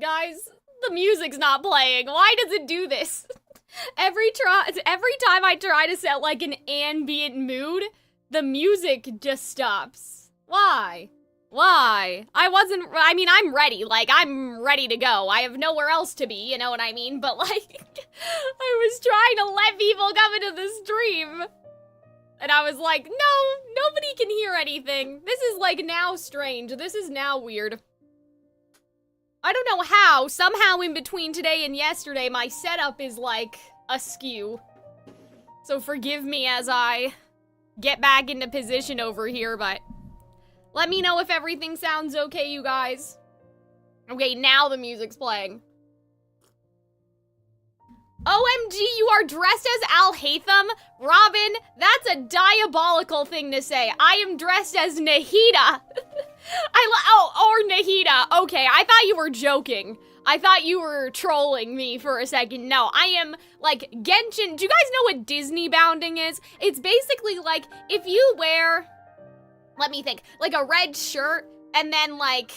Guys, the music's not playing. Why does it do this? Every time I try to set like an ambient mood, the music just stops. Why? Why? I mean, I'm ready. Like, I'm ready to go. I have nowhere else to be, you know what I mean? But like, I was trying to let people come into the stream. And I was like, no, nobody can hear anything. This is like now strange. This is now weird. I don't know how. Somehow in between today and yesterday, my setup is like askew. So forgive me as I get back into position over here, but let me know if everything sounds okay, you guys. Okay, now the music's playing. OMG, you are dressed as Alhaitham? Robin, that's a diabolical thing to say. I am dressed as Nahida. Or Nahida. Okay, I thought you were joking. I thought you were trolling me for a second. No, I am, like, Genshin. Do you guys know what Disneybounding is? It's basically, like, if you wear, let me think, like a red shirt and then, like,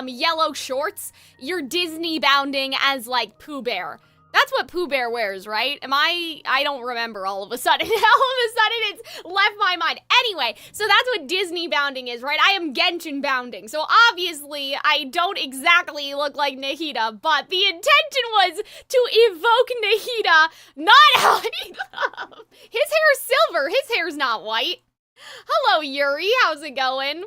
yellow shorts, you're Disneybounding as, like, Pooh Bear. That's what Pooh Bear wears, right? I don't remember all of a sudden. All of a sudden it's left my mind. Anyway, so that's what Disneybounding is, right? I am Genshin bounding. So obviously I don't exactly look like Nahida, but the intention was to evoke Nahida, not Alhaitham. His hair is silver. His hair's not white. Hello, Yuri. How's it going?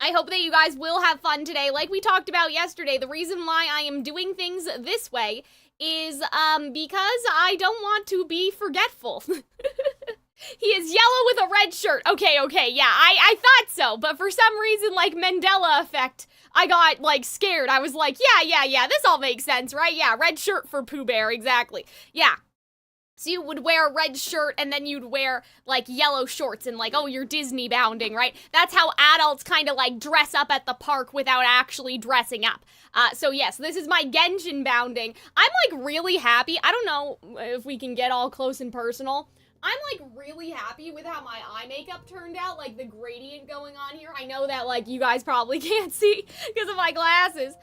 I hope that you guys will have fun today. Like we talked about yesterday, the reason why I am doing things this way is, because I don't want to be forgetful. He is yellow with a red shirt. Okay, yeah, I thought so, but for some reason, like, Mandela effect, I got, like, scared. I was like, yeah, this all makes sense, right? Yeah, red shirt for Pooh Bear, exactly. Yeah. So you would wear a red shirt and then you'd wear, like, yellow shorts and, like, oh, you're Disneybounding, right? That's how adults kind of, like, dress up at the park without actually dressing up. So yes, this is my Genshin bounding. I'm, like, really happy. I don't know if we can get all close and personal. I'm, like, really happy with how my eye makeup turned out, like, the gradient going on here. I know that, like, you guys probably can't see because of my glasses.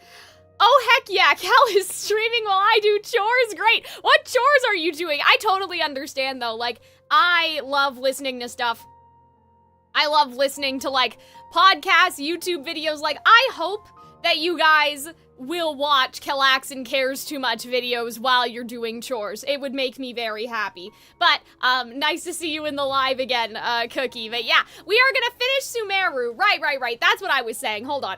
Oh, heck yeah, Cal is streaming while I do chores. Great. What chores are you doing? I totally understand, though. Like, I love listening to stuff. I love listening to, like, podcasts, YouTube videos. Like, I hope that you guys will watch Calxiyn Cares Too Much videos while you're doing chores. It would make me very happy. But, nice to see you in the live again, Cookie. But yeah, we are gonna finish Sumeru. Right. That's what I was saying. Hold on.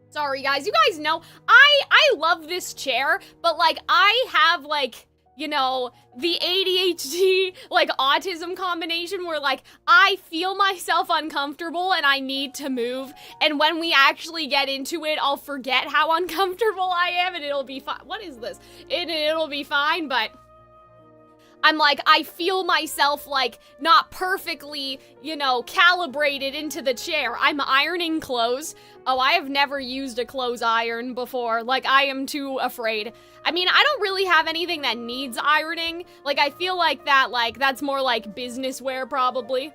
Sorry, guys. You guys know, I love this chair, but, like, I have, like, you know, the ADHD, like, autism combination where, like, I feel myself uncomfortable and I need to move, and when we actually get into it, I'll forget how uncomfortable I am and it'll be fine. What is this? It'll be fine, but I'm like, I feel myself, like, not perfectly, you know, calibrated into the chair. I'm ironing clothes. Oh, I have never used a clothes iron before. Like, I am too afraid. I mean, I don't really have anything that needs ironing. Like, I feel like that's more like business wear, probably.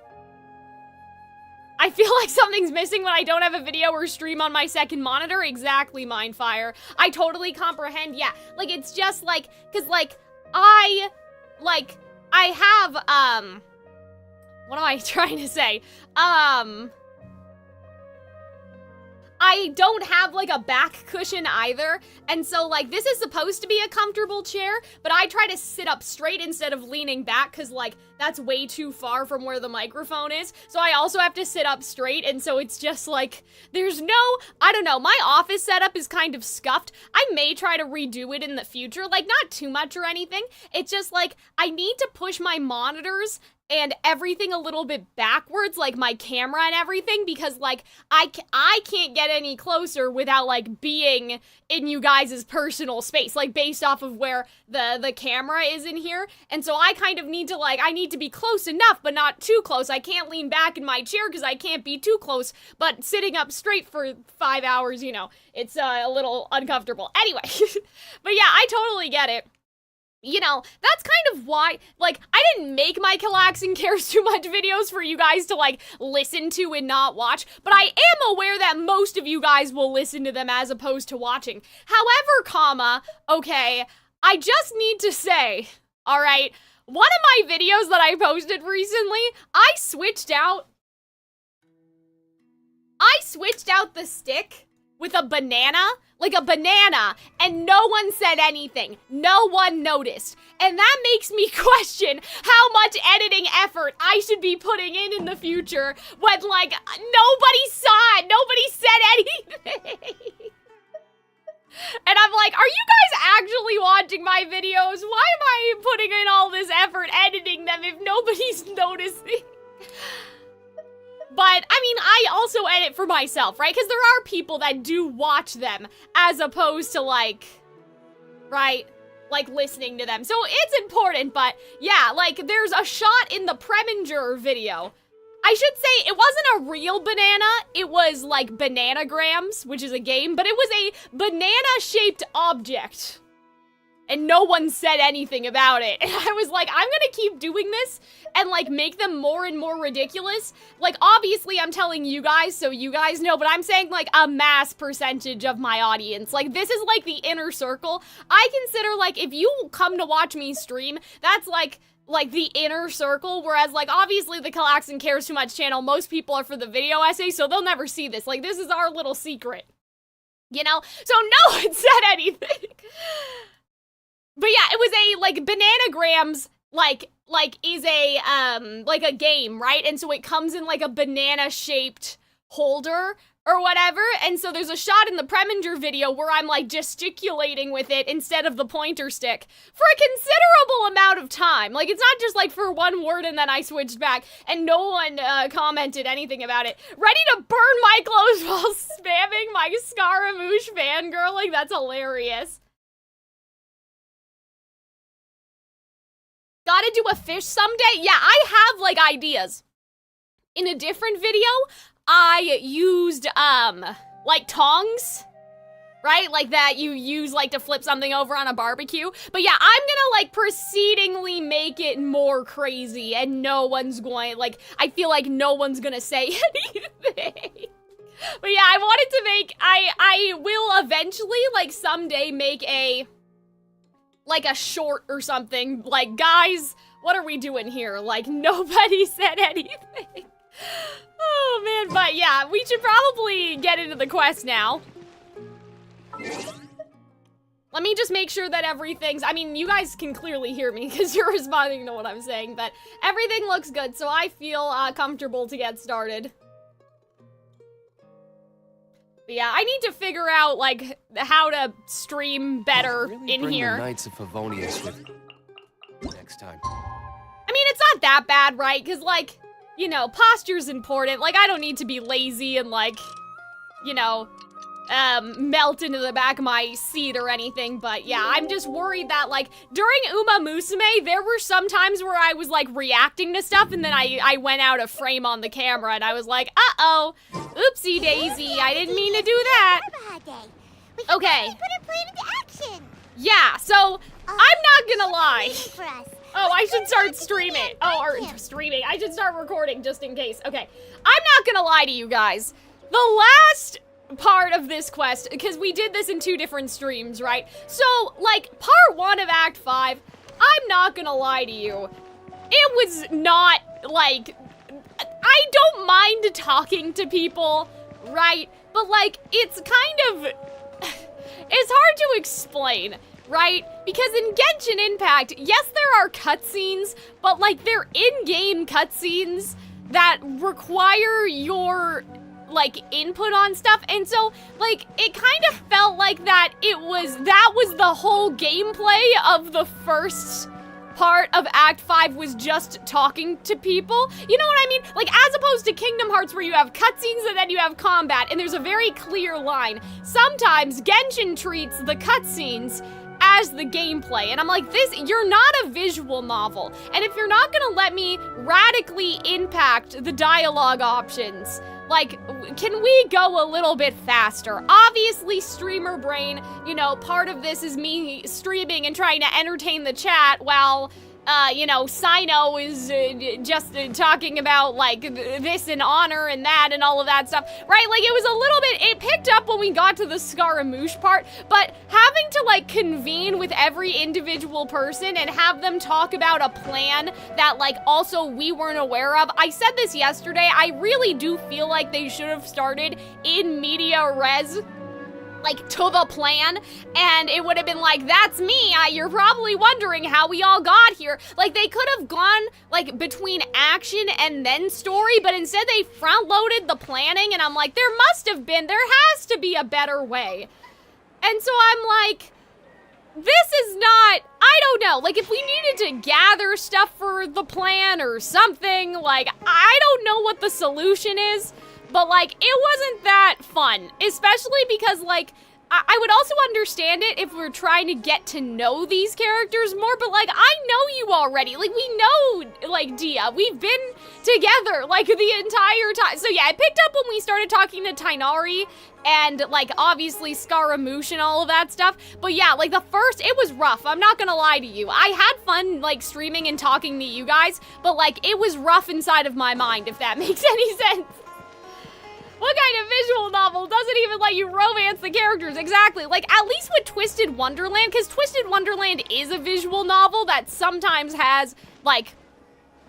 I feel like something's missing when I don't have a video or stream on my second monitor. Exactly, Mindfire. I totally comprehend, yeah. Like, it's just, like, cause, like, I have, what am I trying to say? I don't have, like, a back cushion either, and so, like, this is supposed to be a comfortable chair, but I try to sit up straight instead of leaning back, because, like, that's way too far from where the microphone is, so I also have to sit up straight, and so it's just, like, there's no, I don't know, my office setup is kind of scuffed. I may try to redo it in the future, like, not too much or anything. It's just, like, I need to push my monitors and everything a little bit backwards, like my camera and everything, because, like, I can't get any closer without, like, being in you guys' personal space, like, based off of where the camera is in here, and so I kind of need to, like, I need to be close enough, but not too close. I can't lean back in my chair because I can't be too close, but sitting up straight for 5 hours, you know, it's a little uncomfortable. Anyway, but yeah, I totally get it. you know, that's kind of why, like, I didn't make my Calxiyn Cares Too Much videos for you guys to, like, listen to and not watch, but I am aware that most of you guys will listen to them as opposed to watching. However, okay, I just need to say, alright, one of my videos that I posted recently, I switched out the stick with a banana, like a banana, and no one said anything. No one noticed. And that makes me question how much editing effort I should be putting in the future when, like, nobody saw it. Nobody said anything. And I'm like, are you guys actually watching my videos? Why am I putting in all this effort editing them if nobody's noticing? But, I mean, I also edit for myself, right? Because there are people that do watch them as opposed to, like, right? Like, listening to them. So it's important, but yeah, like, there's a shot in the Preminger video. I should say it wasn't a real banana. It was, like, Bananagrams, which is a game, but it was a banana-shaped object. And no one said anything about it. And I was like, I'm gonna keep doing this and, like, make them more and more ridiculous. Like, obviously, I'm telling you guys so you guys know, but I'm saying, like, a mass percentage of my audience. Like, this is, like, the inner circle. I consider, like, if you come to watch me stream, that's, like the inner circle, whereas, like, obviously the Calxiyn Cares Too Much channel, most people are for the video essay, so they'll never see this. Like, this is our little secret. You know? So no one said anything. But yeah, it was a, like, Bananagrams, like, is a, like a game, right? And so it comes in, like, a banana-shaped holder or whatever, and so there's a shot in the Preminger video where I'm, like, gesticulating with it instead of the pointer stick for a considerable amount of time. Like, it's not just, like, for one word and then I switched back, and no one, commented anything about it. Ready to burn my clothes while spamming my Scaramouche fangirl? Like, that's hilarious. Gotta do a fish someday? Yeah, I have, like, ideas. In a different video, I used, like, tongs, right? Like that you use, like, to flip something over on a barbecue. But yeah, I'm gonna, like, proceedingly make it more crazy, and no one's going, like, I feel like no one's gonna say anything. But yeah, I wanted to make, I will eventually, like, someday make a, like, a short or something, like, guys, what are we doing here? Like, nobody said anything. Oh, man, but yeah, we should probably get into the quest now. Let me just make sure that everything's, I mean, you guys can clearly hear me because you're responding to what I'm saying, but everything looks good, so I feel comfortable to get started. But yeah, I need to figure out, like, how to stream better really in here. The Knights of Favonius with next time. I mean, it's not that bad, right? Because, like, you know, posture's important. Like, I don't need to be lazy and, like, you know, melt into the back of my seat or anything, but yeah, I'm just worried that, like, during Uma Musume, there were some times where I was, like, reacting to stuff, and then I went out of frame on the camera, and I was like, uh-oh, oopsie daisy, I didn't mean to do that. Okay. Yeah, so, I'm not gonna lie. Oh, I should start streaming. Oh, or streaming. I should start recording just in case. Okay, I'm not gonna lie to you guys. The last part of this quest, because we did this in 2 different streams, right? So, like, part 1 of Act 5, I'm not gonna lie to you. It was not, like, I don't mind talking to people, right? But, like, it's kind of, it's hard to explain, right? Because in Genshin Impact, yes, there are cutscenes, but, like, they're in-game cutscenes that require your, like, input on stuff, and so, like, it kind of felt like that was the whole gameplay of the first part of Act 5 was just talking to people. You know what I mean? Like, as opposed to Kingdom Hearts where you have cutscenes and then you have combat, and there's a very clear line. Sometimes Genshin treats the cutscenes as the gameplay, and I'm like, you're not a visual novel, and if you're not gonna let me radically impact the dialogue options, Like, can we go a little bit faster? Obviously, streamer brain, you know, part of this is me streaming and trying to entertain the chat while, you know, Sino is just talking about, like, this and honor and that and all of that stuff, right? Like, it was a little bit, it picked up when we got to the Scaramouche part, but having to, like, convene with every individual person and have them talk about a plan that, like, also we weren't aware of. I said this yesterday, I really do feel like they should have started in media res, like, to the plan, and it would have been like, that's me, you're probably wondering how we all got here. Like, they could have gone, like, between action and then story, but instead they front-loaded the planning, and I'm like, there has to be a better way. And so I'm like, this is not, I don't know, like, if we needed to gather stuff for the plan or something, like, I don't know what the solution is. But, like, it wasn't that fun, especially because, like, I would also understand it if we're trying to get to know these characters more, but, like, I know you already. Like, we know, like, Dia. We've been together, like, the entire time. So, yeah, it picked up when we started talking to Tighnari and, like, obviously Scaramouche and all of that stuff. But, yeah, like, the first, it was rough. I'm not gonna lie to you. I had fun, like, streaming and talking to you guys, but, like, it was rough inside of my mind, if that makes any sense. What kind of visual novel doesn't even let you romance the characters? Exactly. Like, at least with Twisted Wonderland, because Twisted Wonderland is a visual novel that sometimes has, like,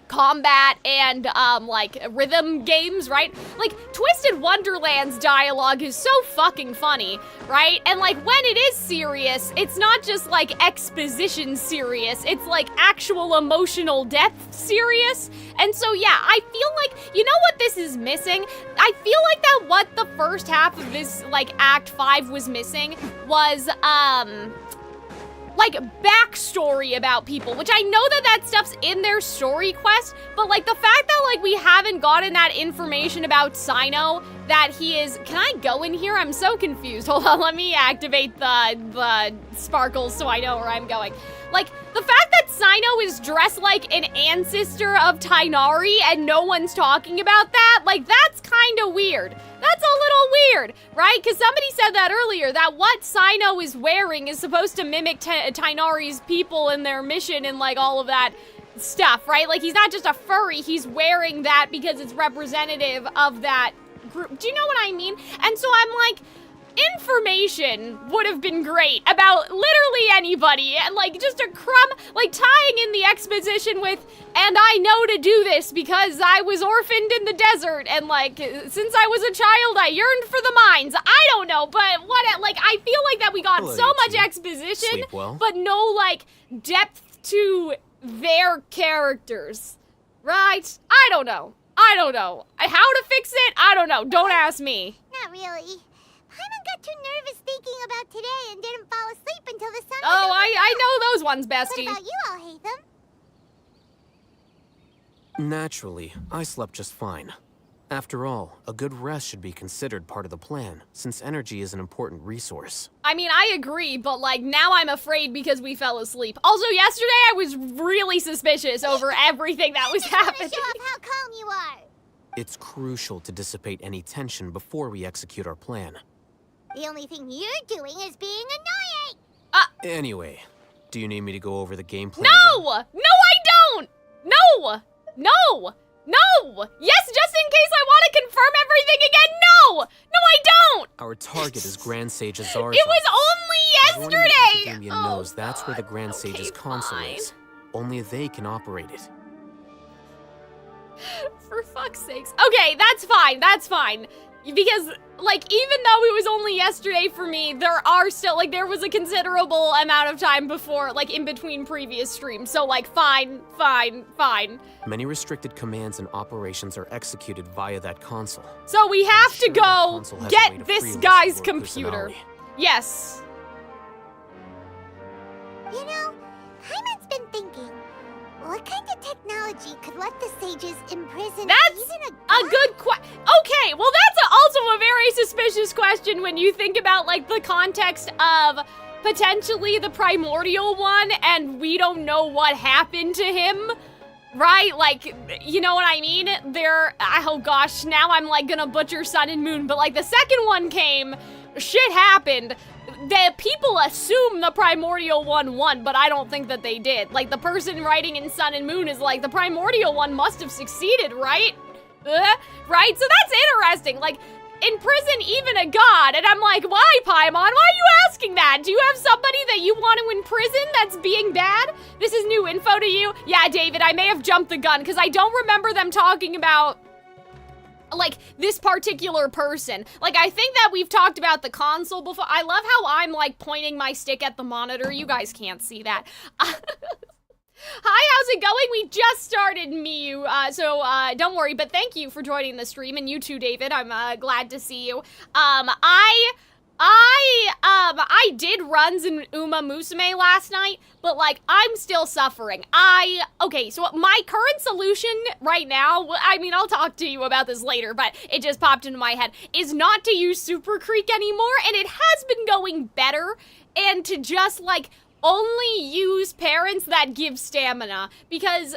combat and, like, rhythm games, right? Like, Twisted Wonderland's dialogue is so fucking funny, right? And, like, when it is serious, it's not just, like, exposition serious. It's, like, actual emotional depth serious. And so, yeah, I feel like, you know what this is missing? I feel like that what the first half of this, like, Act 5 was missing was, like, backstory about people, which I know that stuff's in their story quest, but, like, the fact that, like, we haven't gotten that information about Sino, that he is, can I go in here? I'm so confused. Hold on, let me activate the sparkles so I know where I'm going. Like, the fact that Sino is dressed like an ancestor of Tighnari and no one's talking about that, like, that's kind of weird. That's a little weird, right? Because somebody said that earlier, that what Sino is wearing is supposed to mimic Tighnari's people and their mission and, like, all of that stuff, right? Like, he's not just a furry, he's wearing that because it's representative of that group. Do you know what I mean? And so I'm like, information would have been great about literally anybody, and, like, just a crumb, like, tying in the exposition with, and I know to do this because I was orphaned in the desert, and, like, since I was a child, I yearned for the mines. I don't know, but what, like, I feel like that we got so much exposition, but no, like, depth to their characters, right? I don't know. How to fix it? I don't know. Don't ask me. Not really. Paimon got too nervous thinking about today and didn't fall asleep until the sun Oh, was I know those ones, bestie. What about you, Alhaitham? Naturally, I slept just fine. After all, a good rest should be considered part of the plan, since energy is an important resource. I mean, I agree, but, like, now I'm afraid because we fell asleep. Also, yesterday I was really suspicious over everything that was happening. Show off how calm you are. It's crucial to dissipate any tension before we execute our plan. The only thing you're doing is being annoying. Anyway, do you need me to go over the game plan No! again? No, I don't! No! No! No! Yes, just in case I want to confirm everything again, no! No, I don't! Our target is Grand Sage Azar's It was only Everyone in yesterday! Akademiya knows that's where the Grand Sage's console fine. is. Only they can operate it. For fuck's sakes. Okay, that's fine. Because, like, even though it was only yesterday for me, there are still, like, there was a considerable amount of time before, like, in between previous streams. So, like, fine. Many restricted commands and operations are executed via that console. So we have to Sure, that go console has a way get to this freely guy's explore computer. Kusanali. Yes. You know, Paimon's been thinking, what kind of technology could let the sages imprison That's even a good Okay, well, that's also a very suspicious question when you think about, like, the context of potentially the primordial one, and we don't know what happened to him. Right? Like, you know what I mean? Oh gosh, now I'm like gonna butcher Sun and Moon, but like the second one came, shit happened. The people assume the primordial one won, but I don't think that they did. Like, the person writing in Sun and Moon is like, the primordial one must have succeeded, right? Right? So that's interesting. Like, imprison even a god, and I'm like, why, Paimon? Why are you asking that? Do you have somebody that you want to imprison that's being bad? This is new info to you? Yeah, David, I may have jumped the gun, because I don't remember them talking about, like, this particular person. Like, I think that we've talked about the console before. I love how I'm, like, pointing my stick at the monitor. You guys can't see that. Hi, how's it going? We just started, Miyu, so don't worry, but thank you for joining the stream, and you too, David. I'm glad to see you. I did runs in Uma Musume last night, but like, I'm still suffering. Okay, so my current solution right now, I mean, I'll talk to you about this later, but it just popped into my head, is not to use Super Creek anymore, and it has been going better, and to just like, only use parents that give stamina, because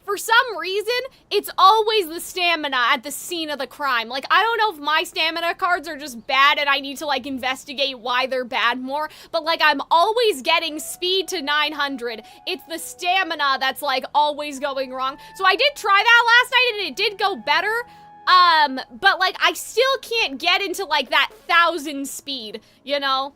for some reason, it's always the stamina at the scene of the crime. Like, I don't know if my stamina cards are just bad and I need to, like, investigate why they're bad more, but, like, I'm always getting speed to 900. It's the stamina that's, like, always going wrong. So I did try that last night and it did go better, but, like, I still can't get into, like, that 1,000 speed, you know?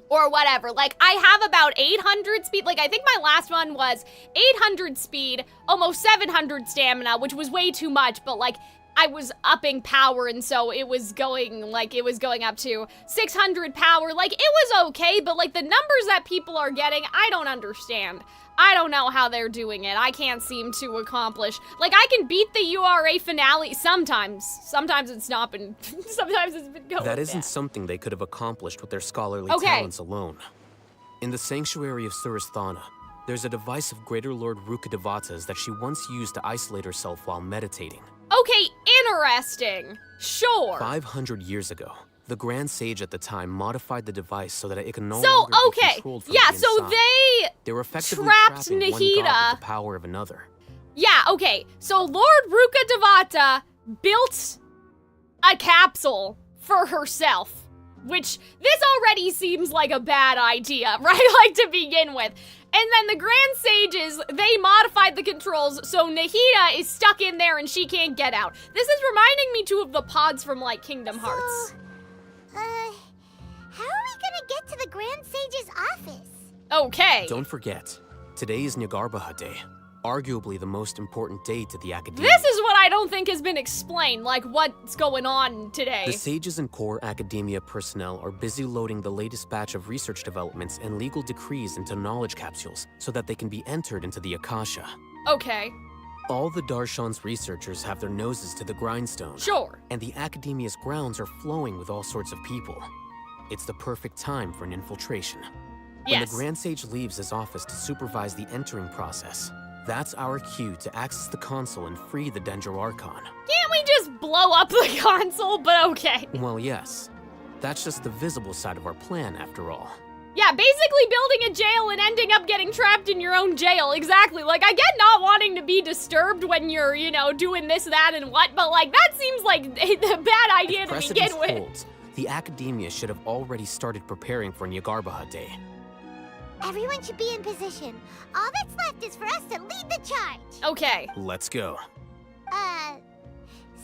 Or whatever. Like, I have about 800 speed. Like, I think my last one was 800 speed, almost 700 stamina, which was way too much, but, like, I was upping power, and so it was going up to 600 power. Like, it was okay, but, like, the numbers that people are getting, I don't understand. I don't know how they're doing it. I can't seem to accomplish. Like, I can beat the URA finale sometimes. Sometimes it's not been, sometimes it's been going That isn't bad. something they could have accomplished with their scholarly Okay. talents alone. In the sanctuary of Surasthana, there's a device of Greater Lord Rukkhadevata's that she once used to isolate herself while meditating. Okay, interesting. Sure. 500 years ago, the Grand Sage at the time modified the device so that it could no So, longer be okay. controlled from Yeah, the so inside. They were effectively trapped trapping one god Nahida. with the power of another. Yeah, okay. So Lord Rukkhadevata built a capsule for herself, which this already seems like a bad idea, right? Like, to begin with. And then the Grand Sages, they modified the controls, so Nahida is stuck in there and she can't get out. This is reminding me too of the pods from, like, Kingdom Hearts. How are we gonna get to the Grand Sage's office? Okay. Don't forget, today is Nyargarbaha Day, arguably the most important day to the Akademiya. This is what I don't think has been explained, like what's going on today. The sages and core Akademiya personnel are busy loading the latest batch of research developments and legal decrees into knowledge capsules so that they can be entered into the Akasha. Okay, All the Darshan's researchers have their noses to the grindstone. sure. And the Akademiya's grounds are flowing with all sorts of people. It's the perfect time for an infiltration. When Yes. the Grand Sage leaves his office to supervise the entering process, that's our cue to access the console and free the Dendro Archon. Can't we just blow up the console? But okay. Well, yes. That's just the visible side of our plan, after all. Yeah, basically building a jail and ending up getting trapped in your own jail. Exactly. Like, I get not wanting to be disturbed when you're, you know, doing this, that, and what, but, like, that seems like a bad idea If to precedence begin with. holds, the Akademiya should have already started preparing for Nyargarbaha Day. Everyone should be in position. All that's left is for us to lead the charge. Okay. Let's go.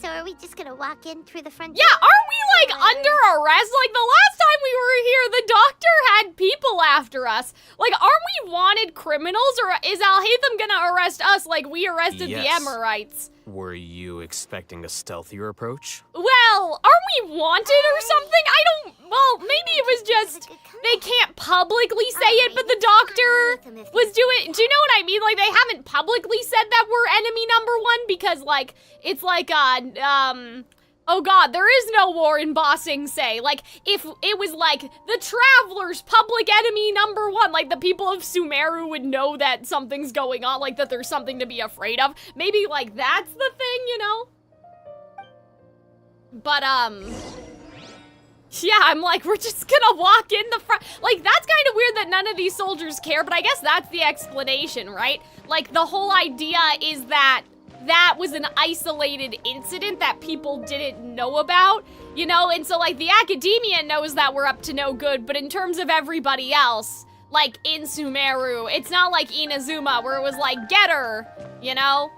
So are we just gonna walk in through the front Yeah, door? aren't we, like, under arrest? Like, the last time we were here, the doctor had people after us. Like, aren't we wanted criminals, or is Alhaitham gonna arrest us like we arrested the Yes. Emirites? Were you expecting a stealthier approach? Well, aren't we wanted or something? Well, maybe it was just, they can't publicly say it, but the doctor was doing, do you know what I mean? Like, they haven't publicly said that we're enemy number one, because, like, it's like, oh god, there is no war in Ba Sing Se. Like, if it was like, the Travelers, public enemy number one, like, the people of Sumeru would know that something's going on, like, that there's something to be afraid of. Maybe, like, that's the thing, you know? But, Yeah, I'm like, we're just gonna walk in the front. Like, that's kind of weird that none of these soldiers care, but I guess that's the explanation, right? Like, the whole idea is that that was an isolated incident that people didn't know about, you know? And so, like, the Akademiya knows that we're up to no good, but in terms of everybody else, like, in Sumeru, it's not like Inazuma, where it was like, get her, you know?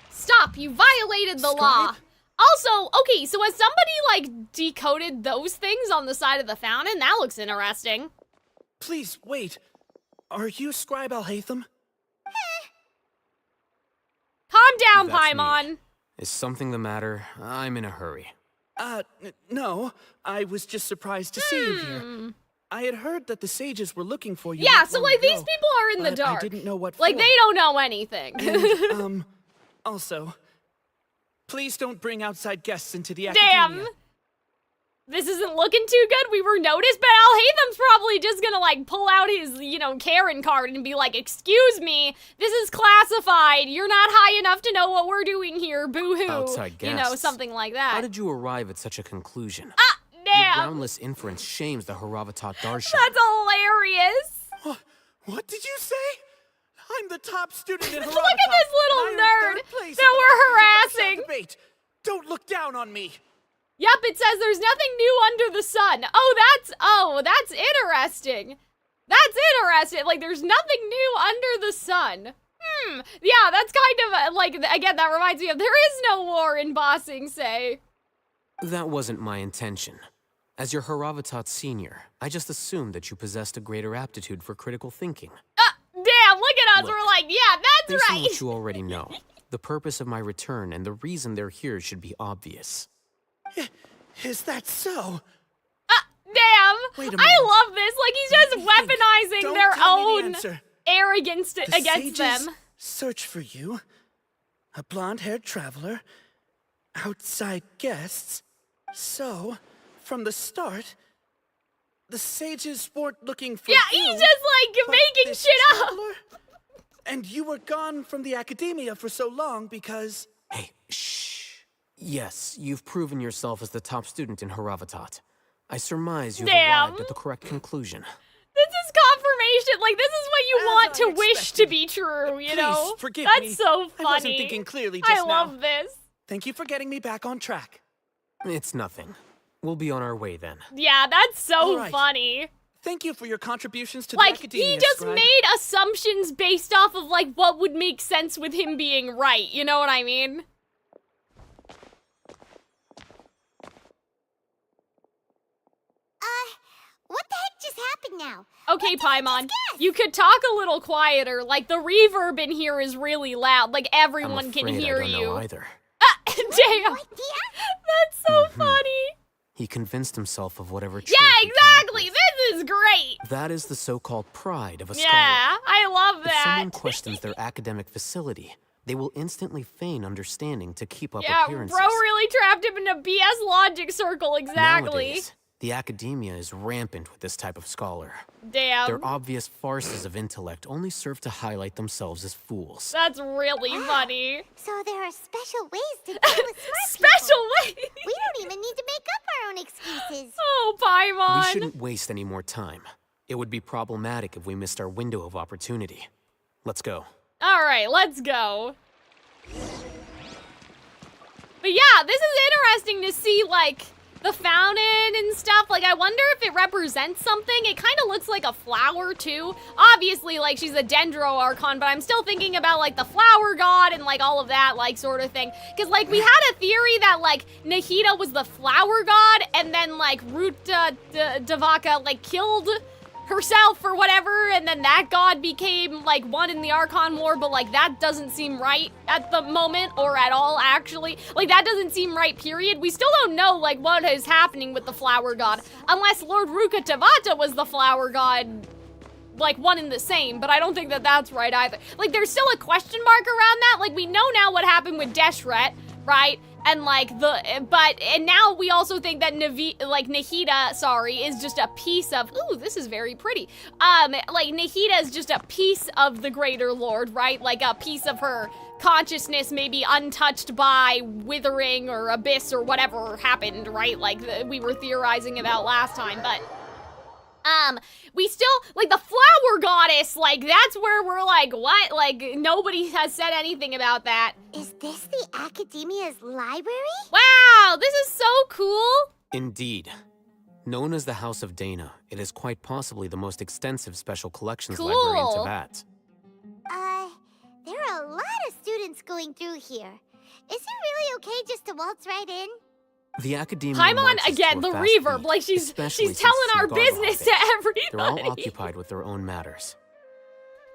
Stop, you violated the law. Also, okay, so has somebody, like, decoded those things on the side of the fountain? That looks interesting. Please, wait. Are you Scribe Alhaitham? Calm down, That's Paimon. me. Is something the matter? I'm in a hurry. No. I was just surprised to see you here. I had heard that the sages were looking for you. Yeah, not so, long like, these ago, people are in the but dark. I didn't know what Like, for. they don't know anything. And, also, please don't bring outside guests into the Damn. Akademiya. This isn't looking too good. We were noticed, but Alhaitham's probably just gonna, like, pull out his, you know, Karen card and be like, excuse me, this is classified. You're not high enough to know what we're doing here. Boo-hoo. Outside You know, guests. something like that. How did you arrive at such a conclusion? Your Damn. groundless inference shames the Haravatat Darshan. That's hilarious. What did you say? I'm the top student in Haravatat. Look at this little and I earned nerd third place that at the we're last harassing. debate. Don't look down on me. Yep, it says there's nothing new under the sun. Oh, that's interesting. That's interesting. Like, there's nothing new under the sun. Yeah, that's kind of, like, again, that reminds me of there is no war in Ba Sing Se. That wasn't my intention. As your Haravatat senior, I just assumed that you possessed a greater aptitude for critical thinking. Damn, look at us. Look, We're like, yeah, that's Based on right. what you already know, the purpose of my return and the reason they're here should be obvious. Is that so? Damn. Wait a I moment. love this. Like, he's just Let me think. weaponizing Don't their tell me the own answer. arrogance The against sages them. search for you. A blonde-haired traveler. Outside guests. So, from the start, the sages weren't looking for Yeah, you. he's just, like, but making this shit up. traveler? And you were gone from the Akademiya for so long because... Hey, shh. Yes, you've proven yourself as the top student in Haravatat. I surmise you've Damn. arrived at the correct conclusion. This is confirmation. Like, this is what you As want I to wish to expected. be true, you Please, know? forgive That's me. so funny. I wasn't thinking clearly just I now. love this. Thank you for getting me back on track. It's nothing. We'll be on our way then. Yeah, that's so All right. funny. Thank you for your contributions to Like, the Akademiya, he just Scribe. made assumptions based off of, like, what would make sense with him being right. You know what I mean? What the heck just happened now? Okay, Paimon, guess? you could talk a little quieter. Like, the reverb in here is really loud. Like, I'm everyone can afraid hear I don't you. know either. Damn. Idea? That's so funny. He convinced himself of whatever truth Yeah, he came up exactly. with. This is great. That is the so-called pride of a scholar. Yeah, I love If that. someone questions their academic facility, they will instantly feign understanding to keep up Yeah, appearances. bro really trapped him in a BS logic circle, exactly. Nowadays, the Akademiya is rampant with this type of scholar. Damn. Their obvious farces of intellect only serve to highlight themselves as fools. That's really funny. So there are special ways to deal with smart Special way. people. We don't even need to make up our own excuses. Oh, We Paimon. shouldn't waste any more time. It would be problematic if we missed our window of opportunity. Let's go. All right, let's go. But yeah, this is interesting to see, like, the fountain and stuff. Like, I wonder if it represents something. It kind of looks like a flower, too. Obviously, like, she's a Dendro Archon, but I'm still thinking about, like, the flower god and, like, all of that, like, sort of thing. Because, like, we had a theory that, like, Nahida was the flower god, and then, like, Ruta Devaka, like, killed herself or whatever, and then that god became, like, one in the Archon War, but, like, that doesn't seem right at the moment, or at all, actually. Like, that doesn't seem right, period. We still don't know, like, what is happening with the flower god, unless Lord Ruka Tavata was the flower god, like, one in the same, but I don't think that that's right either. Like, there's still a question mark around that. Like, we know now what happened with Deshret, right? And like and now we also think that Nahida, sorry, is just a piece of, ooh, this is very pretty. Like Nahida is just a piece of the Greater Lord, right? Like a piece of her consciousness may be untouched by withering or abyss or whatever happened, right? Like we were theorizing about last time, but we still, like, the flower goddess, like, that's where we're like, what? Like, nobody has said anything about that. Is this the Akademiya's library? Wow, this is so cool. Indeed. Known as the House of Dana, it is quite possibly the most extensive special collections Cool. library in Tibet. There are a lot of students going through here. Is it really okay just to waltz right in? The Akademiya Paimon, marches again, to a the fast reverb, beat, like she's especially since telling it's our Nagarro business to holiday. everybody. They're all occupied with their own matters.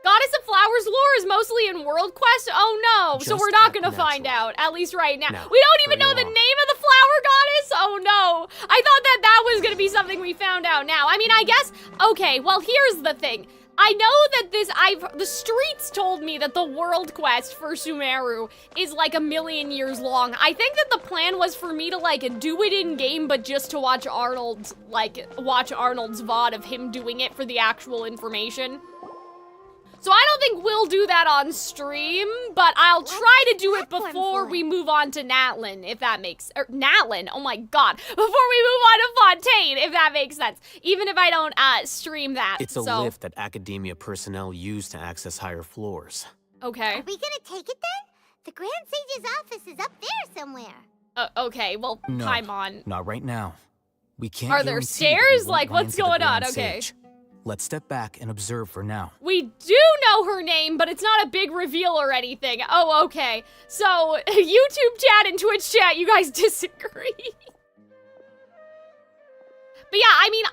Goddess of Flowers lore is mostly in World Quest? Oh no, so Just we're not act gonna find natural. out, at least right now. Now, We don't even know hurry the along. name of the flower goddess? Oh no, I thought that was gonna be something we found out now. I mean, I guess, okay, well here's the thing. I know that the streets told me that the world quest for Sumeru is like 1,000,000 years long. I think that the plan was for me to like do it in game, but just to watch Arnold's VOD of him doing it for the actual information. So I don't think we'll do that on stream, but I'll try to do it before we move on to Natlin, if that makes, Natlin, oh my god, before we move on to Fontaine, if that makes sense, even if I don't stream that. It's a lift that Akademiya personnel use to access higher floors. Okay. Are we gonna take it then? The Grand Sage's office is up there somewhere. Okay, well, No, Paimon. not right now. We can't Are there guarantee that we stairs? won't Like, run what's into the going on? Grand Okay. Sage. Let's step back and observe for now. We do know her name, but it's not a big reveal or anything. Oh, okay. So, YouTube chat and Twitch chat, you guys disagree. But yeah, I mean,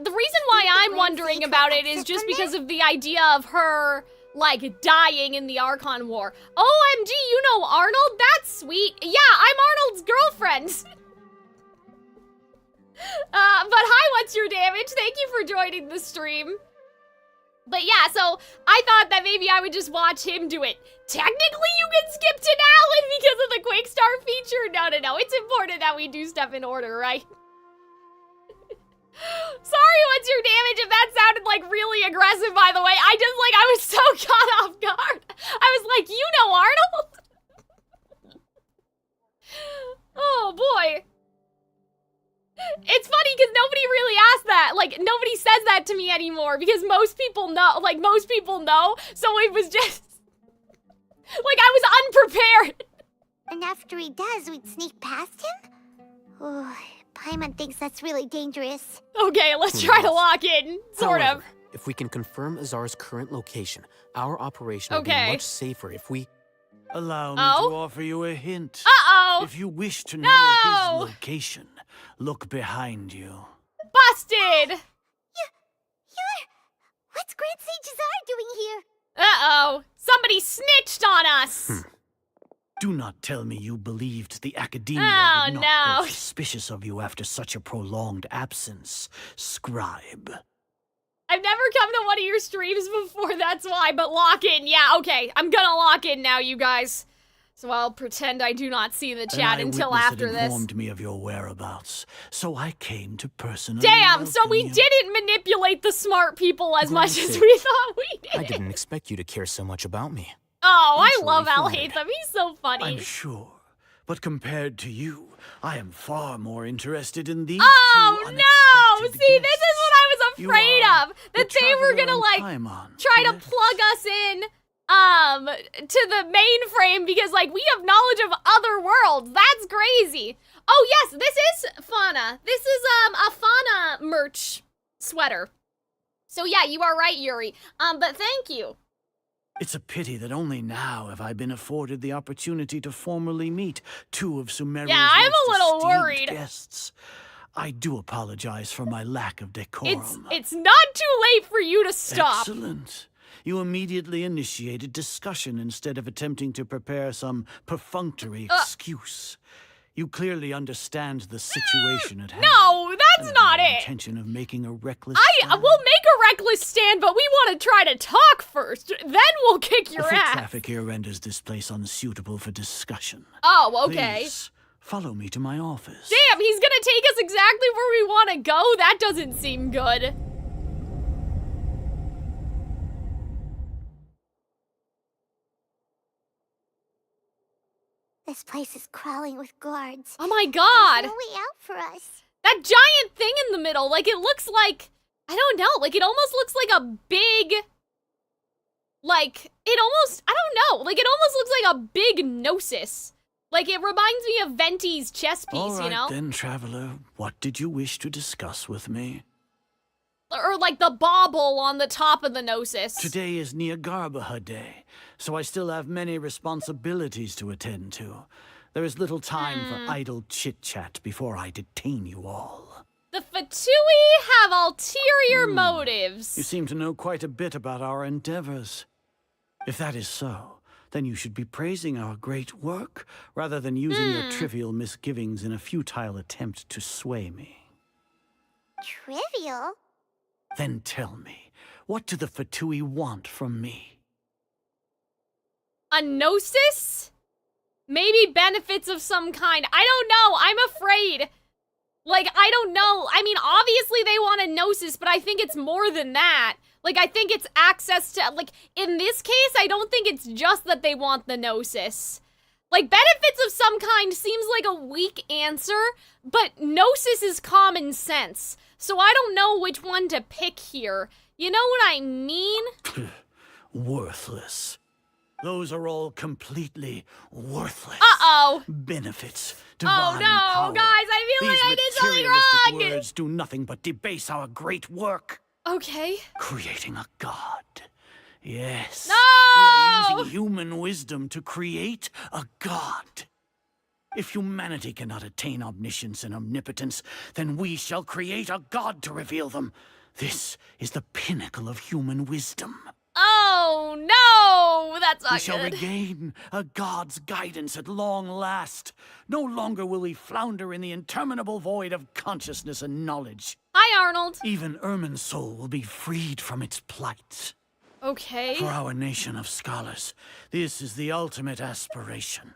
the reason why I'm wondering about it is just because of the idea of her, like, dying in the Archon War. OMG, you know Arnold? That's sweet. Yeah, I'm Arnold's girlfriend. But hi, what's your damage? Thank you for joining the stream. But yeah, so I thought that maybe I would just watch him do it. Technically, you can skip to Natlin because of the Quick Start feature. No. It's important that we do stuff in order, right? Sorry, what's your damage if that sounded like really aggressive, by the way. I was so caught off guard. I was like, you know Arnold? Oh, boy. It's funny because nobody really asked that. Like, nobody says that to me anymore because most people know. So it was just, like, I was unprepared. And after he does, we'd sneak past him? Oh, Paimon thinks that's really dangerous. Okay, let's try to lock in, sort of. However, if we can confirm Azar's current location, our operation will be Okay. much safer if we... Allow me Oh? to offer you a hint. Uh-oh. If you wish to know No! his location, look behind you. Busted. What's Grand Sage Azar doing here? Uh-oh. Somebody snitched on us. Do not tell me you believed the Akademiya Oh, would not no. grow suspicious of you after such a prolonged absence, scribe. I've never come to one of your streams before, that's why, but lock in. Yeah, okay. I'm gonna lock in now, you guys. So I'll pretend I do not see the chat An until eyewitness after had this. informed me of your whereabouts, so I came to personally Damn, so we welcome you. didn't manipulate the smart people as much as Granted. we thought we did. I didn't expect you to care so much about me. Oh, I Actually love flattered. Alhaitham. He's so funny. I'm sure, but compared to you, I am far more interested in these Oh two no! unexpected See, this is guests. what I was You afraid are of. the That they were traveler gonna on like Paimon, try to correct? plug us in to the mainframe because like we have knowledge of other worlds. That's crazy. Oh yes, this is Fauna. This is a Fauna merch sweater. So yeah, you are right, Yuri. But thank you. It's a pity that only now have I been afforded the opportunity to formally meet two of Sumeru's Yeah, I'm a most little esteemed worried. guests. I do apologize for my lack of decorum. It's not too late for you to stop. Excellent. You immediately initiated discussion instead of attempting to prepare some perfunctory excuse. You clearly understand the situation at hand. No, that's and not no it. intention of making a reckless I stand. will make a reckless stand, but we want to try to talk first. Then we'll kick The your foot ass. traffic here renders this place unsuitable for discussion. Oh, okay. Please, Follow me to my office. Damn, he's gonna take us exactly where we want to go? That doesn't seem good. This place is crawling with guards. Oh my god! There's no way out for us. That giant thing in the middle, like it looks like, I don't know, like it almost looks like a big, like, it almost, I don't know, like it almost looks like a big gnosis. Like it reminds me of Venti's chess piece, All right, you know? then, traveler. What did you wish to discuss with me? Or like the bauble on the top of the gnosis. Today is Niagarbaha Day, so I still have many responsibilities to attend to. There is little time for idle chit-chat before I detain you all. The Fatui have ulterior motives. You seem to know quite a bit about our endeavors. If that is so, then you should be praising our great work, rather than using your trivial misgivings in a futile attempt to sway me. Trivial? Then tell me, what do the Fatui want from me? A gnosis? Maybe benefits of some kind. I don't know. I'm afraid. Like, I don't know. I mean, obviously they want a gnosis, but I think it's more than that. Like, I think it's access to, like, in this case, I don't think it's just that they want the gnosis. Like, benefits of some kind seems like a weak answer, but gnosis is common sense. So I don't know which one to pick here. You know what I mean? Worthless. Those are all completely worthless. Uh-oh. Benefits, Oh divine no, power. guys, I feel These like I did something materialistic wrong! words do nothing but debase our great work. Okay. Creating a god. Yes. No! We are using human wisdom to create a god. If humanity cannot attain omniscience and omnipotence, then we shall create a god to reveal them. This is the pinnacle of human wisdom. Oh no, that's not We shall good. regain a god's guidance at long last. No longer will we flounder in the interminable void of consciousness and knowledge. Hi, Arnold. Even Ermin's soul will be freed from its plight. Okay. For our nation of scholars, this is the ultimate aspiration.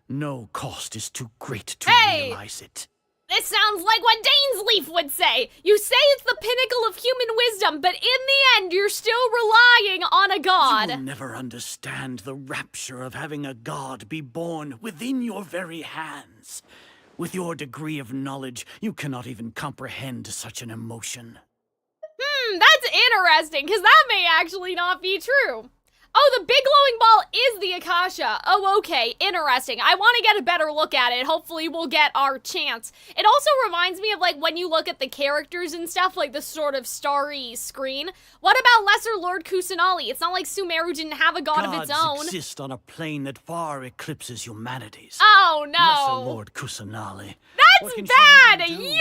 No cost is too great to realize it. This sounds like what Dainsleif would say. You say it's the pinnacle of human wisdom, but in the end, you're still relying on a god. You will never understand the rapture of having a god be born within your very hands. With your degree of knowledge, you cannot even comprehend such an emotion. That's interesting, because that may actually not be true. Oh, the big glowing ball is the Akasha. Oh, okay, interesting. I want to get a better look at it. Hopefully we'll get our chance. It also reminds me of, like, when you look at the characters and stuff, like the sort of starry screen. What about Lesser Lord Kusanali? It's not like Sumeru didn't have a god of its own. Gods exist on a plane that far eclipses humanity's. Oh, Lesser no. Lord Kusanali. That's What can she bad. even do? You're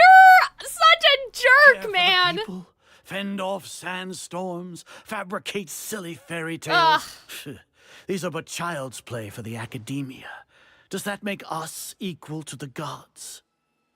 such a Care jerk, for the man. people, fend off sandstorms, fabricate silly fairy tales. These are but child's play for the Akademiya. Does that make us equal to the gods?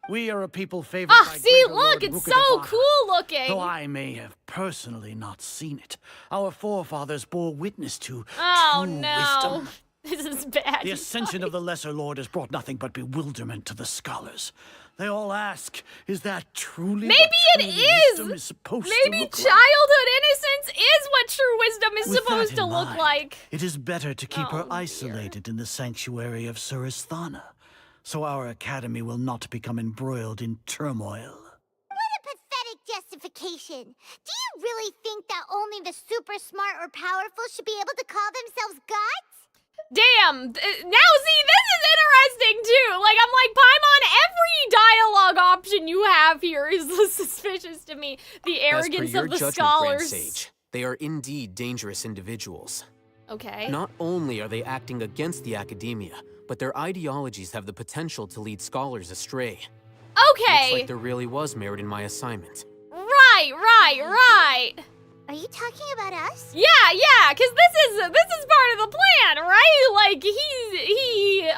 We are a people favored by See, greater look, Lord it's so Rukkhadevara. cool looking. Though I may have personally not seen it, our forefathers bore witness to Oh, true no. wisdom. This is bad. The ascension of the Lesser Lord has brought nothing but bewilderment to the scholars. They all ask, is that truly Maybe what it true is. wisdom is supposed to Maybe look childhood innocence is what true wisdom is With supposed that to in look mind, like. It is better to keep Oh, her dear. isolated in the sanctuary of Surasthana, so our academy will not become embroiled in turmoil. What a pathetic justification. Do you really think that only the super smart or powerful should be able to call themselves gods? Damn. Now, see, this is interesting, too. Like, I'm like, Paimon, every dialogue option you have here is suspicious to me. The arrogance As per your of the judgment, Grand scholars. Sage, they are indeed dangerous individuals. Okay. Not only are they acting against the Akademiya, but their ideologies have the potential to lead scholars astray. Okay. Looks like there really was merit in my assignment. Right. Are you talking about us? Yeah, because this is part of the plan, right? Like, he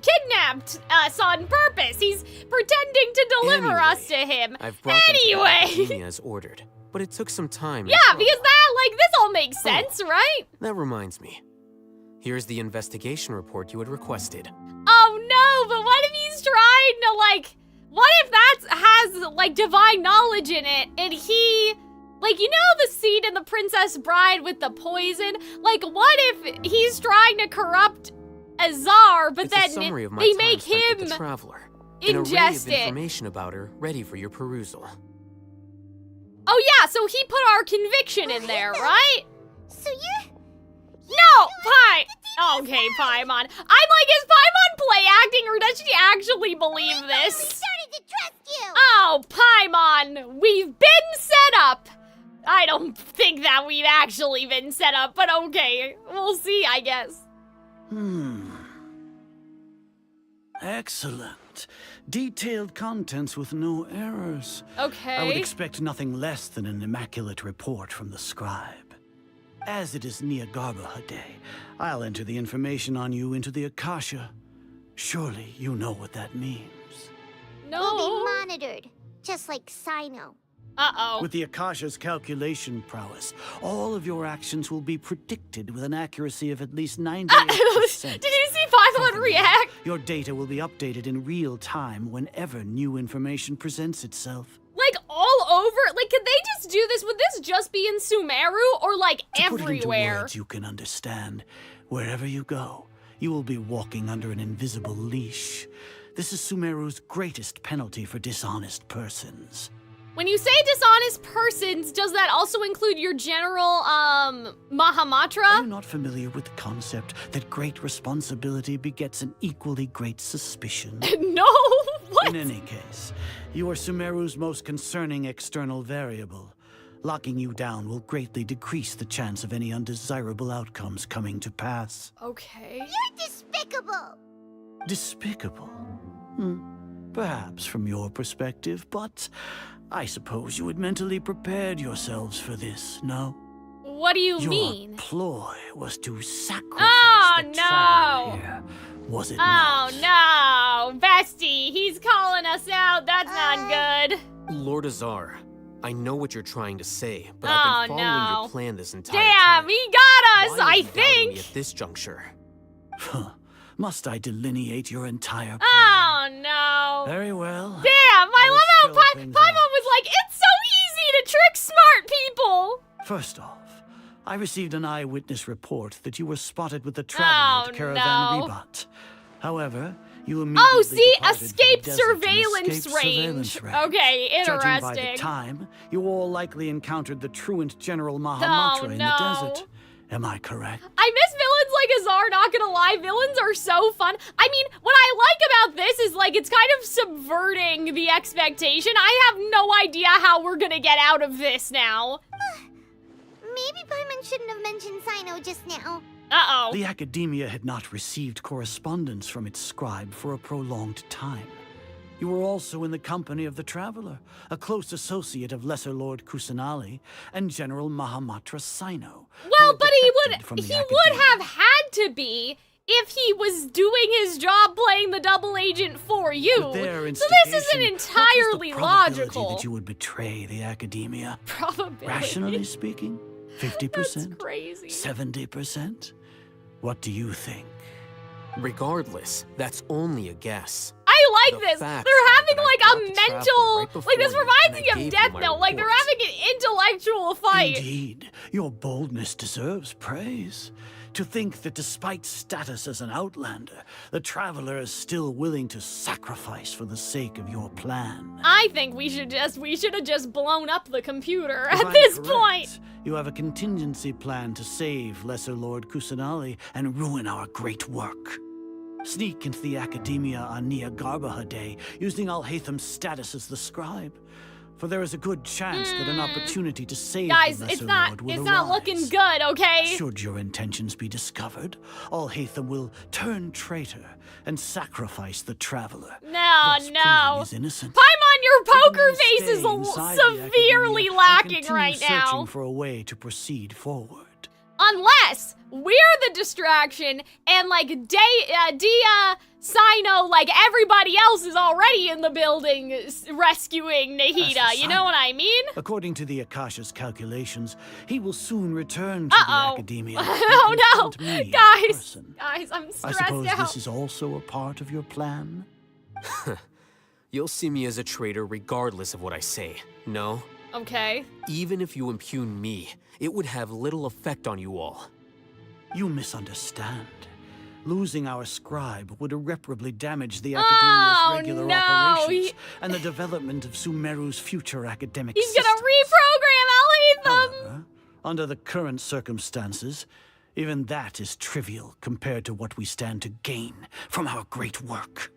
kidnapped us on purpose. He's pretending to deliver us to him. I've brought them to the Anyway. Akademiya as ordered, but it took some time. and Yeah, trouble. because that, like, this all makes sense, right? That reminds me. Here's the investigation report you had requested. Oh no, but what if he's he's trying to, like, what if that has, like, divine knowledge in it, and he, like, you know the scene in The Princess Bride with the poison? Like, what if he's trying to corrupt Azar, but It's a then summary of my they time make spent with him the Traveler. An array ingest of it? information about her ready for your perusal. Oh yeah, so he put our conviction in there, right? So you're... No, Okay, Paimon. I'm like, is Paimon play acting, or does she actually believe I this? started to trust you! Oh, Paimon, we've been set up. I don't think that we've actually been set up, but okay, we'll see, I guess. Excellent. Detailed contents with no errors. Okay. I would expect nothing less than an immaculate report from the scribe. As it is Niagarbaha Day, I'll enter the information on you into the Akasha. Surely you know what that means. We'll No. be monitored, just like Sino. Uh-oh. With the Akasha's calculation prowess, all of your actions will be predicted with an accuracy of at least 98%. Did you see Paimon react? Your data will be updated in real time whenever new information presents itself. Like, all over? Like, could they just do this? Would this just be in Sumeru, or, like, To put it into everywhere? words you can understand, wherever you go, you will be walking under an invisible leash. This is Sumeru's greatest penalty for dishonest persons. When you say dishonest persons, does that also include your general, Are Mahamatra? you not familiar with the concept that great responsibility begets an equally great suspicion? No, what? In any case, you are Sumeru's most concerning external variable. Locking you down will greatly decrease the chance of any undesirable outcomes coming to pass. Okay. You're despicable! Despicable? Perhaps from your perspective, but I suppose you had mentally prepared yourselves for this, no? What do you Your mean? ploy was to sacrifice Oh, the traveler no. here, was it Oh, not? no. Bestie, he's calling us out. That's not good. Lord Azar, I know what you're trying to say, but Oh, I've been following no. your plan this entire Damn, time. he got us, Why are I you doubting me think. at this juncture? Must I delineate your entire plan? Oh, no. Very well. Damn, I love how spell Paimon things was like, it's so easy to trick smart people. First off, I received an eyewitness report that you were spotted with the traveler Oh, at Caravan no. Rebat. However, you immediately Oh, see, departed for the escape desert in surveillance escape range. surveillance range. Okay, Judging by the interesting. time, you all likely encountered the truant General Mahamatra in the no. desert. Am I correct? I miss villains like Azar, not gonna lie. Villains are so fun. I mean, what I like about this is, like, it's kind of subverting the expectation. I have no idea how we're gonna get out of this now. Maybe Paimon shouldn't have mentioned Sino just now. Uh-oh. The Akademiya had not received correspondence from its scribe for a prolonged time. You were also in the company of the Traveler, a close associate of Lesser Lord Kusanali and General Mahamatra Sino. Well, who but defected from the he would Akademiya. have had to be if he was doing his job playing the double agent for you. With their So this isn't instigation, what was the entirely probability logical. that you would betray the Akademiya? Probability. Rationally speaking, 50%? That's crazy. 70%? What do you think? Regardless, that's only a guess. I like The this. facts They're are having that I like caught a the traveler mental, right before like this you, reminds and I me of gave Death you my Note. Like they're report. having an intellectual fight. Indeed, your boldness deserves praise. To think that despite status as an outlander, the Traveler is still willing to sacrifice for the sake of your plan. I think we should have just blown up the computer If at I'm this correct, point. you have a contingency plan to save Lesser Lord Kusanali and ruin our great work. Sneak into the Akademiya on Niagarbaha Day, using Alhaitham's status as the scribe. For there is a good chance that an opportunity to save Guys, the it's Lesser not Lord will it's not looking arise. good, okay? Should your intentions be discovered, Alhaitham will turn traitor and sacrifice the Traveler. No, thus no. proving his innocence. Paimon, your poker He may face is stay inside the severely Akademiya and lacking continue right now. searching for a way to proceed forward. Unless we're the distraction and like Dia, Sino, like everybody else is already in the building rescuing Nahida. You know what I mean? According to the Akasha's calculations, he will soon return to Uh-oh. the Akademiya. Oh and no, confront me in guys, person. guys, I'm I stressed suppose out. this is also a part of your plan? You'll see me as a traitor regardless of what I say. No? Okay. Even if you impugn me, it would have little effect on you all. You misunderstand. Losing our scribe would irreparably damage the Oh, Akademiya's regular no, operations and the development of Sumeru's future academic He's system. gonna reprogram Alhaitham! However, under the current circumstances, even that is trivial compared to what we stand to gain from our great work.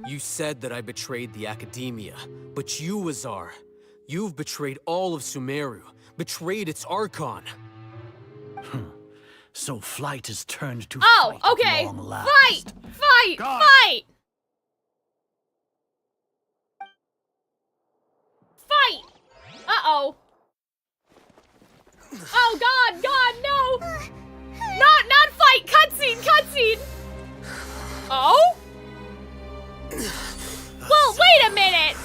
You said that I betrayed the Akademiya, but you, Azar, you've betrayed all of Sumeru, betrayed its Archon. So flight is turned to Oh, fight okay. at long last. Fight! Fight! God. Fight! Fight! Uh-oh. Oh, God, God, no! Not fight! Cutscene, cutscene! Oh? Well, wait a minute!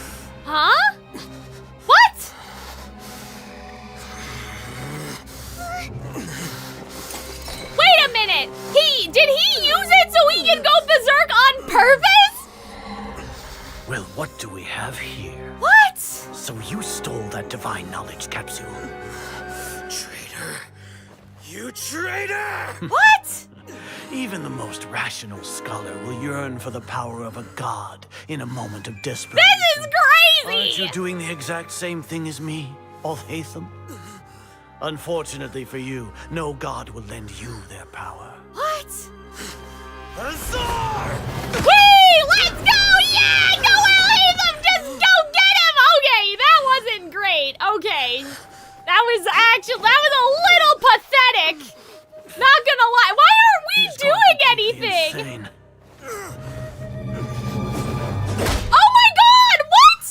Huh? What? Wait a minute! Did he use it so he can go berserk on purpose? Well, what do we have here? What? So you stole that divine knowledge capsule. Traitor! You traitor! What? Even the most rational scholar will yearn for the power of a god in a moment of desperation. This is Aren't crazy! you doing the exact same thing as me, Alhaitham? Unfortunately for you, no god will lend you their power. What? Azar! Whee! Let's go! Yeah! Go Alhaitham! Just go get him! Okay, that wasn't great. Okay. That was a little pathetic. Not gonna lie. Why aren't we He's gone doing completely anything? insane. Oh my god! What?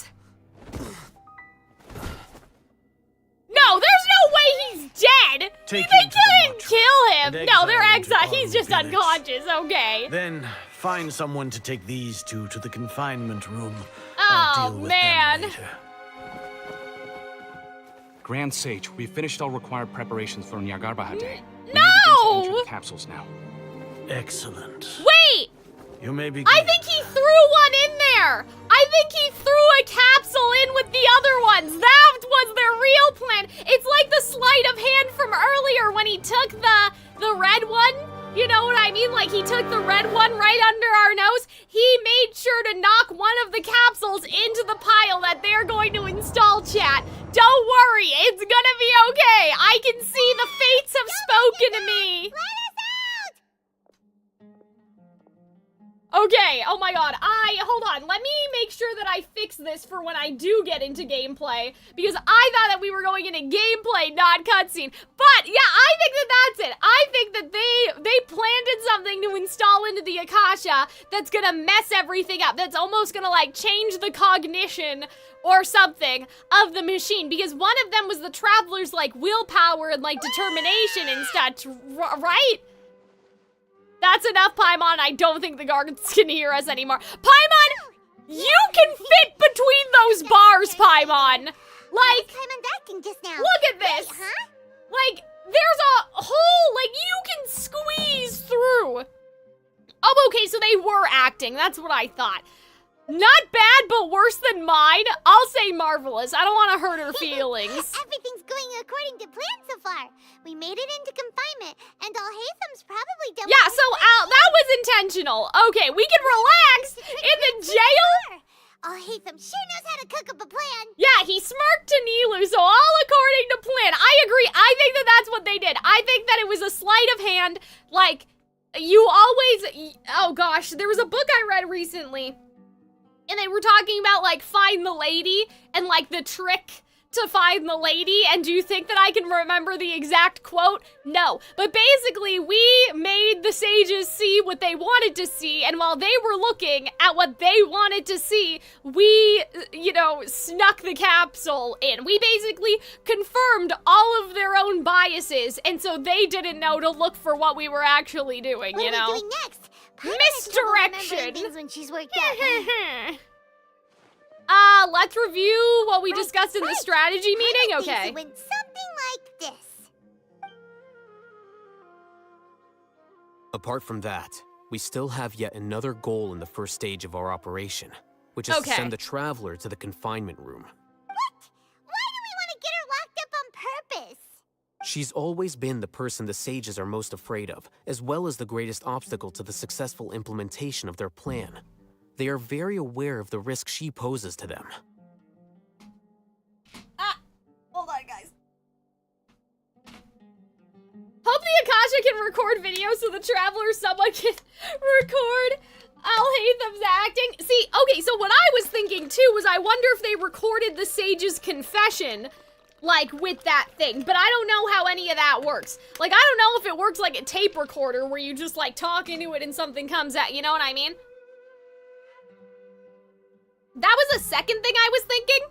No, there's no way he's dead! Take They him to the couldn't kill him! and No, they're exile him exiled. to He's just our village. unconscious, okay. Then find someone to take these two to the confinement room. Oh, I'll deal with man. them later. Grand Sage, we've finished all required preparations for Nyagarbahate. We may begin to No! enter the capsules now. Excellent. Wait! You may begin. I think he threw one in there! I think he threw a capsule in with the other ones! That was their real plan! It's like the sleight of hand from earlier when he took the red one. You know what I mean? Like he took the red one right under our nose. He made sure to knock one of the capsules into the pile that they're going to install, chat. Don't worry, it's gonna be okay. I can see the fates have spoken to me. Let us out! Okay, oh my god, hold on, let me make sure that I fix this for when I do get into gameplay, because I thought that we were going into gameplay, not cutscene. But, yeah, I think that that's it. I think that they planted something to install into the Akasha that's gonna mess everything up, that's almost gonna, like, change the cognition or something of the machine, because one of them was the Traveler's, like, willpower and, like, determination and such, right? That's enough, Paimon. I don't think the guards can hear us anymore. Paimon, you can fit between those bars, Paimon. Like, Paimon acting just now. look at this. Wait, huh? Like, there's a hole. Like, you can squeeze through. Oh, okay, so they were acting. That's what I thought. Not bad, but worse than mine. I'll say marvelous. I don't want to hurt her feelings. Everything's going according to plan so far. We made it into confinement, and Alhaitham's probably done. Yeah, so that was intentional. Okay, we can relax in the jail. Alhaitham sure knows how to cook up a plan. Yeah, he smirked to Nilu, so all according to plan. I agree. I think that that's what they did. I think that it was a sleight of hand. Like, you always... Oh, gosh, there was a book I read recently, and they were talking about, like, find the lady and, like, the trick to find the lady. And do you think that I can remember the exact quote? No. But basically, we made the sages see what they wanted to see, and while they were looking at what they wanted to see, we, you know, snuck the capsule in. We basically confirmed all of their own biases, and so they didn't know to look for what we were actually doing, What you are know? we doing next? Paimon has trouble remembering Misdirection. things when she's worked out. Let's review what we discussed in the right. strategy meeting. Paimon thinks Okay. it went something like this. Apart from that, we still have yet another goal in the first stage of our operation, which is to send the Traveler to the confinement room. What? Why do we want to get her locked up on purpose? She's always been the person the sages are most afraid of, as well as the greatest obstacle to the successful implementation of their plan. They are very aware of the risk she poses to them. Hold on, guys. Hope the Akasha can record video so the Traveler someone can record Alhaitham's acting. See, okay, so what I was thinking too was I wonder if they recorded the sage's confession, like, with that thing. But I don't know how any of that works. Like, I don't know if it works like a tape recorder where you just, like, talk into it and something comes out, you know what I mean? That was the second thing I was thinking.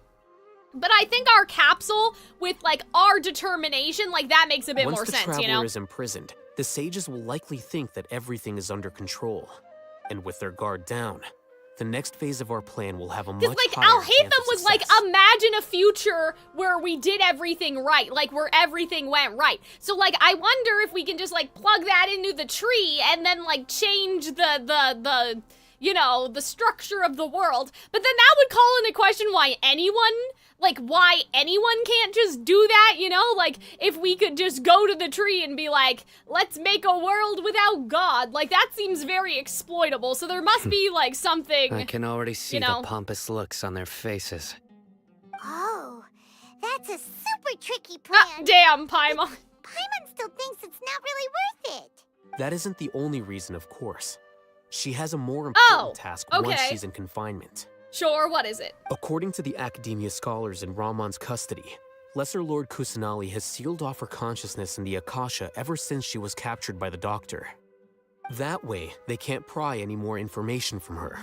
But I think our capsule with, like, our determination, like, that makes a bit more sense, you know? Once the Traveler is imprisoned, the sages will likely think that everything is under control. And with their guard down, the next phase of our plan will have a much higher chance of Because, like, Alhaitham was like, success. imagine a future where we did everything right, like, where everything went right. So, like, I wonder if we can just, like, plug that into the tree and then, like, change the you know, the structure of the world. But then that would call into question why anyone can't just do that, you know? Like, if we could just go to the tree and be like, let's make a world without God. Like, that seems very exploitable. So there must be, like, something, I can already see the pompous looks on their faces. Oh, that's a super tricky plan. Damn, Paimon. Paimon still thinks it's not really worth it. That isn't the only reason, of course. She has a more important task once she's in confinement. Sure, what is it? According to the Akademiya scholars in Ramon's custody, Lesser Lord Kusanali has sealed off her consciousness in the Akasha ever since she was captured by the Doctor. That way, they can't pry any more information from her.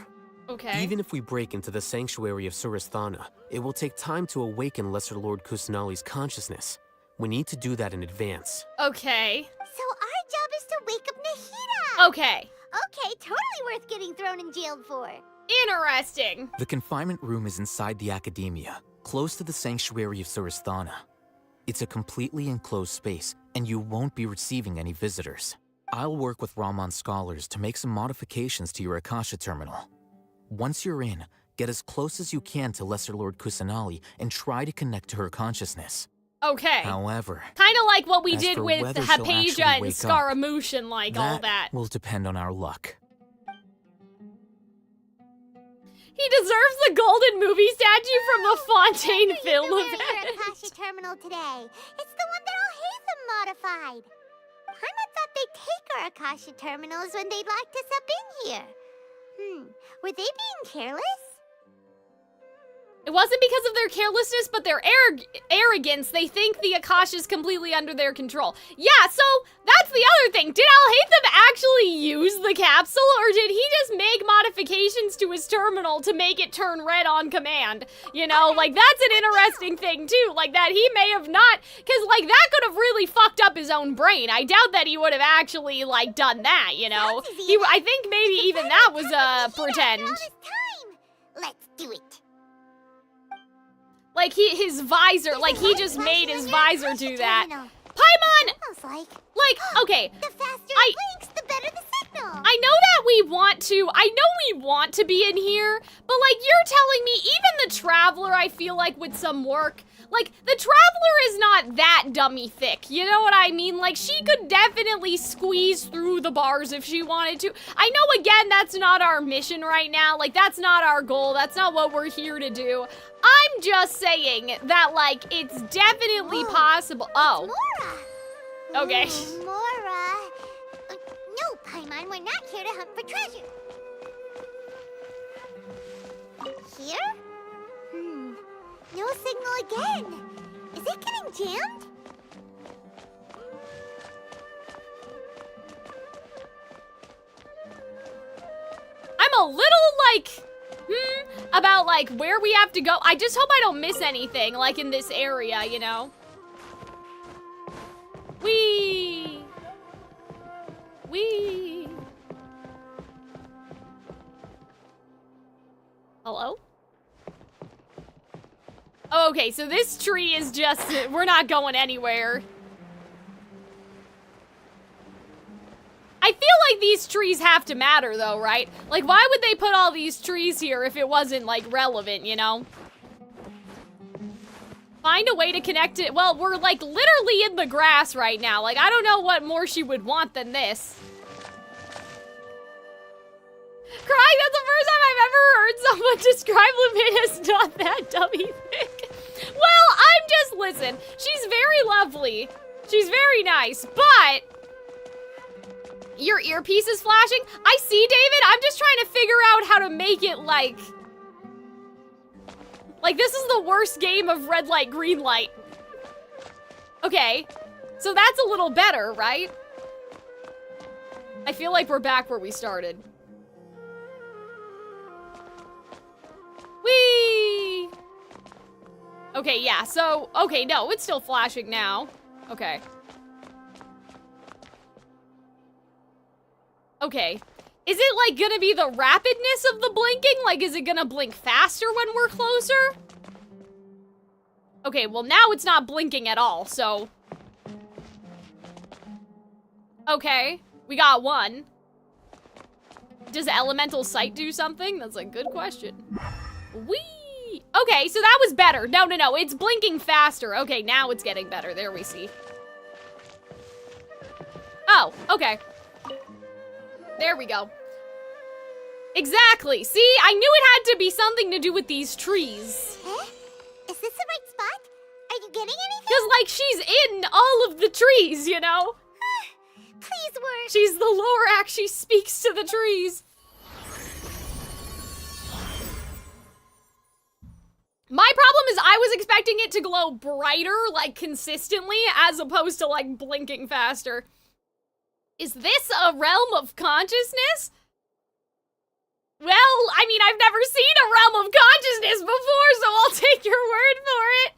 Okay. Even if we break into the sanctuary of Surasthana, it will take time to awaken Lesser Lord Kusanali's consciousness. We need to do that in advance. Okay. So our job is to wake up Nahida. Okay. Okay, totally worth getting thrown in jail for. Interesting. The confinement room is inside the Akademiya, close to the sanctuary of Surasthana. It's a completely enclosed space, and you won't be receiving any visitors. I'll work with Ramon's scholars to make some modifications to your Akasha terminal. Once you're in, get as close as you can to Lesser Lord Kusanali and try to connect to her consciousness. Okay. However, kind of like what we as did for with whether she'll actually Hypatia and wake up, Scaramouche and like all that. will depend on our luck. He deserves the golden movie statue from the Fontaine film Your event. Akasha terminal today. It's the one that Alhaitham modified. Paimon thought they'd take our Akasha terminals when they locked us up in here. Were they being careless? It wasn't because of their carelessness, but their arrogance. They think the Akasha is completely under their control. Yeah, so that's the other thing. Did Alhaitham actually use the capsule, or did he just make modifications to his terminal to make it turn red on command? You know, like, that's an interesting thing, too. Like, that he may have not, because, like, that could have really fucked up his own brain. I doubt that he would have actually, like, done that, you know? I think maybe even that was, pretend. Let's do it. Like, his visor, like, he just made his visor do that. Paimon! Like, okay. The faster it blinks, the better the signal. I know that we want to be in here, but, like, you're telling me even the Traveler, I feel like, with some work, like, the Traveler is not that dummy thick, you know what I mean? Like, she could definitely squeeze through the bars if she wanted to. I know, again, that's not our mission right now, like, that's not our goal, that's not what we're here to do. I'm just saying that, like, it's definitely possible. Oh. Mora. Okay. Mora. No, Paimon, we're not here to hunt for treasure. Here? No signal again. Is it getting jammed? I'm a little, like, about, like, where we have to go. I just hope I don't miss anything, like, in this area, you know? Whee! Hello? Oh, okay, so this tree is just, we're not going anywhere. I I feel like these trees have to matter though, right? Like, why would they put all these trees here if it wasn't, like, relevant, you know? Find a way to connect it. Well, we're, like, literally in the grass right now. Like, I don't know what more she would want than this. Crying, that's the first time I've ever heard someone describe Lemay as not that dummy thick. Well, I'm just, listen, she's very lovely. She's very nice, but your earpiece is flashing. I see, David. I'm just trying to figure out how to make it like this is the worst game of red light, green light. Okay, so that's a little better, right? I feel like we're back where we started. Whee! Okay, yeah, so, okay, no, it's still flashing now. Okay. Okay. Is it, like, gonna be the rapidness of the blinking? Like, is it gonna blink faster when we're closer? Okay, well, now it's not blinking at all, so... Okay, we got one. Does elemental sight do something? That's a good question. Whee! Okay, so that was better. No, it's blinking faster. Okay, now it's getting better. There we see. Oh, okay. There we go. Exactly. See, I knew it had to be something to do with these trees. Huh? Is this the right spot? Are you getting anything? Because, like, she's in all of the trees, you know? Please work. She's the Lorax. She speaks to the trees. My problem is I was expecting it to glow brighter, like, consistently, as opposed to, like, blinking faster. Is this a realm of consciousness? Well, I mean, I've never seen a realm of consciousness before, so I'll take your word for it.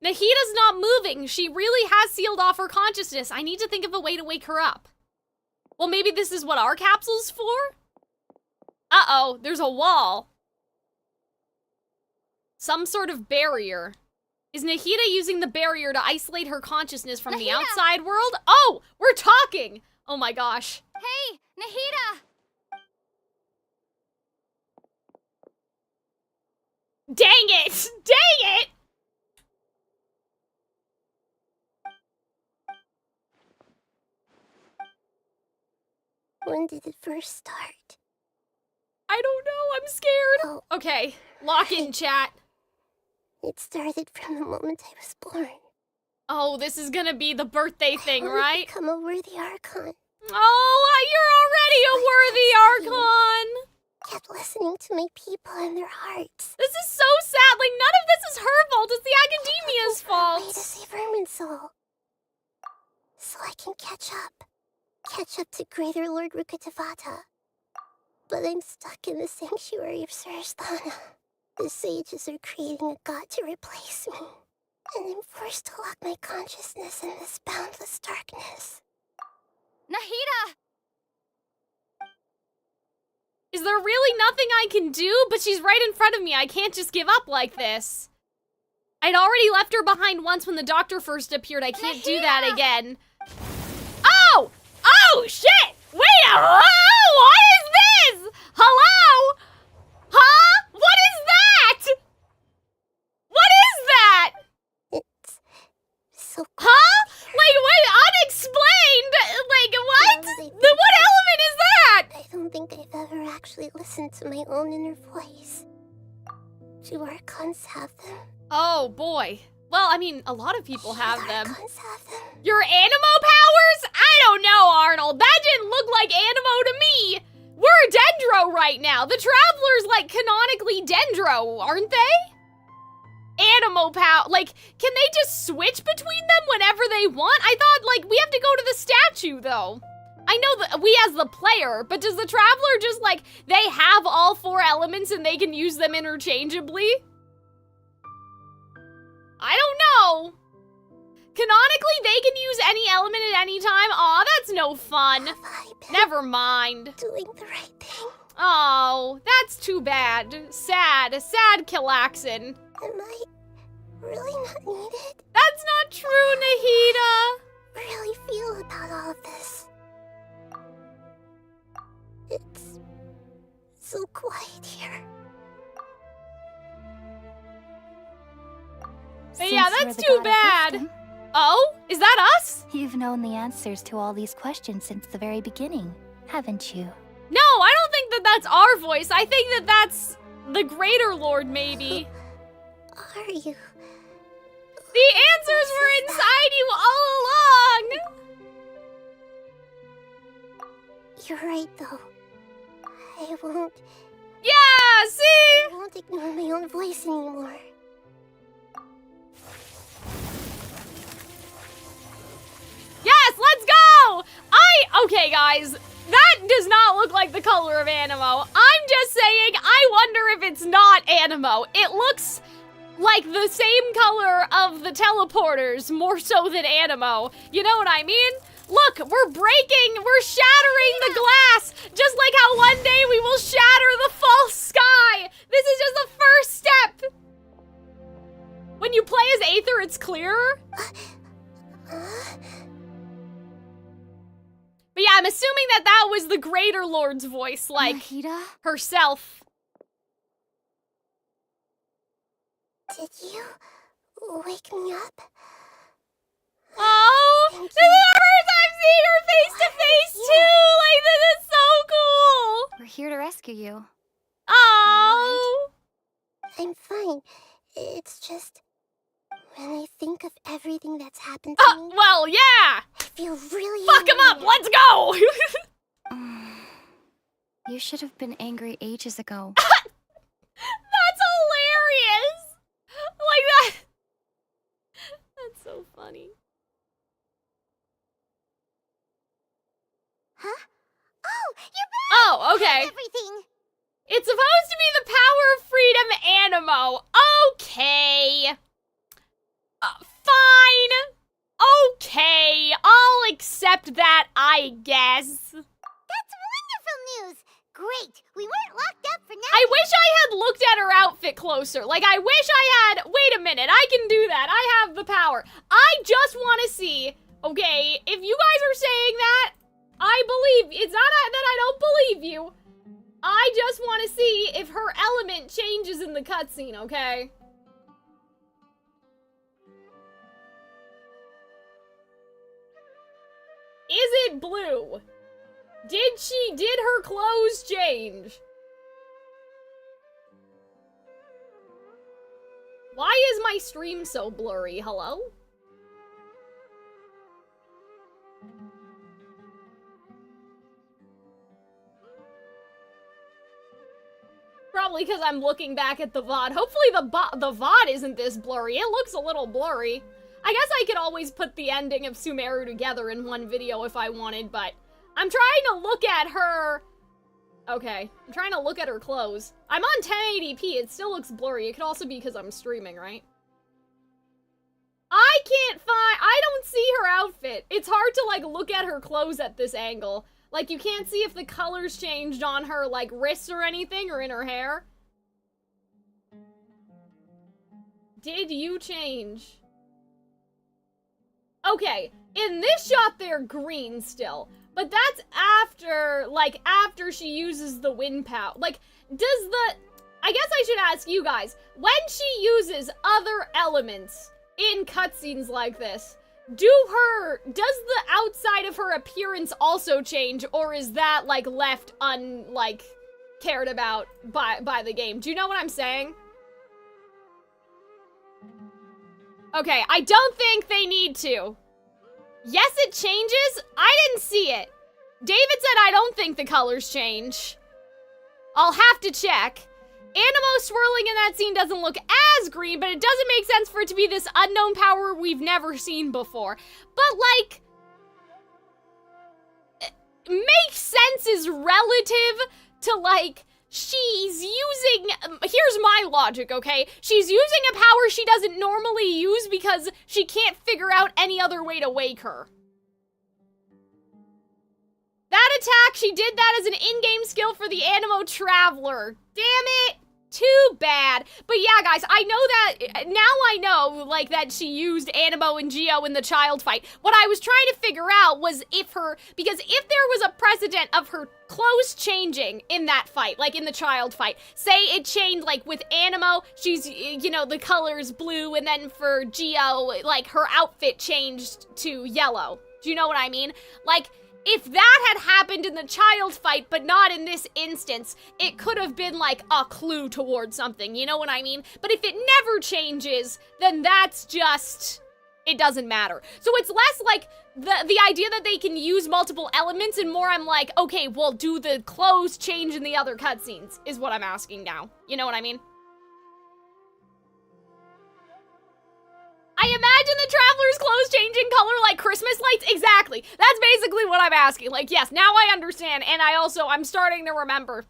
Nahida's not moving. She really has sealed off her consciousness. I need to think of a way to wake her up. Well, maybe this is what our capsule's for? Uh-oh, there's a wall. Some sort of barrier. Is Nahida using the barrier to isolate her consciousness from the outside world? Oh, we're talking! Oh my gosh. Hey, Nahida! Dang it! Dang it! When did it first start? I don't know, I'm scared. Oh. Okay, lock in, chat. It started from the moment I was born. Oh, this is gonna be the birthday thing, right? Become a worthy Archon. Oh, you're already a worthy Archon! Kept listening to my people and their hearts. This is so sad, like none of this is her fault, it's the Akademiya's fault. Way to save Vermin Soul. So I can catch up. Catch up to Greater Lord Rukkhadevata. But I'm stuck in the sanctuary of Suristhana. The sages are creating a god to replace me. And I'm forced to lock my consciousness in this boundless darkness. Nahida! Is there really nothing I can do? But she's right in front of me, I can't just give up like this. I'd already left her behind once when the doctor first appeared, I can't do that again. Oh! Oh, shit! Wait a minute! What is this? Hello? Huh? What is that? What is that? It's so huh? Like, wait, unexplained? Like, what? What element is that? I don't think I've ever actually listened to my own inner voice. Do Archons have them? Oh, boy. Well, I mean, a lot of people have them. Archons have them? Your animo powers? I don't know, Arnold. That didn't look like animo to me. We're Dendro right now. The Traveler's, like, canonically Dendro, aren't they? Animo power. Like, can they just switch between them whenever they want? I thought, like, we have to go to the statue, though. I know that we as the player, but does the Traveler just, like, they have all 4 elements and they can use them interchangeably? I don't know. Canonically, they can use any element at any time. Aw, that's no fun. Have I been Never mind. doing the right thing? Oh, that's too bad. Sad Calxiyn. Am I really not needed? That's not true, Oh? Is that us? You've known the answers to all these questions since the very beginning, haven't you? No, I don't think that that's our voice. I think that that's the Greater Lord, maybe. Are you? The answers were inside you all along! You're right, though. I won't... Yeah, see? I won't ignore my own voice anymore. Yes, let's go! Okay, guys. That does not look like the color of Animo. I'm just saying, I wonder if it's not Animo. It looks like the same color of the teleporters, more so than Animo. You know what I mean? Look, we're shattering the glass, just like how one day we will shatter the false sky. This is just the first step. When you play as Aether, it's clearer. But yeah, I'm assuming that that was the Greater Lord's voice, like Nahida? herself. Did you wake me up? Oh, this is the first I've seen her face to face too. Like, this is so cool. We're here to rescue you. Oh. I'm fine. It's just... when I think of everything that's happened to me, Well, yeah. I feel really Fuck him up. angry. Let's go. You should have been angry ages ago. That's hilarious. Like that. That's so funny. Huh? Oh, you're back! Oh, okay. Everything! It's supposed to be the power of freedom Animo. Okay. Fine. Okay. I'll accept that, I guess. That's wonderful news! Great! We weren't locked up for nothing! I wish I had looked at her outfit closer. Like, I wish I had... Wait a minute. I can do that. I have the power. I just want to see, okay, if you guys are saying that, I believe... It's not that I don't believe you. I just want to see if her element changes in the cutscene, okay? Is it blue? Did her clothes change? Why is my stream so blurry? Hello? Probably because I'm looking back at the VOD. Hopefully the VOD isn't this blurry. It looks a little blurry. I guess I could always put the ending of Sumeru together in one video if I wanted, but I'm trying to look at her... Okay, I'm trying to look at her clothes. I'm on 1080p, it still looks blurry. It could also be because I'm streaming, right? I can't find... I don't see her outfit. It's hard to, like, look at her clothes at this angle. Like, you can't see if the colors changed on her, like, wrists or anything, or in her hair. Did you change? Okay, in this shot, they're green still. But that's after, like, after she uses the wind power. Like, does the... I guess I should ask you guys. When she uses other elements in cutscenes like this, does the outside of her appearance also change? Or is that, like, left cared about by the game? Do you know what I'm saying? Okay, I don't think they need to. Yes, it changes. I didn't see it. David said I don't think the colors change. I'll have to check. Animo swirling in that scene doesn't look as green, but it doesn't make sense for it to be this unknown power we've never seen before. But, like, makes sense is relative to, like, she's using... Here's my logic, okay? She's using a power she doesn't normally use because she can't figure out any other way to wake her. That attack, she did that as an in-game skill for the Animo Traveler. Damn it! Too bad. But yeah, guys, I know that, now I know, like, that she used Animo and Geo in the child fight. What I was trying to figure out was because if there was a precedent of her clothes changing in that fight, like in the child fight, say it changed, like, with Animo, she's, you know, the color's blue, and then for Geo, like, her outfit changed to yellow. Do you know what I mean? Like, if that had happened in the child fight, but not in this instance, it could have been like a clue towards something, you know what I mean? But if it never changes, then that's just, it doesn't matter. So it's less like the idea that they can use multiple elements and more I'm like, okay, well, do the clothes change in the other cutscenes, is what I'm asking now. You know what I mean? I imagine the traveler's clothes changing color like Christmas lights. Exactly. That's basically what I'm asking. Like, yes, now I understand. And I'm starting to remember.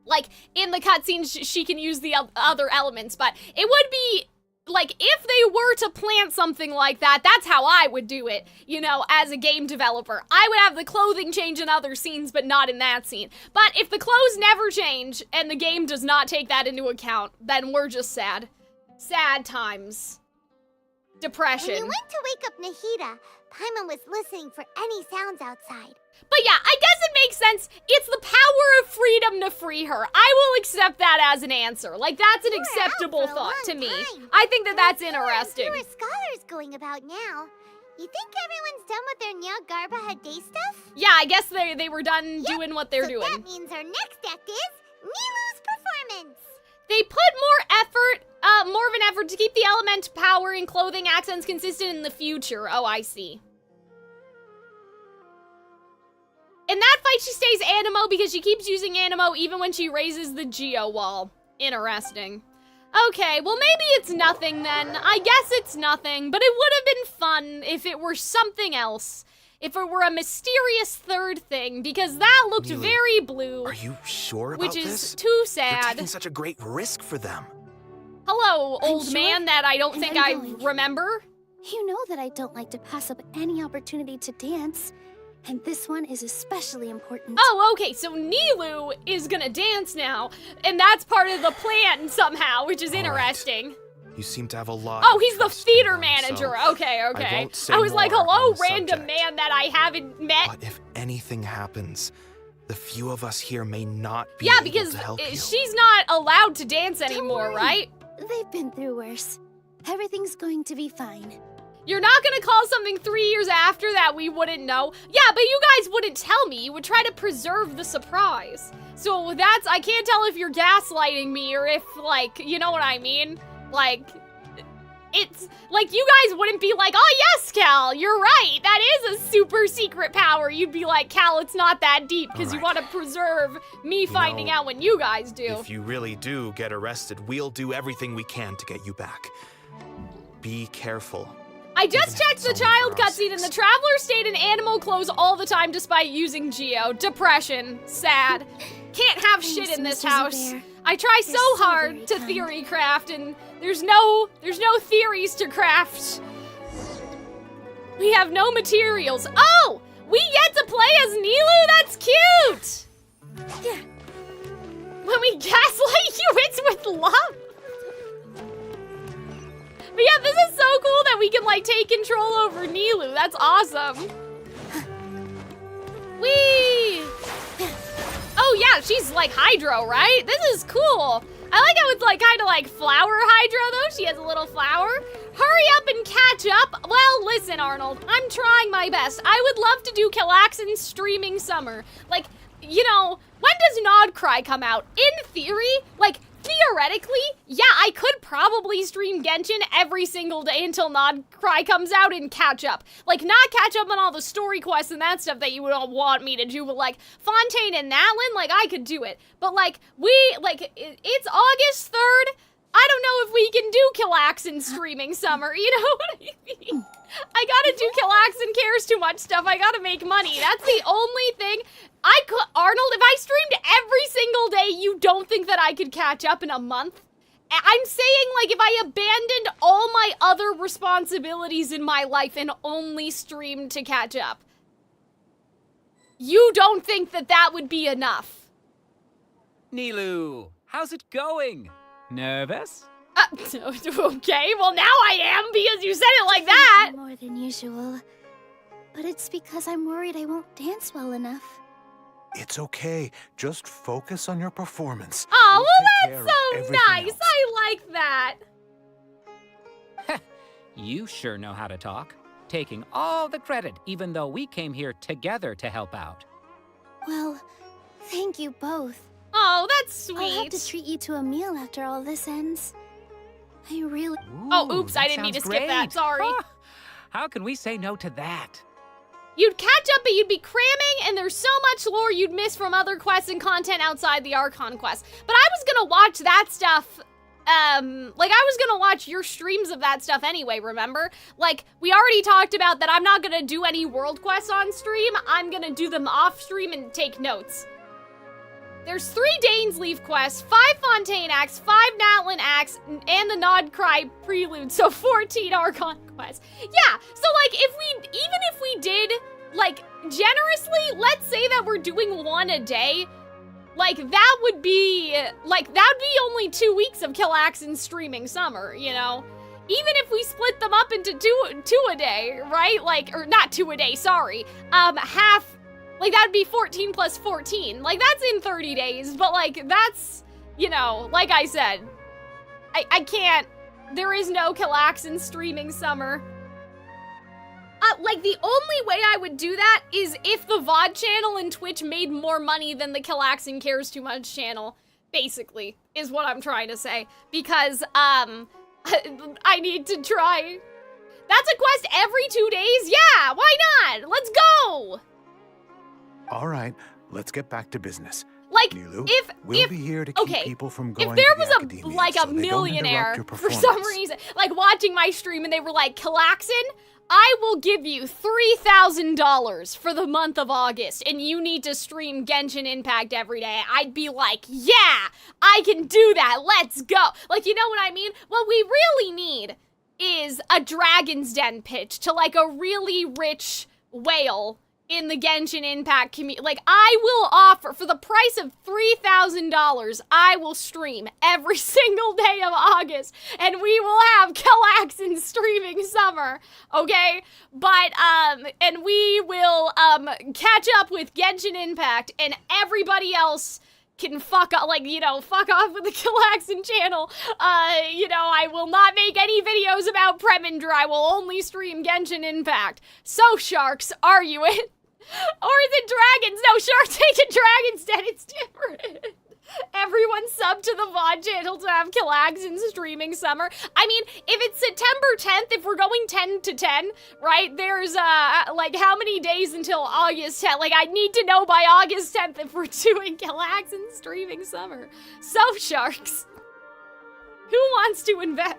Like, in the cutscenes, she can use the other elements. But it would be, like, if they were to plant something like that, that's how I would do it, you know, as a game developer. I would have the clothing change in other scenes, but not in that scene. But if the clothes never change, and the game does not take that into account, then we're just sad. Sad times. Depression. When you went to wake up Nahida, Paimon was listening for any sounds outside. But yeah, I guess it makes sense. It's the power of freedom to free her. I will accept that as an answer. Like, that's an acceptable thought to me. I think that that's interesting. There are scholars going about now. You think everyone's done with their Nyagarba day stuff? Yeah, I guess they were done doing what they're doing. That means our next act is Nilou's performance. They put more of an effort to keep the element power and clothing accents consistent in the future. Oh, I see. In that fight, she stays Animo because she keeps using Animo even when she raises the Geo wall. Interesting. Okay, well maybe it's nothing then. I guess it's nothing, but it would have been fun if it were something else. If it were a mysterious third thing, because that looked very blue. Are you sure about which this? Is too sad. You're taking such a great risk for them. Hello, old man that I don't think I remember. You know that I don't like to pass up any opportunity to dance, and this one is especially important. Oh, okay, so Nilou is gonna dance now, and that's part of the plan somehow, which is interesting. Right. You seem to have a lot. Oh, he's the theater manager. Okay. I was like, hello, random man that I haven't met. But if anything happens, the few of us here may not be able to help you. Because she's not allowed to dance anymore, right? They've been through worse. Everything's going to be fine. You're not gonna call something 3 years after that we wouldn't know? Yeah, but you guys wouldn't tell me. You would try to preserve the surprise. So I can't tell if you're gaslighting me or if, like, you know what I mean? Like, it's, like, you guys wouldn't be like, oh yes, Cal, you're right, that is a super secret power. You'd be like, Cal, it's not that deep, because you want to preserve me finding out when you guys do. If you really do get arrested, we'll do everything we can to get you back. Be careful. I just checked the child cutscene, and the traveler stayed in animal clothes all the time despite using Geo. Depression. Sad. Can't have shit in this house. I try so hard to theory craft, and there's no theories to craft. We have no materials. Oh! We get to play as Nilou? That's cute! Yeah. When we gaslight you, it's with love. But yeah, this is so cool that we can, like, take control over Nilou. That's awesome. Whee! Oh yeah, she's like Hydro, right? This is cool. I like how it's like kind of like flower Hydro though. She has a little flower. Hurry up and catch up. Well, listen, Arnold, I'm trying my best. I would love to do Calxiyn Streaming Summer. Like, you know, when does Nod Cry come out? In theory, like, theoretically, yeah, I could probably stream Genshin every single day until Nod Cry comes out and catch up. Like, not catch up on all the story quests and that stuff that you would all want me to do, but like, Fontaine and Natlin, like, I could do it. But like, it's August 3rd. I don't know if we can do Calxiyn Streaming Summer, you know what I mean? I gotta do Calxiyn Cares Too Much stuff, I gotta make money. That's the only thing. Arnold, if I streamed every single day, you don't think that I could catch up in a month? I'm saying, like, if I abandoned all my other responsibilities in my life and only streamed to catch up, you don't think that that would be enough? Nilou, How's it going? Nervous? Okay, well now I am because you said it like that. More than usual. But it's because I'm worried I won't dance well enough. It's okay. Just focus on your performance. Oh, We'll well take care that's of so everything nice. else. I like that. You sure know how to talk. Taking all the credit, even though we came here together to help out. Well, thank you both. Oh, that's sweet. I'll have to treat you to a meal after all this ends. I really... Oh, oops, I that didn't mean to sounds skip that. great. Sorry. Ah, how can we say no to that? You'd catch up, but you'd be cramming, and there's so much lore you'd miss from other quests and content outside the Archon Quest. But I was gonna watch that stuff, I was gonna watch your streams of that stuff anyway, remember? Like, we already talked about that I'm not gonna do any world quests on stream, I'm gonna do them off stream and take notes. There's 3 Dainsleaf quests, 5 Fontaine acts, 5 Natlin acts, and the Nod Cry prelude, so 14 Archon quests. Yeah, so like even if we did, like, generously, let's say that we're doing 1 a day, like that would be only 2 weeks of Calxiyn streaming summer, you know? Even if we split them up into two a day, right? Like, or not 2 a day, sorry. Half. Like, that'd be 14 plus 14. Like, that's in 30 days, but, like, that's, you know, like I said, I can't, there is no Calxiyn streaming summer. Like, the only way I would do that is if the VOD channel and Twitch made more money than the Calxiyn Cares Too Much channel, basically, is what I'm trying to say. Because, I need to try. That's a quest every 2 days? Yeah, why not? Let's go! All right, let's get back to business. Like, Nilou, if we'll be here to keep people from going if there to the was Akademiya, like so a they don't millionaire interrupt your for some performance. reason, like watching my stream and they were like, Calxiyn, I will give you $3,000 for the month of August and you need to stream Genshin Impact every day. I'd be like, yeah, I can do that. Let's go. Like, you know what I mean? What we really need is a Dragon's Den pitch to like a really rich whale in the Genshin Impact community. Like, I will offer, for the price of $3,000, I will stream every single day of August, and we will have Calxiyn streaming summer, okay? But, and we will, catch up with Genshin Impact, and everybody else can fuck off, like, you know, fuck off with the Calxiyn channel. You know, I will not make any videos about Preminger. I will only stream Genshin Impact. So, Sharks, are you in? Or is it Dragons? No, Sharks take a Dragon's Den. It's different. Everyone sub to the VOD channel to have Calxiyn streaming summer. I mean, if it's September 10th, if we're going 10 to 10, right, there's, like, how many days until August 10th? Like, I need to know by August 10th if we're doing Calxiyn streaming summer. So, Sharks, who wants to invest?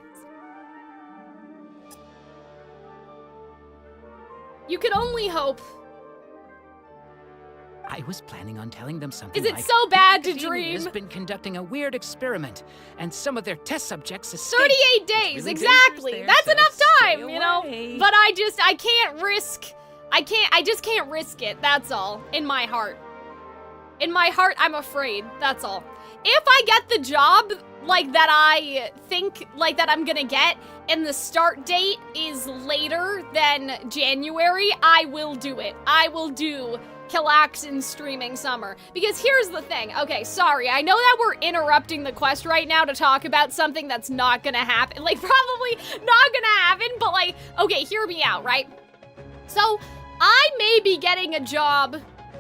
You can only hope. I was planning on telling them something Is it like, so bad to Akademiya dream? has been conducting a weird experiment, and some of their test subjects escaped. 38 days, really exactly. dangerous there, That's so enough stay time, you know? away. But I can't risk, I just can't risk it, that's all, in my heart. In my heart, I'm afraid, that's all. If I get the job, like, that I think, like, that I'm gonna get, and the start date is later than January, I will do it. I will do Calxiyn streaming summer. Because here's the thing. Okay, sorry, I know that we're interrupting the quest right now to talk about something that's not gonna happen. Like, probably not gonna happen, but like, okay, hear me out, right? So, I may be getting a job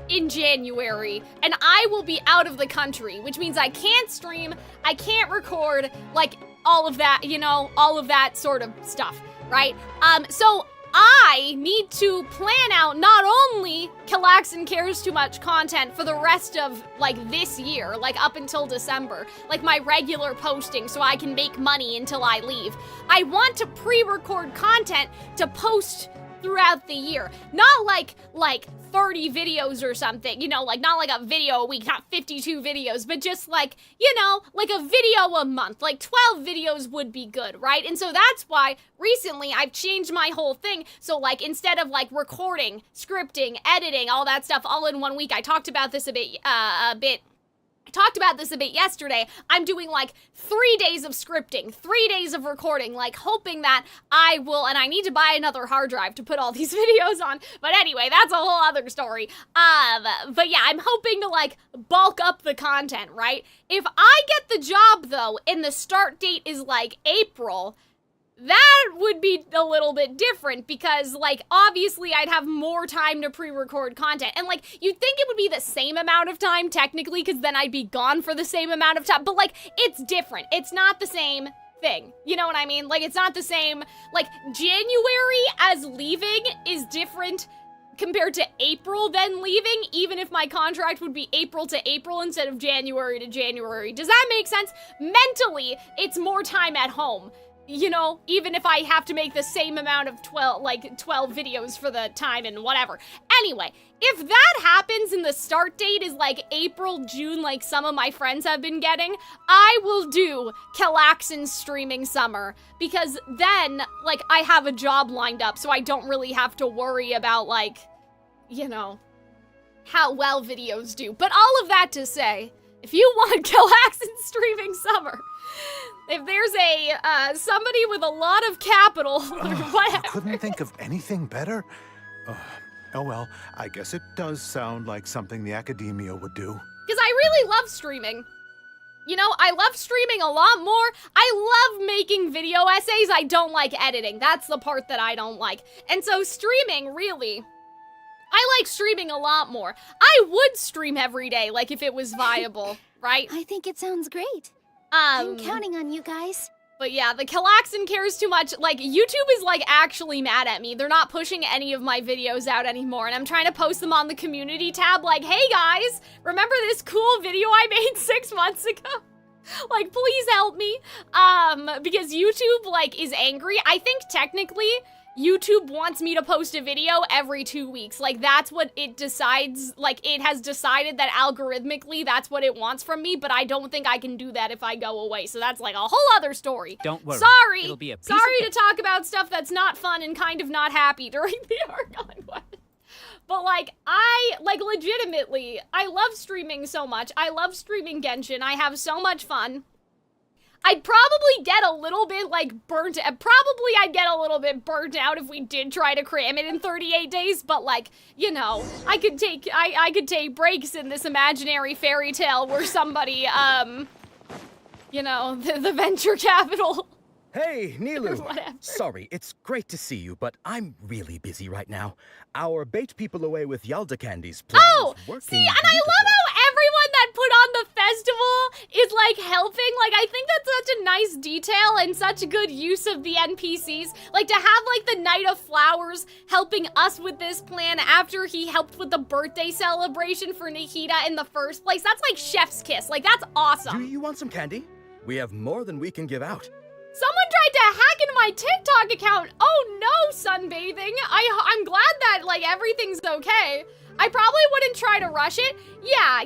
in January, and I will be out of the country, which means I can't stream, I can't record, like, all of that, you know, all of that sort of stuff, right? So I need to plan out not only Calxiyn Cares Too Much content for the rest of, like, this year, like, up until December, like, my regular posting so I can make money until I leave. I want to pre-record content to post throughout the year. Not like 30 videos or something, you know, like, not like a video a week, not 52 videos, but just like, you know, like a video a month, like 12 videos would be good, right? And so that's why recently I've changed my whole thing. So like, instead of like recording, scripting, editing, all that stuff all in 1 week, I talked about this a bit I talked about this a bit yesterday. I'm doing like 3 days of scripting, 3 days of recording, like hoping that I will, and I need to buy another hard drive to put all these videos on. But anyway, that's a whole other story. But yeah, I'm hoping to like bulk up the content, right? If I get the job though, and the start date is like April, that would be a little bit different because, like, obviously I'd have more time to pre-record content. And, like, you'd think it would be the same amount of time, technically, because then I'd be gone for the same amount of time. But, like, it's different. It's not the same thing. You know what I mean? Like, it's not the same. Like, January as leaving is different compared to April then leaving, even if my contract would be April to April instead of January to January. Does that make sense? Mentally, it's more time at home. You know, even if I have to make the same amount of 12 videos for the time and whatever. Anyway, if that happens and the start date is like April, June, like some of my friends have been getting, I will do Calxiyn streaming summer because then, like, I have a job lined up so I don't really have to worry about, like, you know, how well videos do. But all of that to say, if you want Calxiyn streaming summer, if there's a, somebody with a lot of capital or whatever. You couldn't think of anything better? Oh well, I guess it does sound like something the Akademiya would do. Because I really love streaming. You know, I love streaming a lot more. I love making video essays. I don't like editing. That's the part that I don't like. And so streaming, really, I like streaming a lot more. I would stream every day, like if it was viable, right? I think it sounds great. I'm counting on you guys. But yeah, the Calxiyn cares too much. Like, YouTube is, like, actually mad at me. They're not pushing any of my videos out anymore, and I'm trying to post them on the community tab, like, hey guys, remember this cool video I made 6 months ago? Like, please help me. Because YouTube, like, is angry. I think technically YouTube wants me to post a video every 2 weeks. Like, that's what it decides. Like, it has decided that algorithmically that's what it wants from me, but I don't think I can do that if I go away. So that's, like, a whole other story. Don't worry. Sorry. It'll be a piece Sorry of to talk about stuff that's not fun and kind of not happy during the Archon Quest. But, like, legitimately, I love streaming so much. I love streaming Genshin. I have so much fun. I'd probably get a little bit, like, burnt out. Probably I'd get a little bit burnt out if we did try to cram it in 38 days, but, like, you know, I could take breaks in this imaginary fairy tale where somebody, you know, the venture capital. Hey, Nilu. Sorry, it's great to see you, but I'm really busy right now. Our bait people away with Yalda candies plan is working. See, and I love how everyone that put on the festival is, like, helping. Like, I think that's such a nice detail and such a good use of the NPCs. Like, to have, like, the Knight of Flowers helping us with this plan after he helped with the birthday celebration for Nahida in the first place. That's, like, chef's kiss. Like, that's awesome. Do you want some candy? We have more than we can give out. Someone tried to hack into my TikTok account. Oh no, sunbathing. I'm glad that, like, everything's okay. I probably wouldn't try to rush it. Yeah.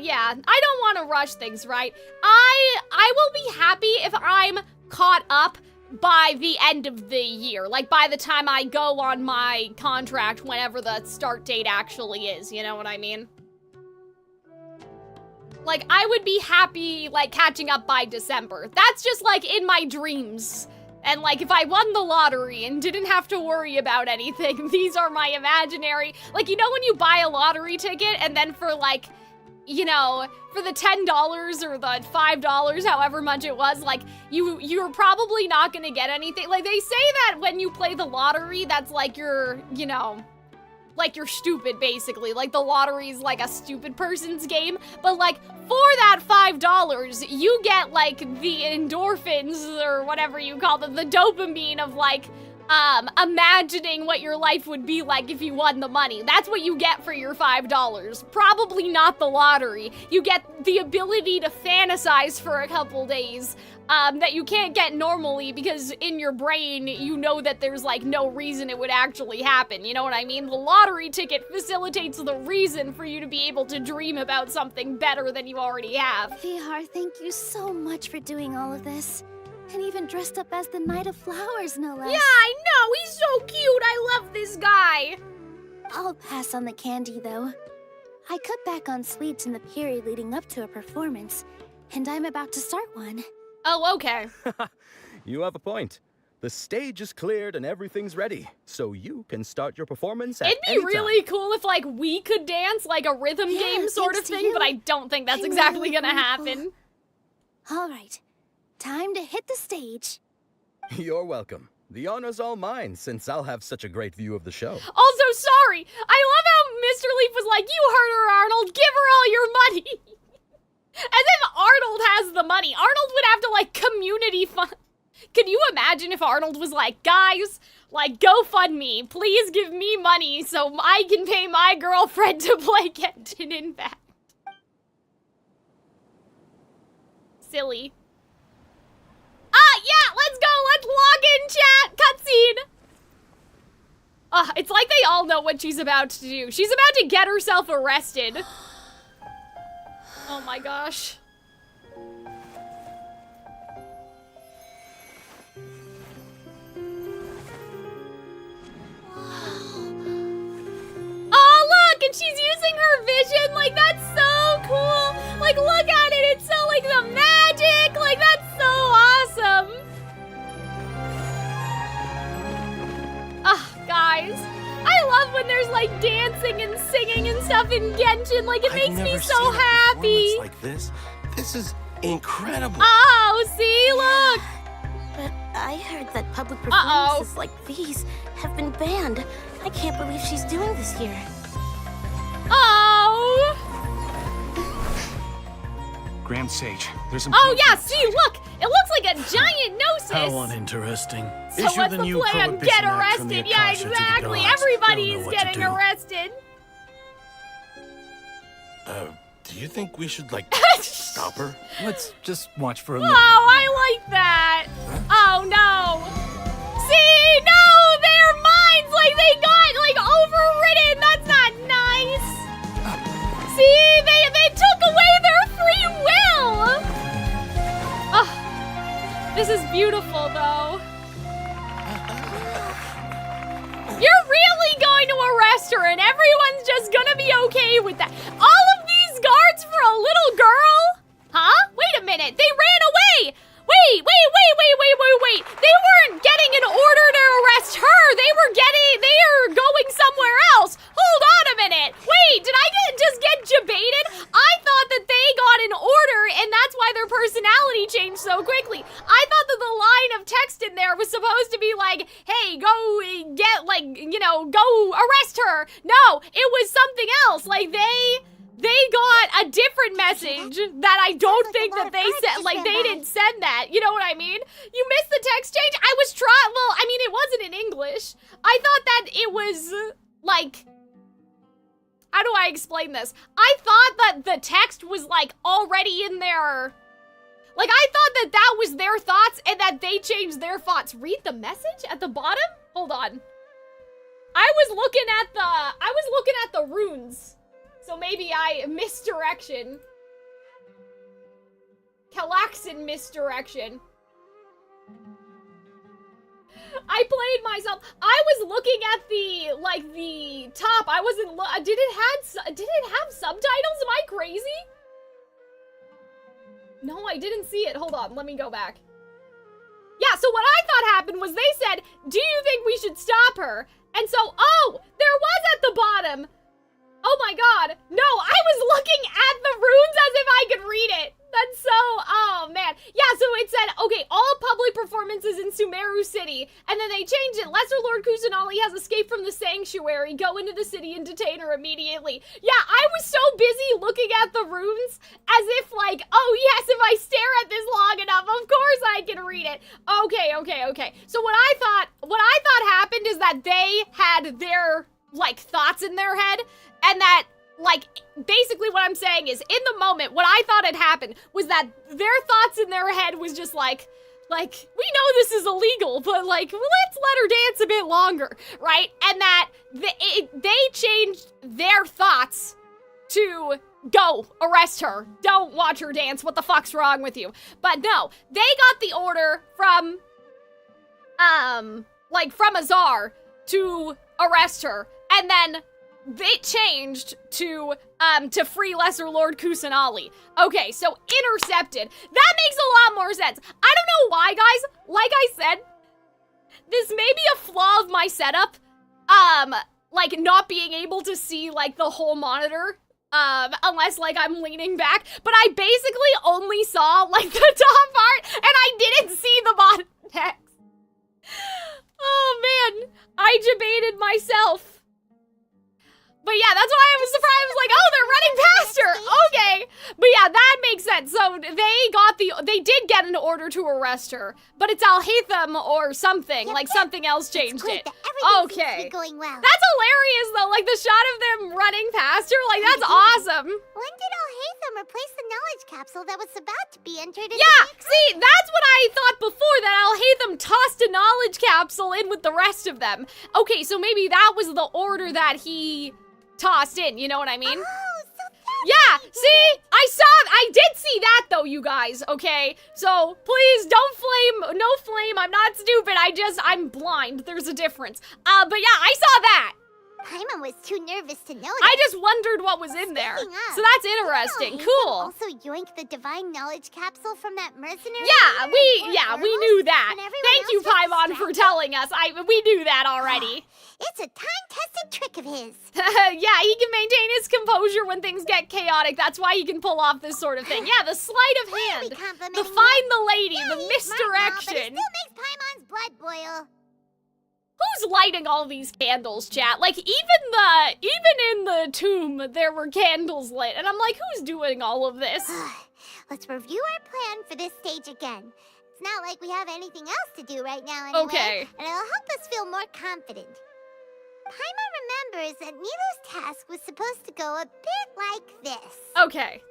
I don't want to rush things, right? I will be happy if I'm caught up by the end of the year. Like, by the time I go on my contract, whenever the start date actually is. You know what I mean? Like, I would be happy, like, catching up by December. That's just, like, in my dreams. And, like, if I won the lottery and didn't have to worry about anything, these are my imaginary... Like, you know when you buy a lottery ticket and then for, like, you know, for the $10 or the $5, however much it was, like, you're probably not gonna get anything. Like, they say that when you play the lottery, that's, like, you're, you know... Like, you're stupid, basically. Like, the lottery's like a stupid person's game. But, like, for that $5, you get, like, the endorphins, or whatever you call them, the dopamine of, like, imagining what your life would be like if you won the money. That's what you get for your $5. Probably not the lottery. You get the ability to fantasize for a couple days, that you can't get normally because in your brain, you know that there's, like, no reason it would actually happen. You know what I mean? The lottery ticket facilitates the reason for you to be able to dream about something better than you already have. VR, thank you so much for doing all of this. And even dressed up as the Knight of Flowers, no less. Yeah, I know! He's so cute! I love this guy! I'll pass on the candy, though. I cut back on sweets in the period leading up to a performance, and I'm about to start one. Oh, okay. You have a point. The stage is cleared and everything's ready, so you can start your performance at It'd be any really time. cool if, like, we could dance, like a rhythm game sort of thing, but I don't think that's exactly gonna happen. All right, time to hit the stage. You're welcome. The honor's all mine, since I'll have such a great view of the show. Also, sorry, I love how Mr. Leaf was like, you heard her, Arnold, give her all your money. As if Arnold has the money. Arnold would have to, like, community fund. Can you imagine if Arnold was like, guys, like, GoFundMe, please give me money so I can pay my girlfriend to play Genshin Impact. Silly. Yeah, let's go, let's log in, chat, cutscene. It's like they all know what she's about to do. She's about to get herself arrested. Oh my gosh. Oh, look, and she's using her vision. Like, that's so cool. Like, look at it. It's so, like, the magic. Like, that's so awesome. Guys, I love when there's, like, dancing and singing and stuff in Genshin. Like, it makes me so happy. Like this is incredible. Oh, see, look. But I heard that public performances like these have been banned. I can't believe she's doing this here. Oh! Grand Sage, there's some... Oh yeah, see, look! It looks like a giant gnosis! How uninteresting. So Issue what's the the new plan? Prohibition Get Act from the arrested! Yeah, Akasha to the exactly! gods. Everybody They'll know is what to getting do. arrested! Do you think we should, like, stop her? Let's just watch for a Oh, little. I like that! Oh no! See, no! Their minds, like, they got, like, overridden! That's not nice! See, they took away their free will! Oh, this is beautiful, though. You're really going to arrest her, and everyone's just gonna be okay with that. All of these guards for a little girl? Huh? Wait a minute, they ran away! Wait! They weren't getting an order to arrest her! They are going somewhere else! Hold on a minute! Wait, did I just get debated? I thought that they got an order, and that's why their personality changed so quickly. I thought that the line of text in there was supposed to be like, hey, go get, like, you know, go arrest her. No, it was something else. Like, they got a different message that I don't think that they said, like, they didn't send that. You know what I mean? You missed the text change? I was well, I mean, it wasn't in English. I thought that it was, like, how do I explain this? I thought that the text was, like, already in there. Like, I thought that that was their thoughts and that they changed their thoughts. Read the message at the bottom? Hold on. I was looking at the runes. So maybe I misdirection. Calxiyn misdirection. I played myself. I was looking at the, like, the top. I wasn't, did it have subtitles? Am I crazy? No, I didn't see it. Hold on, let me go back. Yeah, so what I thought happened was they said, do you think we should stop her? And so, oh, there was at the bottom. Oh my god. No, I was looking at the runes as if I could read it. That's so, oh man. Yeah, so it said, okay, all public performances in Sumeru City. And then they changed it. Lesser Lord Kusanali has escaped from the sanctuary. Go into the city and detain her immediately. Yeah, I was so busy looking at the runes as if like, oh yes, if I stare at this long enough, of course I can read it. Okay. So what I thought happened is that they had their, like, thoughts in their head. And that, like, basically what I'm saying is, in the moment, what I thought had happened was that their thoughts in their head was just like, we know this is illegal, but, like, let's let her dance a bit longer, right? And that they changed their thoughts to go arrest her. Don't watch her dance. What the fuck's wrong with you? But no, they got the order from, from Azar to arrest her. And then it changed to free Lesser Lord Kusanali. Okay, so intercepted. That makes a lot more sense. I don't know why, guys. Like I said, this may be a flaw of my setup. Like not being able to see like the whole monitor. Unless like I'm leaning back, but I basically only saw like the top part and I didn't see the bottom text. Oh man, I debated myself. But yeah, that's why I was surprised. I was like, oh, they're running past her. Okay. But yeah, that makes sense. So they did get an order to arrest her, but it's Alhaitham or something. Like something else changed it. Okay. Going well. That's hilarious though. Like the shot of them running past her. Like that's awesome. When did Alhaitham replace the knowledge capsule that was about to be entered into see, that's what I thought before, that Alhaitham tossed a knowledge capsule in with the rest of them. Okay, so maybe that was the order that he tossed in, you know what I mean? Oh, so yeah, see? I did see that though, you guys, okay? So, please, no flame, I'm not stupid, I'm blind, there's a difference. But yeah, I saw that! Paimon was too nervous to notice. I just wondered what was in there. So that's interesting, cool. Also yoinked the divine knowledge capsule from that mercenary. We knew that. Thank you, Paimon, for telling us. We knew that already. It's a time-tested trick of his. Yeah, he can maintain his composure when things get chaotic. That's why he can pull off this sort of thing. Yeah, the sleight of hand, the find the lady, the misdirection. But it still makes Paimon's blood boil. Who's lighting all these candles, chat? Like, even in the tomb, there were candles lit. And I'm like, who's doing all of this? Let's review our plan for this stage again. It's not like we have anything else to do right now anyway. Okay. And it'll help us feel more confident. Paimon remembers that Nilou's task was supposed to go a bit like this. Okay.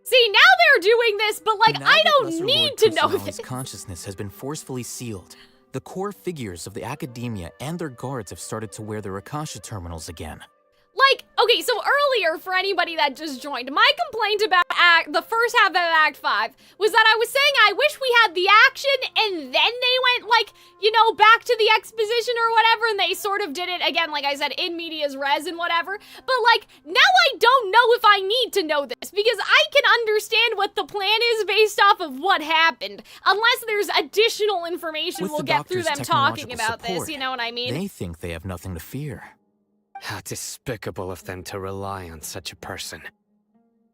See, now they're doing this, but like, I don't need to know this. Consciousness has been forcefully sealed. The core figures of the Akademiya and their guards have started to wear their Akasha terminals again. Like, okay, so earlier, for anybody that just joined, my complaint about the first half of Act 5 was that I was saying I wish we had the action and then they went, like, you know, back to the exposition or whatever, and they sort of did it, again, like I said, in medias res and whatever. But, like, now I don't know if I need to know this, because I can understand what the plan is based off of what happened, unless there's additional information we'll get through them talking about this, you know what I mean? They think they have nothing to fear. How despicable of them to rely on such a person.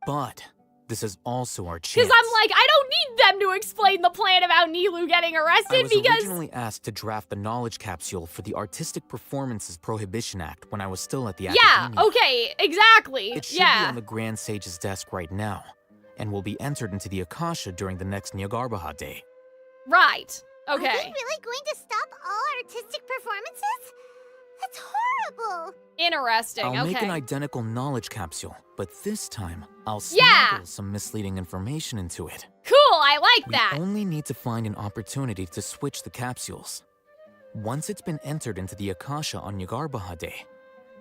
But this is also our chance. Because I'm like, I don't need them to explain the plan about Nilou getting arrested because... I was originally asked to draft the knowledge capsule for the Artistic Performances Prohibition Act when I was still at the Akademiya. Yeah, okay, exactly. It should be on the Grand Sage's desk right now, and will be entered into the Akasha during the next Nyargarbaha day. Right, okay. Are they really going to stop all artistic performances? That's horrible! Interesting, I'll make an identical knowledge capsule, but this time, I'll smuggle some misleading information into it. Cool, I like that! We only need to find an opportunity to switch the capsules. Once it's been entered into the Akasha on Nyargarbaha Day,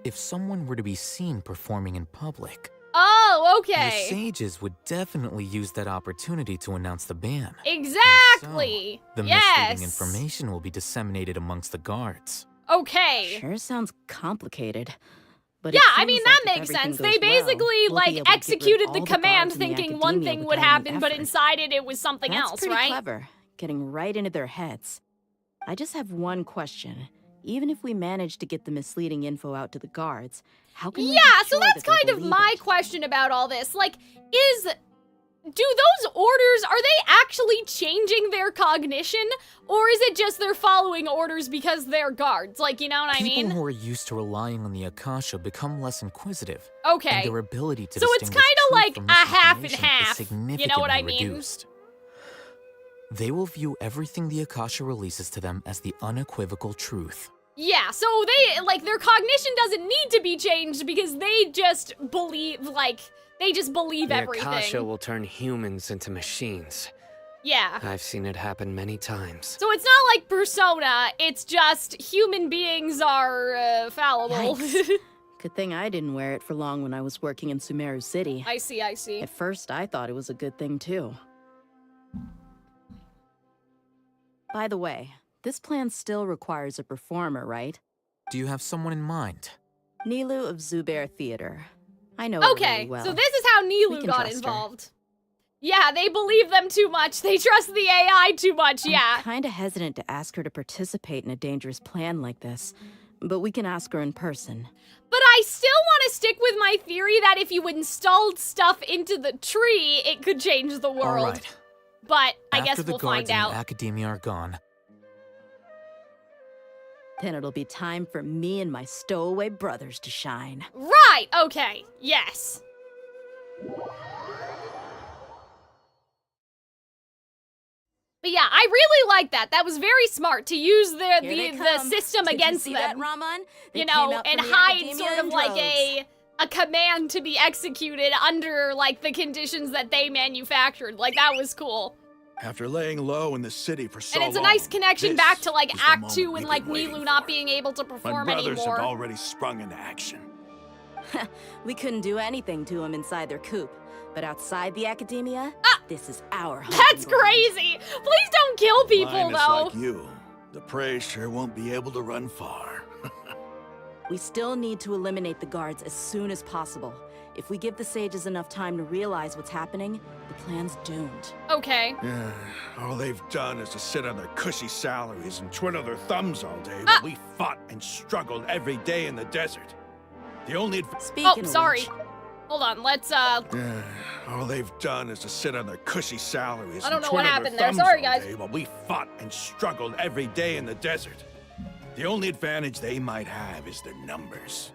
if someone were to be seen performing in public... Oh, okay. The sages would definitely use that opportunity to announce the ban. Exactly! So, the misleading information will be disseminated amongst the guards. Okay. Sure sounds complicated. But yeah, I mean, that makes sense. They basically, like, executed the command thinking one thing would happen, but inside it was something else, right? That's pretty clever, getting right into their heads. I just have one question. Even if we manage to get the misleading info out to the guards, how can we be sure so that's kind of my question about all this. Like, do those orders, are they actually changing their cognition? Or is it just they're following orders because they're guards? Like, you know what I mean? People who are used to relying on the Akasha become less inquisitive. Okay. And their ability to so it's kind of like a half and half. You know what I mean? Reduced. They will view everything the Akasha releases to them as the unequivocal truth. Yeah, so they, like, their cognition doesn't need to be changed because they just believe, like... They just believe everything. The Akasha will turn humans into machines. Yeah. I've seen it happen many times. So it's not like Persona, it's just human beings are fallible. Good thing I didn't wear it for long when I was working in Sumeru City. I see. At first, I thought it was a good thing too. By the way, this plan still requires a performer, right? Do you have someone in mind? Nilu of Zubair Theater. I know her Okay, really well. so this is how We Nilu can got trust her. involved. Yeah, they believe them too much. They trust the AI too much, yeah. I'm kinda hesitant to ask her to participate in a dangerous plan like this, but we can ask her in person. But I still want to stick with my theory that if you installed stuff into the tree, it could change the world. All right. But I guess After the we'll find guards out. and the Akademiya are gone, Then it'll be time for me and my stowaway brothers to shine. Right, okay, yes. But yeah, I really like that. That was very smart to use the system Did against you see them. That, Raman? They You came know, out and from the hide Akademiya sort of in like droves. a command to be executed under like the conditions that they manufactured. Like that was cool. After laying low in the city for so And it's a long, nice connection this back to like is the Act moment 2 and we've like been waiting Nilu not being able to My perform brothers anymore. have already sprung into action. We couldn't do anything to them inside their coop, but outside the Akademiya, this is our home. That's crazy! Please don't kill people Mine is though! like you. The prey sure won't be able to run far. We still need to eliminate the guards as soon as possible. If we give the sages enough time to realize what's happening, the plan's doomed. Okay. Yeah, all they've done is to sit on their cushy salaries and twiddle their thumbs all day, but we fought and struggled every day in the desert. The only Oh, sorry. Hold on, let's Yeah, all they've done is to sit on their cushy salaries I don't and know what twiddle happened their there. thumbs Sorry, all guys. day while we fought and struggled every day in the desert. The only advantage they might have is their numbers.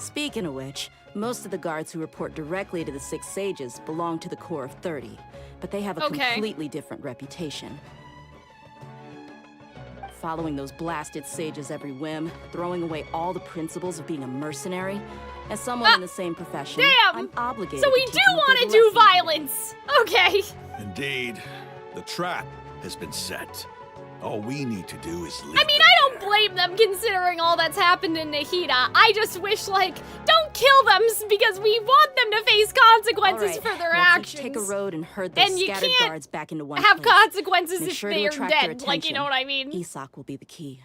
Speaking of which, most of the guards who report directly to the Six Sages belong to the Corps of 30, but they have a Okay. completely different reputation. Following those blasted sages every whim, throwing away all the principles of being a mercenary. As someone in the same profession, Damn! I'm obligated So we to do teach them a want to good do lesson. violence! Okay. Indeed, the trap has been set. All we need to do is leave. I mean, I don't blame them considering all that's happened in Nahida. I just wish, like, don't kill them because we want them to face consequences All right, for their let's actions. each take a road and herd those And you scattered can't guards back into one have place. consequences Make if sure to they're attract their dead. Like, you know attention. what I mean? Isak will be the key.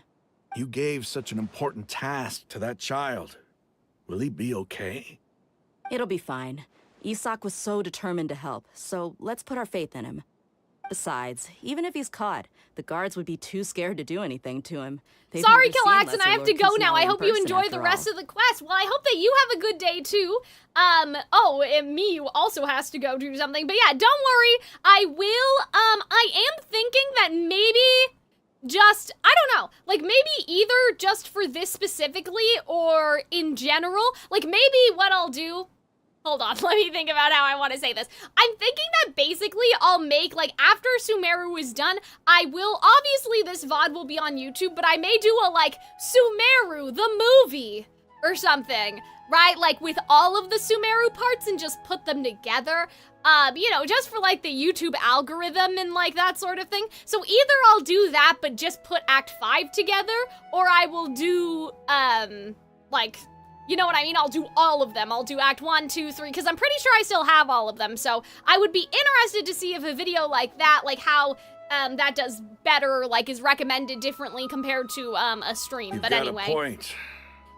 You gave such an important task to that child. Will he be okay? It'll be fine. Isak was so determined to help, so let's put our faith in him. Besides, even if he's caught, the guards would be too scared to do anything to him. They've Sorry, never seen Calxiyn, Lesser I have Lord to go now. Kusanali I in hope you person, enjoy the after rest all. of the quest. Well, I hope that you have a good day too. Oh, and me also has to go do something. But yeah, don't worry. I am thinking that maybe just, I don't know, like maybe either just for this specifically or in general, like maybe what I'll do, hold on, let me think about how I want to say this. I'm thinking that basically I'll make, like, after Sumeru is done, I will, obviously this VOD will be on YouTube, but I may do a, like, Sumeru, the movie, or something, right? Like, with all of the Sumeru parts and just put them together, you know, just for, like, the YouTube algorithm and, like, that sort of thing. So either I'll do that, but just put Act 5 together, or I will do, like, you know what I mean? I'll do all of them. I'll do Act 1, 2, 3, because I'm pretty sure I still have all of them. So I would be interested to see if a video like that, like how that does better, like is recommended differently compared to a stream. You've But got anyway, a point.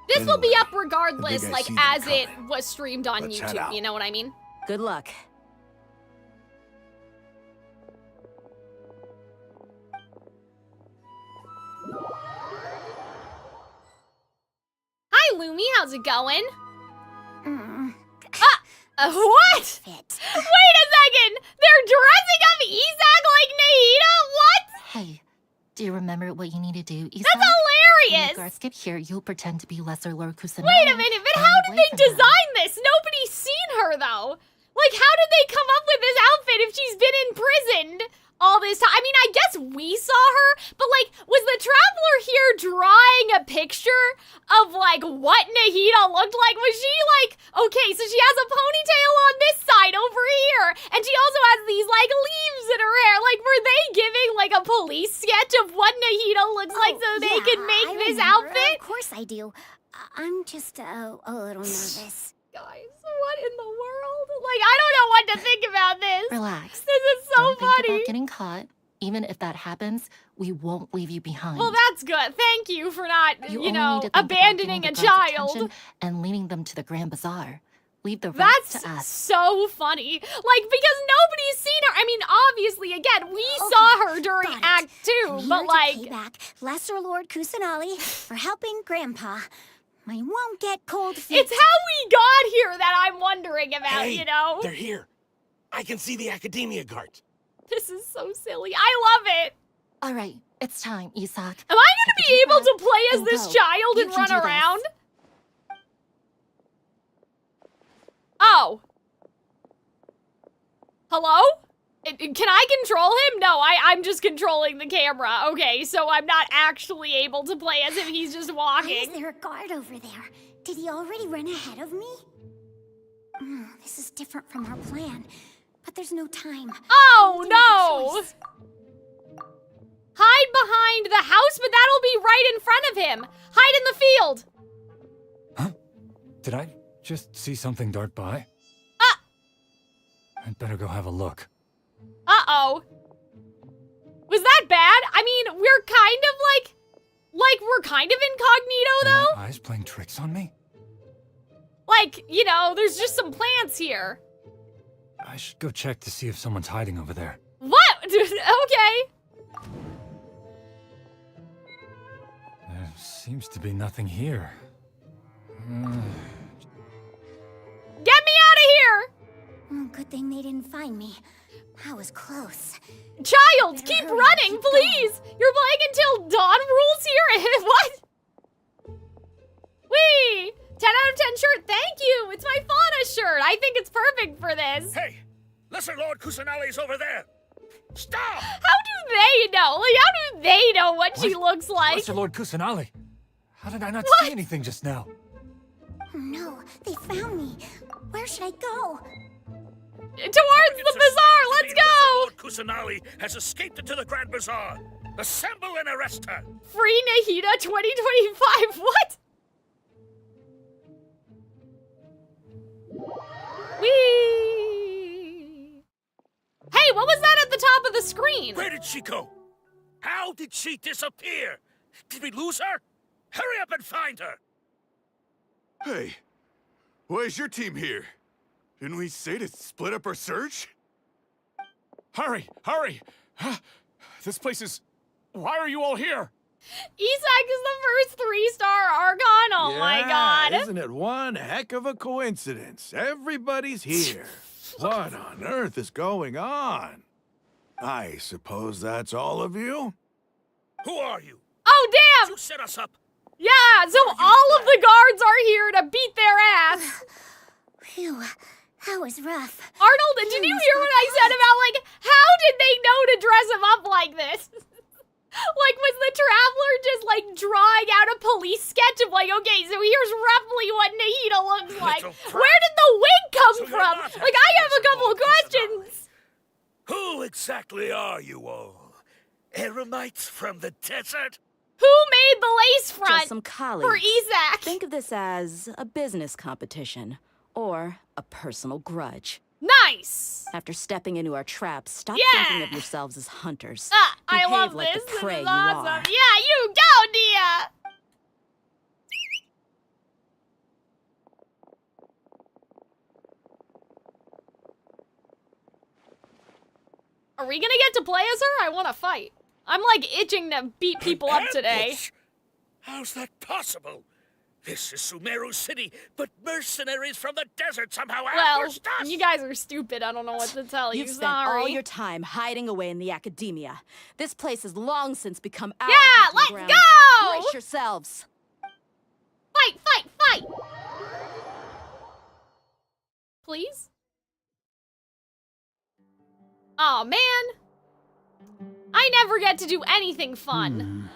this will be Anyway, up regardless, I think I like see them as it coming. was streamed on Let's head YouTube. out. You know what I mean? Good luck. Hi, Lumi. How's it going? What? Wait a second! They're dressing up Isak like Nahida? What? Hey, do you remember what you need to do, Isak? That's When hilarious! the guards get here, you'll pretend to be Lesser Lord Kusanali. Wait a minute, but how did they design this? Nobody's seen her, though. Like, how did they come up with this outfit if she's been imprisoned all this time? I mean, I guess we saw her, but, like, was the Traveler here drawing a picture of, like, what Nahida looked like? Was she, like, okay, so she has a ponytail on this side over here, and she also has these, like, leaves in her hair. Like, were they giving, like, a police sketch of what Nahida looks like so they could make this outfit? Of course I do. I'm just a little nervous. Guys, what in the world? Like, I don't know what to think about this. Relax. This is so Don't think funny. about getting caught. Even if that happens, We won't leave you behind. Well, that's good. Thank you for not, you only know, need to think about abandoning getting a the guards' child. attention and leading them to the Grand Bazaar. Leave the rest That's to us. so funny. Like, because nobody's seen her. I mean, obviously, again, we saw her during Act 2, but like... to pay back Lesser Lord Kusanali for helping Grandpa. I won't get cold feet. It's how we got here that I'm wondering about, you know? They're here. I can see the Akademiya guards. This is so silly. I love it. All right, it's time, Isak. Am I going to be able to play as this child and run around? Oh. Hello? Can I control him? No, I'm just controlling the camera. Okay, so I'm not actually able to play as if he's just walking. Why is there a guard over there? Did he already run ahead of me? This is different from our plan, but there's no time. Oh, no! Hide behind the house, but that'll be right in front of him. Hide in the field. Huh? Did I just see something dart by? I'd better go have a look. Uh-oh. Was that bad? I mean, we're kind of we're kind of incognito, though? Are my eyes playing tricks on me? Like, you know, there's just some plants here. I should go check to see if someone's hiding over there. What? Okay. There seems to be nothing here. Get me out of here! Good thing they didn't find me. I was close. Child, keep running, please! You're playing until dawn rules here? What? Whee! 10 out of 10 shirt, thank you! It's my fauna shirt! I think it's perfect for this! Hey! Lesser Lord Kusanali's over there! Stop! How do they know? Like, how do they know what she looks like? Lesser Lord Kusanali! How did I not see anything just now? Oh no, they found me. Where should I go? Towards the bazaar, let's go! Lord Kusanali has escaped into the Grand Bazaar. Assemble and arrest her. Free Nahida 2025, what? Whee! Hey, what was that at the top of the screen? Where did she go? How did she disappear? Did we lose her? Hurry up and find her! Hey, why is your team here? Didn't we say to split up our search? Hurry! Hurry! This place is... Why are you all here? Isak is the first 3-star Archon? Oh my god. Isn't it one heck of a coincidence? Everybody's here. What on earth is going on? I suppose that's all of you? Who are you? Oh, damn! You set us up. Yeah, so all of the guards are here to beat their ass. Phew, that was rough. Arnold, did you hear what I said about, like, how did they know to dress him up like this? Like, was the Traveler just, like, drawing out a police sketch of, like, okay, so here's roughly what Nahida looks like. Where did the wig come from? Like, I have a couple of questions. Who exactly are you all? Eremites from the desert? Who made the lace front Just some colleagues. for Isak? Think of this as a business competition or a personal grudge. Nice! After stepping into our traps, stop thinking of yourselves as hunters. I Behave love like this. the This prey is you awesome. are. Yeah, you go, Dia! Are we gonna get to play as her? I want to fight. I'm like itching to beat people up today. How's that possible? This is Sumeru City, but mercenaries from the desert somehow Well, ambushed us! you guys are stupid. I don't know what to tell you. You've spent Sorry. all your time hiding away in the Akademiya. This place has long since become our Yeah, hunting let's ground. go! Brace yourselves. Fight, fight, fight! Please? Oh man. I never get to do anything fun.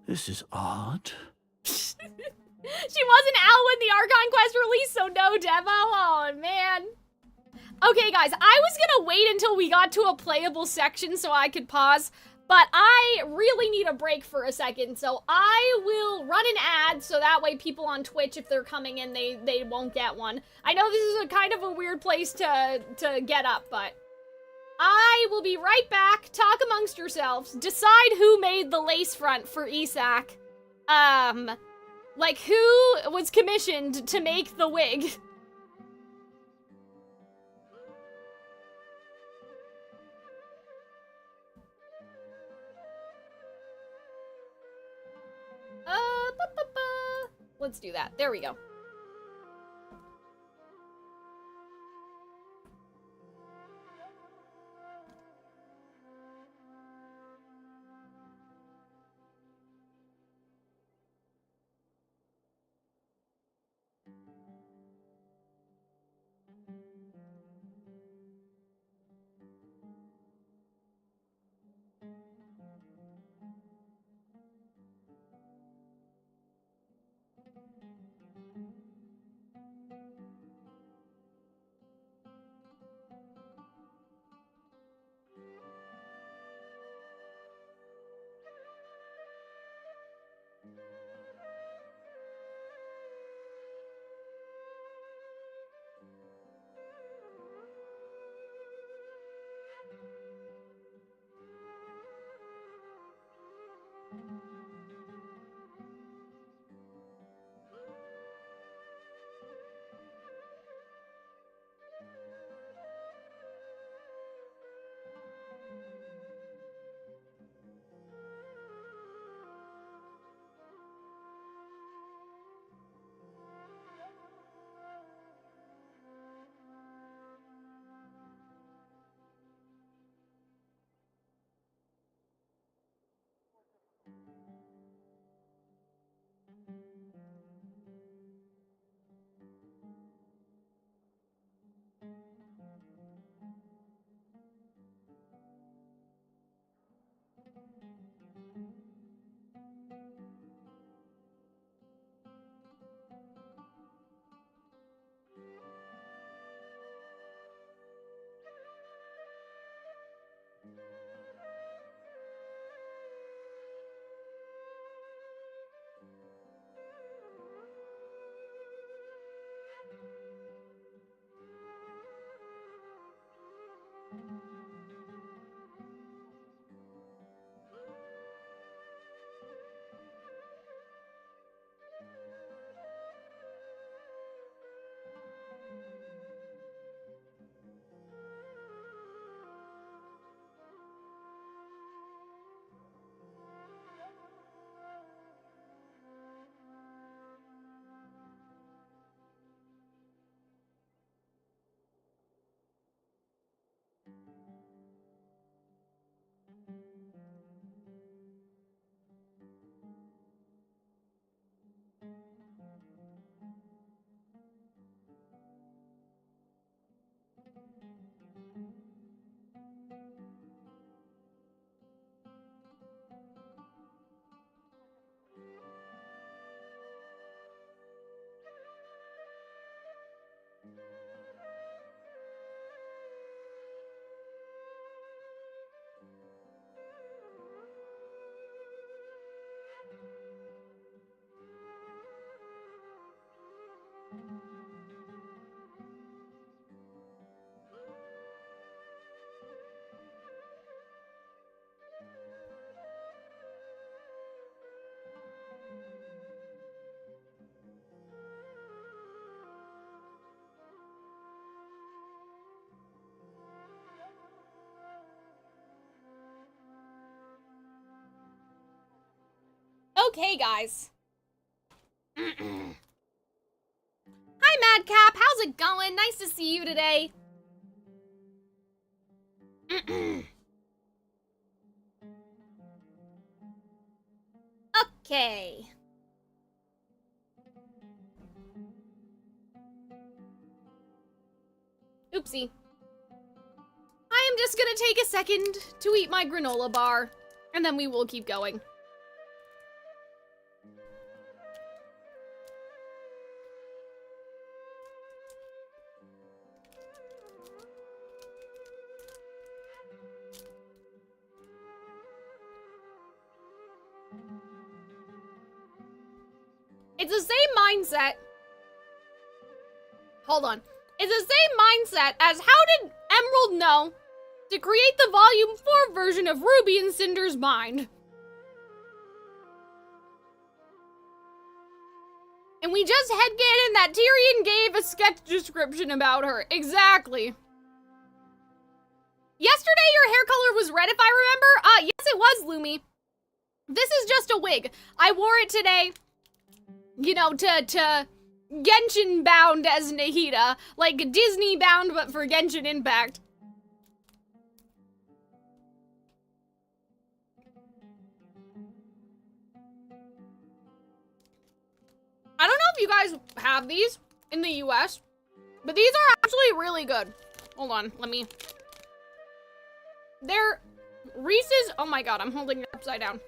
This is odd. She wasn't out when the Archon Quest released, so no demo. Oh, man. Okay, guys, I was gonna wait until we got to a playable section so I could pause, but I really need a break for a second, so I will run an ad so that way people on Twitch, if they're coming in, they won't get one. I know this is a kind of a weird place to get up, but I will be right back. Talk amongst yourselves. Decide who made the lace front for Isak. Like, who was commissioned to make the wig? Let's do that. There we go. Okay, guys. Hi, Madcap. How's it going? Nice to see you today. Okay. Oopsie. I am just gonna take a second to eat my granola bar, and then we will keep going. It's the same mindset. Hold on. It's the same mindset as how did Emerald know to create the Volume 4 version of Ruby and Cinder's mind. And we just headcanon that Tyrion gave a sketch description about her. Exactly. Yesterday your hair color was red, if I remember. Yes it was, Lumi. This is just a wig. I wore it today, you know, to Genshin bound as Nahida. Like Disney bound, but for Genshin Impact. I don't know if you guys have these in the US, but these are actually really good. Hold on, let me... They're Reese's... Oh my god, I'm holding it upside down.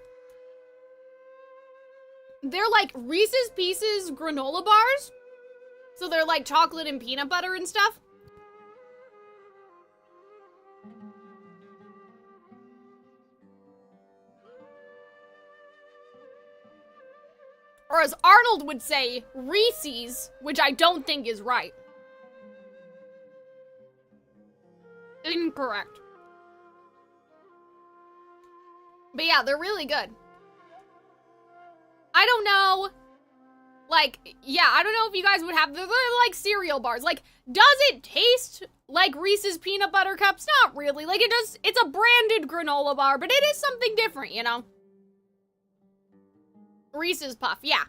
They're like Reese's Pieces granola bars. So they're like chocolate and peanut butter and stuff. Or as Arnold would say, Reese's, which I don't think is right. Incorrect. But yeah, they're really good. I don't know, like, yeah, I don't know if you guys would have, they're like cereal bars. Like, does it taste like Reese's peanut butter cups? Not really. Like, it's a branded granola bar, but it is something different, you know? Reese's Puff, yeah.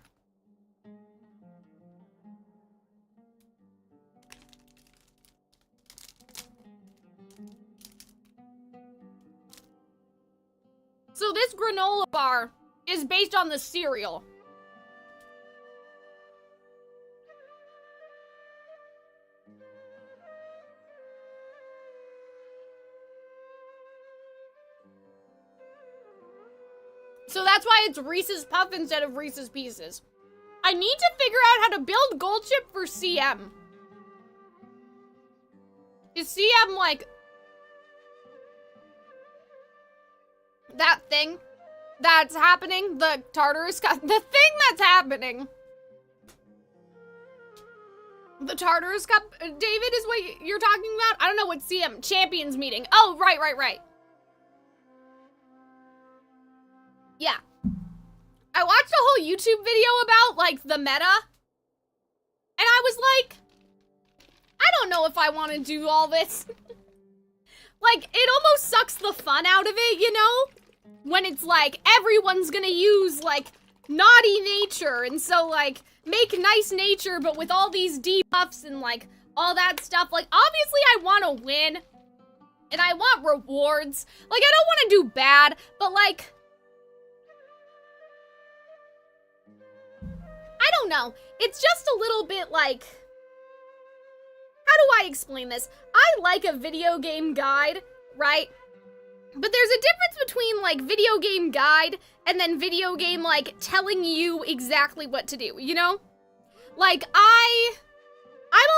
So this granola bar is based on the cereal. So that's why it's Reese's Puff instead of Reese's Pieces. I need to figure out how to build gold chip for CM. Is CM like that thing that's happening? The Tartarus Cup? The thing that's happening. The Tartarus Cup, David, is what you're talking about? I don't know what CM, Champions meeting. Oh, right. Yeah. I watched a whole YouTube video about, like, the meta. And I was like, I don't know if I want to do all this. Like, it almost sucks the fun out of it, you know? When it's like, everyone's gonna use, like, naughty nature. And so, like, make nice nature, but with all these debuffs and, like, all that stuff. Like, obviously I want to win. And I want rewards. Like, I don't want to do bad, but, like... I don't know. It's just a little bit like... How do I explain this? I like a video game guide, right? But there's a difference between, like, video game guide and then video game, like, telling you exactly what to do, you know? Like, I'm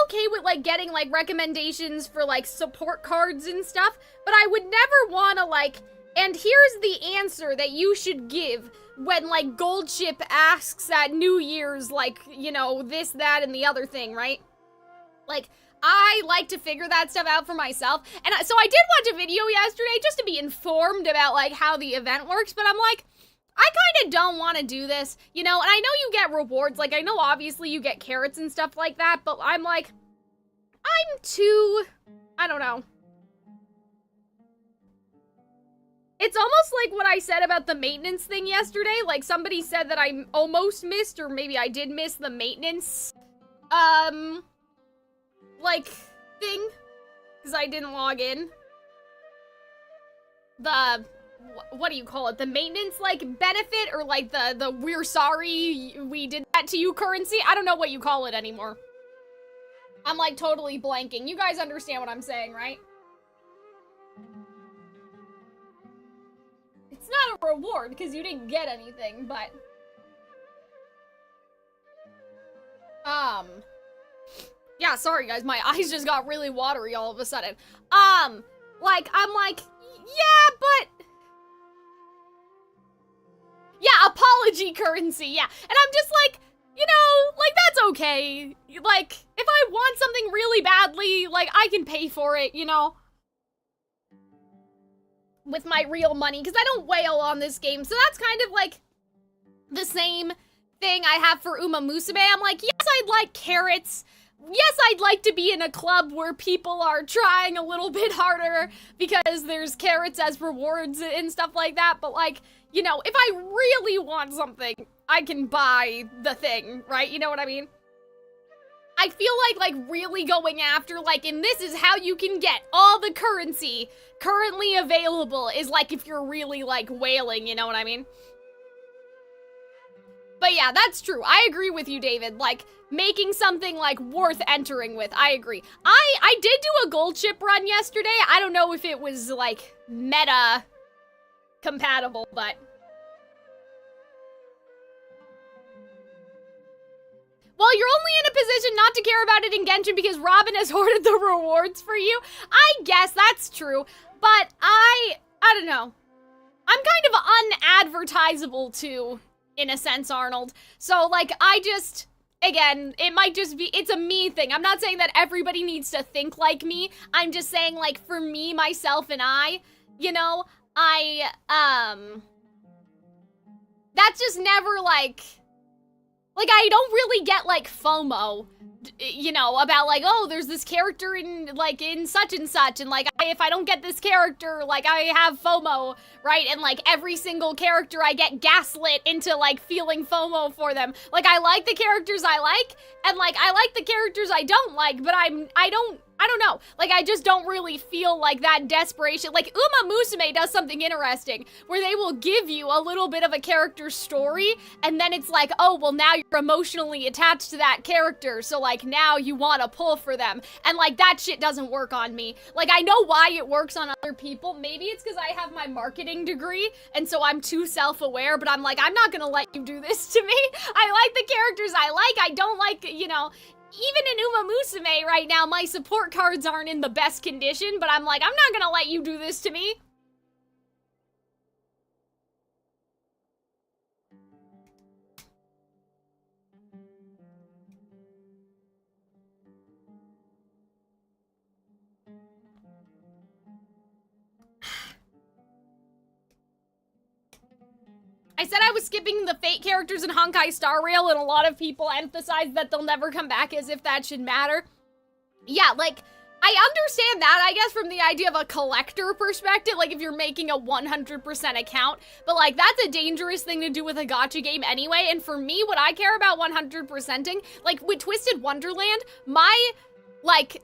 okay with, like, getting, like, recommendations for, like, support cards and stuff, but I would never want to, like, and here's the answer that you should give when, like, Gold Chip asks at New Year's, like, you know, this, that, and the other thing, right? Like, I like to figure that stuff out for myself, and so I did watch a video yesterday just to be informed about, like, how the event works, but I'm like, I kind of don't want to do this, you know, and I know you get rewards, like, I know obviously you get carrots and stuff like that, but I'm like, I'm too, I don't know. It's almost like what I said about the maintenance thing yesterday. Like, somebody said that I almost missed, or maybe I did miss the maintenance, like, thing. Because I didn't log in. The, what do you call it? The maintenance, like, benefit, or, like, the we're sorry we did that to you currency? I don't know what you call it anymore. I'm, like, totally blanking. You guys understand what I'm saying, right? It's not a reward, because you didn't get anything, but... Yeah, sorry guys, my eyes just got really watery all of a sudden. Like, I'm like, yeah, but... Yeah, apology currency, yeah. And I'm just like, you know, like, that's okay. Like, if I want something really badly, like, I can pay for it, you know? with my real money because I don't whale on this game. So that's kind of like the same thing I have for Uma Musume. I'm like, yes, I'd like carrots. Yes, I'd like to be in a club where people are trying a little bit harder because there's carrots as rewards and stuff like that. But like, you know, if I really want something, I can buy the thing, right? You know what I mean? I feel like really going after, like, and this is how you can get all the currency currently available is like if you're really like whaling, you know what I mean? But yeah, that's true. I agree with you, David. Like, making something, like, worth entering with. I agree. I did do a gold chip run yesterday. I don't know if it was, like, meta compatible, but... Well, you're only in a position not to care about it in Genshin because Robin has hoarded the rewards for you. I guess that's true, but I don't know. I'm kind of unadvertisable, too. In a sense, Arnold. So, like, I just, again, it might just be, it's a me thing. I'm not saying that everybody needs to think like me. I'm just saying, like, for me, myself, and I, you know, that's just never, like, I don't really get, like, FOMO, you know, about, like, oh, there's this character in, like, in such and such, and, like, if I don't get this character, like, I have FOMO, right? And, like, every single character I get gaslit into, like, feeling FOMO for them. Like, I like the characters I like, and, like, I like the characters I don't like, but I don't know. Like, I just don't really feel like that desperation. Like, Uma Musume does something interesting, where they will give you a little bit of a character's story, and then it's like, oh, well, now you're emotionally attached to that character, so, like, now you want to pull for them. And, like, that shit doesn't work on me. Like, I know why it works on other people. Maybe it's because I have my marketing degree, and so I'm too self-aware, but I'm like, I'm not gonna let you do this to me. I like the characters I like. I don't like, you know... Even in Uma Musume right now, my support cards aren't in the best condition, but I'm like, I'm not gonna let you do this to me. I said I was skipping the Fate characters in Honkai Star Rail, and a lot of people emphasize that they'll never come back as if that should matter. Yeah, like, I understand that, I guess, from the idea of a collector perspective, like, if you're making a 100% account, but, like, that's a dangerous thing to do with a gacha game anyway, and for me, what I care about 100%ing, like, with Twisted Wonderland, my, like...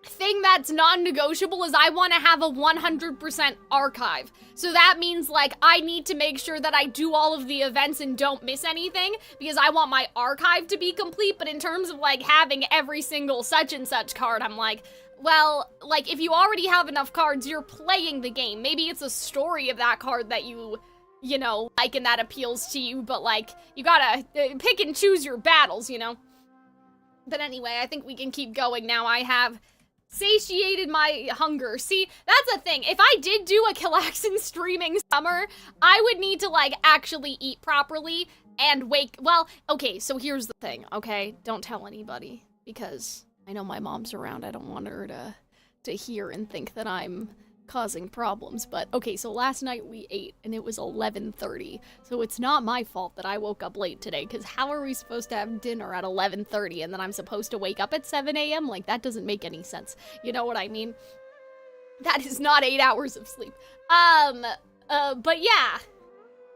thing that's non-negotiable is I want to have a 100% archive. So that means, like, I need to make sure that I do all of the events and don't miss anything, because I want my archive to be complete. But in terms of, like, having every single such and such card, I'm like, well, like, if you already have enough cards, you're playing the game. Maybe it's a story of that card that you know, like, and that appeals to you, but, like, you gotta pick and choose your battles, you know? But anyway, I think we can keep going now. I have satiated my hunger. See, that's the thing. If I did do a Calxiyn streaming summer, I would need to, like, actually eat properly and well, okay, so here's the thing, okay? Don't tell anybody, because I know my mom's around. I don't want her to hear and think that I'm causing problems, but okay, so last night we ate and it was 11:30, so it's not my fault that I woke up late today, because how are we supposed to have dinner at 11:30 and then I'm supposed to wake up at 7 a.m? Like, that doesn't make any sense. You know what I mean? That is not 8 hours of sleep. But yeah.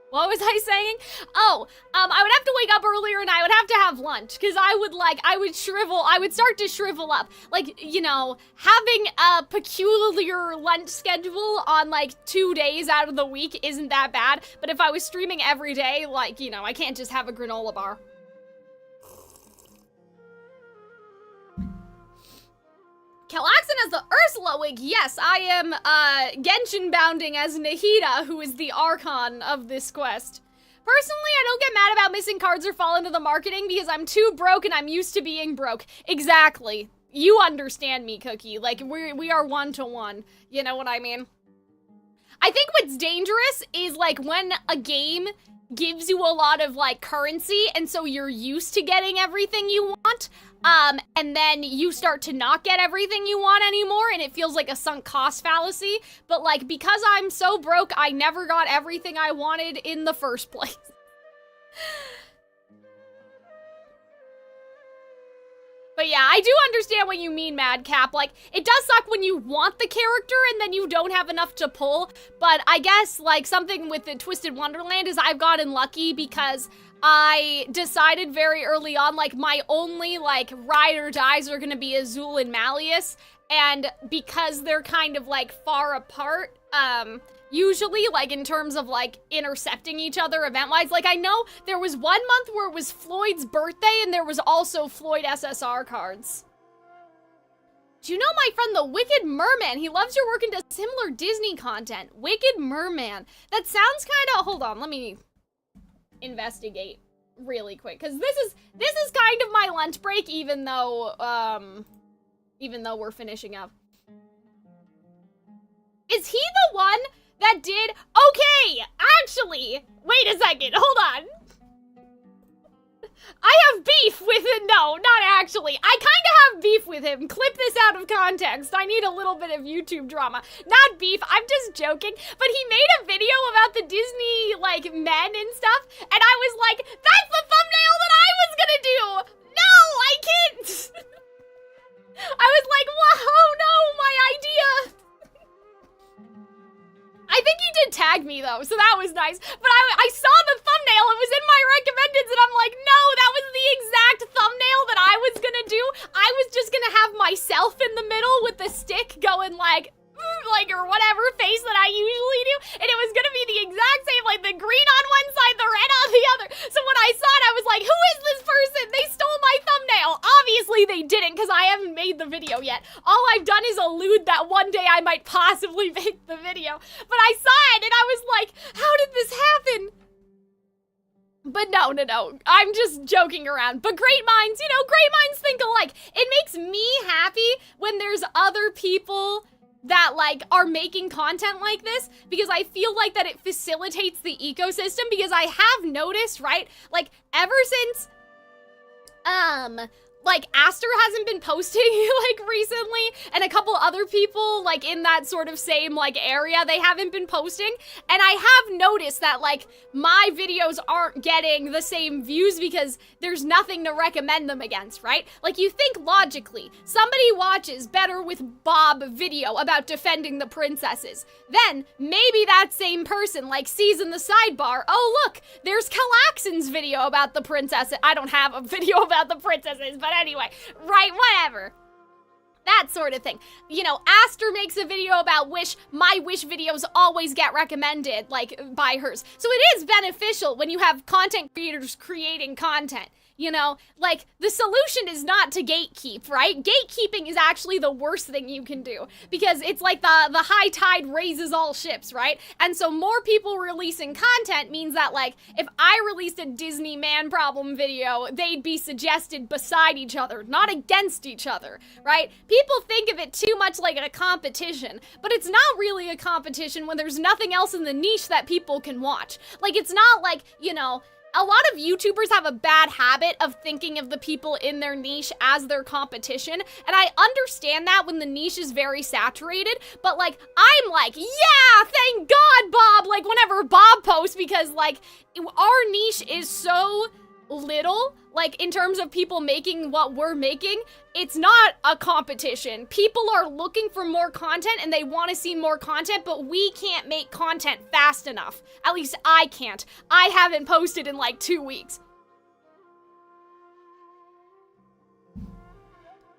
What was I saying? Oh, I would have to wake up earlier and I would have to have lunch, because I would start to shrivel up. Like, you know, having a peculiar lunch schedule on, like, 2 days out of the week isn't that bad, but if I was streaming every day, like, you know, I can't just have a granola bar. Calxiyn as the Ursula wig. Yes, I am Genshin bounding as Nahida, who is the Archon of this quest. Personally, I don't get mad about missing cards or fall into the marketing because I'm too broke and I'm used to being broke. Exactly. You understand me, Cookie. Like, we are one-to-one. You know what I mean? I think what's dangerous is, like, when a game gives you a lot of like currency, and so you're used to getting everything you want. And then you start to not get everything you want anymore, and it feels like a sunk cost fallacy. But like, because I'm so broke, I never got everything I wanted in the first place. But yeah, I do understand what you mean, Madcap. Like, it does suck when you want the character and then you don't have enough to pull. But I guess, like, something with the Twisted Wonderland is I've gotten lucky because I decided very early on, like, my only, like, ride or dies are gonna be Azul and Malleus. And because they're kind of, like, far apart, usually, like, in terms of, like, intercepting each other event-wise. Like, I know there was 1 month where it was Floyd's birthday, and there was also Floyd SSR cards. Do you know my friend, the Wicked Merman? He loves your work into similar Disney content. Wicked Merman. That sounds kind of... Hold on, let me investigate really quick, because this is kind of my lunch break, even though we're finishing up. Is he the one that did... Okay, actually, wait a second, hold on. I have beef with him. No, not actually. I kind of have beef with him. Clip this out of context. I need a little bit of YouTube drama. Not beef, I'm just joking. But he made a video about the Disney, like, men and stuff. And I was like, that's the thumbnail that I was gonna do. No, I can't. I was like, whoa, no, my idea. I think he did tag me, though, so that was nice. But I saw the thumbnail, it was in my recommendeds, and I'm like, no, that was the exact thumbnail that I was gonna do. I was just gonna have myself in the middle with the stick going like, or whatever face that I usually do, and it was gonna be the exact same, like the green on one side, the red on the other. So when I saw it, I was like, who is this person? They stole my thumbnail. Obviously they didn't, because I haven't made the video yet. All I've done is allude that one day I might possibly make the video. But I saw it, and I was like, how did this happen? But no, I'm just joking around. But great minds, great minds think alike. It makes me happy when there's other people that, like, are making content like this, because I feel like that it facilitates the ecosystem, because I have noticed, right, like, ever since, like, Aster hasn't been posting, like, recently, and a couple other people, like, in that sort of same, like, area, they haven't been posting, and I have noticed that, like, my videos aren't getting the same views because there's nothing to recommend them against, right? Like, you think logically, somebody watches Better with Bob video about defending the princesses, then maybe that same person, like, sees in the sidebar, oh, look, there's Calxiyn's video about the princesses. I don't have a video about the princesses, but anyway, right, whatever. That sort of thing. Aster makes a video about Wish. My Wish videos always get recommended, like, by hers. So it is beneficial when you have content creators creating content. Like, the solution is not to gatekeep, right? Gatekeeping is actually the worst thing you can do, because it's like the high tide raises all ships, right? And so more people releasing content means that, like, if I released a Disney man problem video, they'd be suggested beside each other, not against each other, right? People think of it too much like a competition, but it's not really a competition when there's nothing else in the niche that people can watch. Like, it's not like, a lot of YouTubers have a bad habit of thinking of the people in their niche as their competition, and I understand that when the niche is very saturated, but, like, I'm like, yeah, thank God, Bob, like, whenever Bob posts, because, like, our niche is so little, like, in terms of people making what we're making, it's not a competition. People are looking for more content and they want to see more content, but we can't make content fast enough. At least I can't. I haven't posted in like 2 weeks.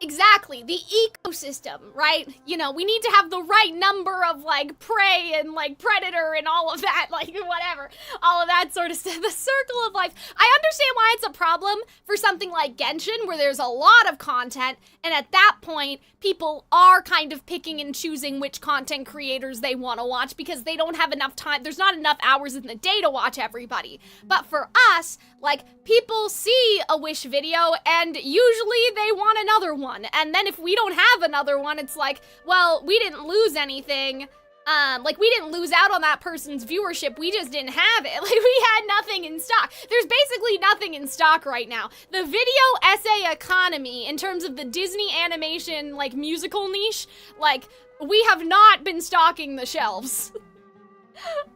Exactly, the ecosystem, right? We need to have the right number of, like, prey and, like, predator and all of that, like, whatever. All of that sort of stuff. The circle of life. I understand why it's a problem for something like Genshin, where there's a lot of content, and at that point, people are kind of picking and choosing which content creators they want to watch, because they don't have enough time. There's not enough hours in the day to watch everybody. But for us, like, people see a Wish video, and usually they want another one. And then if we don't have another one, it's like, well, we didn't lose anything. Like, we didn't lose out on that person's viewership, we just didn't have it. Like, we had nothing in stock. There's basically nothing in stock right now. The video essay economy, in terms of the Disney animation, like, musical niche, like, we have not been stocking the shelves.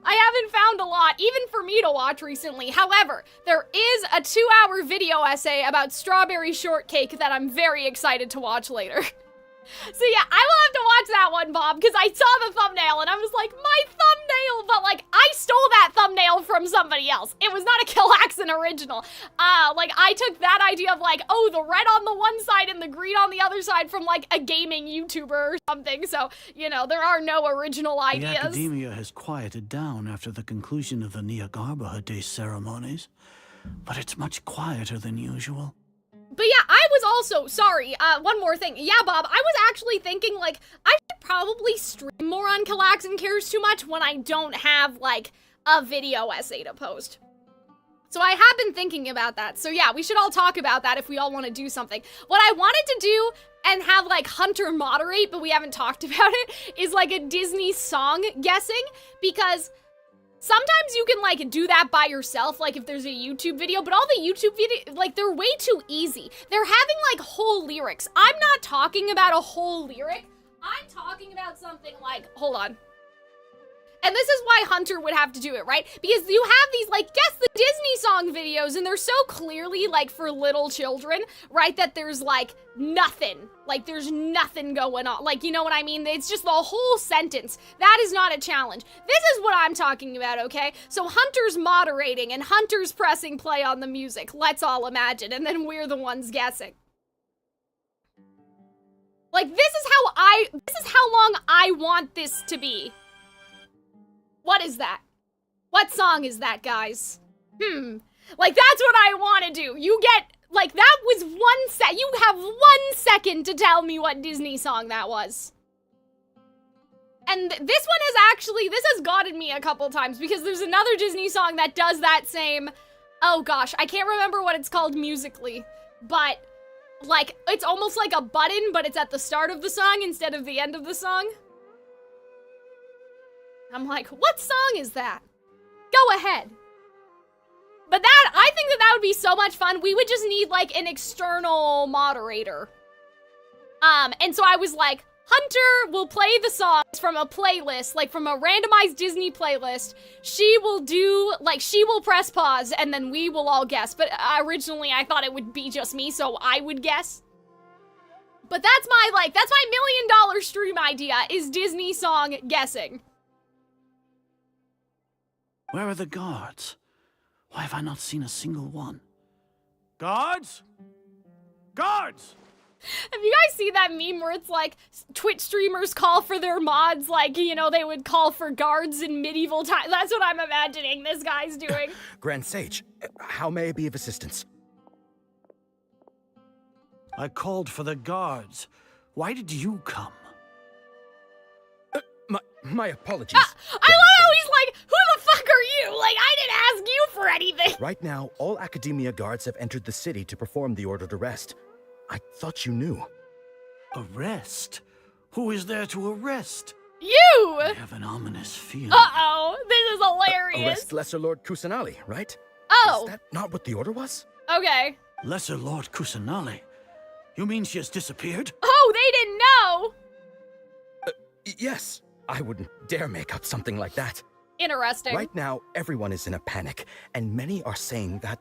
I haven't found a lot, even for me to watch recently. However, there is a 2-hour video essay about strawberry shortcake that I'm very excited to watch later. So yeah, I will have to watch that one, Bob, because I saw the thumbnail and I was like, my thumbnail! But like, I stole that thumbnail from somebody else. It was not a Calxiyn original. Like, I took that idea of like, oh, the red on the one side and the green on the other side from like a gaming YouTuber or something. So, you know, there are no original ideas. The Akademiya has quieted down after the conclusion of the Nahida Day ceremonies, but it's much quieter than usual. But yeah, I was also, sorry, one more thing. Yeah, Bob, I was actually thinking, like, I should probably stream more on Calxiyn Cares Too Much when I don't have, like, a video essay to post. So I have been thinking about that. So yeah, we should all talk about that if we all want to do something. What I wanted to do, and have, like, Hunter moderate, but we haven't talked about it, is, like, a Disney song guessing, because sometimes you can, like, do that by yourself, like, if there's a YouTube video, but all the YouTube videos, like, they're way too easy. They're having, like, whole lyrics. I'm not talking about a whole lyric. I'm talking about something like, hold on. And this is why Hunter would have to do it, right? Because you have these, like, guess the Disney song videos, and they're so clearly, like, for little children, right? That there's, like, nothing. Like, there's nothing going on. Like, you know what I mean? It's just the whole sentence. That is not a challenge. This is what I'm talking about, okay? So Hunter's moderating, and Hunter's pressing play on the music. Let's all imagine. And then we're the ones guessing. Like, this is how long I want this to be. What is that? What song is that, guys? Like, that's what I want to do. You get, like, that was you have 1 second to tell me what Disney song that was. And this one has gotten me a couple times, because there's another Disney song that does that same, oh gosh, I can't remember what it's called musically, but, like, it's almost like a button, but it's at the start of the song instead of the end of the song. I'm like, what song is that? Go ahead. But I think that would be so much fun. We would just need, like, an external moderator. And so I was like, Hunter will play the songs from a playlist, like from a randomized Disney playlist. She will press pause, and then we will all guess. But originally I thought it would be just me, so I would guess. But that's my $1 million stream idea, is Disney song guessing. Where are the guards? Why have I not seen a single one? Guards? Guards! Have you guys seen that meme where it's like Twitch streamers call for their mods, like, you know, they would call for guards in medieval times? That's what I'm imagining this guy's doing. Grand Sage, how may I be of assistance? I called for the guards. Why did you come? My apologies. I love how he's like, who the fuck are you? Like, I didn't ask you for anything. Right now, all Akademiya guards have entered the city to perform the ordered arrest. I thought you knew. Arrest? Who is there to arrest? You! I have an ominous feeling. Uh-oh, this is hilarious. Arrest Lesser Lord Kusanali, right? Oh. Is that not what the order was? Okay. Lesser Lord Kusanali? You mean she has disappeared? Oh, they didn't know! Yes. I wouldn't dare make up something like that. Interesting. Right now, everyone is in a panic, and many are saying that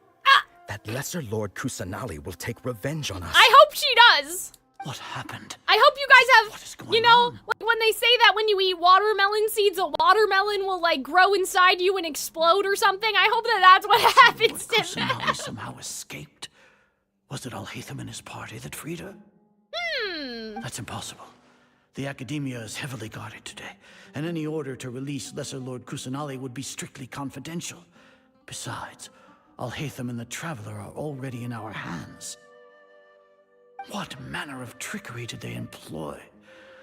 Lesser Lord Kusanali will take revenge on us. I hope she does. What happened? I hope you guys have, what is going on? Like when they say that when you eat watermelon seeds, a watermelon will, like, grow inside you and explode or something. I hope that that's what happens to them. Kusanali somehow escaped. Was it Alhaitham and his party that freed her? That's impossible. The Akademiya is heavily guarded today, and any order to release Lesser Lord Kusanali would be strictly confidential. Besides, Alhaitham and the Traveler are already in our hands. What manner of trickery did they employ?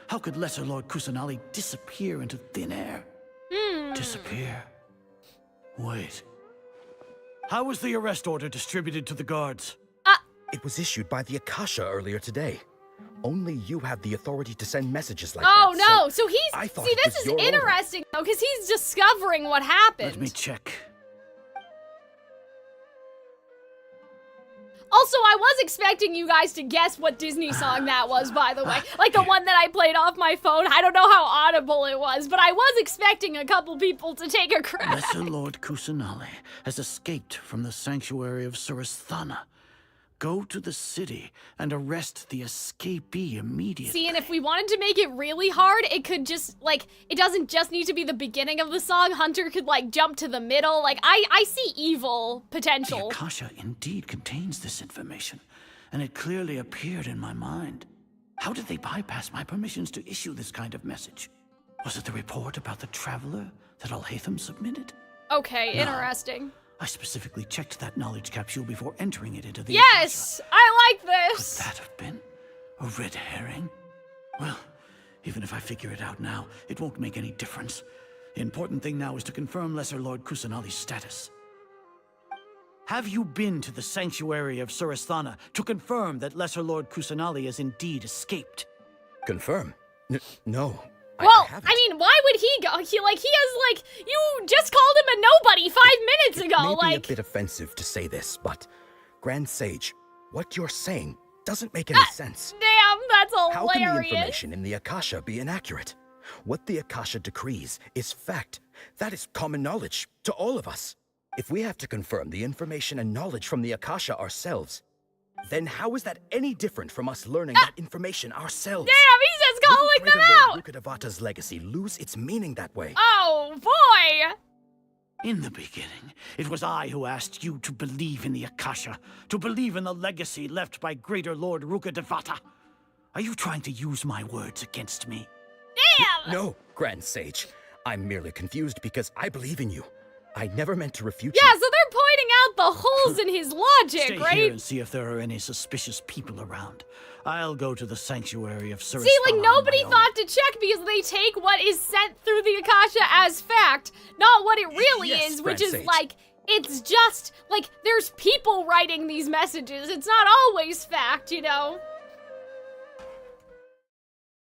How could Lesser Lord Kusanali disappear into thin air? Disappear? Wait. How was the arrest order distributed to the guards? It was issued by the Akasha earlier today. Only you have the authority to send messages like Oh that. no, so he's, see, this is interesting though, because he's discovering what happened. Let me check. Also, I was expecting you guys to guess what Disney song that was, by the way. Like the one that I played off my phone. I don't know how audible it was, but I was expecting a couple people to take a crack. Lesser Lord Kusanali has escaped from the sanctuary of Suristhana. Go to the city and arrest the escapee immediately. See, and if we wanted to make it really hard, it could just, like, it doesn't just need to be the beginning of the song. Hunter could, like, jump to the middle. Like, I see evil potential. The Akasha indeed contains this information, and it clearly appeared in my mind. How did they bypass my permissions to issue this kind of message? Was it the report about the traveler that Alhaitham submitted? Okay, No. interesting. I specifically checked that knowledge capsule before entering it into the Yes! I like this! Could that have been a red herring? Well, even if I figure it out now, it won't make any difference. The important thing now is to confirm Lesser Lord Kusanali's status. Have you been to the sanctuary of Suristhana to confirm that Lesser Lord Kusanali has indeed escaped? Confirm? No. Well, I mean, why would he go? He has, like, you just called him a nobody 5 minutes ago, It may be like. a bit offensive to say this, but Grand Sage, what you're saying doesn't make any sense. Damn, that's hilarious. How can the information in the Akasha be inaccurate? What the Akasha decrees is fact. That is common knowledge to all of us. If we have to confirm the information and knowledge from the Akasha ourselves, then how is that any different from us learning that information ourselves? Damn, he's just calling them out! Wouldn't Rukkhadevata's legacy lose its meaning that way? Oh, boy! In the beginning, it was I who asked you to believe in the Akasha, to believe in the legacy left by Greater Lord Rukkadevata. Are you trying to use my words against me? Damn! No, Grand Sage. I'm merely confused because I believe in you. I never meant to refute Yeah, you. so they're pointing out the holes in his logic, Stay right? here and see if there are any suspicious people around. I'll go to the sanctuary of Suristhana. See, like, nobody thought to check because they take what is sent through the Akasha as fact, not what it really is, which is, Sage. like, it's just, like, there's people writing these messages. It's not always fact, you know?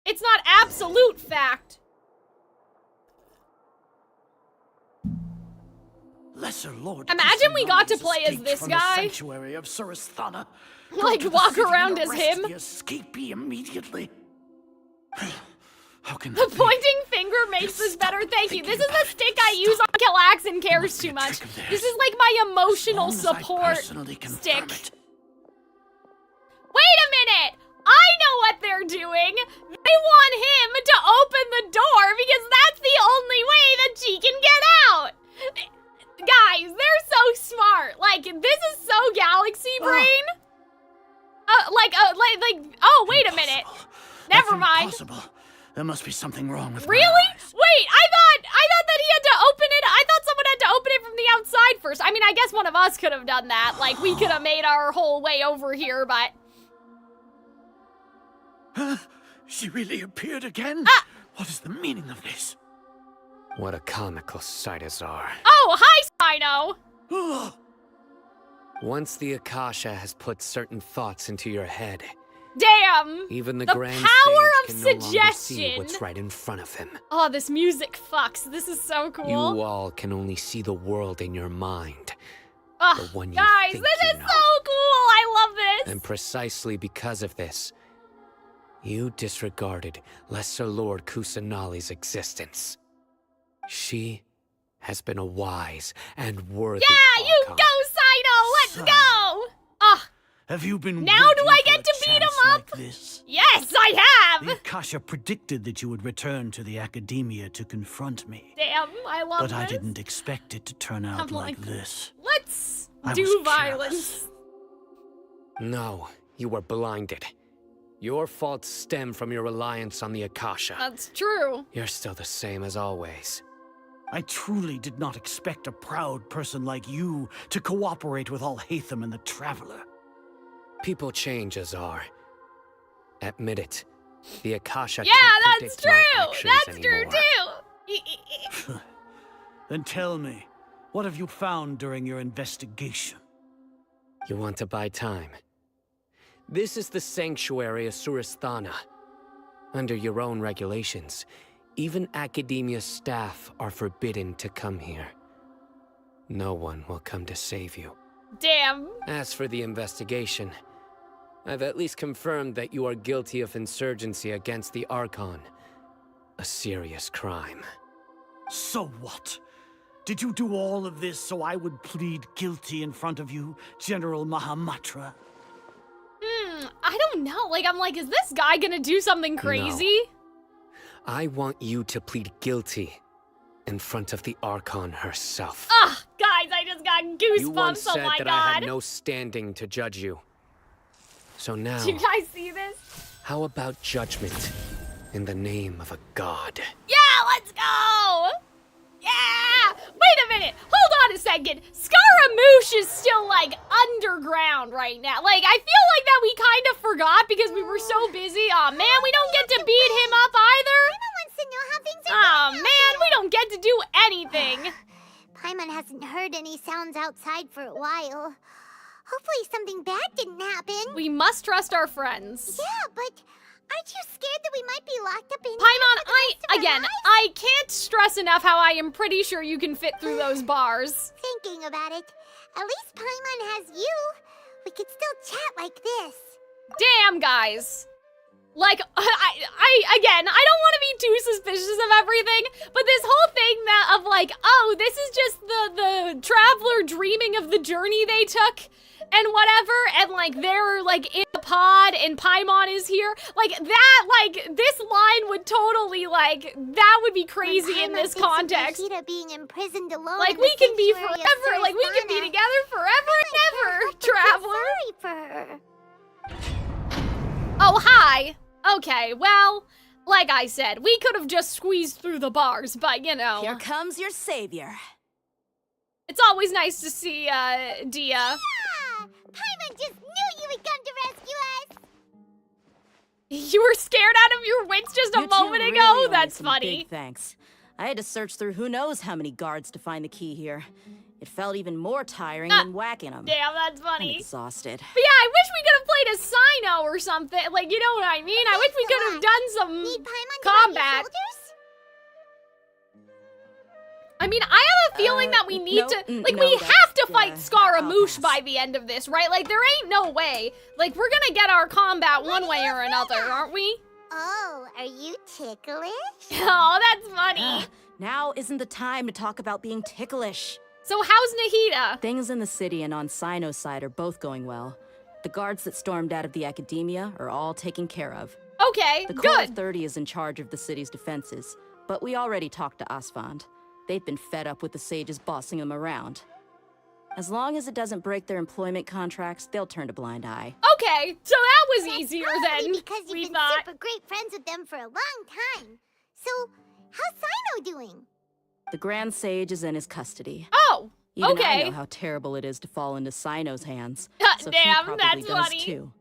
It's not absolute fact. Lesser Lord. Imagine we got to Kusanali play as escaped this from guy. The sanctuary of Suristhana. Like, Go to the walk city and around as arrest him. The escapee immediately. How can The pointing finger makes this better. Thank you. This is the stick I use on Calxiyn cares too much. This is like my emotional support stick. Wait a minute! I know what they're doing! They want him to open the door because that's the only way that she can get out! Guys, they're so smart. Like, this is so galaxy brain. Oh, wait a minute. Never mind. Impossible. There must be something wrong with Really? Wait, I thought that he had to open it. I thought someone had to open it from the outside first. I mean, I guess one of us could have done that. Like, we could have made our whole way over here, but... Huh? She really appeared again? What is the meaning of this? What a comical sight, Azar. Oh, hi, Sino. Once the Akasha has put certain thoughts into your head, Damn. even the The Grand power Sage of can no longer see suggestion. what's right in front of him. Oh, this music fucks. This is so cool. You all can only see the world in your mind. Ugh, the one you guys, think this you is know. so cool. I love this. And precisely because of this, you disregarded Lesser Lord Kusanali's existence. She has been a wise and worthy Yeah, you go, Sino. Let's go. Ugh. Have you been Now do waiting I for get a to beat him chance up? like this? Yes, I The have. Akasha predicted that you would return to the Akademiya to confront me. Damn, I love But this. I didn't expect it to turn out I'm like like, this. Let's I do was violence. No, you were blinded. Your faults stem from your reliance on the Akasha. That's true. You're still the same as always. I truly did not expect a proud person like you to cooperate with Alhaitham and the Traveler. People change, Azar. Admit it. The Akasha Yeah, can't that's predict my true. actions That's anymore. true too. Then tell me, what have you found during your investigation? You want to buy time? This is the sanctuary of Surasthana. Under your own regulations, even Akademiya staff are forbidden to come here. No one will come to save you. Damn. As for the investigation, I've at least confirmed that you are guilty of insurgency against the Archon. A serious crime. So what? Did you do all of this so I would plead guilty in front of you, General Mahamatra? I don't know. Like, I'm like, is this guy gonna do something crazy? No. I want you to plead guilty in front of the Archon herself. Ugh, guys, I just got goosebumps. You once said oh my that god. I had no standing to judge you. So now, Do you guys see this? how about judgment in the name of a god? Yeah, let's go! Yeah! Wait a minute! Hold on a second! Scaramouche is still, like, underground right now. Like, I feel like that we kind of forgot because we were so busy. Aw, man, we don't get to beat him up either! Paimon wants to know how things are Aw, going man, out we don't get to do anything! Paimon hasn't heard any sounds outside for a while. Hopefully something bad didn't happen. We must trust our friends. Yeah, but aren't you scared that we might be locked up in Paimon, I can't stress enough how I am pretty sure you can fit through those bars. Thinking about it, at least Paimon has you. We could still chat like this. Damn, guys. Like, again, I don't want to be too suspicious of everything, but this whole thing that of like, oh, this is just the traveler dreaming of the journey they took and whatever, and like they're like in a pod and Paimon is here, like that, like this line would totally like, that would be crazy in this context. Nahida being imprisoned alone. Like we can be forever, like we can be together forever and ever, traveler. Sorry for her. Oh, hi. Okay, well, like I said, we could have just squeezed through the bars, but you know. Here comes your savior. It's always nice to see, Dia. Yeah! Paimon just knew you would come to rescue us! You were scared out of your wits just a moment ago? Really That's some funny. Big thanks. I had to search through who knows how many guards to find the key here. It felt even more tiring than whacking them. Damn, that's funny. I'm exhausted. But yeah, I wish we could have played a Sino or something. Like, you know what I mean? I wish we could have done some combat. I mean, I have a feeling that we need to, like, we have to fight Scaramouche by the end of this, right? Like, there ain't no way. Like, we're gonna get our combat one way or another, aren't we? Oh, are you ticklish? Oh, that's funny. Now isn't the time to talk about being ticklish. So how's Nahida? Things in the city and on Sino's side are both going well. The guards that stormed out of the Akademiya are all taken care of. Okay, the Corps of good. 30 is in charge of the city's defenses, but we already talked to Asfand. They've been fed up with the sages bossing them around. As long as it doesn't break their employment contracts, they'll turn a blind eye. Okay, so that was easier than because you've been super great friends with them for a long time. So, how's Sino doing? The Grand Sage is in his custody. Oh, Even okay. I know how terrible it is to fall into Sino's hands. So Damn, he probably that's does funny. too.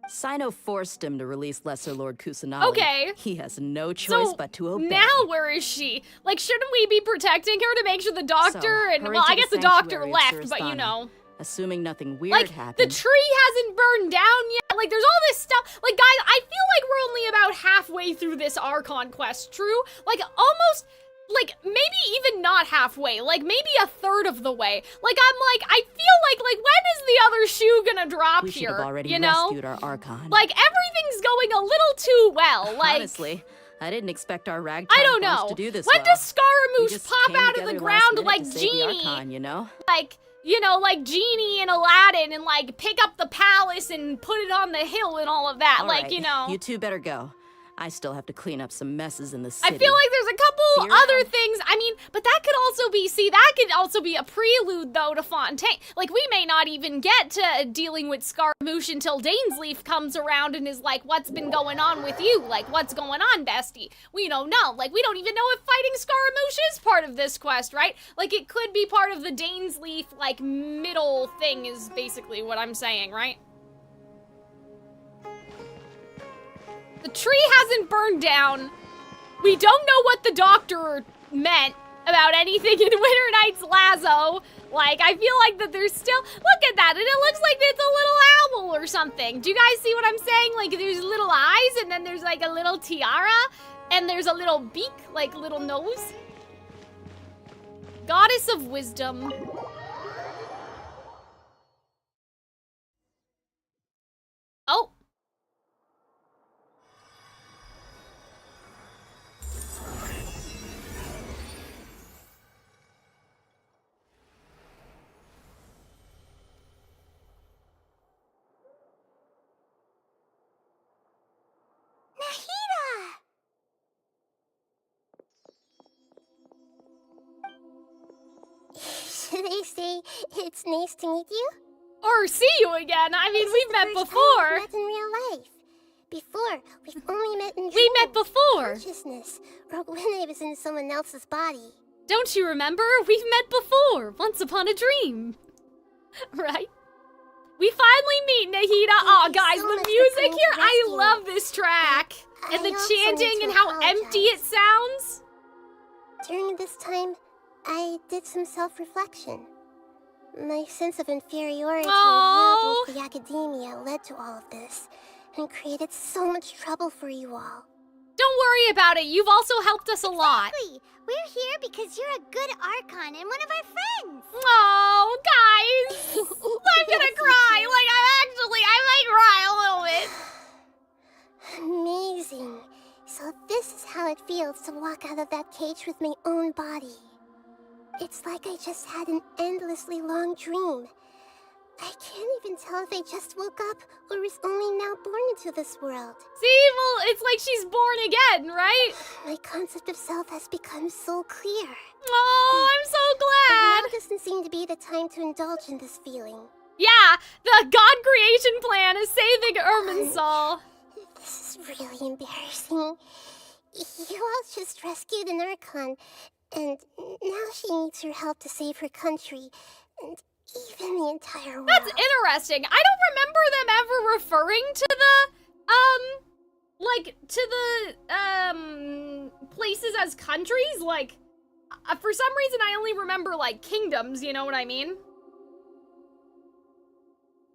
Sino forced him to release Lesser Lord Kusanali. Okay. He has no choice So but to obey. now where is she? Like, shouldn't we be protecting her to make sure the doctor So, and, hurry well, to I guess the sanctuary doctor of left, but you Surasthana. know. Assuming nothing weird Like, happened. the tree hasn't burned down yet. Like, there's all this stuff. Like, guys, I feel like we're only about halfway through this Archon Quest, true? Like, almost, like, maybe even not halfway. Like, maybe a third of the way. Like, I'm like, I feel like, when is the other shoe gonna drop we should here? have already you know? rescued our Archon. Like, everything's going a little too well. Like, Honestly, I didn't expect our ragtime I don't bunch know. to do this When well. does We Scaramouche just pop came out of the together ground last minute like to save the Genie? Archon, you know? Like, you know, like Genie and Aladdin and like pick up the palace and put it on the hill and all of that. All like, right, you know. You two better go. I still have to clean up some messes in the city. I feel like there's a couple See you other around. things. I mean, but that could also be, that could also be a prelude, though, to Fontaine. Like, we may not even get to dealing with Scaramouche until Dainsleif comes around and is like, what's been going on with you? Like, what's going on, bestie? We don't know. Like, we don't even know if fighting Scaramouche is part of this quest, right? Like, it could be part of the Dainsleif, like, middle thing is basically what I'm saying, right? The tree hasn't burned down. We don't know what the doctor meant. about anything in Winter Night's Lazo. Like, I feel like that there's still, look at that, and it looks like it's a little owl or something. Do you guys see what I'm saying? Like, there's little eyes, and then there's like a little tiara, and there's a little beak, like little nose. Goddess of Wisdom. Oh. Should I say it's nice to meet you? Or see you again. I mean, we've met before. We've met in real life. Before, we've only met in We met before. Consciousness, or when I was in someone else's body. Don't you remember? We've met before, once upon a dream. Right? We finally meet Nahida. Oh, guys, the music here, I love this track. And the chanting and how empty it sounds. During this time, I did some self-reflection. My sense of inferiority Aww. and the Akademiya led to all of this, and created so much trouble for you all. Don't worry about it. You've also helped us a lot. Exactly. We're here because you're a good Archon and one of our friends. Oh, guys. I'm gonna cry. Like, I might cry a little bit. Amazing. So this is how it feels to walk out of that cage with my own body. It's like I just had an endlessly long dream. I can't even tell if I just woke up or was only now born into this world. See, well, it's like she's born again, right? My concept of self has become so clear. Oh, I'm so glad. But now doesn't seem to be the time to indulge in this feeling. Yeah, the God creation plan is saving Irminsul. This is really embarrassing. You all just rescued an Archon, and now she needs your help to save her country, and even the entire world. That's interesting. I don't remember them ever referring to the, places as countries. Like, for some reason I only remember, like, kingdoms, you know what I mean?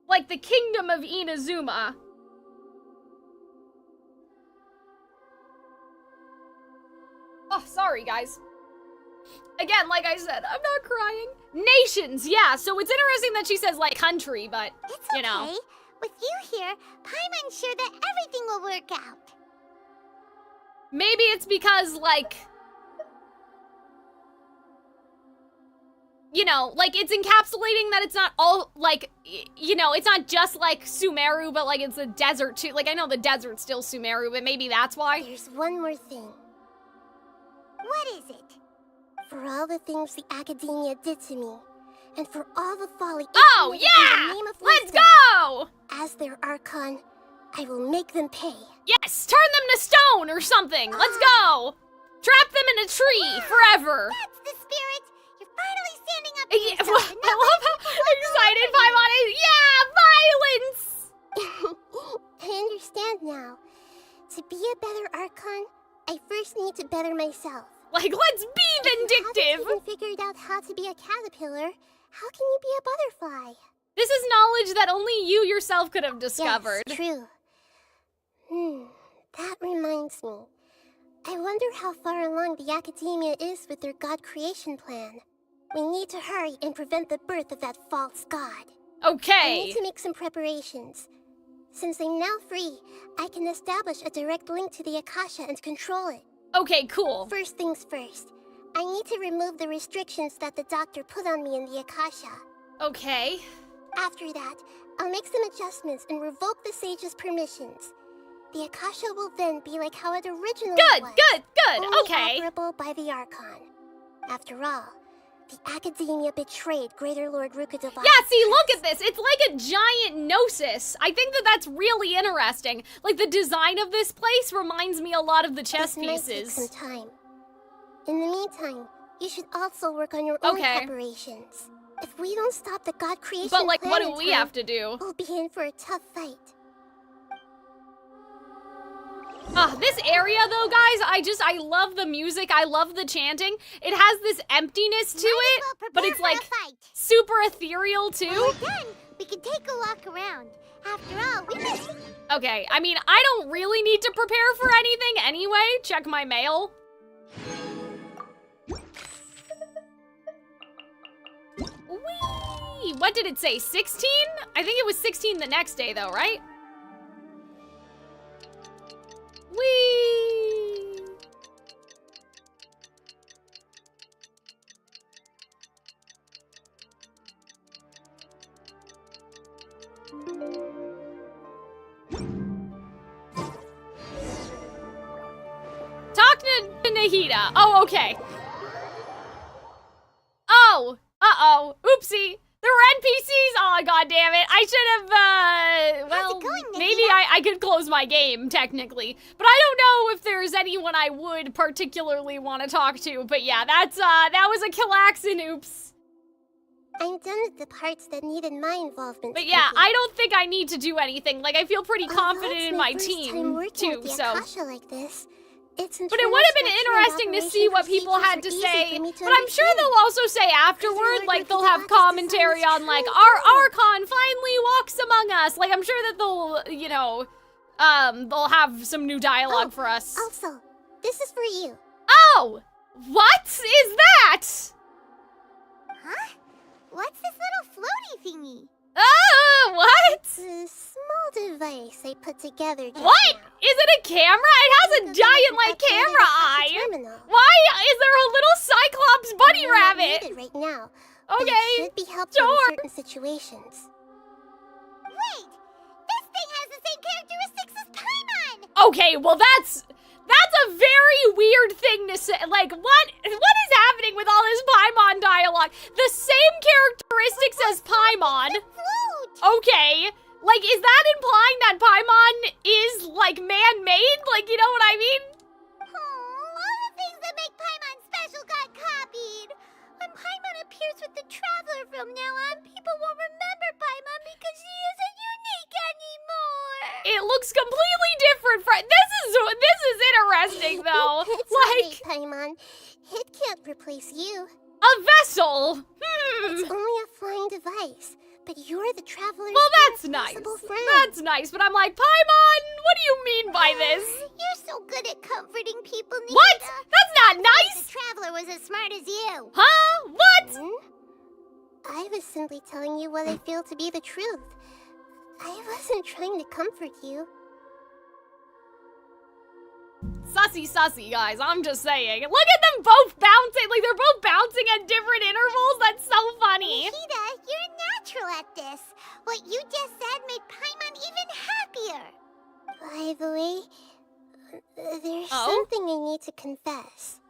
Like the Kingdom of Inazuma. Oh, sorry, guys. Again, like I said, I'm not crying. Nations, yeah, so it's interesting that she says, like, country, but, you know. Okay. With you here, I'm sure that everything will work out. Maybe it's because, like, you know, like, it's encapsulating that it's not all, like, you know, it's not just, like, Sumeru, but, like, it's a desert, too. Like, I know the desert's still Sumeru, but maybe that's why. There's one more thing. What is it? For all the things the Akademiya did to me, and for all the folly oh, in yeah! the name of Let's wisdom, go! As their Archon, I will make them pay. Yes! Turn them to stone or something! Let's go! Trap them in a tree forever! That's the spirit! You're finally standing up for Yeah, yourself. I love how excited Paimon is! Yeah! Violence! I understand now. To be a better Archon, I first need to better myself. Like, let's be vindictive! If you haven't figured out how to be a caterpillar, how can you be a butterfly? This is knowledge that only you yourself could have discovered. Yes, true. That reminds me. I wonder how far along the Akademiya is with their God creation plan. We need to hurry and prevent the birth of that false god. Okay. I need to make some preparations. Since I'm now free, I can establish a direct link to the Akasha and control it. Okay, cool. First things first, I need to remove the restrictions that the doctor put on me in the Akasha. Okay. After that, I'll make some adjustments and revoke the sage's permissions. The Akasha will then be like how it originally was. Good, only okay. operable by the Archon. After all, the Akademiya betrayed Greater Lord Rukkhadevata's Yeah, see, look at this. It's like a giant gnosis. I think that that's really interesting. Like, the design of this place reminds me a lot of the chess This might take pieces. some time. In the meantime, you should also work on your own preparations. If we don't stop the God creation But, like, plan what in do we time, have to do? We'll be in for a tough fight. This area though, guys, I love the music, I love the chanting. It has this emptiness to it, but it's like super ethereal too. When we're done, we can take a walk around. After all, we missed. Okay, I mean, I don't really need to prepare for anything anyway. Check my mail. Whee! What did it say, 16? I think it was 16 the next day though, right? Whee! Talk to Nahida. Oh, okay. Oh, uh-oh. Oopsie. There were NPCs. Oh, god damn it. I should have, well, maybe I could close my game, technically. But I don't know if there's anyone I would particularly want to talk to. But yeah, that was a Calxiyn oops. I'm done with the parts that needed my involvement. But yeah, I don't think I need to do anything. Like, I feel pretty confident in my team, too, so. Like this. But it would have been interesting to see what people had to say. But I'm sure they'll also say afterward, like, they'll have commentary on, like, our Archon finally walks among us. Like, I'm sure that they'll, you know, they'll have some new dialogue for us. Also, this is for you. Oh! What is that? Huh? What's this little floaty thingy? What? It's a small device I put together. What? Is it a camera? It has a giant, like, camera eye. Why is there a little Cyclops bunny rabbit? Right now. Okay, it should be helpful in certain situations. Wait! This thing has the same characteristics as Paimon! Okay, well that's a very weird thing to say. Like, what is happening with all this Paimon dialogue? The same characteristics as Paimon. Okay. Like, is that implying that Paimon is, like, man-made? Like, you know what I mean? All the things that make Paimon special got copied. When Paimon appears with the Traveler from now on, people won't remember Paimon because she isn't unique anymore. It looks completely different from— This is interesting, though. It's like, okay, Paimon. It can't replace you. A vessel. It's only a flying device. But you're the Traveler's that's nice. friend. That's nice, but I'm like, Paimon, what do you mean by this? You're so good at comforting people, Nahida. What? That's not nice! The Traveler was as smart as you. Huh? What? I was simply telling you what I feel to be the truth. I wasn't trying to comfort you. Sussy, guys, I'm just saying. Look at them both bouncing, like they're both bouncing at different intervals. That's so funny. Nahida, you're natural at this. What you just said made Paimon even happier. By the way, there's something I need to confess.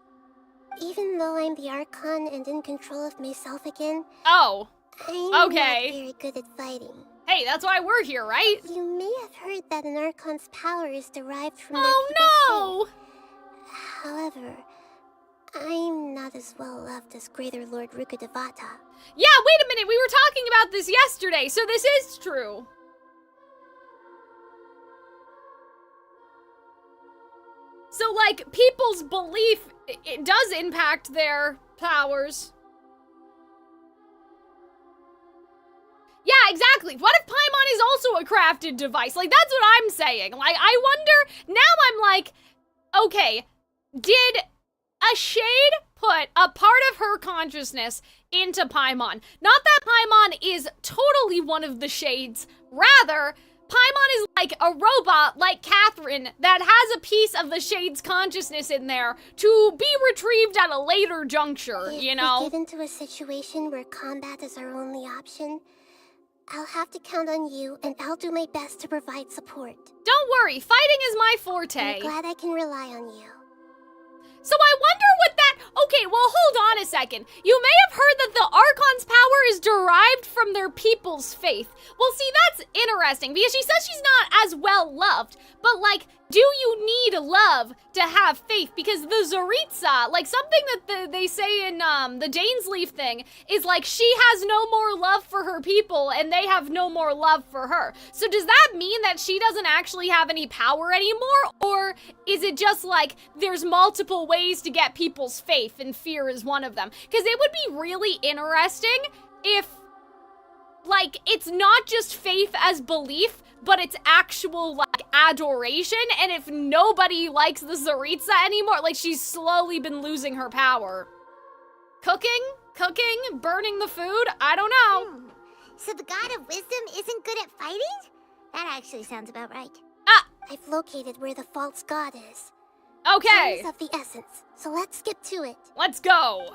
Even though I'm the Archon and in control of myself again, I'm not very good at fighting. Hey, that's why we're here, right? You may have heard that an Archon's power is derived from their no! faith. However, I'm not as well loved as Greater Lord Rukkhadevata. Yeah, wait a minute, we were talking about this yesterday, so this is true. So, like, people's belief, it does impact their powers. Yeah, exactly. What if Paimon is also a crafted device? Like, that's what I'm saying. Like, I wonder, now I'm like, okay, did a shade put a part of her consciousness into Paimon? Not that Paimon is totally one of the shades. Rather, Paimon is like a robot like Catherine that has a piece of the shade's consciousness in there to be retrieved at a later juncture, you know? If we get into a situation where combat is our only option, I'll have to count on you, and I'll do my best to provide support. Don't worry, fighting is my forte. I'm glad I can rely on you. So I wonder what that— okay, well, hold on a second. You may have heard that the Archon's power is derived from their people's faith. Well, see, that's interesting, because she says she's not as well loved, but, like, do you need love to have faith? Because the Tsaritsa, like something that they say in the Dainsleif thing, is like she has no more love for her people and they have no more love for her. So does that mean that she doesn't actually have any power anymore? Or is it just like there's multiple ways to get people's faith and fear is one of them? Because it would be really interesting if, like, it's not just faith as belief, but it's actual, like, adoration, and if nobody likes the Tsaritsa anymore, like, she's slowly been losing her power. Cooking? Burning the food? I don't know. So the god of wisdom isn't good at fighting? That actually sounds about right. I've located where the false god is. Okay. Time is of the essence, so let's get to it. Let's go.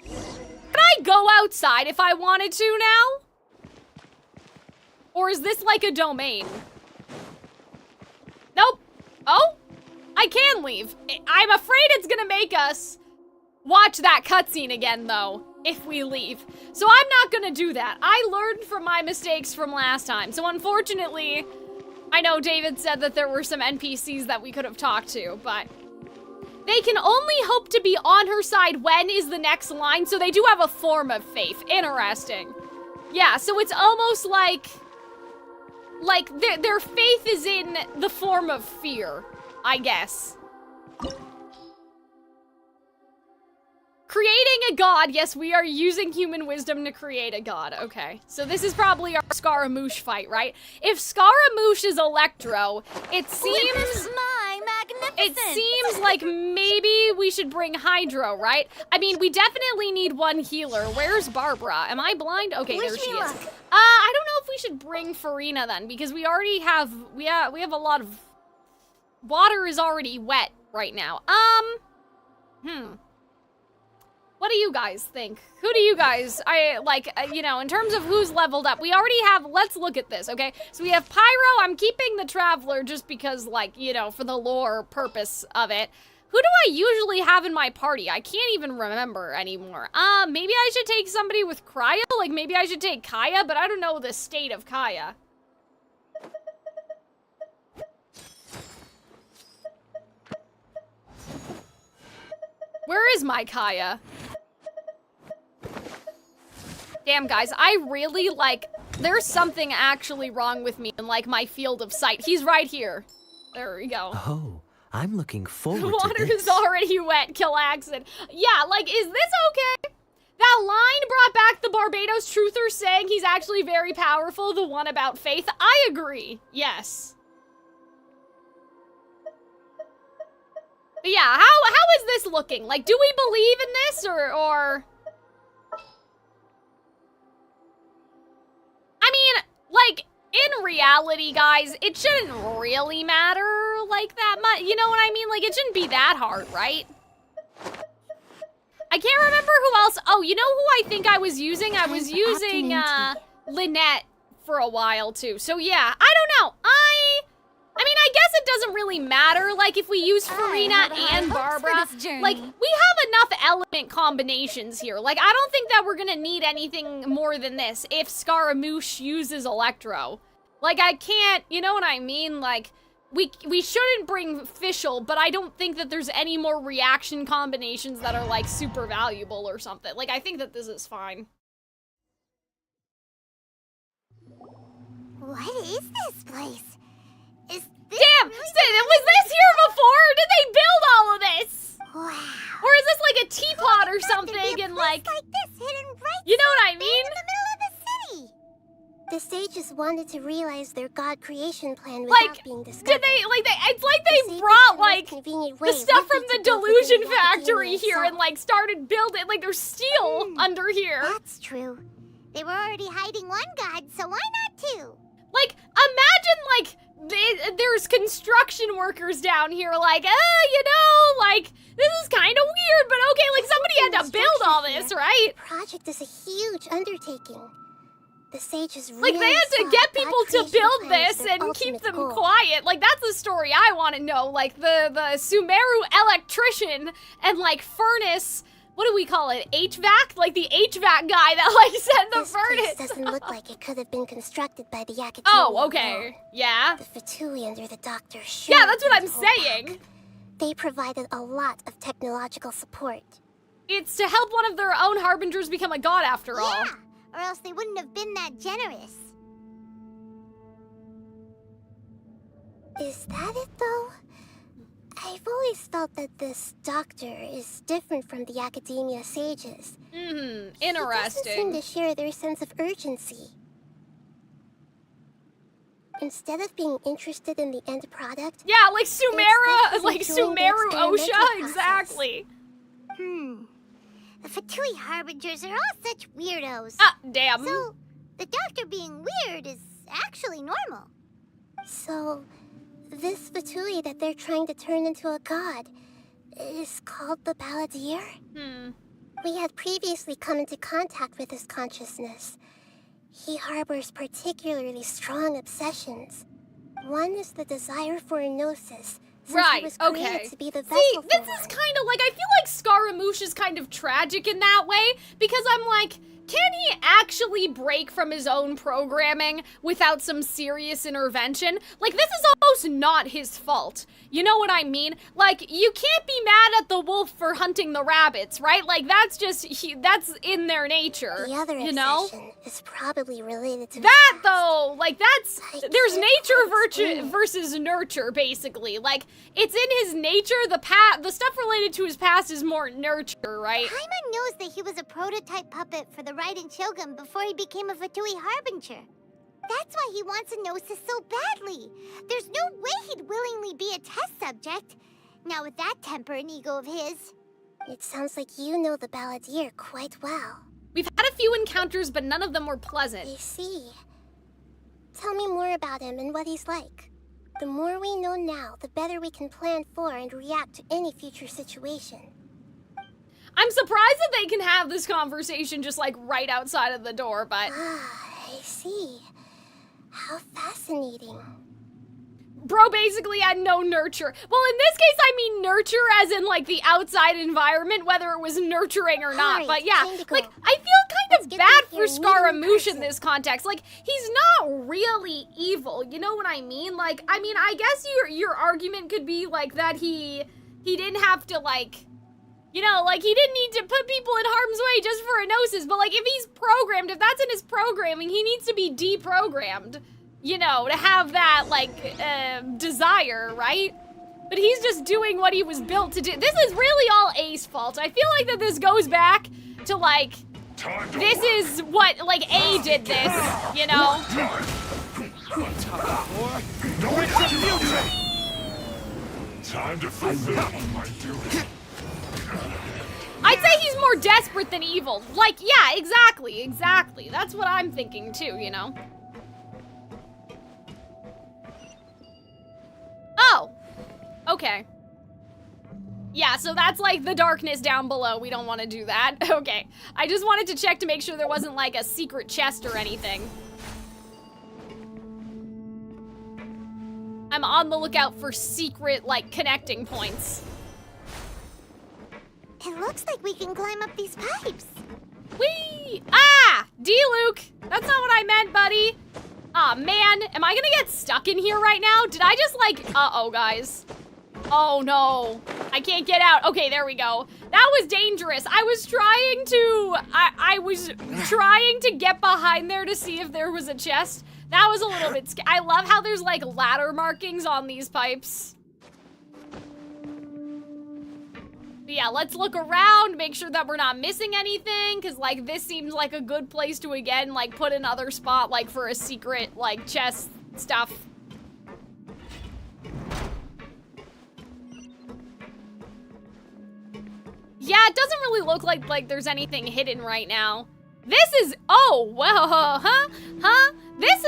Can I go outside if I wanted to now? Or is this like a domain? Nope. Oh, I can leave. I'm afraid it's gonna make us watch that cutscene again, though, if we leave. So I'm not gonna do that. I learned from my mistakes from last time. So unfortunately, I know David said that there were some NPCs that we could have talked to, but they can only hope to be on her side when is the next line, so they do have a form of faith. Interesting. Yeah, so it's almost like their faith is in the form of fear, I guess. Creating a god. Yes, we are using human wisdom to create a god. Okay, so this is probably our Scaramouche fight, right? If Scaramouche is Electro, it seems like maybe we should bring Hydro, right? I mean, we definitely need one healer. Where's Barbara? Am I blind? Okay, there she is. I don't know if we should bring Farina then, because we already have, we have a lot of, water is already wet right now. What do you guys think? Who do you guys, you know, in terms of who's leveled up, we already have, let's look at this, okay? So we have Pyro. I'm keeping the Traveler just because, like, you know, for the lore purpose of it. Who do I usually have in my party? I can't even remember anymore. Maybe I should take somebody with Cryo? Like, maybe I should take Kaya, but I don't know the state of Kaya. Where is my Kaya? Damn, guys, I really, like, there's something actually wrong with me in, like, my field of sight. He's right here. There we go. Oh, I'm looking forward The to water this. is already wet, Calxiyn. Yeah, like, is this okay? That line brought back the Barbados truther saying he's actually very powerful, the one about faith. I agree, yes. But yeah, how is this looking? Like, do we believe in this, or... I mean, like, in reality, guys, it shouldn't really matter, like, that much. You know what I mean? Like, it shouldn't be that hard, right? I can't remember who else. Oh, you know who I think I was using? I was using, Lynette for a while, too. So, yeah, I don't know. I mean, I guess it doesn't really matter, like, if we use Farina and Barbara. Like, we have enough element combinations here. Like, I don't think that we're gonna need anything more than this if Scaramouche uses Electro. Like, I can't, you know what I mean? Like, we shouldn't bring Fischl, but I don't think that there's any more reaction combinations that are, like, super valuable or something. Like, I think that this is fine. What is this place? Damn! Was this here before, or did they build all of this? Wow. Or is this like a teapot or something and like this hidden right you know what I mean? in the middle of the city. The sages wanted to realize their god creation plan without Like, being discovered. did they, like, it's like they brought, like, the stuff from the Delusion Factory here and, like, started building, like, there's steel under here. That's true. They were already hiding one god, so why not two? Like, imagine, like, there's construction workers down here, like, you know, like, this is kind of weird, but okay, like, somebody had to build all this, right? The project is a huge undertaking. The sages really like, they had to get people to build this and keep them quiet. Like, that's the story I want to know. Like, the Sumeru electrician and, like, furnace, what do we call it? HVAC? Like the HVAC guy that like said the verdict. This doesn't look like it could have been constructed by the Akademiya. Oh, okay. Yeah. The Fatui under the doctor's Yeah, that's what I'm saying. They provided a lot of technological support. It's to help one of their own harbingers become a god after all. Yeah, or else they wouldn't have been that generous. Is that it, though? I've always felt that this doctor is different from the Akademiya sages. Interesting. He doesn't seem to share their sense of urgency. Instead of being interested in the end product... Yeah, like Sumeru, like Sumeru Osha, exactly. The Fatui Harbingers are all such weirdos. Ah, damn. So, the doctor being weird is actually normal. So, this Fatui that they're trying to turn into a god is called the Balladeer? We had previously come into contact with his consciousness. He harbors particularly strong obsessions. One is the desire for a gnosis, since he was created to be the vessel for this is kind of like, I feel like Scaramouche is kind of tragic in that way, because I'm like, can he actually break from his own programming without some serious intervention? Like, this is almost not his fault. You know what I mean? Like, you can't be mad at the wolf for hunting the rabbits, right? Like, that's just, that's in their nature, the other you know? obsession is probably related to that, though, like, that's, there's nature versus nurture, basically. Like, it's in his nature, the stuff related to his past is more nurture, right? Paimon knows that he was a prototype puppet for the Raiden Shogun before he became a Fatui Harbinger. That's why he wants a gnosis so badly. There's no way he'd willingly be a test subject. Not with that temper and ego of his. It sounds like you know the Balladeer quite well. We've had a few encounters, but none of them were pleasant. I see. Tell me more about him and what he's like. The more we know now, the better we can plan for and react to any future situation. I'm surprised that they can have this conversation just like right outside of the door, but... I see. How fascinating. Bro basically had no nurture. Well, in this case, I mean nurture as in like the outside environment, whether it was nurturing or not. But yeah, like I feel kind of bad for Scaramouche in this context. Like, he's not really evil, you know what I mean? Like, I mean, I guess your argument could be like that he didn't have to like... You know, like, he didn't need to put people in harm's way just for a gnosis, but, like, if he's programmed, if that's in his programming, he needs to be deprogrammed, you know, to have that, like, desire, right? But he's just doing what he was built to do. This is really all A's fault. I feel like that this goes back to, like, this is what, like, A did this, you know? Time to fulfill my duty. I'd say he's more desperate than evil. Like, yeah, exactly. That's what I'm thinking too, you know? Oh, okay. Yeah, so that's like the darkness down below. We don't want to do that. Okay, I just wanted to check to make sure there wasn't like a secret chest or anything. I'm on the lookout for secret, like, connecting points. It looks like we can climb up these pipes. Whee! Ah! D-Luke! That's not what I meant, buddy. Aw, man. Am I gonna get stuck in here right now? Did I just, like... Uh-oh, guys. Oh, no. I can't get out. Okay, there we go. That was dangerous. I was trying to... I was trying to get behind there to see if there was a chest. That was a little bit scary. I love how there's, like, ladder markings on these pipes. But yeah, let's look around, make sure that we're not missing anything, because, like, this seems like a good place to, again, like, put another spot, like, for a secret, like, chest stuff. Yeah, it doesn't really look like there's anything hidden right now. This is, oh, well, huh? This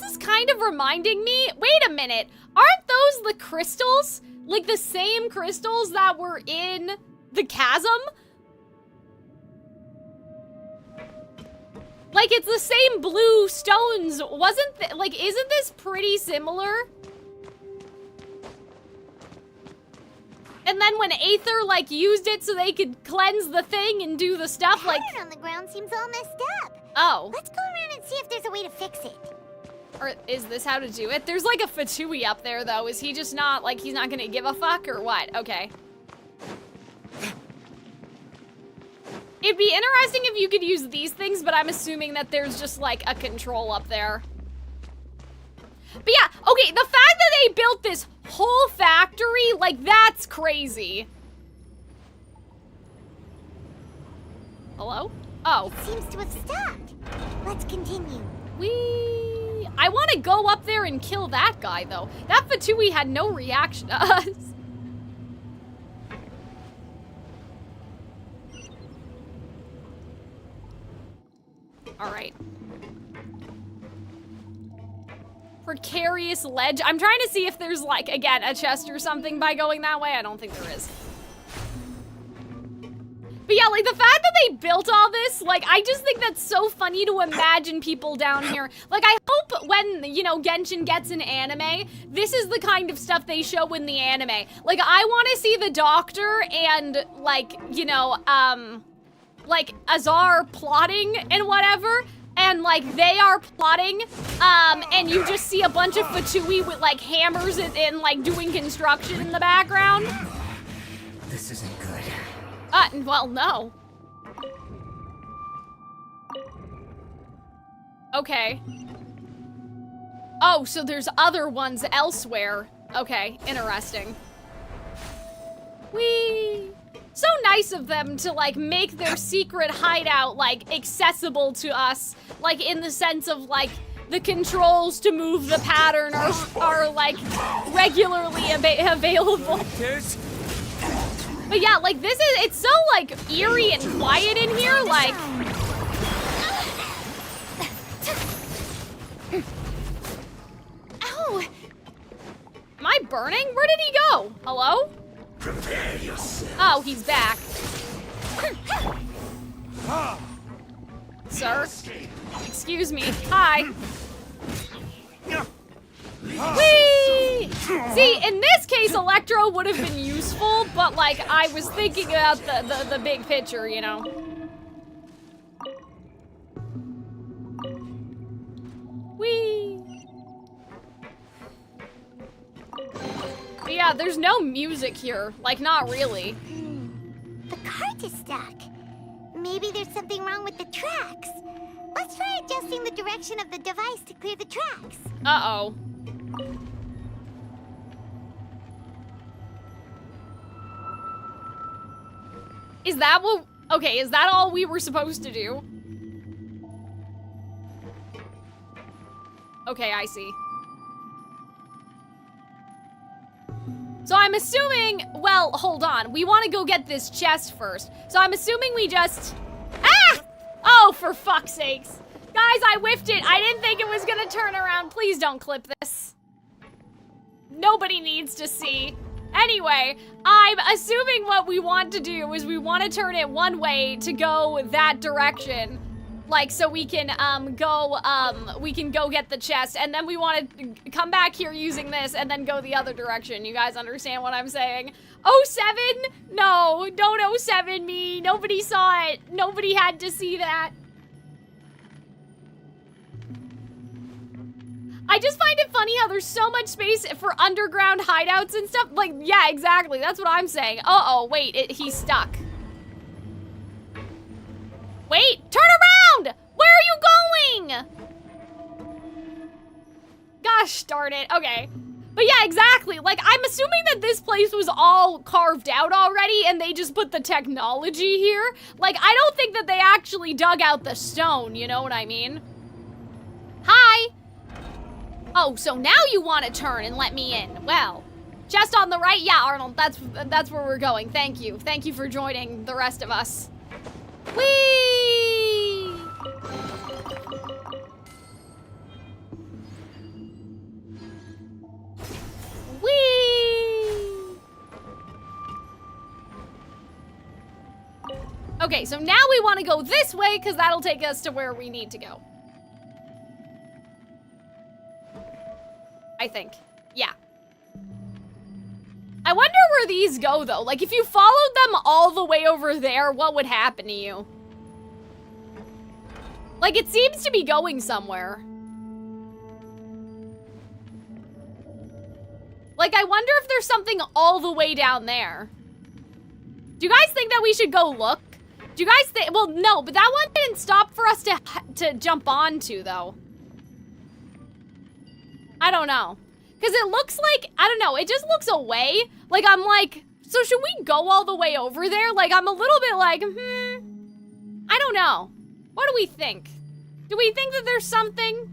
is kind of reminding me, wait a minute, aren't those the crystals? Like the same crystals that were in the chasm? Like, it's the same blue stones, isn't this pretty similar? And and then when Aether, like, used it so they could cleanse the thing and do the stuff, like... The pattern on the ground seems all messed up. Oh. Let's go around and see if there's a way to fix it. Or is this how to do it? There's like a Fatui up there, though. Is he just not, like, he's not gonna give a fuck, or what? Okay. It'd be interesting if you could use these things, but I'm assuming that there's just, like, a control up there. But yeah, okay, the fact that they built this whole factory, like, that's crazy. Hello? Oh. It seems to have stopped. Let's continue. I want to go up there and kill that guy, though. That Fatui had no reaction to us. Alright. Precarious ledge. I'm trying to see if there's, like, again, a chest or something by going that way. I don't think there is. But yeah, like, the fact that they built all this, like, I just think that's so funny to imagine people down here. Like, I hope when, you know, Genshin gets an anime, this is the kind of stuff they show in the anime. Like, I want to see the doctor and, like, you know, like, Azar plotting and whatever, and, like, they are plotting, and you just see a bunch of Fatui with, like, hammers and like, doing construction in the background. This isn't good. Well, no. Okay. Oh, so there's other ones elsewhere. Okay, interesting. Whee! So nice of them to, like, make their secret hideout, like, accessible to us. Like, in the sense of, like, the controls to move the pattern are like, regularly available. But yeah, like, this is, it's so, like, eerie and quiet in here, like... Ow! Am I burning? Where did he go? Hello? Prepare yourself. Oh, he's back. Sir? Excuse me. Hi. Whee! See, in this case, Electro would have been useful, but, like, I was thinking about the big picture, you know? Whee! But yeah, there's no music here. Like, not really. The cart is stuck. Maybe there's something wrong with the tracks. Let's try adjusting the direction of the device to clear the tracks. Uh-oh. Is that what... Okay, is that all we were supposed to do? Okay, I see. So I'm assuming... Well, hold on. We want to go get this chest first. So I'm assuming we just... Ah! Oh, for fuck's sakes. Guys, I whiffed it. I didn't think it was gonna turn around. Please don't clip this. Nobody needs to see. Anyway, I'm assuming what we want to do is we want to turn it one way to go that direction. Like, so we can, go get the chest, and then we want to come back here using this and then go the other direction. You guys understand what I'm saying? 07? No, don't 07 me. Nobody saw it. Nobody had to see that. I just find it funny how there's so much space for underground hideouts and stuff. Like, yeah, exactly. That's what I'm saying. Uh-oh, wait, he's stuck. Wait, turn around! Where are you going? Gosh darn it, okay. But yeah, exactly. Like, I'm assuming that this place was all carved out already and they just put the technology here. Like, I don't think that they actually dug out the stone, you know what I mean? Hi! Oh, so now you want to turn and let me in. Well, just on the right? Yeah, Arnold, that's where we're going. Thank you. Thank you for joining the rest of us. Whee! Whee! Okay, so now we want to go this way because that'll take us to where we need to go. I think. Yeah. I wonder where these go, though. Like, if you followed them all the way over there, what would happen to you? Like, it seems to be going somewhere. Like, I wonder if there's something all the way down there. Do you guys think that we should go look? Do you guys think, well, no, but that one didn't stop for us to jump onto, though. I don't know. Because it looks like, I don't know, it just looks away. Like, I'm like, so should we go all the way over there? Like, I'm a little bit like, I don't know. What do we think? Do we think that there's something?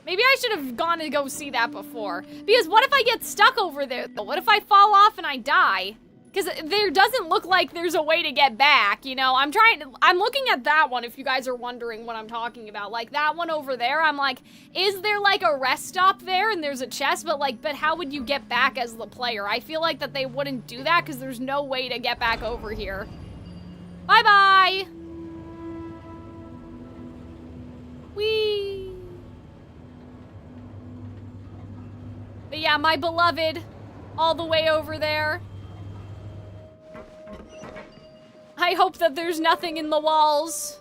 Maybe I should have gone to go see that before. Because what if I get stuck over there? What if I fall off and I die? Because there doesn't look like there's a way to get back, you know? I'm looking at that one if you guys are wondering what I'm talking about. Like, that one over there, I'm like, is there like a rest stop there and there's a chest? But how would you get back as the player? I feel like that they wouldn't do that because there's no way to get back over here. Bye-bye! Whee! But yeah, my beloved, all the way over there. I hope that there's nothing in the walls.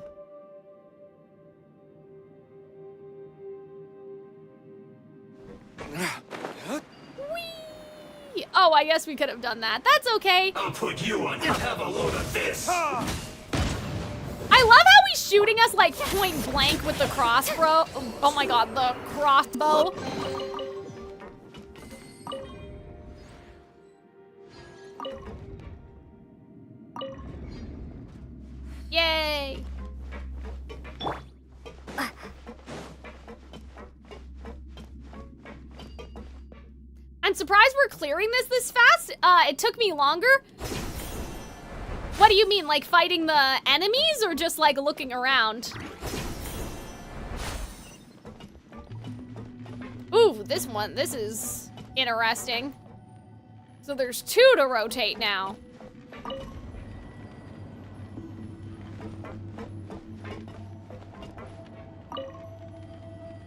Whee! Oh, I guess we could have done that. That's okay. I'll put you on. Have a load of this. I love how he's shooting us like point blank with the crossbow. Oh my god, the crossbow. Yay! I'm surprised we're clearing this fast. It took me longer. What do you mean, like fighting the enemies or just like looking around? Ooh, this is interesting. So there's 2 to rotate now.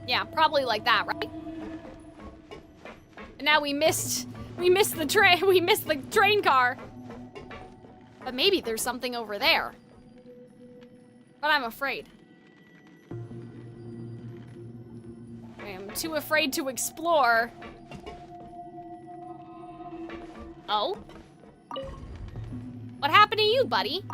Yeah, probably like that, right? And now we missed the train car. But maybe there's something over there. But I'm afraid. I am too afraid to explore. Oh? What happened to you, buddy?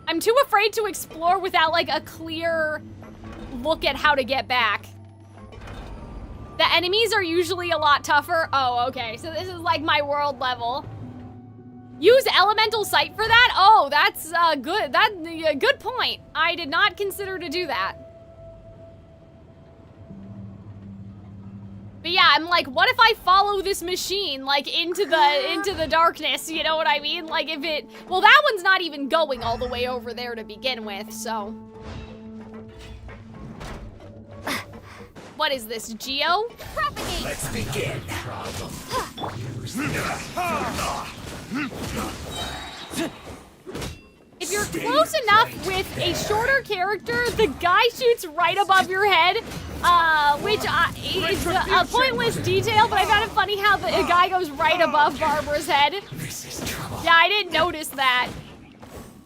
I'm too afraid to explore without like a clear look at how to get back. The enemies are usually a lot tougher. Oh, okay, so this is like my world level. Use elemental sight for that? Oh, that's good. Good point. I did not consider to do that. But yeah, I'm like, what if I follow this machine like into the darkness? You know what I mean? Like if it, well, that one's not even going all the way over there to begin with. So, what is this, Geo? Propagate. Let's begin. If you're close enough with a shorter character, the guy shoots right above your head, which is a pointless detail, but I found it funny how the guy goes right above Barbara's head. Yeah, I didn't notice that.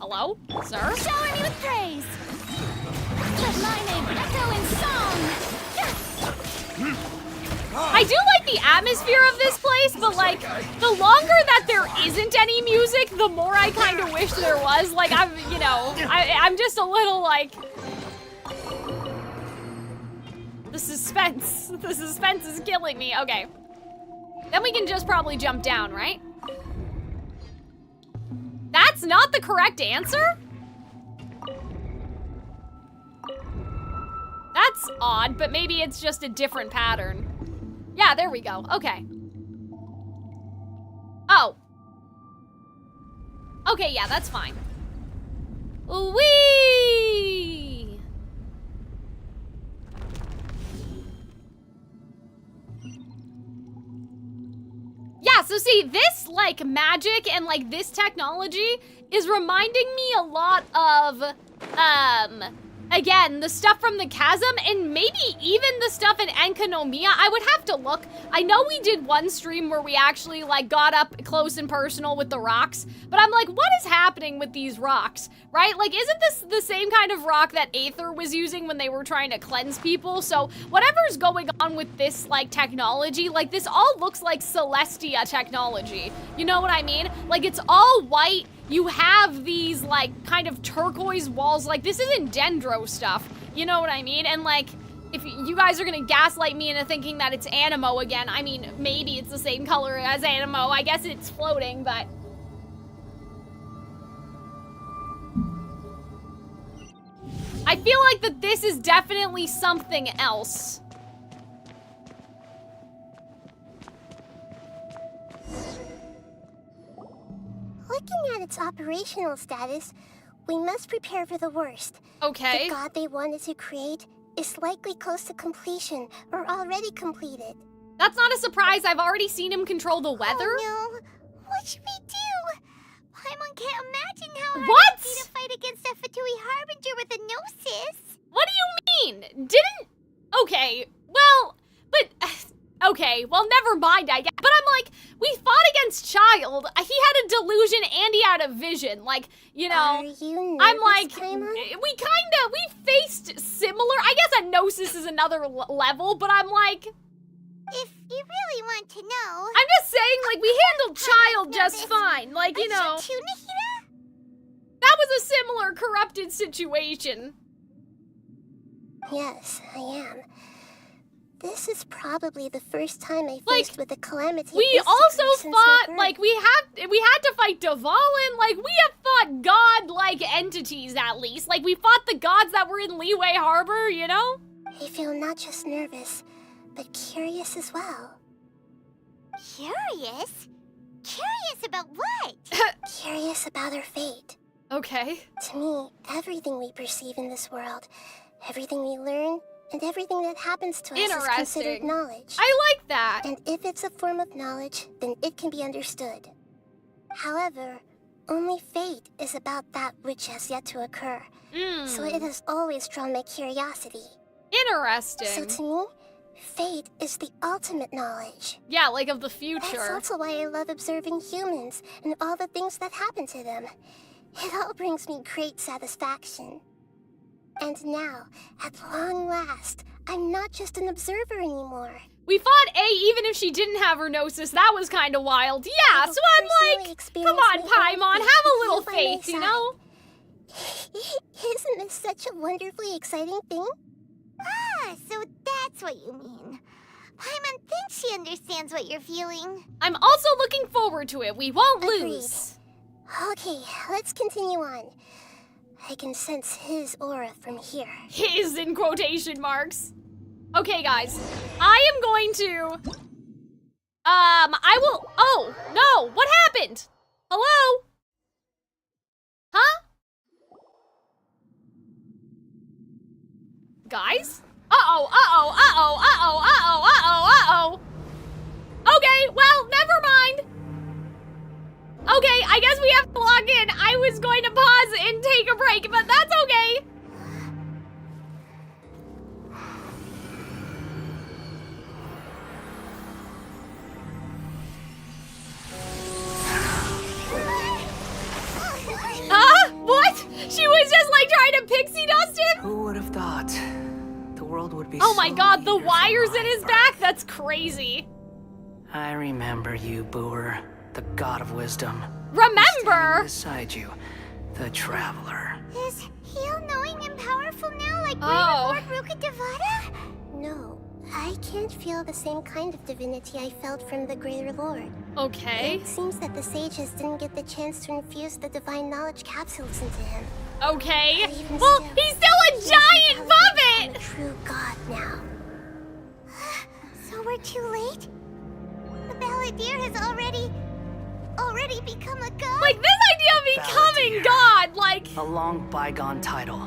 Hello, sir? Shower me with praise. Let my name echo in song. I do like the atmosphere of this place, but like, the longer that there isn't any music, the more I kind of wish there was. Like, I'm just a little like, the suspense is killing me. Okay. Then we can just probably jump down, right? That's not the correct answer? That's odd, but maybe it's just a different pattern. Yeah, there we go. Okay. Oh. Okay, yeah, that's fine. Whee! Yeah, so see, this, like, magic and, like, this technology is reminding me a lot of, again, the stuff from the chasm, and maybe even the stuff in Akademiya. I would have to look. I know we did one stream where we actually, like, got up close and personal with the rocks, but I'm like, what is happening with these rocks, right? Like, isn't this the same kind of rock that Aether was using when they were trying to cleanse people? So whatever's going on with this, like, technology, like, this all looks like Celestia technology. You know what I mean? Like, it's all white. You have these, like, kind of turquoise walls. Like, this isn't Dendro stuff. You know what I mean? And, like, if you guys are gonna gaslight me into thinking that it's Animo again, I mean, maybe it's the same color as Animo. I guess it's floating, but... I feel like that this is definitely something else. Looking at its operational status, we must prepare for the worst. Okay. The god they wanted to create is likely close to completion or already completed. That's not a surprise. I've already seen him control the weather. Oh no. What should we do? Paimon can't imagine how hard What? it would be to fight against a Fatui Harbinger with a Gnosis. What do you mean? Didn't... Okay, well, but... Okay, well, never mind, I guess. But I'm like, we fought against Child. He had a delusion and he had a vision. Like, you know, Are you I'm nervous, like, Paimon? we faced similar. I guess a Gnosis is another level, but I'm like... If you really want to know... I'm just saying, like, we handled Child just fine. Like, you know... Aren't you too, Nahida? That was a similar corrupted situation. Yes, I am. This is probably the first time I faced with a calamity. We also fought, like, we had to fight Dvalin. Like, we have fought god-like entities, at least. Like, we fought the gods that were in Leeway Harbor, you know? I feel not just nervous, but curious as well. Curious? Curious about what? Curious about our fate. Okay. To me, everything we perceive in this world, everything we learn, and everything that happens to us is considered knowledge. I like that. And if it's a form of knowledge, then it can be understood. However, only fate is about that which has yet to occur. So it has always drawn my curiosity. Interesting. So to me, fate is the ultimate knowledge. Yeah, like of the future. That's also why I love observing humans and all the things that happen to them. It all brings me great satisfaction. And now, at long last, I'm not just an observer anymore. We fought A even if she didn't have her Gnosis. That was kind of wild. Yeah, so I'm like, come on, Paimon, have a little faith, you know? Isn't this such a wonderfully exciting thing? Ah, so that's what you mean. Paimon thinks she understands what you're feeling. I'm also looking forward to it. We won't lose. Okay, let's continue on. I can sense his aura from here. His in quotation marks. Okay, guys. I am going to... I will... Oh, no. What happened? Hello? Huh? Guys? Uh-oh, uh-oh, uh-oh, uh-oh, uh-oh, uh-oh, uh-oh. Okay, well, never mind. Okay, I guess we have to log in. I was going to pause and take a break, but that's okay. What? She was just like trying to pixie dust him? Who would have thought the world would be Oh my god, the wires in his back? That's crazy. I remember you, Booer, the god of wisdom. Remember? Beside you, the traveler. Is he all-knowing and powerful now, like Oh. Lord Rukkhadevata? No, I can't feel the same kind of divinity I felt from the Greater Lord. Okay. It seems that the sages didn't get the chance to infuse the divine knowledge capsules into him. Okay. Well, he's still a giant puppet! A true god now. So we're too late? The Balladeer has already become a god? Like, this idea of becoming god, like... A long bygone title.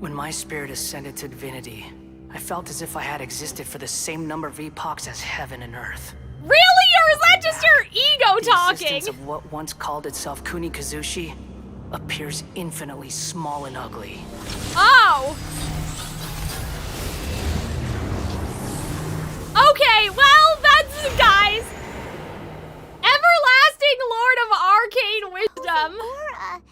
When my spirit ascended to divinity, I felt as if I had existed for the same number of epochs as heaven and earth. Really? Or is that just your ego The talking? existence of what once called itself Kunikazushi, appears infinitely small and ugly. Oh! Okay, well, that's, guys. Everlasting Lord of Arcane Wisdom. Aura.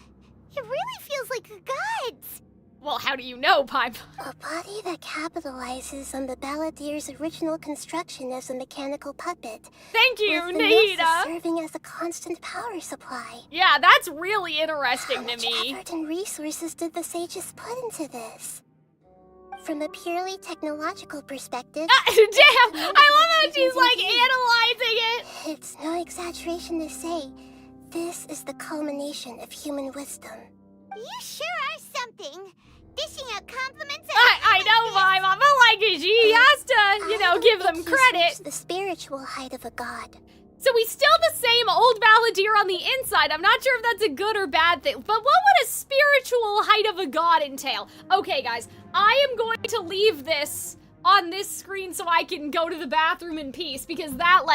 It really feels like the gods. Well, how do you know, Pipe? A body that capitalizes on the Balladeer's original construction as a mechanical puppet. Thank you, with the Nahida. Gnosis serving as a constant power supply. Yeah, that's really interesting to me. How much effort and resources did the sages put into this? From a purely technological perspective... Damn! I love how she's, like, analyzing it! It's no exaggeration to say, this is the culmination of human wisdom. You sure are something. Dishing out compliments. I know, Mima, but like she has to, you know, give them credit. The spiritual height of a god. So he's still the same old Balladeer on the inside. I'm not sure if that's a good or bad thing, but what would a spiritual height of a god entail? Okay, guys, I am going to leave this on this screen so I can go to the bathroom in peace, because that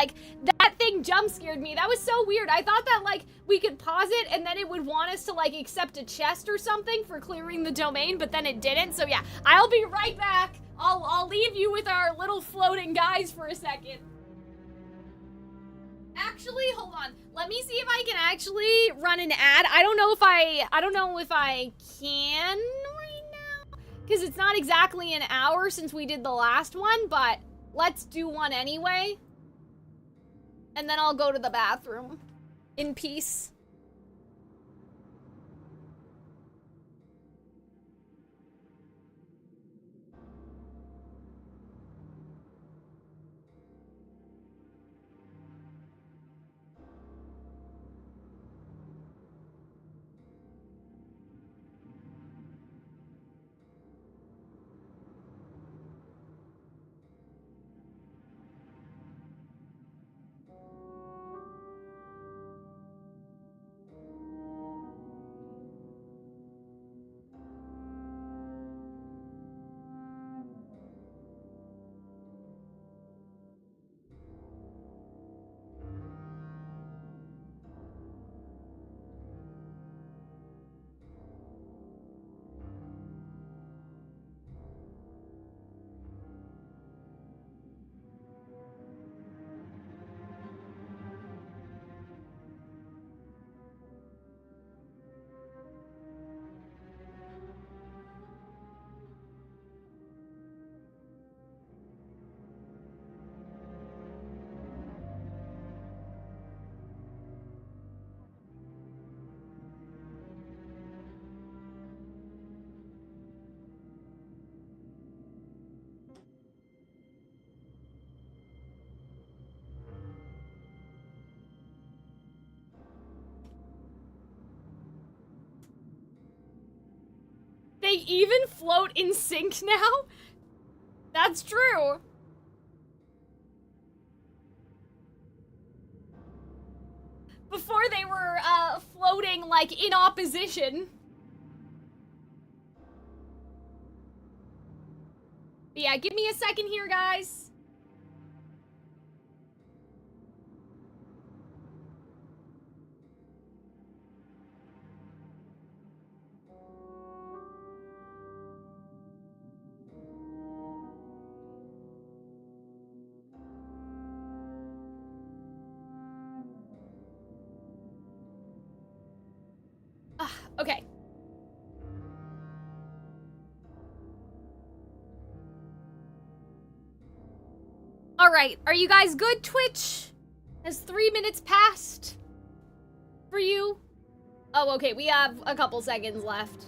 thing jump scared me. That was so weird. I thought that, like, we could pause it and then it would want us to, like, accept a chest or something for clearing the domain, but then it didn't. So yeah, I'll be right back. I'll leave you with our little floating guys for a second. Actually, hold on. Let me see if I can actually run an ad. I don't know if I can right now, because it's not exactly an hour since we did the last one, but let's do one anyway. And then I'll go to the bathroom in peace. They even float in sync now? That's true. Before they were, floating, like, in opposition. But yeah, give me a second here, guys. Okay. Alright, are you guys good, Twitch? Has 3 minutes passed for you? Oh, okay, we have a couple seconds left.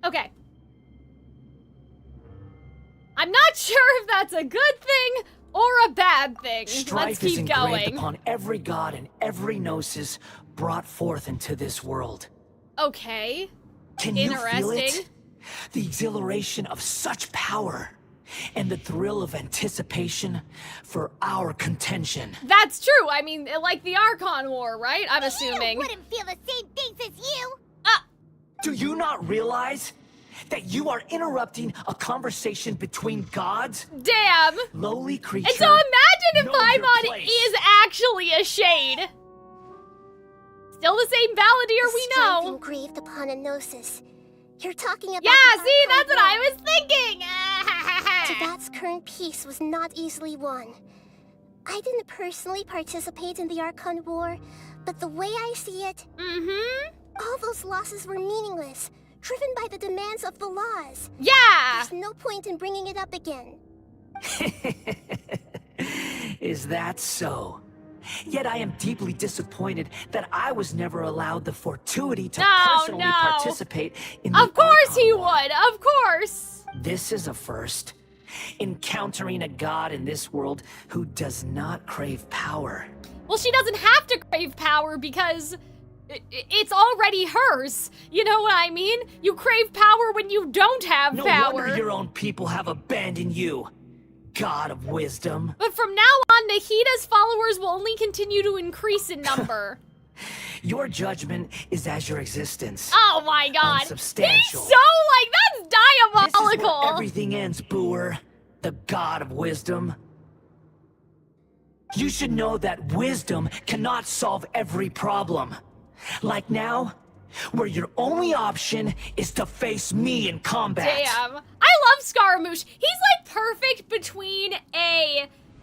Okay. I'm not sure if that's a good thing or a bad thing. Let's keep Strife is engraved going. upon every god and every gnosis brought forth into this world. Okay. Can you feel Interesting. it? The exhilaration of such power, and the thrill of anticipation for our contention. That's true. I mean, like the Archon War, right? I'm assuming. I wouldn't feel the same things as you. Do you not realize that you are interrupting a conversation between gods? Damn. Lowly creature. And so imagine if know your Paimon place. is actually a shade. Still the same balladeer we know. Strength engraved upon a gnosis. You're talking about. Yeah, see, that's what I was thinking. Teyvat's current peace was not easily won. I didn't personally participate in the Archon War, but the way I see it, all those losses were meaningless, driven by the demands of the laws. Yeah! There's no point in bringing it up again. Is that so? Yet I am deeply disappointed that I was never allowed the fortuity to personally participate in the Of course Archon he War. would, of course. This is a first. Encountering a god in this world who does not crave power. Well, she doesn't have to crave power because it's already hers. You know what I mean? You crave power when you don't have No power. wonder your own people have abandoned you, god of wisdom. But from now on, Nahida's followers will only continue to increase in number. Your judgment is as your existence. Oh my god. Unsubstantial. He's so, like, that's diabolical. This is where everything ends, Booer. The god of wisdom. You should know that wisdom cannot solve every problem. Like now, where your only option is to face me in combat. Damn. I love Scaramouche. He's like perfect between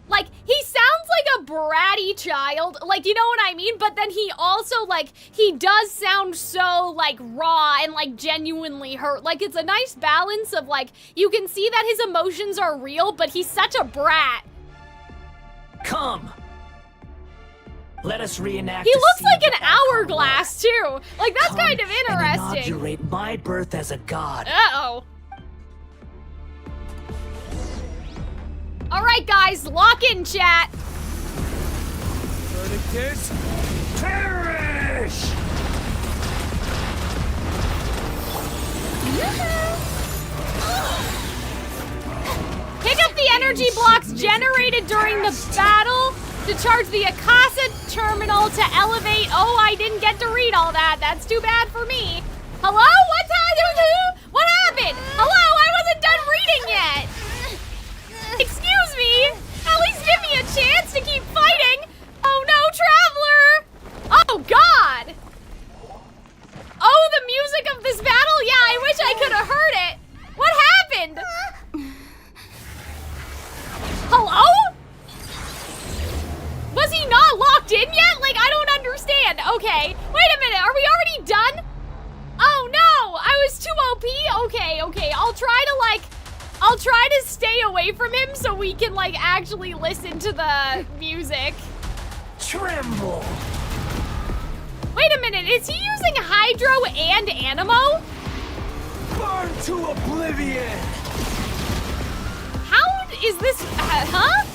like, he sounds like a bratty child, like, you know what I mean? But then he also, like, he does sound so, like, raw and, like, genuinely hurt. Like, it's a nice balance of, like, you can see that his emotions are real, but he's such a brat. Come. Let us reenact. He looks like an hourglass, too. Like, that's kind of interesting. And inaugurate my birth as a god. Uh-oh. All right, guys, lock in, chat. Verticus, perish! Pick up the energy blocks generated during the battle to charge the Akasha terminal to elevate. Oh, I didn't get to read all that. That's too bad for me. Hello? What time? What happened? Hello? I wasn't done reading yet. Excuse me. At least give me a chance to keep fighting. Oh no, Traveler. Oh God. Oh, the music of this battle? Yeah, I wish I could have heard it. What happened? Hello? Was he not locked in yet? Like, I don't understand. Okay, wait a minute. Are we already done? Oh no, I was too OP. Okay. I'll try to stay away from him so we can, like, actually listen to the music. Tremble. Wait a minute, is he using Hydro and Animo? Burn to oblivion. How is this, huh?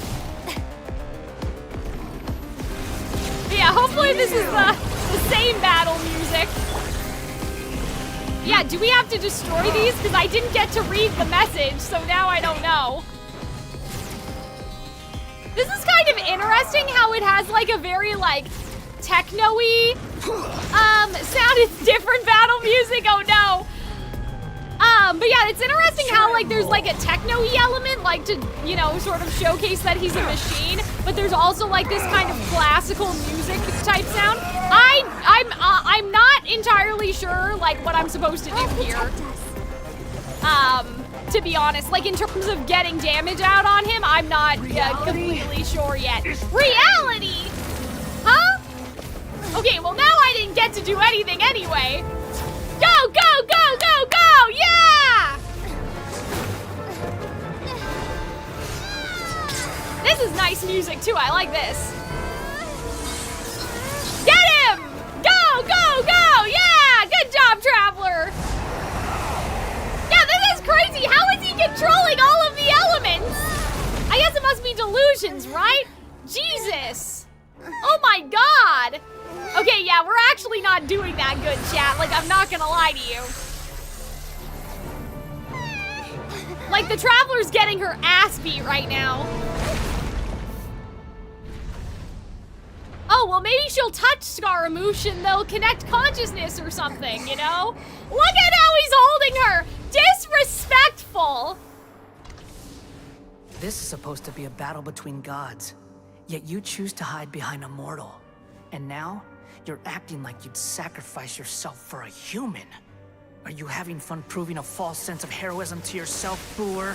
Yeah, hopefully this is the same battle music. Yeah, do we have to destroy these? Because I didn't get to read the message, so now I don't know. This is kind of interesting how it has, like, a very, like, techno-y sound. It's different battle music, oh no. But yeah, it's interesting how, like, there's, like, a techno-y element, like, to, you know, sort of showcase that he's a machine, but there's also, like, this kind of classical music type sound. I'm not entirely sure, like, what I'm supposed to do here. To be honest, like, in terms of getting damage out on him, I'm not completely sure yet. Reality? Huh? Okay, well, now I didn't get to do anything anyway. Go, go, go, go, go! Yeah! This is nice music, too. I like this. Get him! Go, go, go! Yeah! Good job, Traveler! Yeah, this is crazy. How is he controlling all of the elements? I guess it must be delusions, right? Jesus! Oh my God! Okay, yeah, we're actually not doing that good, chat. Like, I'm not gonna lie to you. Like, the Traveler's getting her ass beat right now. Oh, well, maybe she'll touch Scaramouche and they'll connect consciousness or something, you know? Look at how he's holding her! Disrespectful! This is supposed to be a battle between gods, yet you choose to hide behind a mortal. And now, you're acting like you'd sacrifice yourself for a human. Are you having fun proving a false sense of heroism to yourself, Boor?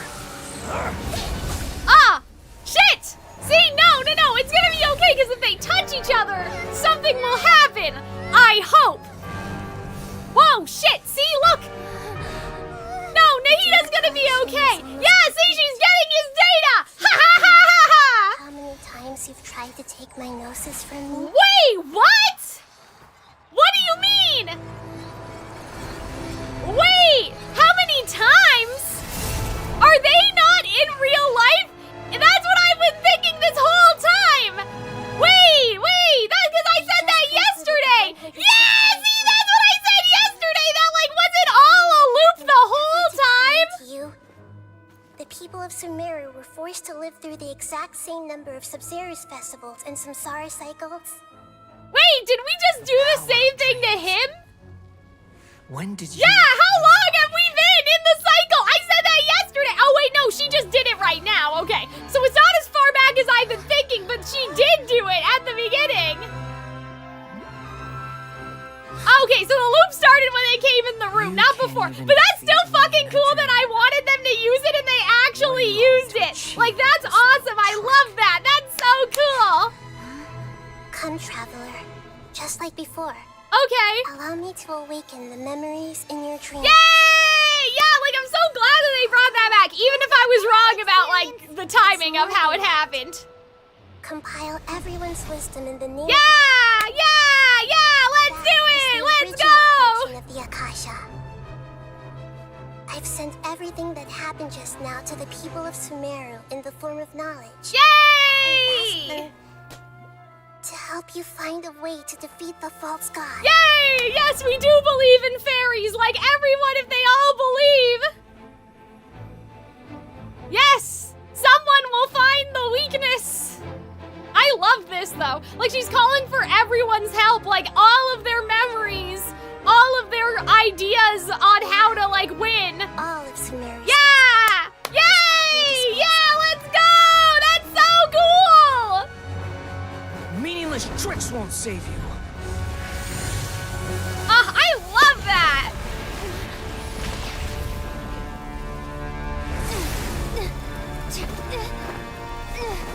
Ah! Shit! See, no, it's gonna be okay, because if they touch each other, something will happen! I hope! Whoa, shit, see, look! No, Nahida's gonna be okay! Yeah, see, she's getting his data! Ha ha ha ha ha! How many times you've tried to take my gnosis from me? Wait, what? What do you mean? Wait, how many times? Are they not in real life? That's what I've been thinking this whole time! Wait, that's because I said that yesterday! Yeah, see, that's what I said yesterday! That, like, wasn't all a loop the whole time? You, the people of Sumeru were forced to live through the exact same number of Sub-Zerus festivals and Samsara cycles. Wait, did we just do the same thing to him? When did you... Yeah, how long have we been in the cycle? I said that yesterday. Oh, wait, no, she just did it right now. Okay, so it's not as far back as I've been thinking, but she did do it at the beginning. Okay, so the loop started when they came in the room, not before. But that's still fucking cool that I wanted them to use it and they actually used it. Like, that's awesome. I love that. That's so cool. Come, Traveler. Just like before. Okay. Allow me to awaken the memories in your dreams. Yay! Yeah, like, I'm so glad that they brought that back, even if I was wrong about, like, the timing of how it happened. Compile everyone's wisdom in the name Yeah! Let's do it! Let's go! of the Akasha. I've sent everything that happened just now to the people of Sumeru in the form of knowledge. Yay! To help you find a way to defeat the false god. Yay! Yes, we do believe in fairies, like everyone if they all believe. Yes! Someone will find the weakness. I love this, though. Like, she's calling for everyone's help, like, all of their memories, all of their ideas on how to, like, win. All of Sumeru. Yeah! Yay! Yeah, let's go! That's so cool! Meaningless tricks won't save you. I love that!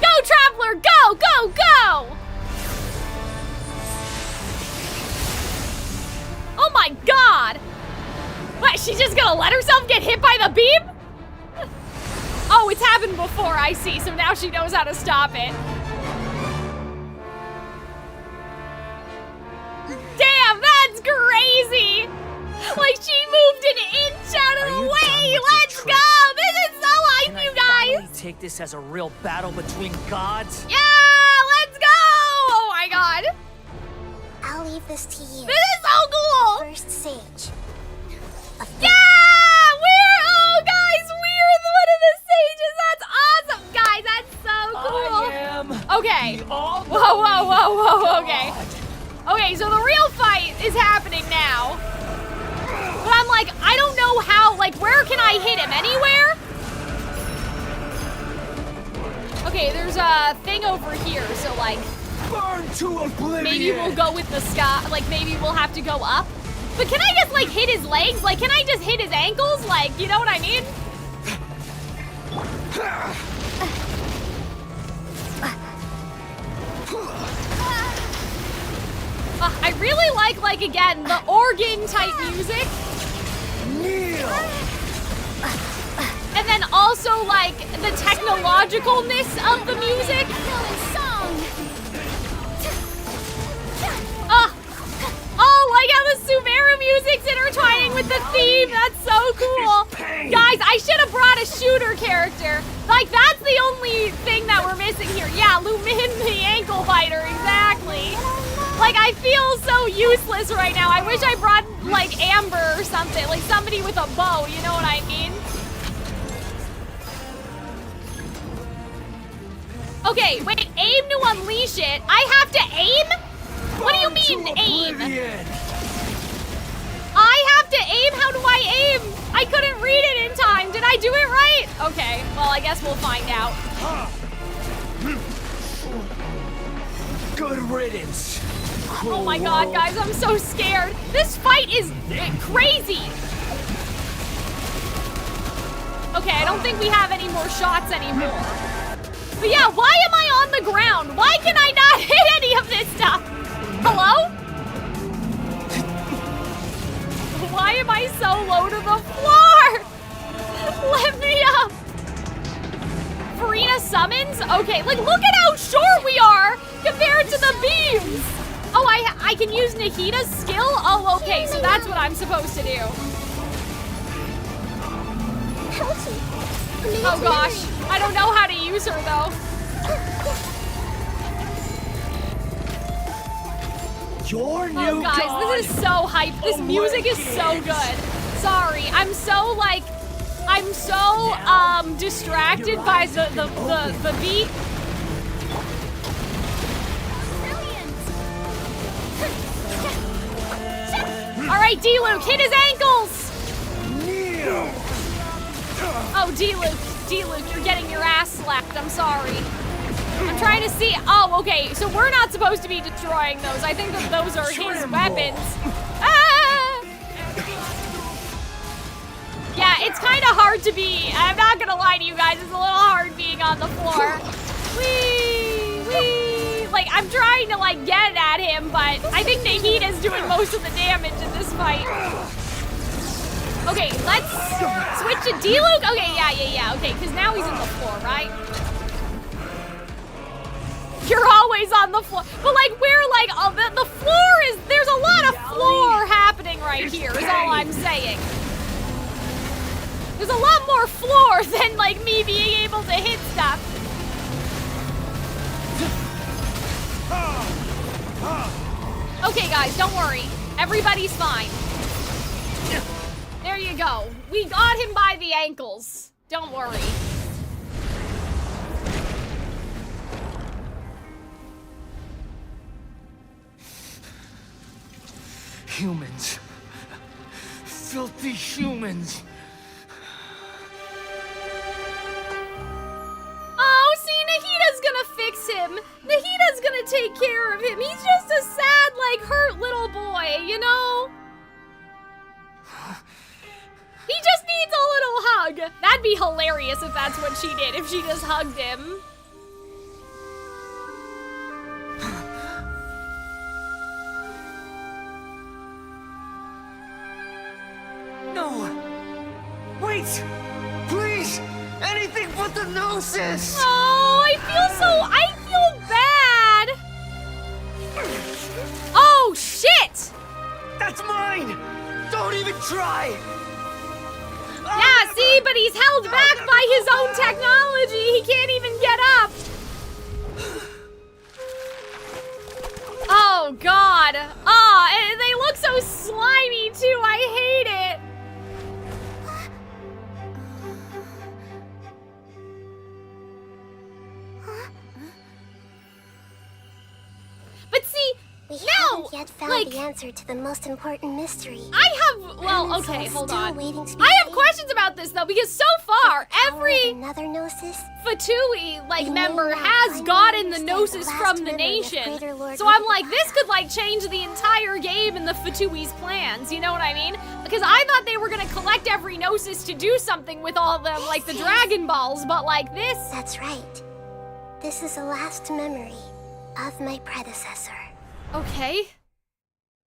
Go, Traveler! Go, go, go! Oh my god! What, she's just gonna let herself get hit by the beam? Oh, it's happened before, I see, so now she knows how to stop it. Damn, that's crazy! Like, she moved an inch out of the way! Let's go! This is so hype, you guys! Take this as a real battle between gods? Yeah! Let's go! Oh my god! I'll leave this to you. This is so cool! First sage. Yeah! We're one of the sages! That's awesome! Guys, that's so cool! I am okay. Whoa, okay. Okay, so the real fight is happening now. But I'm like, I don't know how, like, where can I hit him? Anywhere? Okay, there's a thing over here, so, like, burn to oblivion. Maybe we'll go with the sky, like, maybe we'll have to go up. But can I just, like, hit his legs? Like, can I just hit his ankles? Like, you know what I mean? I really like, again, the organ-type music. Kneel. And then also, like, the technologicalness of the music. Oh, like how the Sumeru music's intertwining with the theme. That's so cool. Guys, I should have brought a shooter character. Like, that's the only thing that we're missing here. Yeah, Lumin the ankle biter, exactly. Like, I feel so useless right now. I wish I brought, like, Amber or something. Like, somebody with a bow, you know what I mean? Okay, wait, aim to unleash it. I have to aim? What do you mean, aim? I have to aim? How do I aim? I couldn't read it in time. Did I do it right? Okay, well, I guess we'll find out. Good riddance. Oh my god, guys, I'm so scared. This fight is crazy. Okay, I don't think we have any more shots anymore. But yeah, why am I on the ground? Why can I not hit any of this stuff? Hello? Why am I so low to the floor? Let me up. Farina summons? Okay, like look at how short we are compared to the beams. Oh, I can use Nahida's skill? Oh, okay, so that's what I'm supposed to do. Oh gosh, I don't know how to use her though. Your new Oh guys, god. this is so hype. This music is so good. Sorry, I'm so like, I'm so distracted by the beat. All right, D-Luke, hit his ankles. Oh, D-Luke, you're getting your ass slapped. I'm sorry. I'm trying to see. Oh, okay. So we're not supposed to be destroying those. I think that those are his weapons. Ah! Yeah, it's kind of hard to be. I'm not gonna lie to you guys. It's a little hard being on the floor. Whee, whee. Like I'm trying to like get at him, but I think Nahida's doing most of the damage in this fight. Okay, let's switch to D-Luke. Okay, yeah. Okay, because now he's on the floor, right? You're always on the floor. But like, we're like, the floor is, there's a lot of floor happening right here, is all I'm saying. There's a lot more floor than like me being able to hit stuff. Okay, guys, don't worry. Everybody's fine. There you go. We got him by the ankles. Don't worry. Humans. Filthy humans. Oh, see, Nahida's gonna fix him. Nahida's gonna take care of him. He's just a sad, like, hurt little boy, you know? He just needs a little hug. That'd be hilarious if that's what she did, if she just hugged him. No! Wait! Please! Anything but the gnosis! Oh, I feel bad! Oh, shit! That's mine! Don't even try! Yeah, see, but he's held back by his own technology. He can't even get up. Oh, God. Oh, and they look so slimy, too. I hate it. But see, we now, haven't yet found like, the answer to the most important mystery. Well, okay, hold on. I have questions about this, though, because so far, every another gnosis Fatui, like, member has gotten the gnosis from the nation. So I'm like, this could, like, change the entire game and the Fatui's plans, you know what I mean? Because I thought they were gonna collect every gnosis to do something with all the, like, the Dragon Balls, but like this... That's right. This is the last memory of my predecessor. Okay.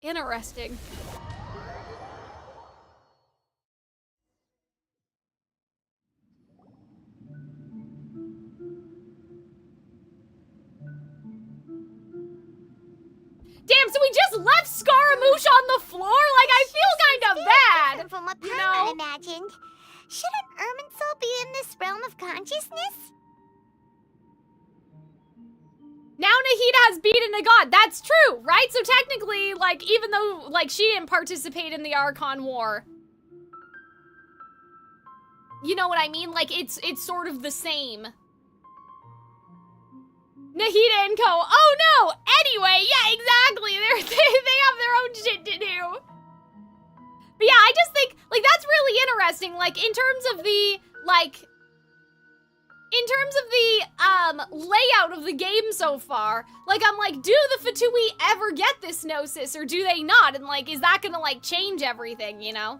Interesting. Damn, so we just left Scaramouche on the floor? Like, I feel kind of bad. From what you Paimon know? imagined. Shouldn't Irminsul be in this realm of consciousness? Now Nahida has beaten a god. That's true, right? So technically, like, even though, like, she didn't participate in the Archon War. You know what I mean? Like, it's sort of the same. Nahida and co. Oh no! Anyway, yeah, exactly. They have their own shit to do. But yeah, I just think, like, that's really interesting. Like, in terms of the, layout of the game so far, like, I'm like, do the Fatui ever get this Gnosis, or do they not? And, like, is that gonna, like, change everything, you know?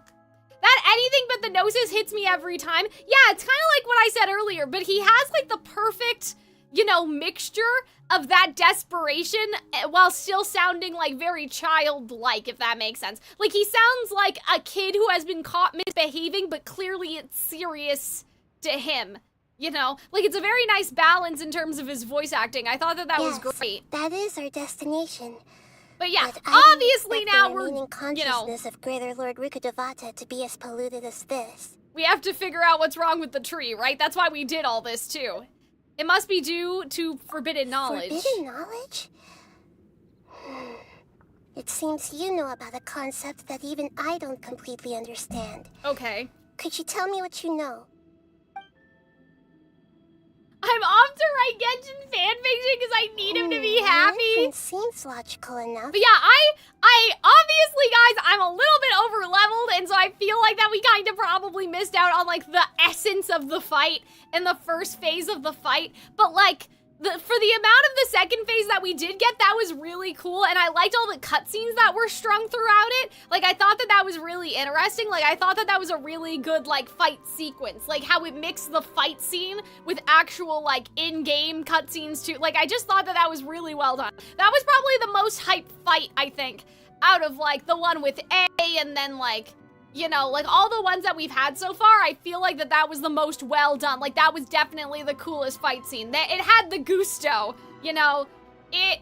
That anything but the Gnosis hits me every time. Yeah, it's kind of like what I said earlier, but he has, like, the perfect, you know, mixture of that desperation while still sounding, like, very childlike, if that makes sense. Like, he sounds like a kid who has been caught misbehaving, but clearly it's serious to him. You know, like, it's a very nice balance in terms of his voice acting. I thought that was great. That is our destination. But yeah, But I obviously now we're, consciousness of Greater Lord Rukkhadevata to be as polluted as this. We have to figure out what's wrong with the tree, right? That's why we did all this too. It must be due to forbidden knowledge. Forbidden knowledge? It seems you know about a concept that even I don't completely understand. Okay. Could you tell me what you know? I'm off to write Genshin fanfiction because I need him to be happy. It seems logical enough. But yeah, I obviously, guys, I'm a little bit over leveled, and so I feel like that we kind of probably missed out on, like, the essence of the fight in the first phase of the fight. But, like, for the amount of the second phase that we did get, that was really cool, and I liked all the cutscenes that were strung throughout it. Like, I thought that that was really interesting. Like, I thought that that was a really good, like, fight sequence. Like, how it mixed the fight scene with actual, like, in-game cutscenes, too. Like, I just thought that that was really well done. That was probably the most hyped fight, I think, out of, like, the one with A, and then, like, you know, like, all the ones that we've had so far, I feel like that was the most well done. Like, that was definitely the coolest fight scene. It had the gusto, you know? Like,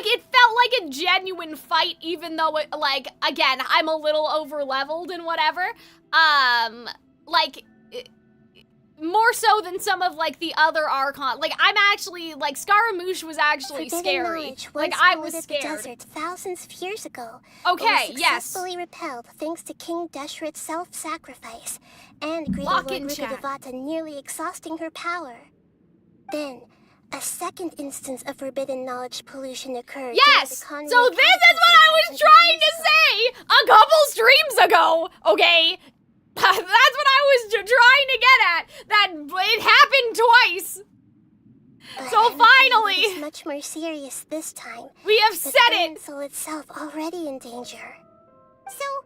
it felt like a genuine fight, even though it, like, again, I'm a little over-leveled and whatever. Like, more so than some of, like, the other Archon. Like, I'm actually, like, Scaramouche was actually scary. Like, I was scared. The desert thousands of years ago. Okay, yes. Successfully repelled thanks to King Deshret's self-sacrifice and Greater Lord Rukkhadevata nearly exhausting her power. Then, a second instance of forbidden knowledge pollution occurred. Yes! So this is what I was trying to say a couple streams ago, okay? That's what I was trying to get at. That it happened twice. So finally, it's much more serious this time. We have said it. The Council itself already in danger. So,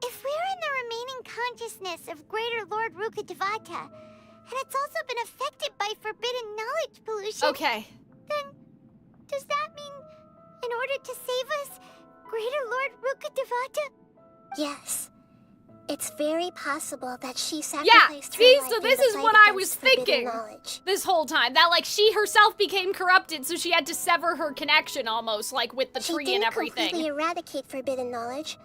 if we're in the remaining consciousness of Greater Lord Rukkhadevata, and it's also been affected by forbidden knowledge pollution. Okay. Then, does that mean, in order to save us, Greater Lord Rukkhadevata? Yes. It's very possible that she sacrificed her life so this is what I was thinking this whole time. That, like, she herself became corrupted, so she had to sever her connection almost, like, with the tree and everything. She didn't completely eradicate forbidden knowledge,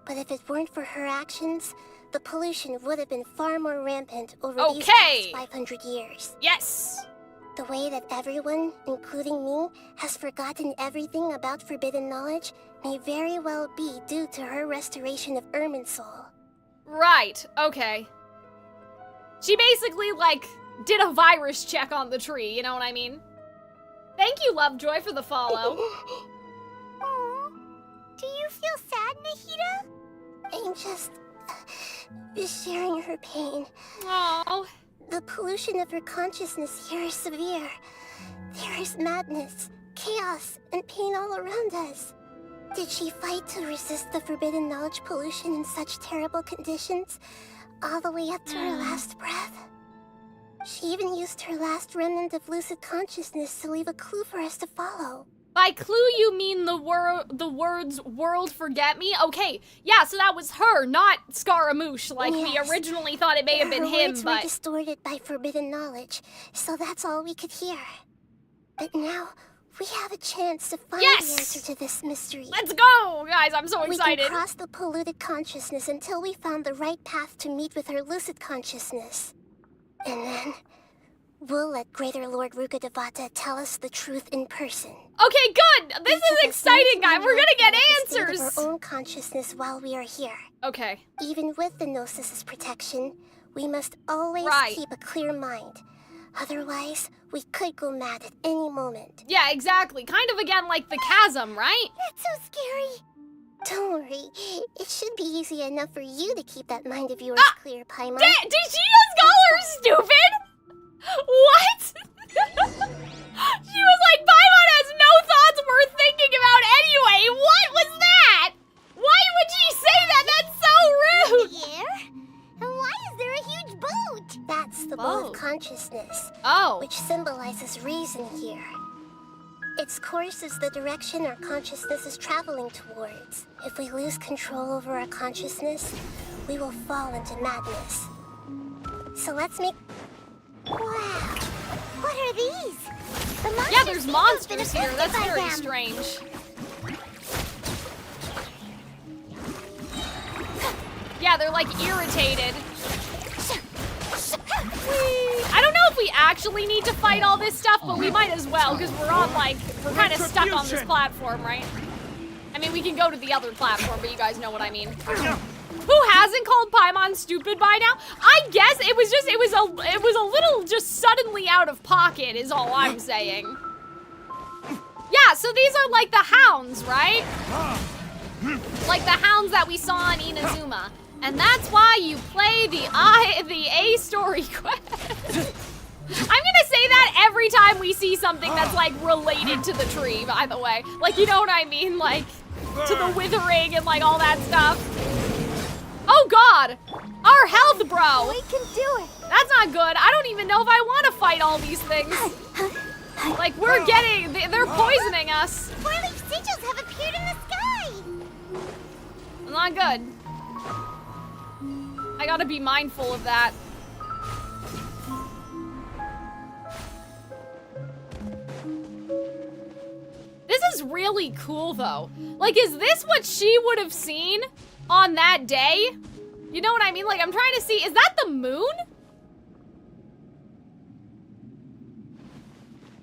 but if it weren't for her actions, the pollution would have been far more rampant over these past 500 years. Yes! The way that everyone, including me, has forgotten everything about forbidden knowledge may very well be due to her restoration of Irminsul. Right, okay. She basically, like, did a virus check on the tree, you know what I mean? Thank you, Lovejoy, for the follow. Aww. Do you feel sad, Nahida? I'm just sharing her pain. Aww. The pollution of her consciousness here is severe. There is madness, chaos, and pain all around us. Did she fight to resist the forbidden knowledge pollution in such terrible conditions, all the way up to her last breath? She even used her last remnant of lucid consciousness to leave a clue for us to follow. By clue, you mean the words "world forget me"? Okay, yeah, so that was her, not Scaramouche, like we originally thought it may have been him, words but... were distorted by forbidden knowledge, so that's all we could hear. But now, we have a chance to find the answer to this mystery. Let's go, guys, I'm so excited. We can cross the polluted consciousness until we found the right path to meet with her lucid consciousness. And then, we'll let Greater Lord Rukkhadevata tell us the truth in person. Okay, good! This is exciting, guys! We're gonna get answers! Of our own consciousness while we are here. Okay. Even with the Gnosis's protection, we must always keep a clear mind. Otherwise, we could go mad at any moment. Yeah, exactly. Kind of again like the chasm, right? That's so scary. Don't worry. It should be easy enough for you to keep that mind of yours clear, Paimon. Did she just call her stupid? What? She was like, Paimon has no thoughts worth thinking about anyway. What was that? Why would she say that? That's so rude. And why is there a huge boat? That's the bowl of consciousness. Oh. Which symbolizes reason here. Its course is the direction our consciousness is traveling towards. If we lose control over our consciousness, we will fall into madness. So let's make... Wow. What are these? The monsters Yeah, there's seem to have been monsters here. affected That's by very them. strange. Yeah, they're like irritated. I don't know if we actually need to fight all this stuff, but we might as well, because we're on like, we're kind of stuck on this platform, right? I mean, we can go to the other platform, but you guys know what I mean. Who hasn't called Paimon stupid by now? I guess it was just, it was a little just suddenly out of pocket is all I'm saying. Yeah, so these are like the hounds, right? Like the hounds that we saw in Inazuma. And that's why you play the A story quest. I'm gonna say that every time we see something that's like related to the tree, by the way. Like, you know what I mean? Like, to the withering and like all that stuff. Oh God! Our health, bro! We can do it! That's not good. I don't even know if I want to fight all these things. Like, we're getting, they're poisoning us. Four-leaf sigils have appeared in the sky! Not good. I gotta be mindful of that. This is really cool, though. Like, is this what she would have seen on that day? You know what I mean? Like, I'm trying to see, is that the moon?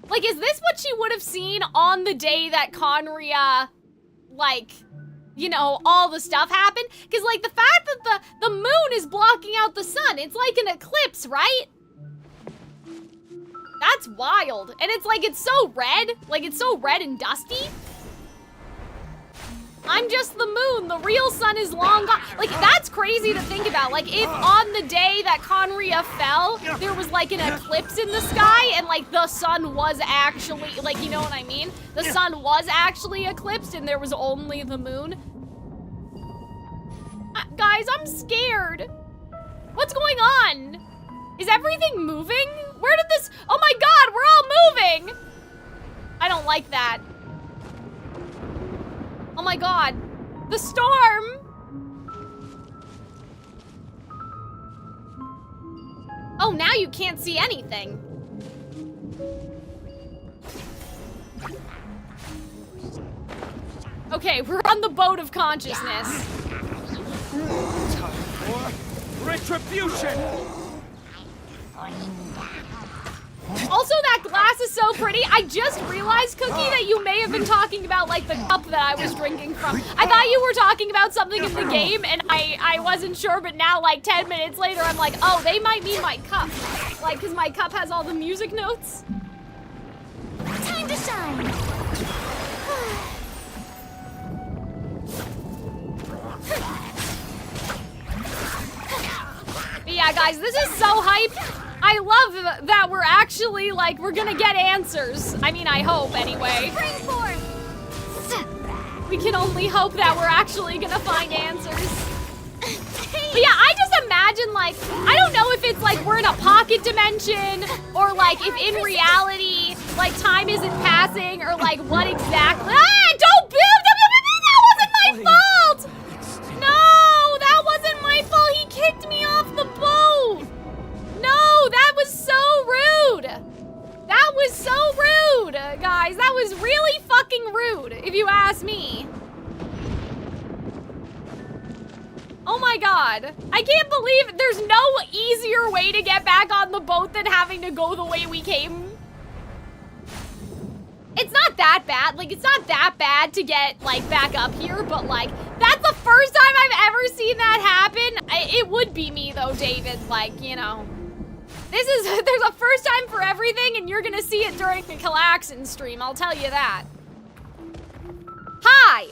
Like, is this what she would have seen on the day that Conria, like, you know, all the stuff happened? Because, like, the fact that the moon is blocking out the sun, it's like an eclipse, right? That's wild. And it's like, it's so red. Like, it's so red and dusty. I'm just the moon. The real sun is long gone. Like, that's crazy to think about. Like, if on the day that Conria fell, there was like an eclipse in the sky and like the sun was actually, like, you know what I mean? The sun was actually eclipsed and there was only the moon. Guys, I'm scared. What's going on? Is everything moving? Where did this, oh my God, we're all moving. I don't like that. Oh my God, the storm! Oh, now you can't see anything. Okay, we're on the boat of consciousness. Time for retribution! Also, that glass is so pretty. I just realized, Cookie, that you may have been talking about, like, the cup that I was drinking from. I thought you were talking about something in the game, and I wasn't sure, but now, like, 10 minutes later, I'm like, oh, they might mean my cup. Like, because my cup has all the music notes. Time to shine! But yeah, guys, this is so hype. I love that we're actually, like, we're gonna get answers. I mean, I hope, anyway. Bring forth! We can only hope that we're actually gonna find answers. But yeah, I just imagine, like, I don't know if it's like we're in a pocket dimension, or like if in reality, like, time isn't passing, or like what exactly. Ah, don't build! That wasn't my fault! No, that wasn't my fault. He kicked me off the boat. No, that was so rude. That was so rude, guys. That was really fucking rude, if you ask me. Oh my God. I can't believe there's no easier way to get back on the boat than having to go the way we came. It's not that bad. Like, it's not that bad to get, like, back up here, but, like, that's the first time I've ever seen that happen. It would be me, though, David. Like, you know. There's a first time for everything, and you're gonna see it during the Calxiyn stream, I'll tell you that. Hi!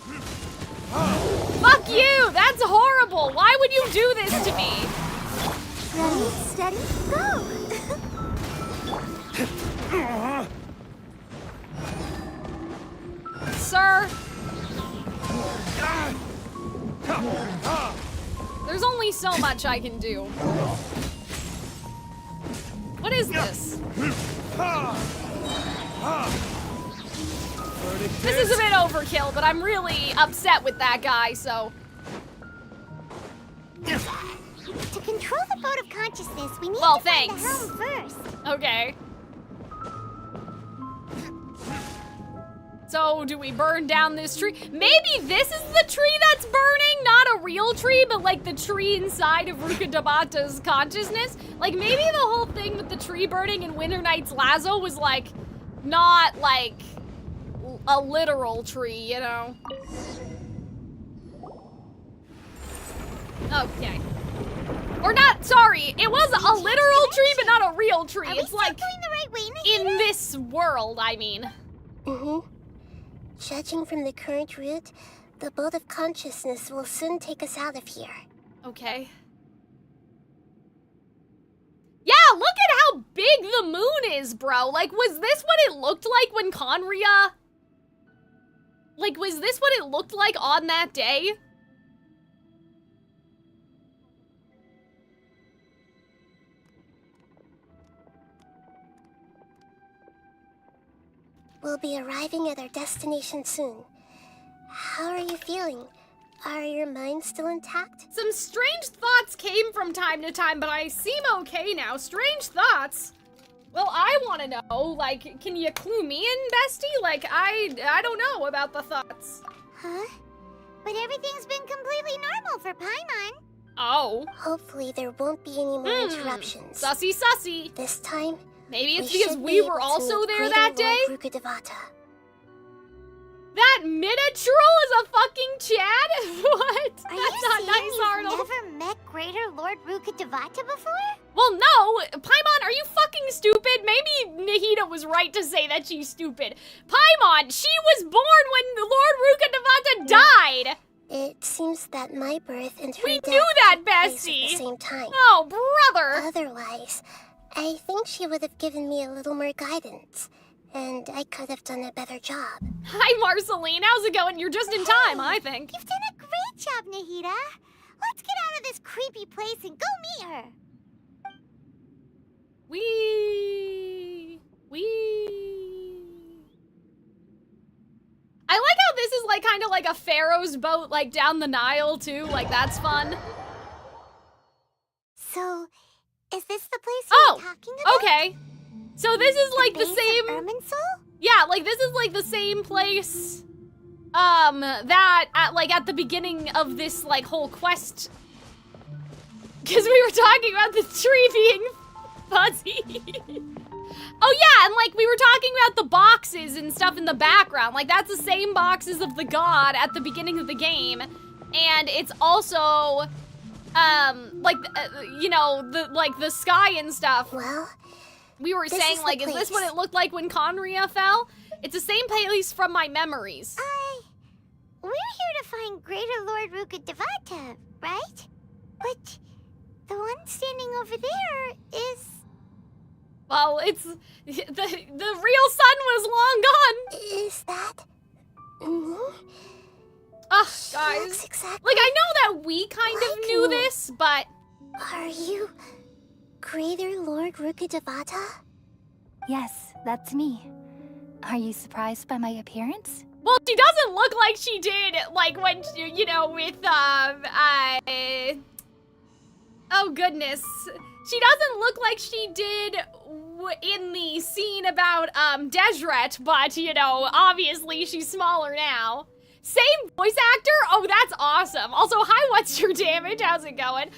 Fuck you! That's horrible! Why would you do this to me? Ready, steady, go! Sir? There's only so much I can do. What is this? This is a bit overkill, but I'm really upset with that guy, so... To control the boat of consciousness, we need well, to find thanks. the helm first. Okay. So, do we burn down this tree? Maybe this is the tree that's burning, not a real tree, but like the tree inside of Rukkhadevata's consciousness. Like, maybe the whole thing with the tree burning in Winter Night's Lazo was like, not like a literal tree, you know? Okay. Or not, sorry, it was a literal tree, but not a real tree. It's like, going the right way, Nahida? in this world, I mean. Mm-hmm. Judging from the current route, the boat of consciousness will soon take us out of here. Okay. Yeah, look at how big the moon is, bro. Like, was this what it looked like when Conria... Like, was this what it looked like on that day? We'll be arriving at our destination soon. How are you feeling? Are your minds still intact? Some strange thoughts came from time to time, but I seem okay now. Strange thoughts? Well, I want to know, like, can you clue me in, bestie? Like, I don't know about the thoughts. Huh? But everything's been completely normal for Paimon. Oh. Hopefully there won't be any more interruptions. Sussy, sussy. This time, maybe it's because we were also there that day? That Minitroll is a fucking Chad? What? That's not nice, Arnold. You've never met Greater Lord Rukkhadevata before? Well, no. Paimon, are you fucking stupid? Maybe Nahida was right to say that she's stupid. Paimon, she was born when Lord Rukkhadevata died. It seems that my birth and her We death knew that, took place Bessie. at the same time. Oh, brother. Otherwise, I think she would have given me a little more guidance. And I could have done a better job. Hi, Marceline. How's it going? You're just in time, I think. You've done a great job, Nahida. Let's get out of this creepy place and go meet her. I like how this is like kind of like a pharaoh's boat, like down the Nile too. Like that's fun. So, is this the place you were talking about? Okay. So this is like the base same. of Irminsul? Yeah, like this is like the same place. That at the beginning of this like whole quest. Because we were talking about the tree being fuzzy. Oh yeah, and like we were talking about the boxes and stuff in the background. Like that's the same boxes of the god at the beginning of the game. And it's also you know, the sky and stuff. Well, we were saying like, is this what it looked like when Conria fell? It's the same place from my memories. We're here to find Greater Lord Rukkhadevata, right? But the one standing over there is... Well, it's... The real sun was long gone. Is that... Mm-hmm. Ugh, guys. Like, I know that we kind of knew this, but... Are you... Greater Lord Rukkhadevata? Yes, that's me. Are you surprised by my appearance? Well, she doesn't look like she did, like, when, you know, with, oh, goodness. She doesn't look like she did in the scene about, Desret, but, you know, obviously she's smaller now. Same voice actor? Oh, that's awesome. Also, hi, what's your damage? How's it going?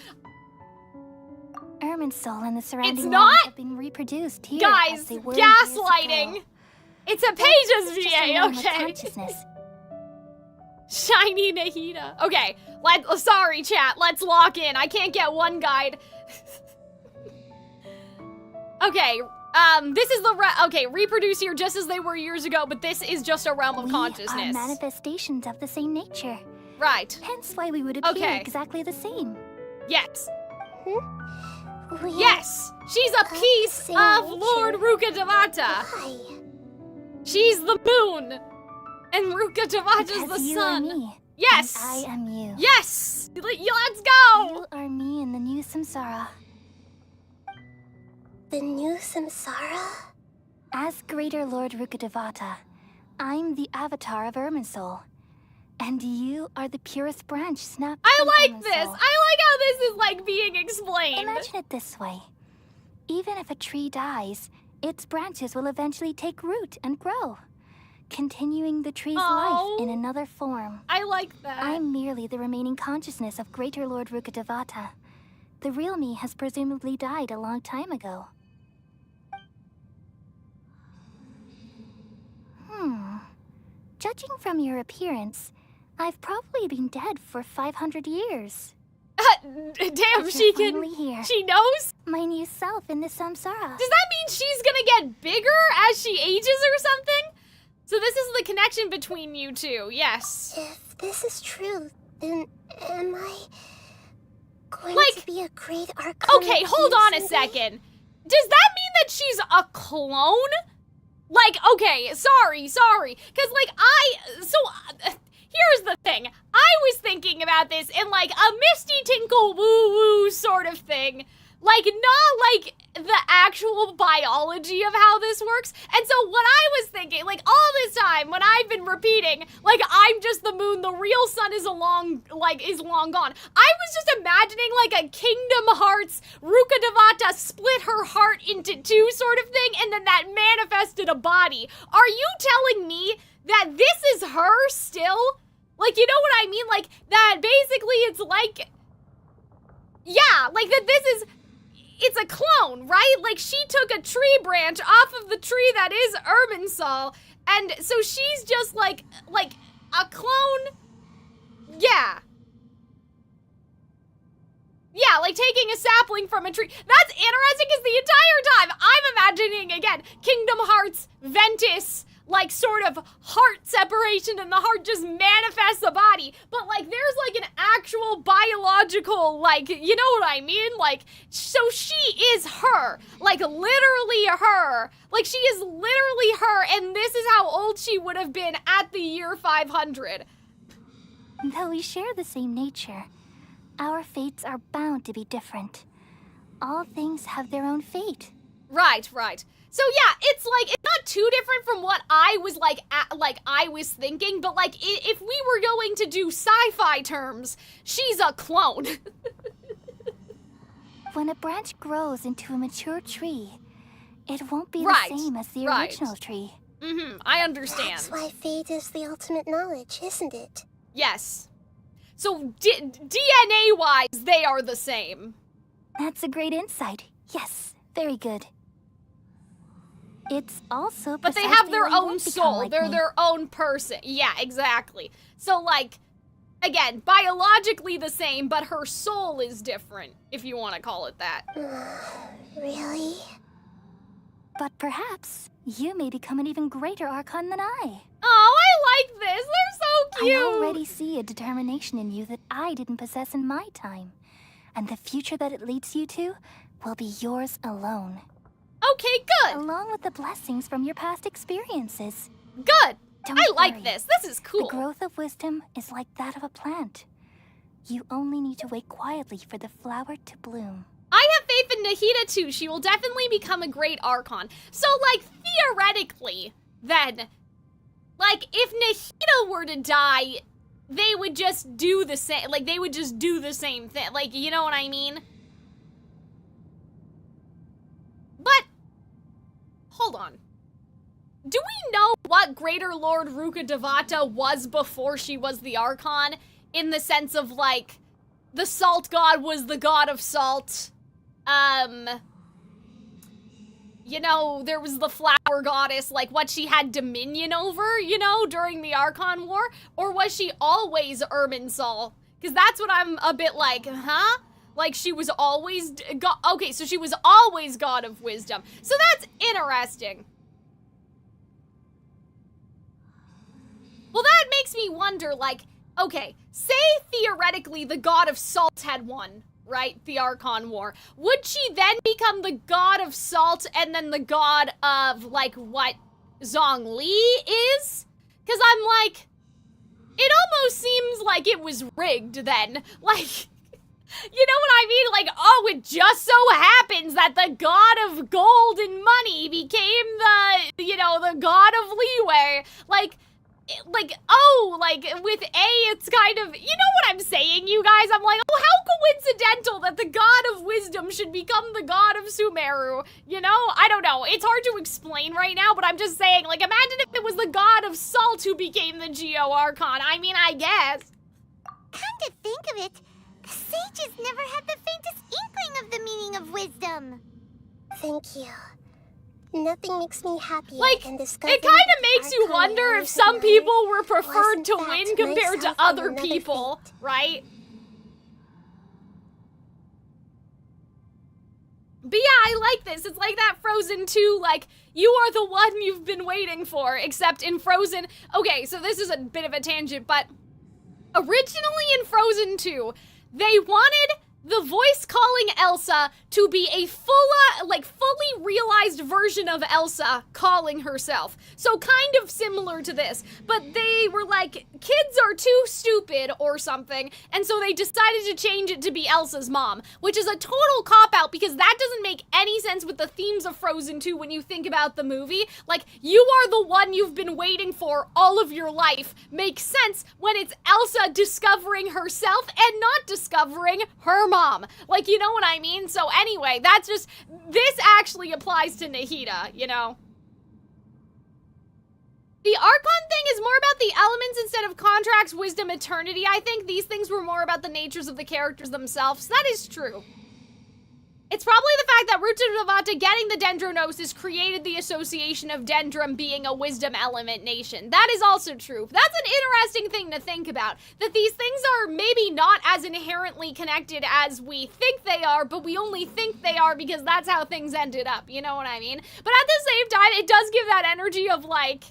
Irminsul and the surrounding It's lands not? have been reproduced here Guys, as they were gaslighting. It's a Page's just VA, along with okay. consciousness. Shiny Nahida. Okay, sorry, chat. Let's lock in. I can't get one guide. Okay, this is the reproduce here just as they were years ago, but this is just a realm of consciousness. We are manifestations of the same nature. Right. Hence why we would appear exactly the same. Yes. Yes! She's a piece of Lord Rukkhadevata. She's the moon. And Rukkhadevata's the sun. You are me. Yes! And I am you. Yes! Let's go! You are me in the new samsara. The new samsara? As Greater Lord Rukkhadevata, I'm the avatar of Irminsul. And you are the purest branch snapped from like this! I like how this is, like, being explained. Imagine it this way. Even if a tree dies, its branches will eventually take root and grow, continuing the tree's life in another form. I like that. I'm merely the remaining consciousness of Greater Lord Rukkhadevata. The real me has presumably died a long time ago. Judging from your appearance, I've probably been dead for 500 years. Damn, she can... Here. She knows? My new self in the samsara. Does that mean she's gonna get bigger as she ages or something? So this is the connection between you two, yes. If this is true, then am I going to be a great Archon? Okay, hold on a second. Does that mean that she's a clone? Like, okay, sorry. Because, like, here's the thing. I was thinking about this in, like, a Misty Tinkle woo-woo sort of thing. Like, not, like, the actual biology of how this works. And so what I was thinking, like, all this time, when I've been repeating, like, I'm just the moon, the real sun is long gone. I was just imagining, like, a Kingdom Hearts Rukkhadevata split her heart into two sort of thing, and then that manifested a body. Are you telling me that this is her still? Like, you know what I mean? Like, that basically it's like... Yeah, like, that this is... It's a clone, right? Like, she took a tree branch off of the tree that is Irminsul, and so she's just like a clone. Yeah. Yeah, like taking a sapling from a tree. That's interesting because the entire time I'm imagining, again, Kingdom Hearts, Ventus, like sort of heart separation, and the heart just manifests a body. But like there's like an actual biological, like, you know what I mean? Like, so she is her, like literally her. Like she is literally her, and this is how old she would have been at the year 500. Though we share the same nature, our fates are bound to be different. All things have their own fate. Right. So yeah, it's like, it's not too different from what I was I was thinking, but like, if we were going to do sci-fi terms, she's a clone. When a branch grows into a mature tree, it won't be the same as the original tree. I understand. That's why fate is the ultimate knowledge, isn't it? Yes. So DNA-wise, they are the same. That's a great insight. Yes, very good. It's also but they have their own soul. Like they're their own person. Yeah, exactly. So like, again, biologically the same, but her soul is different, if you want to call it that. Really? But perhaps you may become an even greater Archon than I. Oh, I like this. They're so cute. I already see a determination in you that I didn't possess in my time. And the future that it leads you to will be yours alone. Okay, good. Along with the blessings from your past experiences. Good. I like worry. this. This is cool. The growth of wisdom is like that of a plant. You only need to wait quietly for the flower to bloom. I have faith in Nahida too. She will definitely become a great Archon. So, like, theoretically, then, like, if Nahida were to die, they would just do the same, like, they would just do the same thing. Like, you know what I mean? But, hold on. Do we know what Greater Lord Rukkhadevata was before she was the Archon? In the sense of, like, the salt god was the god of salt. You know, there was the flower goddess, like what she had dominion over, you know, during the Archon War? Or was she always Irminsul? Because that's what I'm a bit like, huh? Like, she was always okay, so she was always god of wisdom. So that's interesting. Well, that makes me wonder, like, okay, say theoretically the god of salt had won, right? The Archon War. Would she then become the god of salt and then the god of, like, what Zhongli is? Because I'm like, it almost seems like it was rigged then. Like, you know what I mean? Like, oh, it just so happens that the god of gold and money became the, you know, the god of leeway. Like, oh, like, with A, it's kind of, you know what I'm saying, you guys? I'm like, oh, how coincidental that the god of wisdom should become the god of Sumeru, you know? I don't know. It's hard to explain right now, but I'm just saying, like, imagine if it was the god of salt who became the Geo Archon. I mean, I guess. Come to think of it, the sages never had the faintest inkling of the meaning of wisdom. Thank you. Nothing makes me happier than discovering It kind of makes you wonder if some people were preferred to win compared to other people, right? But yeah, I like this. It's like that Frozen 2, like, you are the one you've been waiting for, except in Frozen... Okay, so this is a bit of a tangent, but originally in Frozen 2, they wanted the voice calling Elsa to be a fully realized version of Elsa calling herself. So kind of similar to this, but they were like, kids are too stupid or something, and so they decided to change it to be Elsa's mom, which is a total cop-out because that doesn't make any sense with the themes of Frozen 2 when you think about the movie. Like, you are the one you've been waiting for all of your life makes sense when it's Elsa discovering herself and not discovering her mom. Like, you know what I mean? So anyway, that's just, this actually applies to Nahida, you know? The Archon thing is more about the elements instead of contracts, wisdom, eternity. I think these things were more about the natures of the characters themselves. That is true. It's probably the fact that Rukkhadevata getting the Dendronosis created the association of Dendrum being a wisdom element nation. That is also true. That's an interesting thing to think about. That these things are maybe not as inherently connected as we think they are, but we only think they are because that's how things ended up. You know what I mean? But at the same time, it does give that energy of, like,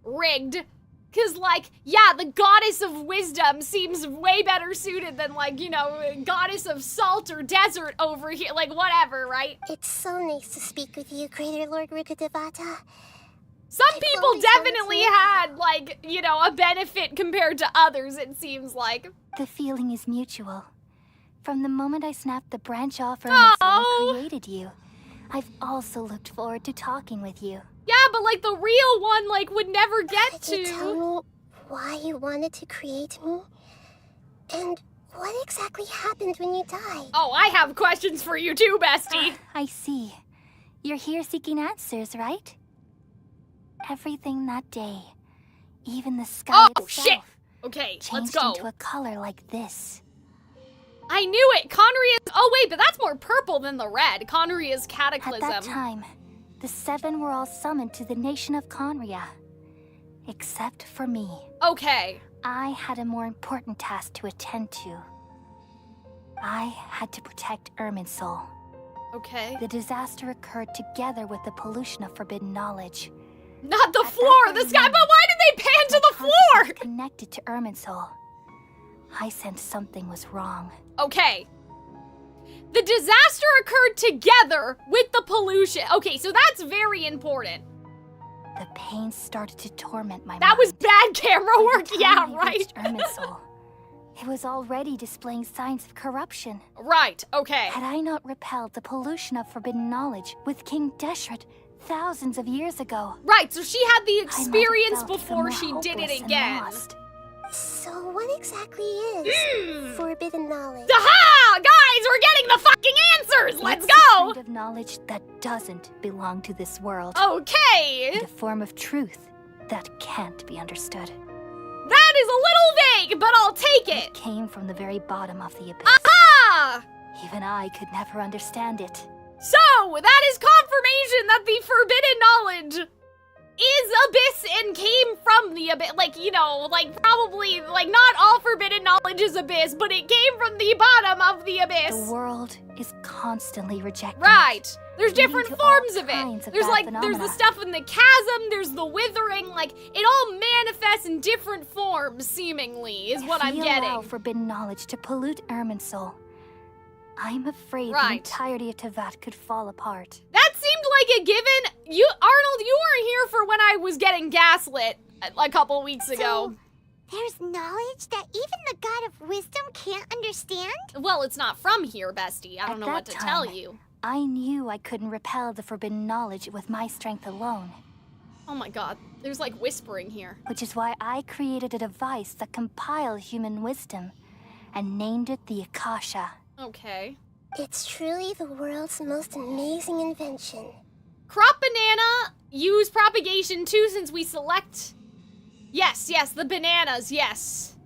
rigged. Because, like, yeah, the goddess of wisdom seems way better suited than, like, you know, goddess of salt or desert over here, like, whatever, right? It's so nice to speak with you, Greater Lord Rukkhadevata. Some people definitely had, like, you know, a benefit compared to others, it seems like. The feeling is mutual. From the moment I snapped the branch off from the soul and created you, I've also looked forward to talking with you. Yeah, but, like, the real one, like, would never get to. Could you tell me why you wanted to create me? And what exactly happened when you died? Oh, I have questions for you too, bestie. I see. You're here seeking answers, right? Everything that day, even the sky itself, shit! Okay, let's go. changed into a color like this. I knew it! Conria's... Oh, wait, but that's more purple than the red. Conria's cataclysm. At that time, the 7 were all summoned to the nation of Conria. Except for me. Okay. I had a more important task to attend to. I had to protect Irminsul. Okay. The disaster occurred together with the pollution of forbidden knowledge. Not the floor, the sky, but why did they pan to the floor? Connected to Irminsul. I sensed something was wrong. Okay. The disaster occurred together with the pollution. Okay, so that's very important. The pain started to torment my mind. That was bad camera work, yeah, right. Irminsul, it was already displaying signs of corruption. Right, okay. Had I not repelled the pollution of forbidden knowledge with King Deshret thousands of years ago? Right, so she had the experience before she did it again. So what exactly is forbidden knowledge? Aha! Guys, we're getting the fucking answers! Let's It's go! a kind of knowledge that doesn't belong to this world. Okay! And a form of truth that can't be understood. That is a little vague, but I'll take it! It came from the very bottom of the abyss. Aha! Even I could never understand it. So, that is confirmation that the forbidden knowledge is abyss and came from the the abyss. Like, you know, like, probably, like, not all forbidden knowledge is abyss, but it came from the bottom of the abyss. The world is constantly rejecting. Right. There's leading different to forms all of kinds it. of There's bad like, there's the phenomena. stuff in the chasm, there's the withering, like, it all manifests in different forms, seemingly, is what I'm If we getting. allow forbidden knowledge to pollute Irminsul, I'm afraid the Right. entirety of Tevat could fall apart. That seemed like a given. You, Arnold, you weren't here for when I was getting gaslit a couple weeks ago. There's knowledge that even the god of wisdom can't understand? Well, it's not from here, bestie. I don't know what to tell you. I knew I couldn't repel the forbidden knowledge with my strength alone. Oh my god, there's like whispering here. Which is why I created a device that compiled human wisdom and named it the Akasha. Okay. It's truly the world's most amazing invention. Crop banana, use propagation too since we select... Yes, the bananas, yes.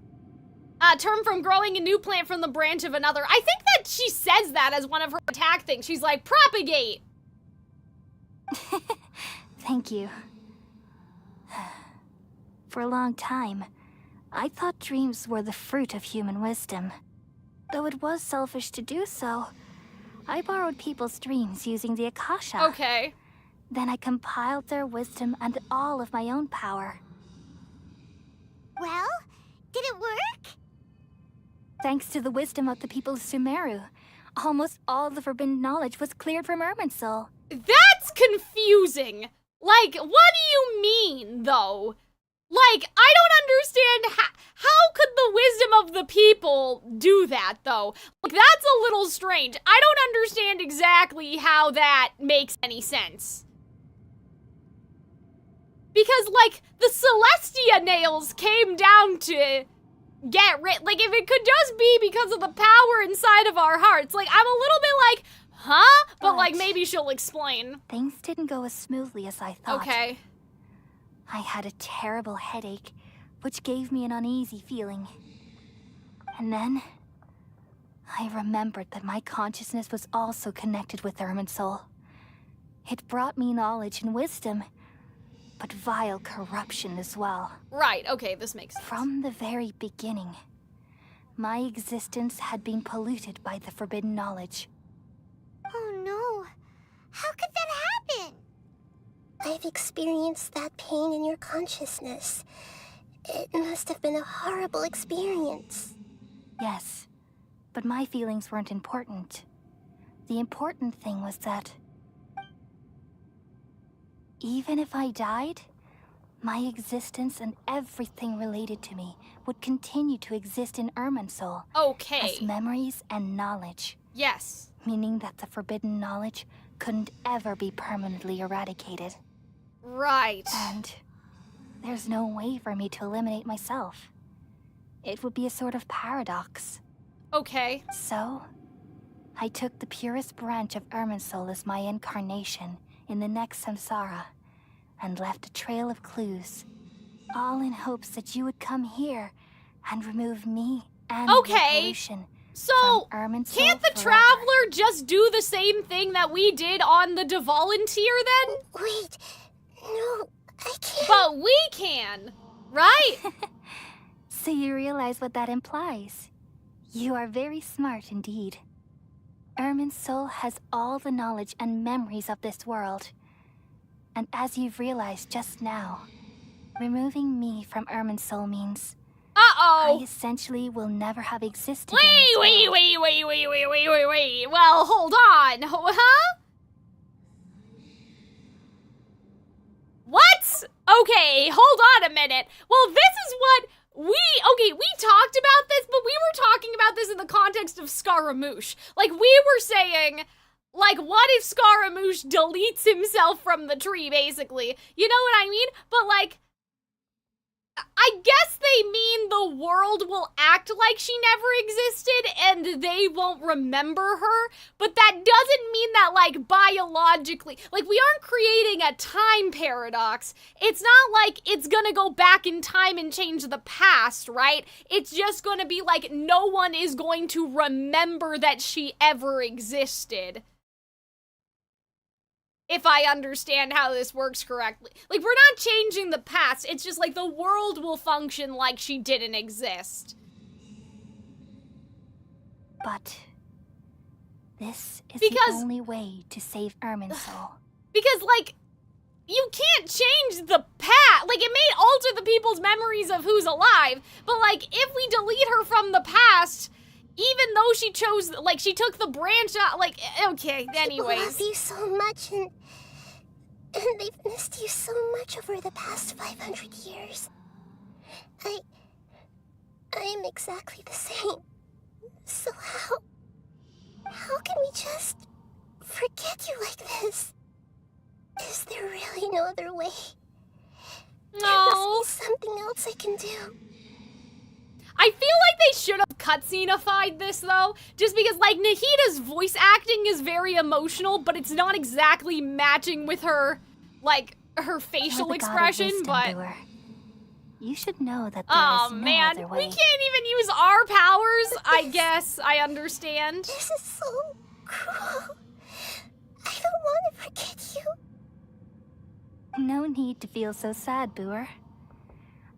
Term from growing a new plant from the branch of another. I think that she says that as one of her attack things. She's like, propagate! Thank you. For a long time, I thought dreams were the fruit of human wisdom. Though it was selfish to do so, I borrowed people's dreams using the Akasha. Okay. Then I compiled their wisdom and all of my own power. Well, did it work? Thanks to the wisdom of the people of Sumeru, almost all the forbidden knowledge was cleared from Irminsul. That's confusing. Like, what do you mean, though? Like, I don't understand how could the wisdom of the people do that, though? Like, that's a little strange. I don't understand exactly how that makes any sense. Because, like, the Celestia nails came down to get rid. Like, if it could just be because of the power inside of our hearts, like, I'm a little bit like, huh? But like, maybe she'll explain. Things didn't go as smoothly as I thought. Okay. I had a terrible headache, which gave me an uneasy feeling. And then, I remembered that my consciousness was also connected with Irminsul. It brought me knowledge and wisdom, but vile corruption as well. Right, okay, this makes sense. From the very beginning, my existence had been polluted by the forbidden knowledge. Oh no. How could that happen? I've experienced that pain in your consciousness. It must have been a horrible experience. Yes, but my feelings weren't important. The important thing was that even if I died, my existence and everything related to me would continue to exist in Irminsul. Okay. As memories and knowledge. Yes. Meaning that the forbidden knowledge couldn't ever be permanently eradicated. Right. And there's no way for me to eliminate myself. It would be a sort of paradox. Okay. So, I took the purest branch of Irminsul as my incarnation in the next samsara, and left a trail of clues, all in hopes that you would come here and remove me and the pollution. So, from Irminsul can't the forever. Traveler just do the same thing that we did on the Volunteer then? Wait, no, I can't. But we can, right? So you realize what that implies. You are very smart indeed. Irminsul has all the knowledge and memories of this world. And as you've realized just now, removing me from Irminsul means I essentially will never have existed in this world. Wait. Well, hold on. Huh? What? Okay, hold on a minute. Well, this is what we talked about this, but we were talking about this in the context of Scaramouche. Like, we were saying, like, what if Scaramouche deletes himself from the tree, basically? You know what I mean? But, like, I guess they mean the world will act like she never existed and they won't remember her, but that doesn't mean that, like, biologically, like, we aren't creating a time paradox. It's not like it's gonna go back in time and change the past, right? It's just gonna be like no one is going to remember that she ever existed. if I understand how this works correctly. Like, we're not changing the past, it's just like the world will function like she didn't exist. But this is the only way to save Irminsul. Because, like, you can't change the past. Like, it may alter the people's memories of who's alive, but, like, if we delete her from the past, even though she chose, like, she took the branch out, like, okay, anyways. People love you so much, and they've missed you so much over the past 500 years. I am exactly the same. So how can we just forget you like this? Is there really no other way? No. There must be something else I can do. I feel like they should have cutscene-ified this, though, just because, like, Nahida's voice acting is very emotional, but it's not exactly matching with her, like, her facial expression, but... Brewer. You should know that there oh, is no man, other way. we can't even use our powers, I guess. I understand. This is so cruel. I don't want to forget you. No need to feel so sad, Brewer.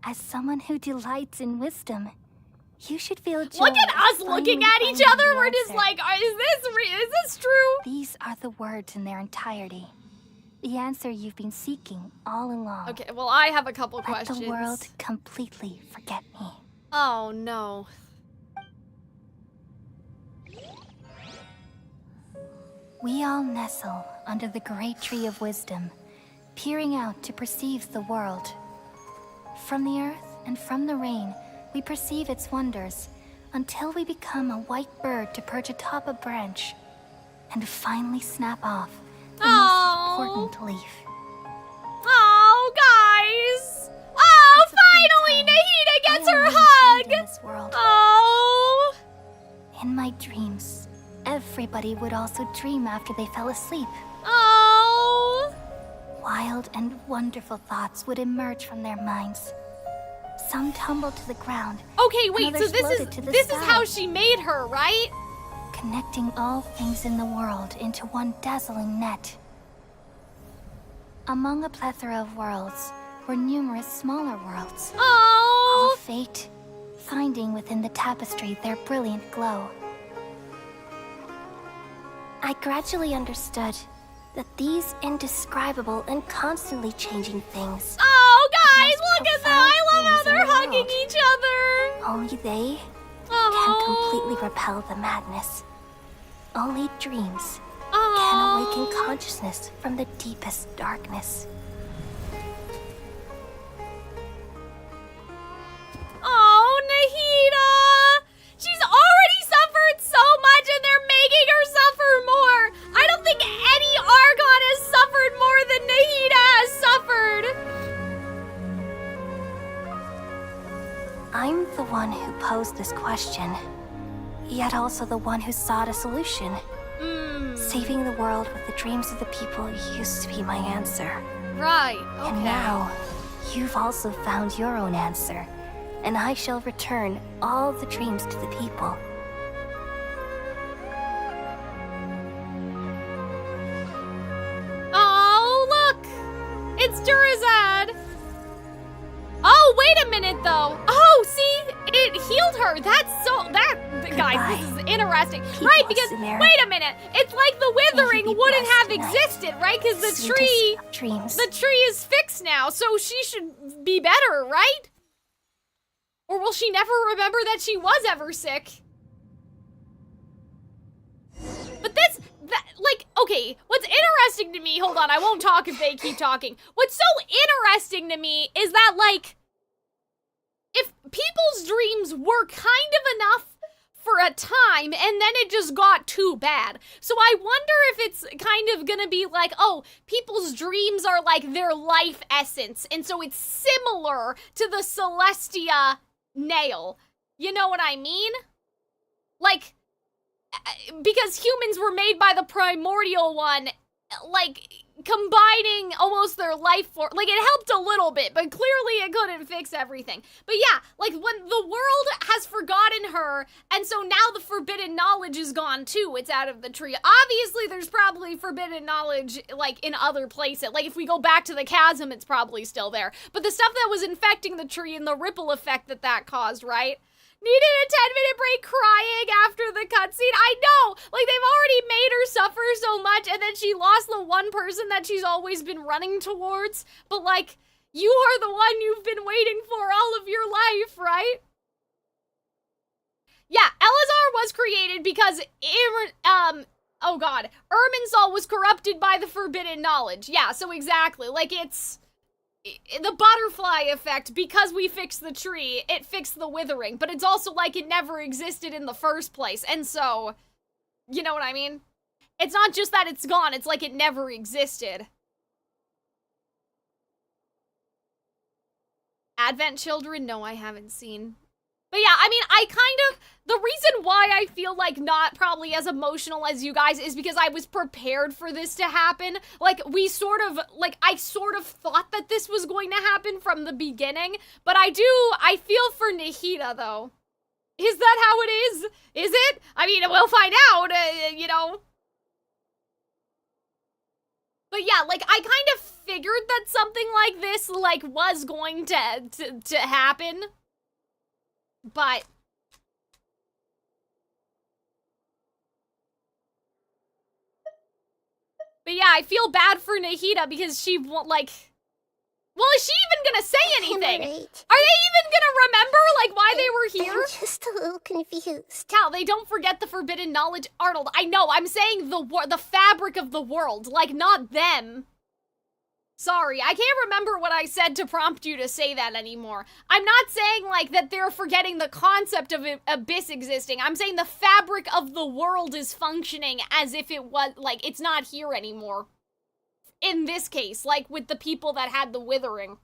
As someone who delights in wisdom, you should feel joy. Look at us looking at each other. We're just like, is this true? These are the words in their entirety. The answer you've been seeking all along. Okay, well, I have a couple questions. Let the world completely forget me. Oh, no. We all nestle under the great tree of wisdom, peering out to perceive the world. From the earth and from the rain, we perceive its wonders, until we become a white bird to perch atop a branch, and finally snap off the most important leaf. Oh, guys! Oh, finally, Nahida gets her hug! Oh! In my dreams, everybody would also dream after they fell asleep. Oh! Wild and wonderful thoughts would emerge from their minds. Some tumbled to the ground. Okay, wait, so others floated to the this sky, is how she made her, right? connecting all things in the world into one dazzling net. Among a plethora of worlds were numerous smaller worlds. Oh! All fate, finding within the tapestry their brilliant glow. I gradually understood that these indescribable and constantly changing things... Oh, guys, look at that! I love how they're hugging each other! Only they can completely repel the madness. Only dreams can awaken consciousness from the deepest darkness. Oh, Nahida! She's already suffered so much and they're making her suffer more! I don't think any Archon has suffered more than Nahida has suffered! I'm the one who posed this question, yet also the one who sought a solution. Saving the world with the dreams of the people used to be my answer. Right, okay. And now, you've also found your own answer, and I shall return all the dreams to the people. Oh, look! It's Durazad! Oh, wait a minute, though. Oh, see? It healed her. Guys, this is interesting. Right, because, wait a minute. It's like the withering wouldn't have existed, right? Because the tree is fixed now, so she should be better, right? Or will she never remember that she was ever sick? But okay, what's interesting to me, hold on, I won't talk if they keep talking. What's so interesting to me is that, like, if people's dreams were kind of enough for a time, and then it just got too bad. So I wonder if it's kind of gonna be like, oh, people's dreams are like their life essence, and so it's similar to the Celestia nail. You know what I mean? Like, because humans were made by the primordial one, like, combining almost their life force. Like, it helped a little bit, but clearly it couldn't fix everything. But yeah, like, when the world has forgotten her, and so now the forbidden knowledge is gone too, it's out of the tree. Obviously, there's probably forbidden knowledge, like, in other places. Like, if we go back to the chasm, it's probably still there. But the stuff that was infecting the tree and the ripple effect that caused, right? Needed a 10-minute break crying after the cutscene. I know! Like, they've already made her suffer so much, and then she lost the one person that she's always been running towards. But, like, you are the one you've been waiting for all of your life, right? Yeah, Elazar was created because, oh god, Irminsul was corrupted by the forbidden knowledge. Yeah, so exactly. Like, it's the butterfly effect. Because we fixed the tree, it fixed the withering, but it's also like it never existed in the first place, and so, you know what I mean? It's not just that it's gone, it's like it never existed. Advent Children? No, I haven't seen. But yeah, I mean, the reason why I feel like not probably as emotional as you guys is because I was prepared for this to happen. Like, I sort of thought that this was going to happen from the beginning, but I feel for Nahida, though. Is that how it is? Is it? I mean, we'll find out, you know. But yeah, like, I kind of figured that something like this, like, was going to happen. But yeah, I feel bad for Nahida because she won't, like, well, is she even gonna say anything? Right. Are they even gonna remember, like, why they were here? I'm just a little confused. Cal, they don't forget the forbidden knowledge. Arnold, I know, I'm saying the fabric of the world, like, not them. Sorry, I can't remember what I said to prompt you to say that anymore. I'm not saying, like, that they're forgetting the concept of Abyss existing. I'm saying the fabric of the world is functioning as if it was, like, it's not here anymore. In this case, like, with the people that had the withering.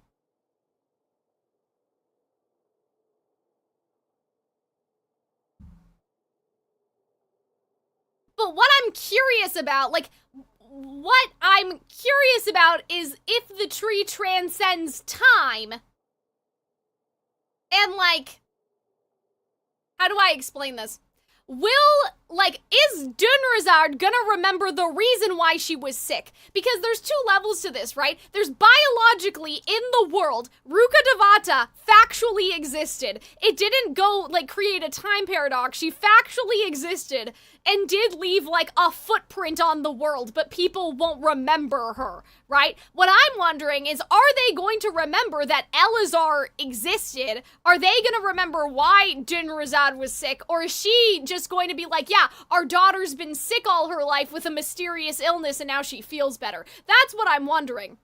But what I'm curious about, like, what I'm curious about is if the tree transcends time. And, like, how do I explain this? Is Dunrazard gonna remember the reason why she was sick? Because there's two levels to this, right? There's biologically, in the world, Rukkhadevata factually existed. It didn't go, like, create a time paradox. She factually existed and did leave, like, a footprint on the world, but people won't remember her, right? What I'm wondering is, are they going to remember that Elazar existed? Are they gonna remember why Dunrazad was sick? Or is she just going to be like, yeah, our daughter's been sick all her life with a mysterious illness and now she feels better? That's what I'm wondering.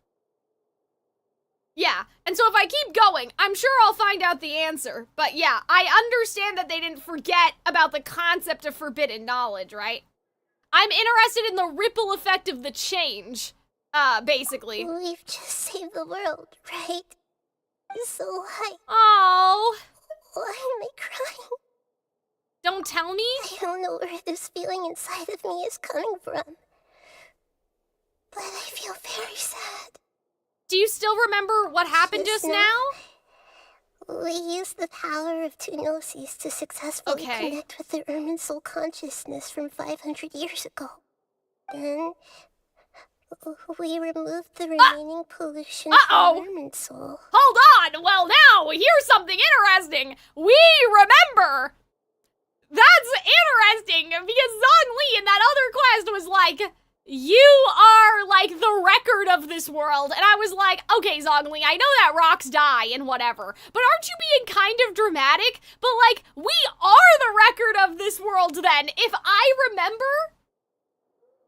Yeah, and so if I keep going, I'm sure I'll find out the answer. But yeah, I understand that they didn't forget about the concept of forbidden knowledge, right? I'm interested in the ripple effect of the change, basically. We've just saved the world, right? So why? Oh. Why am I crying? Don't tell me? I don't know where this feeling inside of me is coming from. But I feel very sad. Do you still remember what happened just now? We used the power of two gnosis to successfully connect with the Irminsul consciousness from 500 years ago. Then, we removed the remaining pollution from Irminsul. Hold on! Well, now, here's something interesting! We remember! That's interesting, because Zhongli in that other quest was like, you are, like, the record of this world. And I was like, okay, Zhongli, I know that rocks die and whatever, but aren't you being kind of dramatic? But, like, we are the record of this world then, if I remember?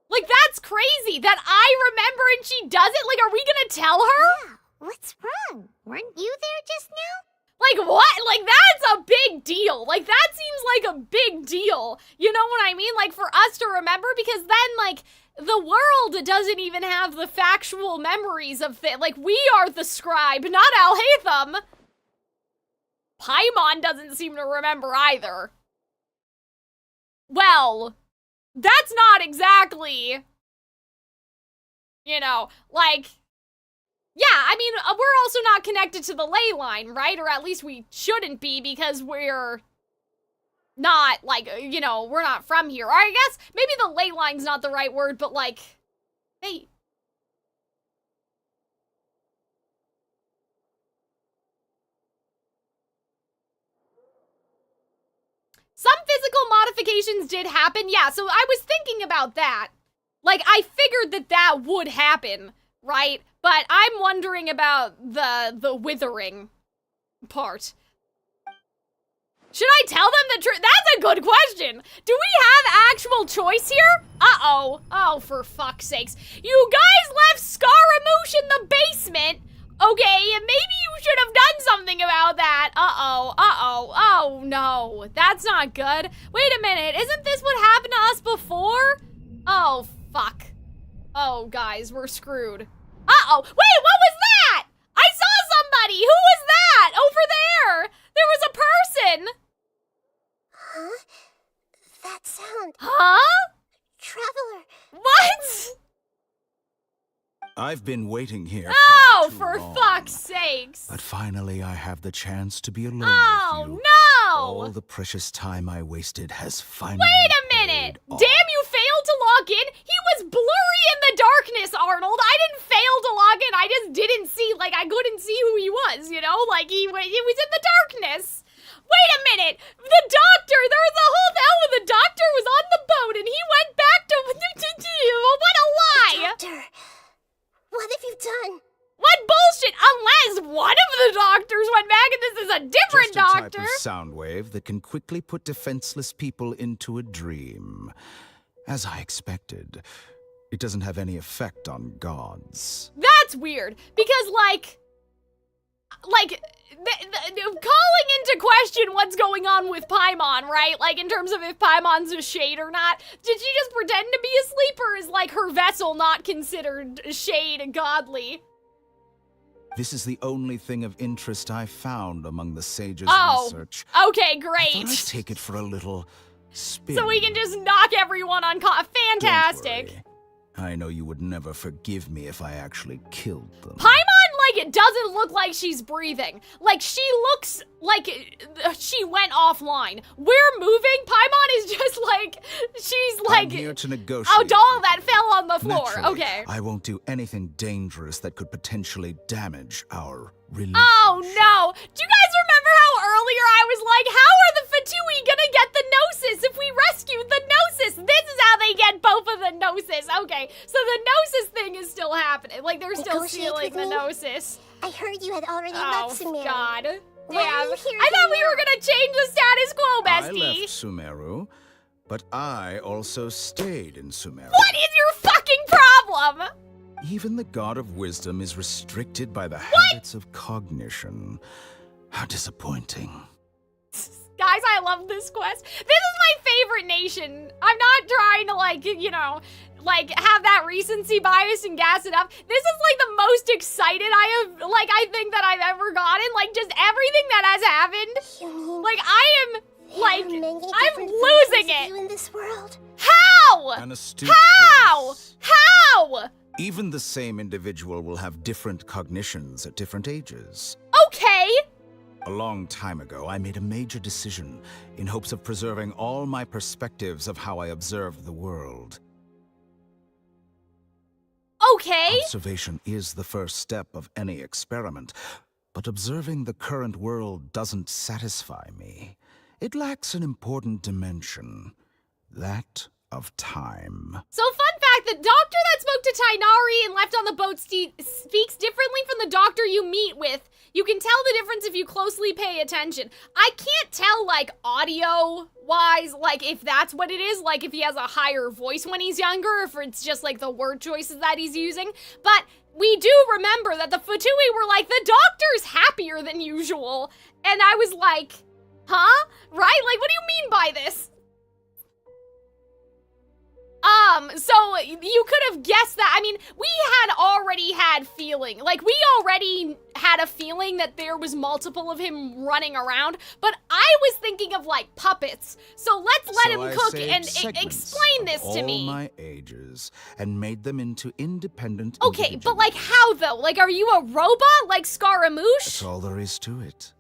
Like, that's crazy that I remember and she doesn't? Like, are we gonna tell her? Yeah, what's wrong? Weren't you there just now? Like, what? Like, that's a big deal. Like, that seems like a big deal. You know what I mean? Like, for us to remember, because then, like, the world doesn't even have the factual memories of things. Like, we are the scribe, not Alhaitham. Paimon doesn't seem to remember either. Well, that's not exactly You know, like, yeah, I mean, we're also not connected to the ley line, right? Or at least we shouldn't be because we're not, like, you know, we're not from here. Or I guess maybe the ley line's not the right word, but like, hey. Some physical modifications did happen, yeah, so I was thinking about that. Like, I figured that would happen, right? But I'm wondering about the withering part. Should I tell them the truth? That's a good question. Do we have actual choice here? Uh-oh. Oh, for fuck's sakes. You guys left Scaramouche in the basement. Okay, maybe you should have done something about that. Uh-oh, oh no, that's not good. Wait a minute, isn't this what happened to us before? Oh, fuck. Oh, guys, we're screwed. Uh-oh, wait, what was that? I saw somebody, who was that? Over there, there was a person. Huh? That sound. Huh? Traveler. What? I've been waiting here for fuck's sakes. but finally I have the chance to be alone Oh, with you. no! All the precious time I wasted has finally Wait a minute! paid off. Damn, you failed to log in? He was blurry in the darkness, Arnold! I didn't fail to log in, I just didn't see, like, I couldn't see who he was, you know? Like, he was in the darkness! Wait a minute! The doctor! There was a whole thing with the doctor was on the boat and he went back to what a lie! Doctor, what have you done? What bullshit! Unless one of the doctors went back and this is a different Just a doctor! type of sound wave that can quickly put defenseless people into a dream. As I expected, it doesn't have any effect on gods. That's weird, because, like, calling into question what's going on with Paimon, right? Like, in terms of if Paimon's a shade or not. Did she just pretend to be asleep, or is, like, her vessel not considered shade godly? This is the only thing of interest I found among the sages' research. Okay, I great. thought I'd take it for a little spin. So we can just knock everyone on fantastic. Don't worry. I know you would never forgive me if I actually killed them. Paimon, like, it doesn't look like she's breathing. Like, she looks like she went offline. We're moving. Paimon is just like, she's like... I'm here to negotiate. Oh, doll that fell on the floor. Naturally, Okay. I won't do anything dangerous that could potentially damage our relationship. Oh, no. Do you guys remember how earlier I was like, how are the Fatui gonna get the Gnosis if we rescue the Gnosis? This is how they get both of the Gnosis. Okay, so the Gnosis thing is still happening. Like, they're still stealing the Gnosis. I heard you had already left Sumeru. God. Why are you here I thought again we were gonna change the status quo, I bestie. left Sumeru, but I also stayed in Sumeru. What is your fucking problem? Even the god of wisdom is restricted by the habits of cognition. How disappointing. Guys, I love this quest. This is my favorite nation. I'm not trying to, like, you know, like, have that recency bias and gas it up. This is, like, the most excited I think that I've ever gotten. Like, just everything that has happened. Like, I am, like, I'm losing it. In this world. An How? astute How? guess. How? Even the same individual will have different cognitions at different ages. Okay. A long time ago, I made a major decision in hopes of preserving all my perspectives of how I observed the world. Okay. Observation is the first step of any experiment, but observing the current world doesn't satisfy me. It lacks an important dimension, that of time. So, fun fact, the doctor that spoke to Tainari and left on the boat speaks differently from the doctor you meet with. You can tell the difference if you closely pay attention. I can't tell, like, audio-wise, like, if that's what it is, like, if he has a higher voice when he's younger, or if it's just, like, the word choices that he's using. But we do remember that the Fatui were like, the doctor's happier than usual. And I was like, huh? Right? Like, what do you mean by this? So you could have guessed that. I mean, we had already had feeling. Like, we already had had a feeling that there was multiple of him running around, but I was thinking of like puppets. So let's let him cook and explain this to me. All my ages and made them into independent. Okay, but like how though? Like, are you a robot like Scaramouche? That's all there is to it.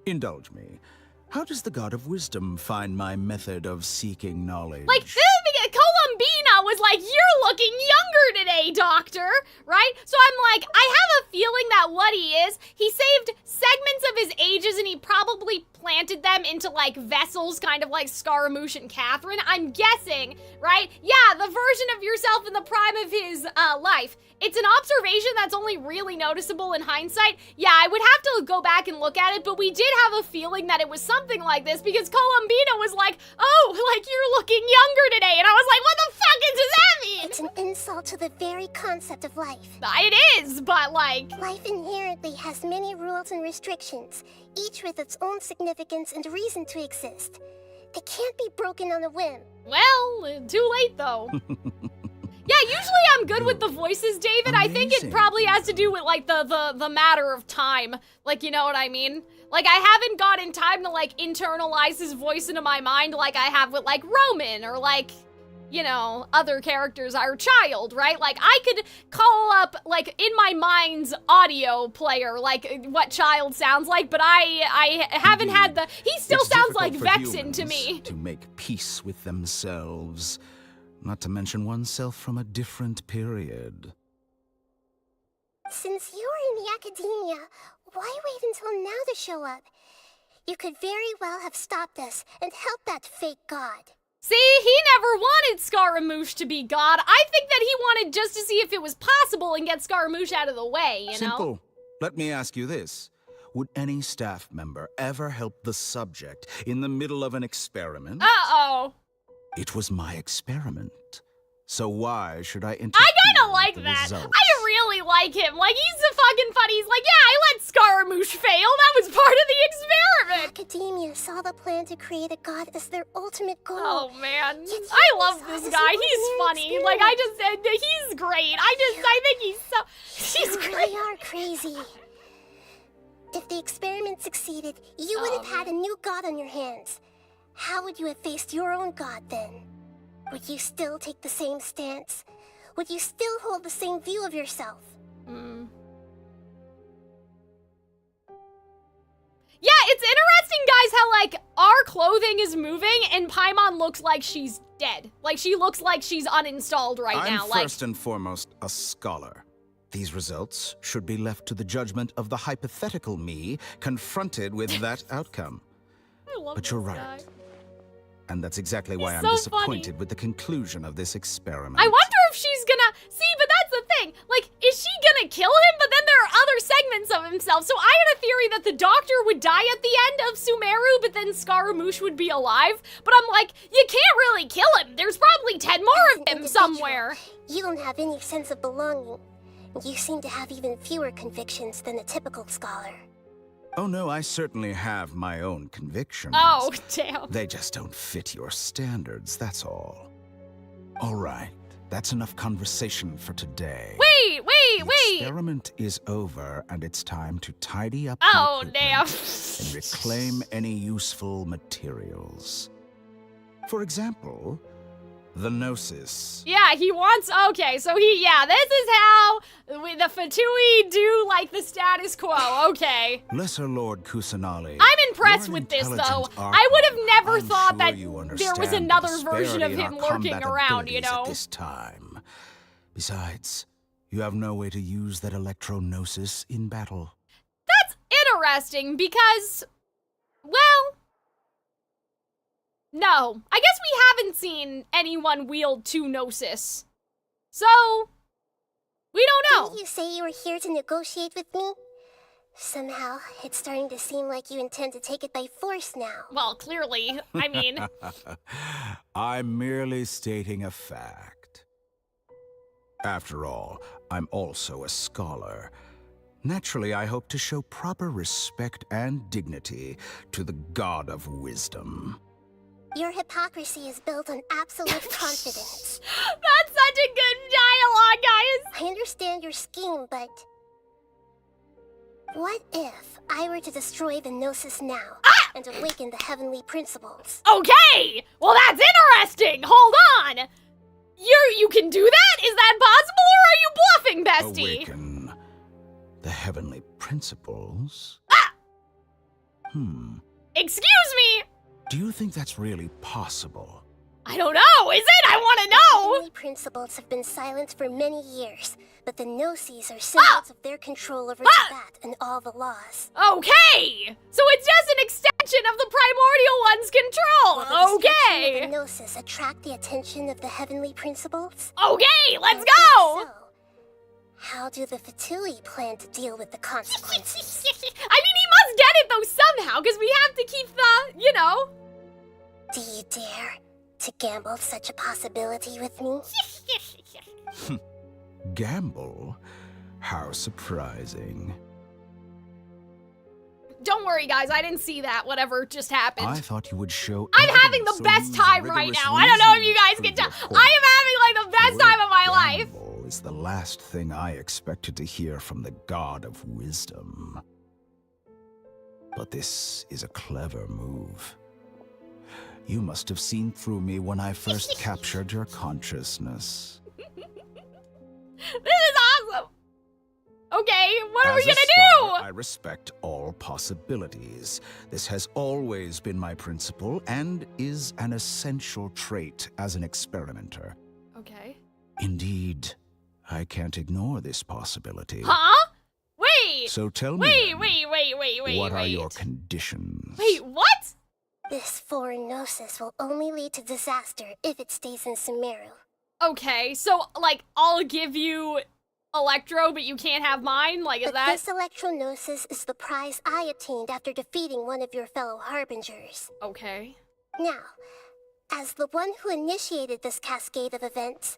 Indulge me. How does the God of Wisdom find my method of seeking knowledge? Like, Columbina was like, you're looking younger today, Doctor, right? So I'm like, I have a feeling that what he saved segments of his ages and he probably planted them into like vessels, kind of like Scaramouche and Catherine. I'm guessing, right? Yeah, the version of yourself in the prime of his life. It's an observation that's only really noticeable in hindsight. Yeah, I would have to go back and look at it, but we did have a feeling that it was something like this because Columbina was like, oh, like you're looking younger today. And I was like, what the fuck does that mean? It's an insult to the very concept of life. It is, but like... Life inherently has many rules and restrictions, each with its own significance and reason to exist. They can't be broken on a whim. Well, too late though. Yeah, usually I'm good with the voices, David. Amazing. I think it probably has to do with, like, the matter of time. Like, you know what I mean? Like, I haven't gotten time to, like, internalize his voice into my mind like I have with, like, Roman or, like, you know, other characters, our child, right? Like, I could call up, like, in my mind's audio player, like, what child sounds like, but I haven't had the... He still sounds like Vexen to me. To make peace with themselves. Not to mention oneself from a different period. Since you were in the Akademiya, why wait until now to show up? You could very well have stopped us and helped that fake god. See, he never wanted Scaramouche to be god. I think that he wanted just to see if it was possible and get Scaramouche out of the way, you know? Simple. Let me ask you this. Would any staff member ever help the subject in the middle of an experiment? Uh-oh. It was my experiment. So why should I interfere? I kinda like that. Results? I really like him. Like, he's so fucking funny. He's like, yeah, I let Scaramouche fail. That was part of the experiment. Akademiya saw the plan to create a god as their ultimate goal. Oh, man. I love this guy. He's funny. Like, I just said, he's great. I think he's great. You really are crazy. If the experiment succeeded, you would have had a new god on your hands. How would you have faced your own god then? Would you still take the same stance? Would you still hold the same view of yourself? Yeah, it's interesting, guys, how, like, our clothing is moving and Paimon looks like she's dead. Like, she looks like she's uninstalled right now. I'm first and foremost a scholar. These results should be left to the judgment of the hypothetical me confronted with that outcome. But you're right. And that's exactly why I'm disappointed with the conclusion of this experiment. I wonder if she's gonna... See, but that's the thing. Like, is she gonna kill him? But then there are other segments of himself. So I had a theory that the doctor would die at the end of Sumeru, but then Scaramouche would be alive. But I'm like, you can't really kill him. There's probably 10 more of him somewhere. You don't have any sense of belonging. You seem to have even fewer convictions than a typical scholar. Oh no, I certainly have my own convictions. Oh, damn. They just don't fit your standards, that's all. All right, that's enough conversation for today. Wait! The experiment is over, and it's time to tidy up oh, damn. and reclaim any useful materials. For example, the Gnosis. Yeah, he wants... Okay, so this is how the Fatui do, like, the status quo. Okay. Lesser Lord Kusanali. I'm impressed with this, though. I would have never thought that there was another version of him lurking around, you know? At this time. Besides, you have no way to use that electro-gnosis in battle. That's interesting, because... Well... No, I guess we haven't seen anyone wield two Gnosis. So, we don't know. Didn't you say you were here to negotiate with me? Somehow, it's starting to seem like you intend to take it by force now. Well, clearly. I mean... I'm merely stating a fact. After all, I'm also a scholar. Naturally, I hope to show proper respect and dignity to the God of Wisdom. Your hypocrisy is built on absolute confidence. That's such a good dialogue, guys! I understand your scheme, but... What if I were to destroy the Gnosis now and awaken the heavenly principles? Okay! Well, that's interesting! Hold on! You can do that? Is that possible, or are you bluffing, bestie? Awaken the heavenly principles? Excuse me! Do you think that's really possible? I don't know, is it? I want to The know! heavenly principles have been silent for many years, but the Gnosis are symbols of their control over Tibet and all the laws. Okay! So it's just an extension of the primordial one's control! Will the destruction Okay! of the Gnosis attract the attention of the heavenly principles? Okay, let's And go! if so, how do the Fatui plan to deal with the consequences? I mean, he must get it though somehow, because we have to keep the, you know. Do you dare to gamble such a possibility with me? Gamble? How surprising. Don't worry, guys, I didn't see that, whatever just happened. I thought you would show I'm having the evidence or best use time right rigorous now. I don't know if you reasoning guys to can tell. prove your I point. am having like the best time of my life. Gamble is the last thing I expected to hear from the god of wisdom. But this is a clever move. You must have seen through me when I first captured your consciousness. This is awesome. Okay, what are we As a gonna scholar, do? I respect all possibilities. This has always been my principle and is an essential trait as an experimenter. Okay. Indeed, I can't ignore this possibility. Huh? Wait. So tell me, Wait. what are your conditions? Wait, what? This foreign Gnosis will only lead to disaster if it stays in Sumeru. Okay, so like I'll give you Electro, but you can't have mine? Like, is But that? this Electro-Gnosis is the prize I obtained after defeating one of your fellow Harbingers. Okay. Now, as the one who initiated this cascade of events,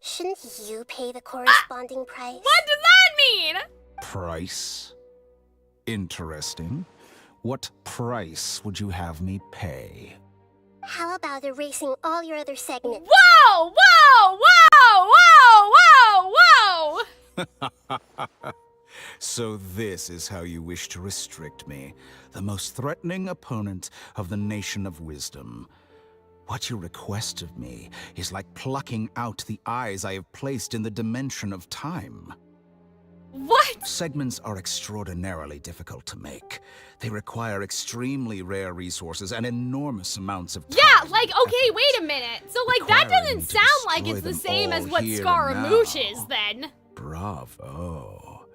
shouldn't you pay the corresponding price? What does that mean? Price? Interesting. What price would you have me pay? How about erasing all your other segments? Whoa! So this is how you wish to restrict me, the most threatening opponent of the Nation of Wisdom. What you request of me is like plucking out the eyes I have placed in the dimension of time. What? Segments are extraordinarily difficult to make. They require extremely rare resources and enormous amounts of time. Yeah, like, okay, wait a minute. So, like, that doesn't sound like it's the same as what Scaramouche is, then. Bravo.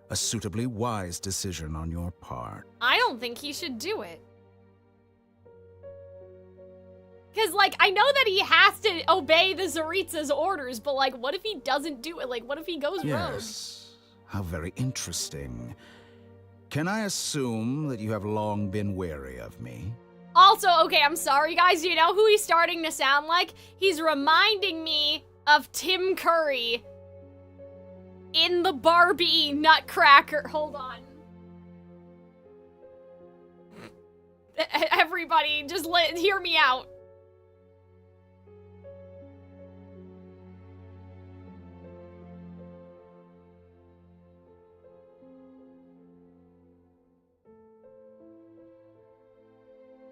A suitably wise decision on your part. I don't think he should do it. Because, like, I know that he has to obey the Tsaritsa's orders, but, like, what if he doesn't do it? Like, what if he goes rogue? Yes. How very interesting. Can I assume that you have long been wary of me? Also, okay, I'm sorry, guys. You know who he's starting to sound like? He's reminding me of Tim Curry in the Barbie Nutcracker. Hold on. Everybody, just hear me out.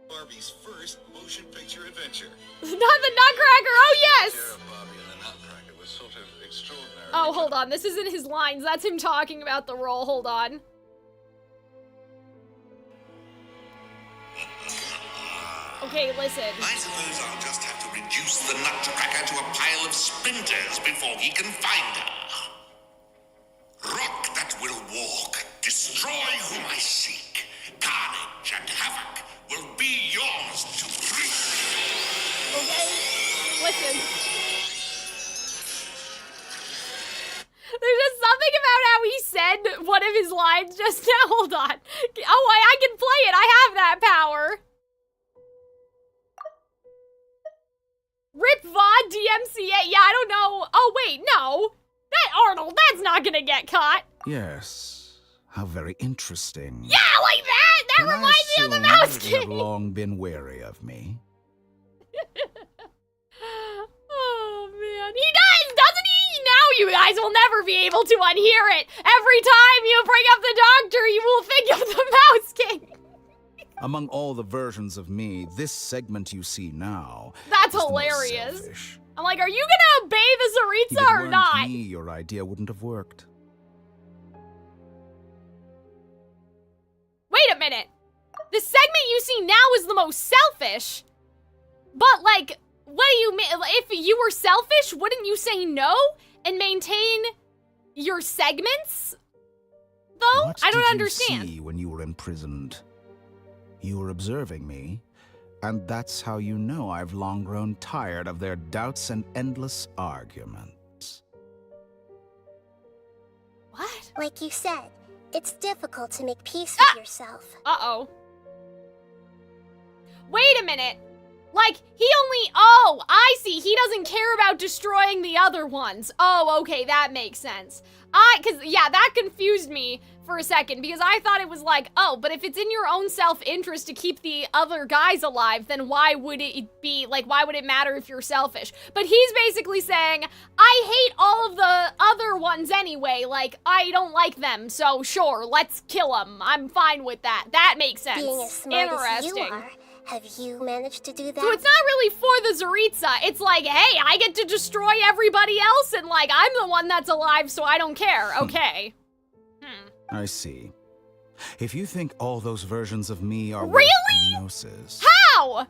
Barbie's first motion picture adventure. Not the Nutcracker, oh yes! Barbie and the Nutcracker was sort of extraordinary. Oh, hold on, this isn't his lines. That's him talking about the role. Hold on. Okay, listen. I suppose I'll just have to reduce the Nutcracker to a pile of splinters before he can find her. Rock that will walk, destroy whom I seek. Carnage and havoc will be yours to reap. Okay, listen. There's just something about how he said one of his lines just now. Hold on. Oh, I can play it. I have that power. Rip Vaughn, DMCA. Yeah, I don't know. Oh, wait, no. That Arnold, that's not gonna get caught. Yes. How very interesting. Yeah, like that. That reminds me of the Mouse Kid. You have King. long been wary of me. Oh, man. He does, doesn't he? Now you guys will never be able to unhear it. Every time you bring up the doctor, you will Among all the versions of me, this segment you see now That's is the most hilarious. selfish. I'm like, are you gonna obey the If Tsaritsa it or weren't not? me, your idea wouldn't have worked. Wait a minute. The segment you see now is the most selfish. But, like, what do you mean? If you were selfish, wouldn't you say no and maintain your segments? Though? What I don't did understand. you see when you were imprisoned? You were observing me, and that's how you know I've long grown tired of their doubts and endless arguments. What? Like you said, it's difficult to make peace with yourself. Uh-oh. Wait a minute. Like, oh, I see. He doesn't care about destroying the other ones. Oh, okay, that makes sense. Yeah, that confused me for a second, because I thought it was like, oh, but if it's in your own self-interest to keep the other guys alive, then why would it be, like, why would it matter if you're selfish? But he's basically saying, I hate all of the other ones anyway, like, I don't like them, so sure, let's kill them. I'm fine with that. That makes sense. Being as smart as you Interesting. are, have you managed to do that? So it's not really for the Tsaritsa. It's like, hey, I get to destroy everybody else, and like, I'm the one that's alive, so I don't care. Okay. I see. If you think all those versions of me are Really? gnosis, How?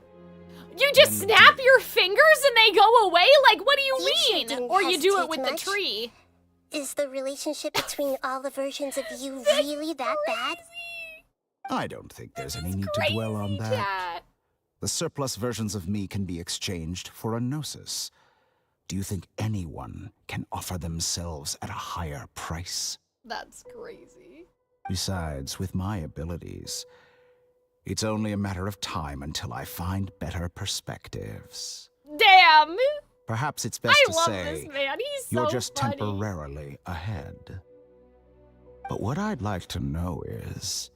You just snap your fingers and they go away? Like, what do you You mean? didn't Or you do it hesitate with the much. tree? Is the relationship between all the versions of you really that bad? I don't think there's any need to dwell on that. Chat. The surplus versions of me can be exchanged for a gnosis. Do you think anyone can offer themselves at a higher price? That's crazy. Besides, with my abilities, it's only a matter of time until I find better perspectives. Damn! Perhaps it's best I to love say this man. He's so you're just funny. temporarily ahead. But what I'd like to know is,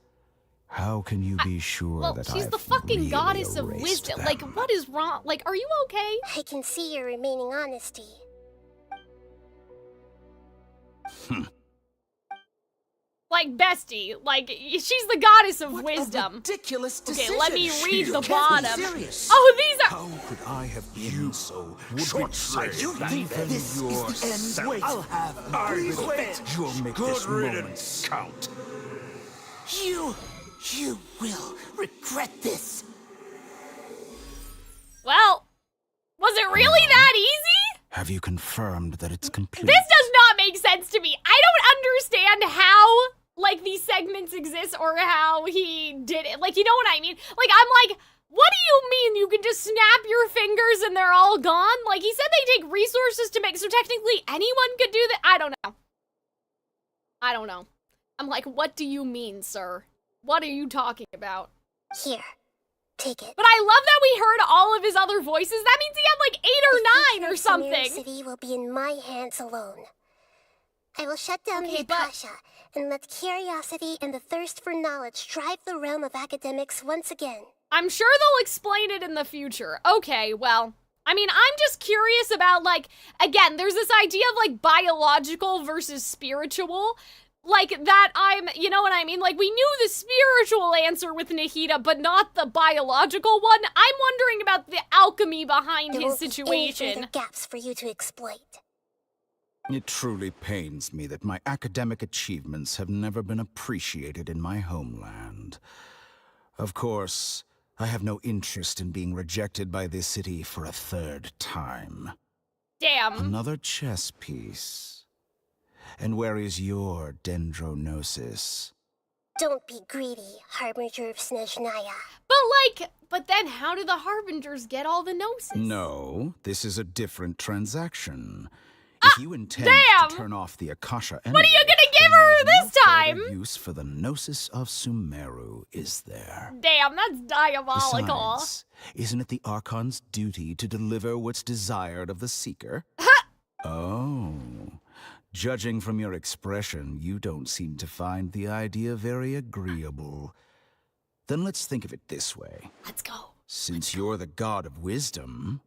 how can you be sure Well, that she's I've the fucking really goddess of erased wisdom. them? Like, what is wrong? Like, are you okay? I can see your remaining honesty. Like, bestie. Like, she's the goddess of wisdom. Ridiculous Okay, decision. let me read the You can't be bottom. serious. Oh, these are. How could I have been so Short-sighted. You think this is the end? Wait, I'll have revenge. You'll make Good this riddance. moment count. You will regret this. Well, was it really that easy? Have you confirmed that it's complete? This does not make sense to me. I don't understand how, like, these segments exist or how he did it. Like, you know what I mean? Like, I'm like, what do you mean you can just snap your fingers and they're all gone? Like, he said they take resources to make, so technically anyone could do that? I don't know. I'm like, what do you mean, sir? What are you talking about? Here, take it. But I love that we heard all of his other voices. That means he had like 8 or 9 or Sumeru something. City will be in my hands alone. I will shut down the Akasha and let curiosity and the thirst for knowledge drive the realm of academics once again. I'm sure they'll explain it in the future. Okay, well, I mean, I'm just curious about, like, again, there's this idea of, like, biological versus spiritual. Like, you know what I mean? Like, we knew the spiritual answer with Nahida, but not the biological one. I'm wondering about the alchemy behind There his won't be any situation. further gaps for you to exploit. It truly pains me that my academic achievements have never been appreciated in my homeland. Of course, I have no interest in being rejected by this city for a third time. Damn. Another chess piece. And where is your dendronosis? Don't be greedy, Harbinger of Snezhnaya. But then how do the Harbingers get all the gnosis? No, this is a different transaction. If you intend to turn off the Akasha anyway, What are you gonna give her this time? further use for the gnosis of Sumeru, is there? Damn, that's diabolical. Besides, isn't it the Archon's duty to deliver what's desired of the Seeker? Oh. Judging from your expression, you don't seem to find the idea very agreeable. Then let's think of it this way. Let's go. Since you're the god of wisdom,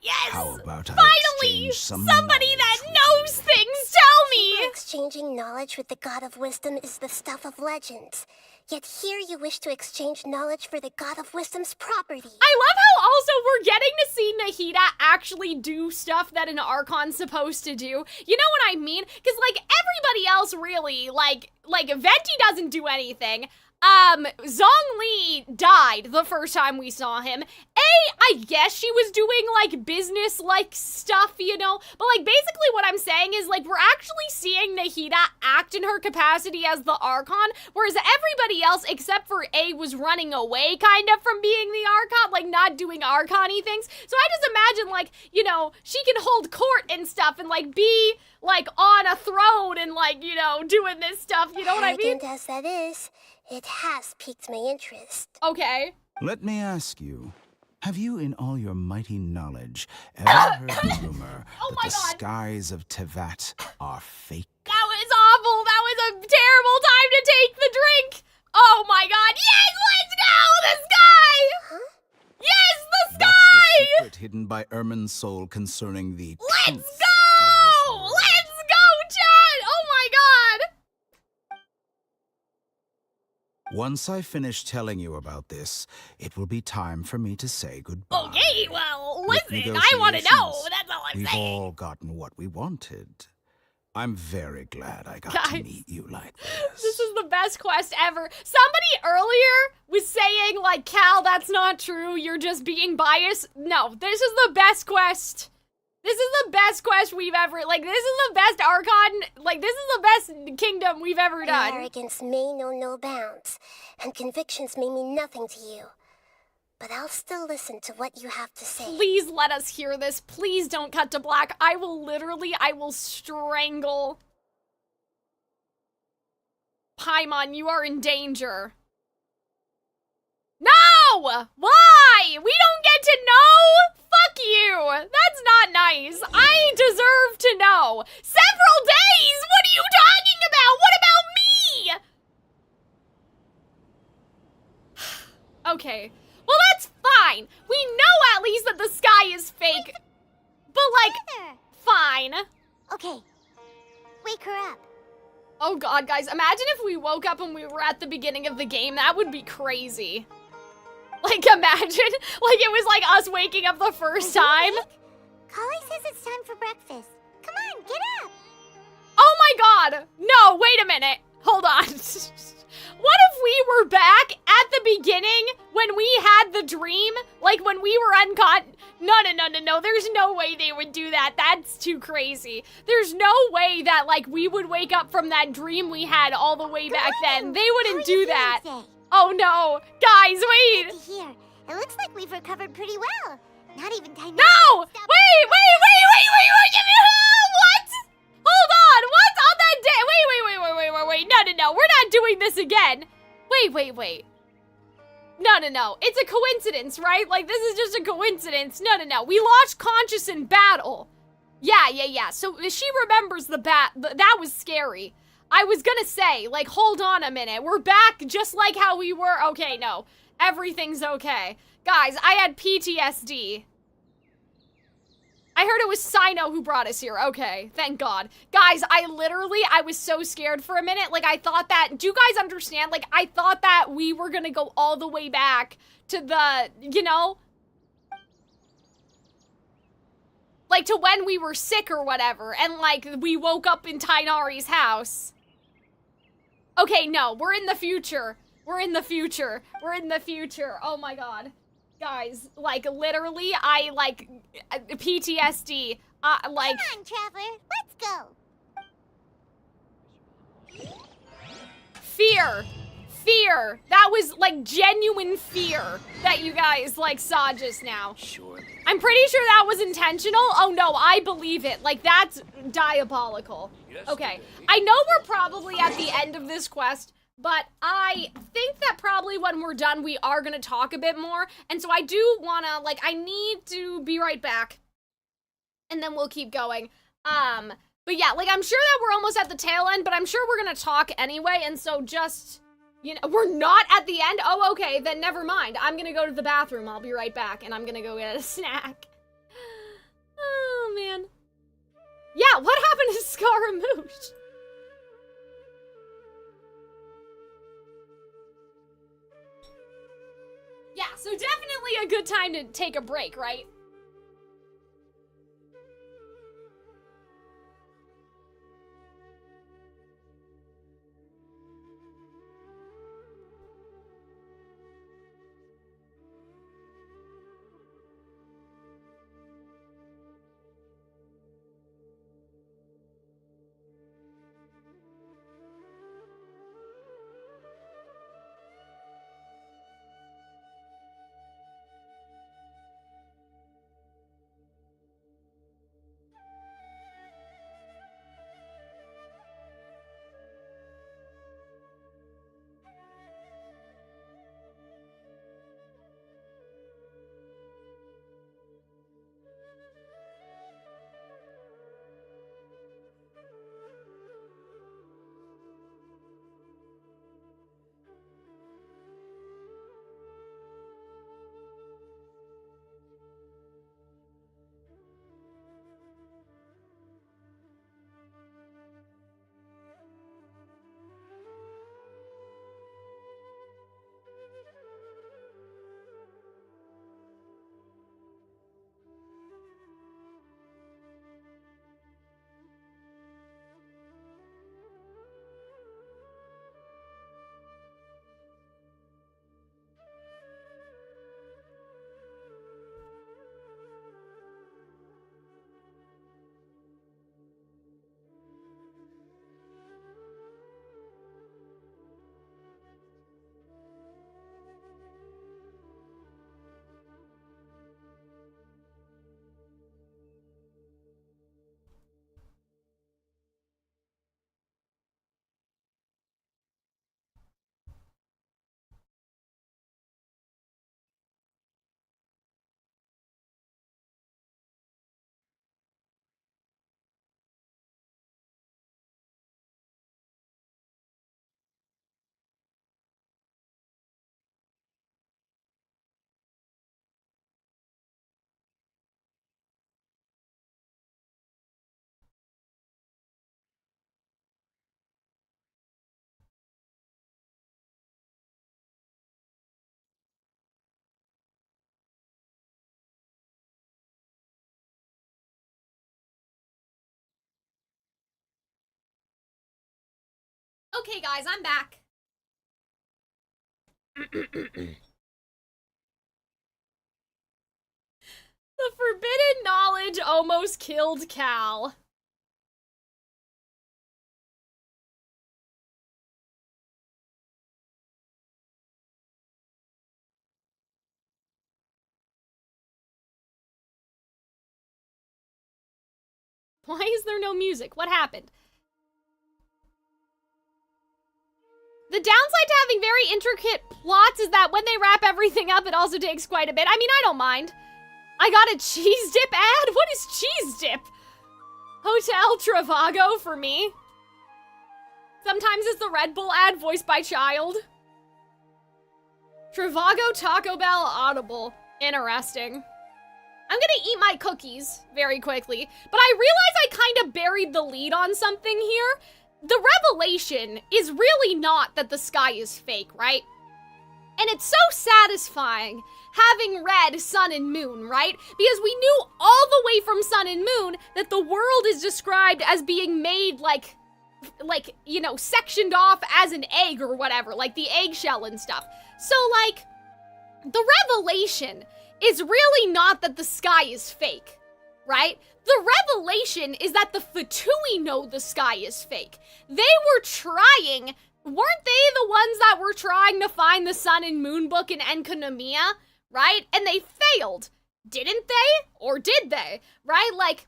yes! How about I Finally! exchange some Somebody that knows things, tell me! Exchanging knowledge with the god of wisdom is the stuff of legends. Yet here you wish to exchange knowledge for the God of Wisdom's property. I love how also we're getting to see Nahida actually do stuff that an Archon's supposed to do. You know what I mean? Because, like, everybody else really, like Venti doesn't do anything. Zhongli died the first time we saw him. I guess she was doing, like, business-like stuff, you know? But, like, basically what I'm saying is, like, we're actually seeing Nahida act in her capacity as the Archon, whereas everybody else, except for A, was running away, kind of, from being the Archon, like, not doing Archon-y things. So I just imagine, like, you know, she can hold court and stuff and, like, be, like, on a throne and, like, you know, doing this stuff, you know what I mean? Arrogant as that is, it has piqued my interest. Okay. Let me ask you, have you in all your mighty knowledge ever heard the rumor that the skies of Tevat are fake? That was awful. That was a terrible time to take the drink. Oh my god. Yes, let's go! The sky! Huh? Yes, the sky! That's the secret hidden by Ermin's soul concerning the Let's go! Let's go, Chad! Oh my god! Once I finish telling you about this, it will be time for me to say goodbye. Okay, well, With listen, I want to know. That's all I'm We've saying. all gotten what we wanted. I'm very glad I got to meet you like this. This is the best quest ever. Somebody earlier was saying, like, Cal, that's not true. You're just being biased. No, this is the best quest. This is the best quest we've ever, like, this is the best Archon, like, this is the best kingdom we've ever done. Arrogance may know no bounds, and convictions may mean nothing to you. But I'll still listen to what you have to say. Please let us hear this. Please don't cut to black. I will strangle. Paimon, you are in danger. No! Why? We don't get to know? Fuck you! That's not nice. I deserve to know. Several days? What are you talking about? What about me? Okay. Well, that's fine. We know at least that the sky is fake. But, like, fine. Okay. Wake her up. Oh god, guys, imagine if we woke up and we were at the beginning of the game. That would be crazy. Like, imagine, like, it was like us waking up the first time. Kali says it's time for breakfast. Come on, get up. Oh my god. No, wait a minute. Hold on. What if we were back at the beginning when we had the dream? Like, when we were unconscious? No. There's no way they would do that. That's too crazy. There's no way that, like, we would wake up from that dream we had all the way back then. They wouldn't do that. Oh no. Guys, wait. Good to hear. It looks like we've recovered pretty well. Not even time. No! Wait! What? Hold on. What's on that day? Wait. No. We're not doing this again. Wait. No. It's a coincidence, right? Like, this is just a coincidence. No. We lost conscious in battle. Yeah. So she remembers the that was scary. I was gonna say, like, hold on a minute. We're back just like how we were. Okay, no. Everything's okay. Guys, I had PTSD. I heard it was Sino who brought us here. Okay, thank God. Guys, I was so scared for a minute. Like, I thought that, do you guys understand? Like, I thought that we were gonna go all the way back to the, you know? Like, to when we were sick or whatever, and, like, we woke up in Tainari's house. Okay, no, we're in the future. We're in the future. Oh my god. Guys, like, literally, I, like, PTSD. Like... Come on, Traveler, let's go. Fear. That was, like, genuine fear that you guys, like, saw just now. Sure. I'm pretty sure that was intentional. Oh no, I believe it. Like, that's diabolical. Okay, I know we're probably at the end of this quest, but I think that probably when we're done, we are gonna talk a bit more. And so I do wanna, like, I need to be right back. And then we'll keep going. But yeah, like, I'm sure that we're almost at the tail end, but I'm sure we're gonna talk anyway. And so just, you know, we're not at the end. Oh, okay, then never mind. I'm gonna go to the bathroom. I'll be right back, and I'm gonna go get a snack. Oh, man. Yeah, what happened to Scaramouche? Yeah, so definitely a good time to take a break, right? Okay, guys, I'm back. The forbidden knowledge almost killed Cal. Why is there no music? What happened? The downside to having very intricate plots is that when they wrap everything up, it also takes quite a bit. I mean, I don't mind. I got a cheese dip ad? What is cheese dip? Hotel Travago for me. Sometimes it's the Red Bull ad voiced by Child. Travago Taco Bell Audible. Interesting. I'm gonna eat my cookies very quickly, but I realize I kind of buried the lead on something here. The revelation is really not that the sky is fake, right? And it's so satisfying having read Sun and Moon, right? Because we knew all the way from Sun and Moon that the world is described as being made like, you know, sectioned off as an egg or whatever, like the eggshell and stuff. So, like, the revelation is really not that the sky is fake, right? The revelation is that the Fatui know the sky is fake. They were trying, weren't they the ones that were trying to find the Sun and Moon book in Akademiya, right? And they failed, didn't they? Or did they, right? Like,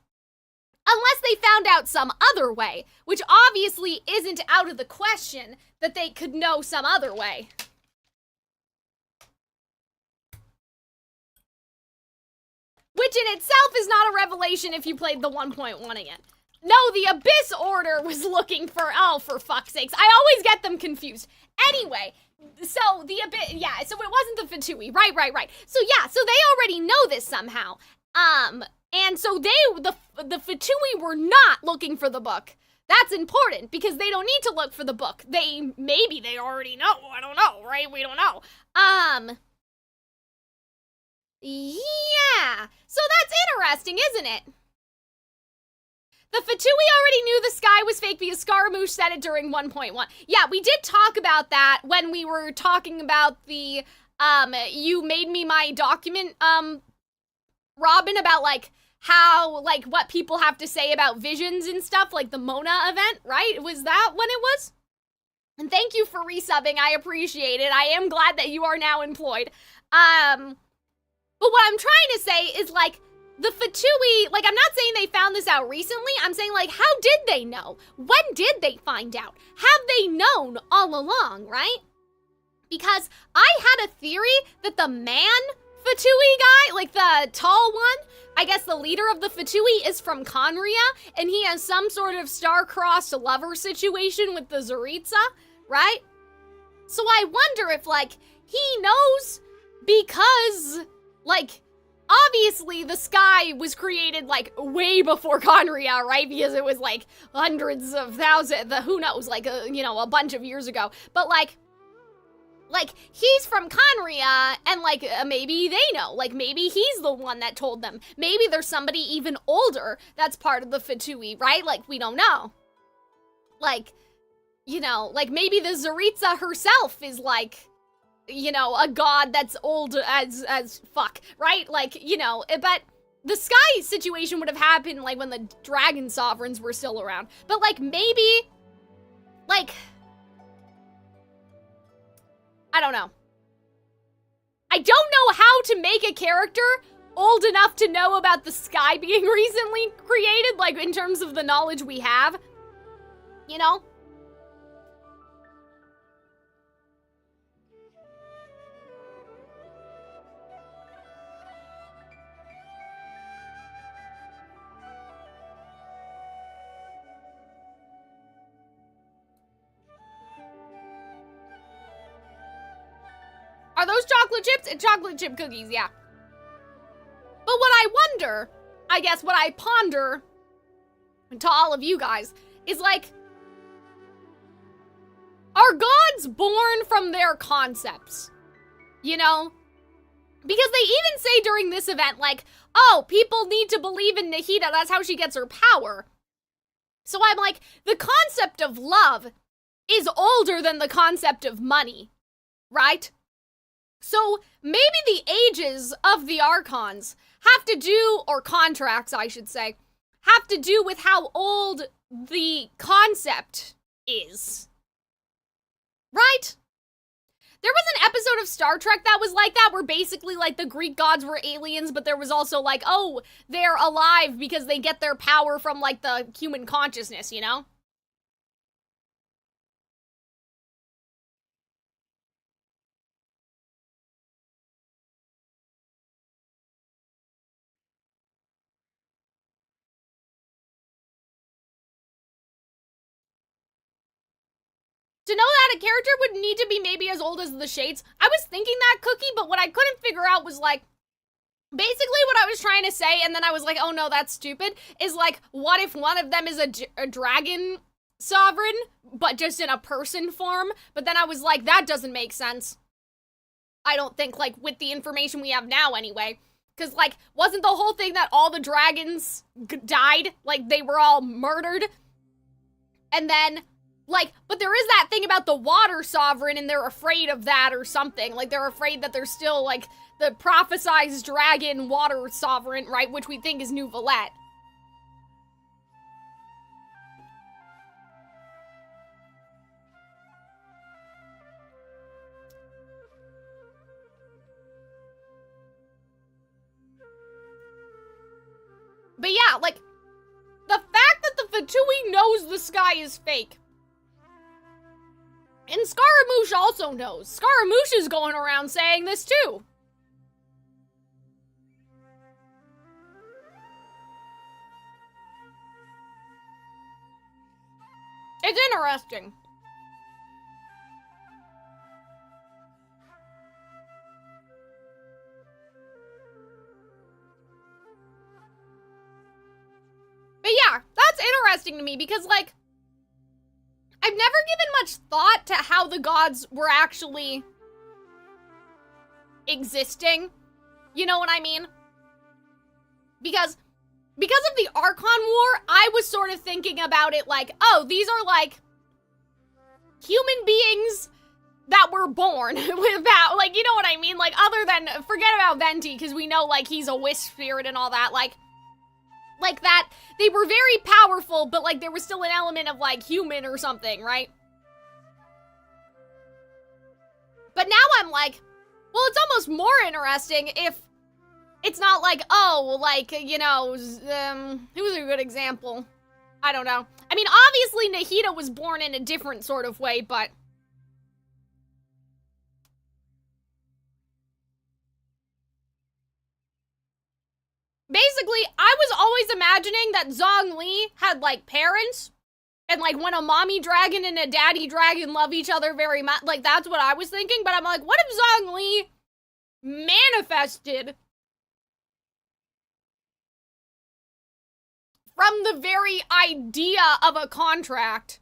unless they found out some other way, which obviously isn't out of the question that they could know some other way. Which in itself is not a revelation if you played the 1.1 again. No, the Abyss Order was looking for, oh, for fuck's sakes. I always get them confused. Anyway, so the Abyss, yeah, so it wasn't the Fatui. Right. So yeah, so they already know this somehow. And so the Fatui were not looking for the book. That's important because they don't need to look for the book. Maybe they already know. I don't know, right? We don't know. Yeah. So that's interesting, isn't it? The Fatui already knew the sky was fake because Scaramouche said it during 1.1. Yeah, we did talk about that when we were talking about the, you made me my document, Robin, about, like, how, like, what people have to say about visions and stuff, like the Mona event, right? Was that when it was? And thank you for resubbing, I appreciate it. I am glad that you are now employed. But what I'm trying to say is, like, the Fatui, like, I'm not saying they found this out recently, I'm saying, like, how did they know? When did they find out? Have they known all along, right? Because I had a theory that the man Fatui guy, like the tall one, I guess the leader of the Fatui is from Conria, and he has some sort of star-crossed lover situation with the Zaritza, right? So I wonder if, like, he knows because, like, obviously the sky was created, like, way before Conria, right? Because it was, like, hundreds of thousands, who knows, like, you know, a bunch of years ago. But, like, he's from Conria, and, like, maybe they know. Like, maybe he's the one that told them. Maybe there's somebody even older that's part of the Fatui, right? Like, we don't know. Like, you know, like, maybe the Zaritza herself is, like, you know, a god that's old as fuck, right? Like, you know, but the sky situation would have happened, like, when the dragon sovereigns were still around. But, like, maybe, like, I don't know. I don't know how to make a character old enough to know about the sky being recently created, like, in terms of the knowledge we have, you know? Are those chocolate chips? It's chocolate chip cookies, yeah. But what I wonder, I guess what I ponder to all of you guys is, like, are gods born from their concepts? You know? Because they even say during this event, like, oh, people need to believe in Nahida, that's how she gets her power. So I'm like, the concept of love is older than the concept of money, right? So maybe the ages of the Archons have to do, or contracts I should say, have to do with how old the concept is. Right? There was an episode of Star Trek that was like that, where basically, like, the Greek gods were aliens, but there was also, like, oh, they're alive because they get their power from, like, the human consciousness, you know? To know that a character would need to be maybe as old as the Shades, I was thinking that, Cookie, but what I couldn't figure out was, like, basically what I was trying to say, and then I was like, oh no, that's stupid, is, like, what if one of them is a dragon sovereign, but just in a person form? But then I was like, that doesn't make sense. I don't think, like, with the information we have now anyway. Because, like, wasn't the whole thing that all the dragons died? Like, they were all murdered? And then, like, but there is that thing about the water sovereign, and they're afraid of that or something. Like, they're afraid that there's still, like, the prophesized dragon water sovereign, right? Which we think is New Valette. But yeah, like, the fact that the Fatui knows the sky is fake. And Scaramouche also knows. Scaramouche is going around saying this too. It's interesting. But yeah, that's interesting to me because, like, I've never given much thought to how the gods were actually existing. You know what I mean? Because of the Archon War, I was sort of thinking about it like, oh, these are like human beings that were born without, like, you know what I mean? Like, other than, forget about Venti, because we know, like, he's a wisp spirit and all that, like that, they were very powerful, but, like, there was still an element of, like, human or something, right? But now I'm like, well, it's almost more interesting if it's not like, oh, like, you know, who's a good example? I don't know. I mean, obviously, Nahida was born in a different sort of way, but... Basically, I was always imagining that Zhongli had, like, parents, and, like, when a mommy dragon and a daddy dragon love each other very much, like, that's what I was thinking, but I'm like, what if Zhongli manifested from the very idea of a contract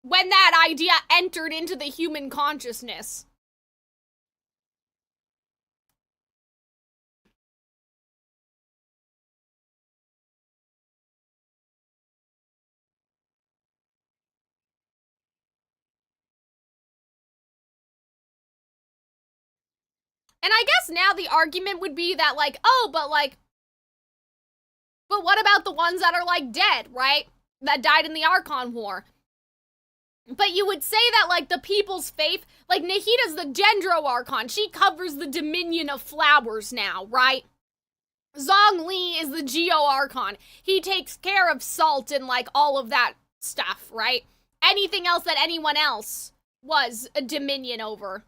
when that idea entered into the human consciousness? And I guess now the argument would be that, like, oh, but what about the ones that are, like, dead, right? That died in the Archon War. But you would say that, like, the people's faith, like, Nahida's the Gendro Archon. She covers the Dominion of Flowers now, right? Zhongli is the Geo Archon. He takes care of salt and, like, all of that stuff, right? Anything else that anyone else was a dominion over.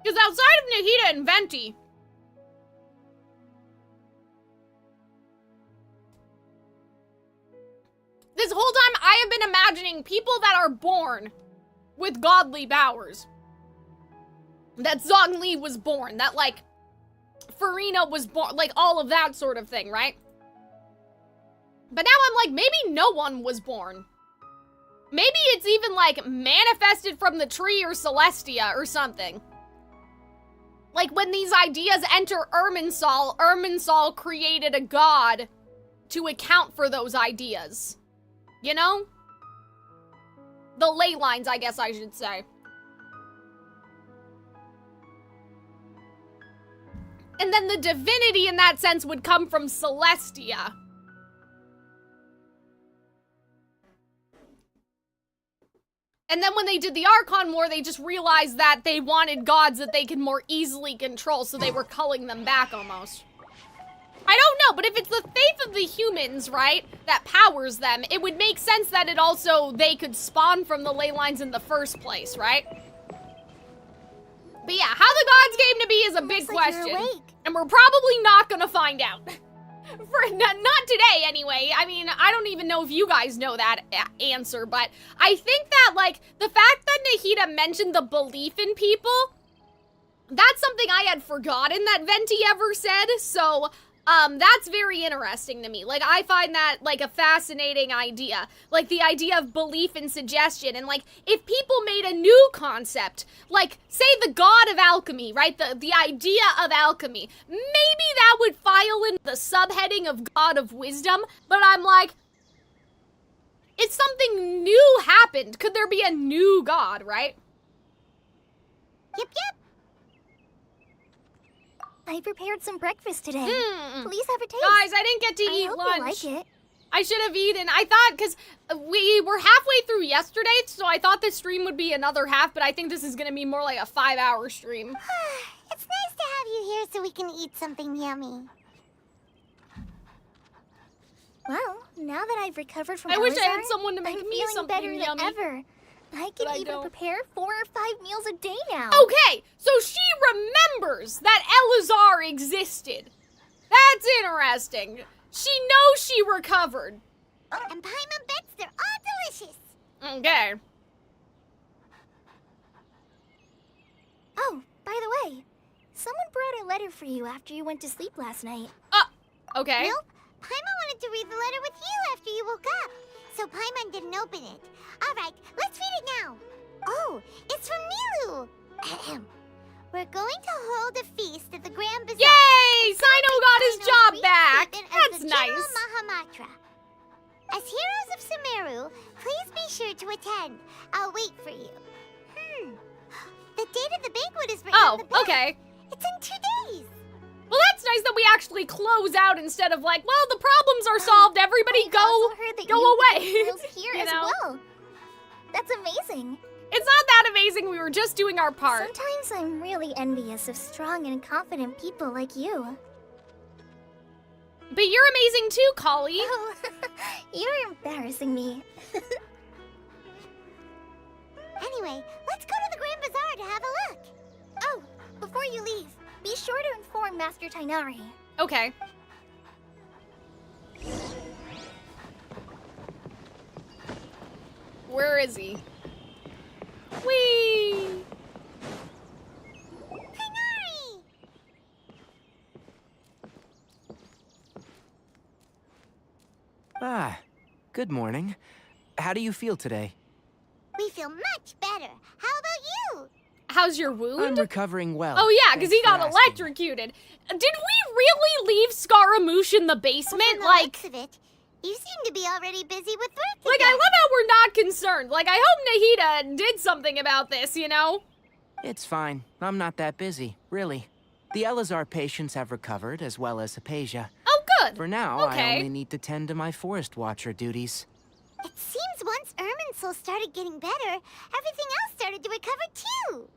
Because outside of Nahida and Venti, this whole time I have been imagining people that are born with godly powers. That Zhongli was born, that, like, Farina was born, like, all of that sort of thing, right? But now I'm like, maybe no one was born. Maybe it's even, like, manifested from the tree or Celestia or something. Like, when these ideas enter Irminsul created a god to account for those ideas. You know? The ley lines, I guess I should say. And then the divinity in that sense would come from Celestia. And then when they did the Archon War, they just realized that they wanted gods that they could more easily control, so they were culling them back almost. I don't know, but if it's the faith of the humans, right, that powers them, it would make sense that it also, they could spawn from the ley lines in the first place, right? But yeah, how the gods came to be is a big question. And we're probably not gonna find out. Not today, anyway. I mean, I don't even know if you guys know that answer, but I think that, like, the fact that Nahida mentioned the belief in people, that's something I had forgotten that Venti ever said, so, that's very interesting to me. Like, I find that, like, a fascinating idea. Like, the idea of belief and suggestion, and, like, if people made a new concept, like, say the god of alchemy, right? The idea of alchemy, maybe that would file in the subheading of god of wisdom, but I'm like, if something new happened, could there be a new god, right? Yep. I prepared some breakfast today. Please have a taste. Guys, I didn't get to eat lunch. I hope you like it. I should have eaten. I thought, because we were halfway through yesterday, so I thought this stream would be another half, but I think this is going to be more like a 5-hour stream. It's nice to have you here so we can eat something yummy. Well, now that I've recovered from I wish I had Azar, someone to make I'm me feeling something better yummy. than ever. I can even prepare 4 or 5 meals a day now. Okay, so she remembers that Elazar existed. That's interesting. She knows she recovered. And Paimon bets they're all delicious. Okay. Oh, by the way, someone brought a letter for you after you went to sleep last night. Okay. Nope, Paimon wanted to read the letter with you after you woke up, so Paimon didn't open it. Alright, let's read it now. Oh, it's from Nilu. Ahem. We're going to hold a feast at the Grand Bazaar. Yay! Sino got his job back! That's nice. Mahamatra. As heroes of Sumeru, please be sure to attend. I'll wait for you. The date of the banquet is written on the bill. Okay. It's in 2 days. Well, that's nice that we actually close out instead of like, well, the problems are solved, everybody go away. Here You as know? well. That's amazing. It's not that amazing, we were just doing our part. Sometimes I'm really envious of strong and confident people like you. But you're amazing too, Callie. Oh, you're embarrassing me. Anyway, let's go to the Grand Bazaar to have a look. Oh, before you leave, be sure to inform Master Tainari. Okay. Where is he? Whee! Tainari! Ah, good morning. How do you feel today? We feel much better. How about you? How's your wound? I'm recovering well. Oh yeah, because he Thanks got for asking. electrocuted. Did we really leave Scaramouche in the basement? From the Like, looks of it, you seem to be already busy with work like I love how we're not concerned. Like, I hope Nahida did something about this, you know? It's fine. I'm not that busy, really. The Azar patients have recovered, as well as Hypatia. Oh, good. For now, Okay. I only need to tend to my forest watcher duties. It seems once Irminsul started getting better, everything else started to recover too.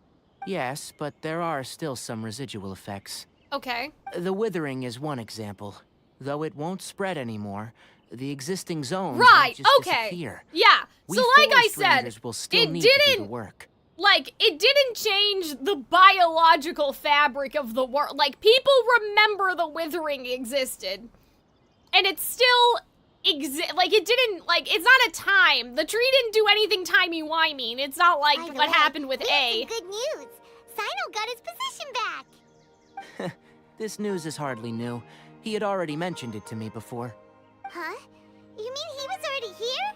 Yes, but there are still some residual effects. Okay. The withering is one example. Though it won't spread anymore, the existing zones Right, won't just okay. disappear. Yeah, We so like I forest said, rangers will still it need to do the didn't, work. like, it didn't change the biological fabric of the world. Like, people remember the withering existed. And it's still like, it didn't, like, it's not a time. The tree didn't do anything timey-wimey. It's not like By the what way, happened with we have A. some good news. Sino got his position back. This news is hardly new. He had already mentioned it to me before. Huh? You mean he was already here?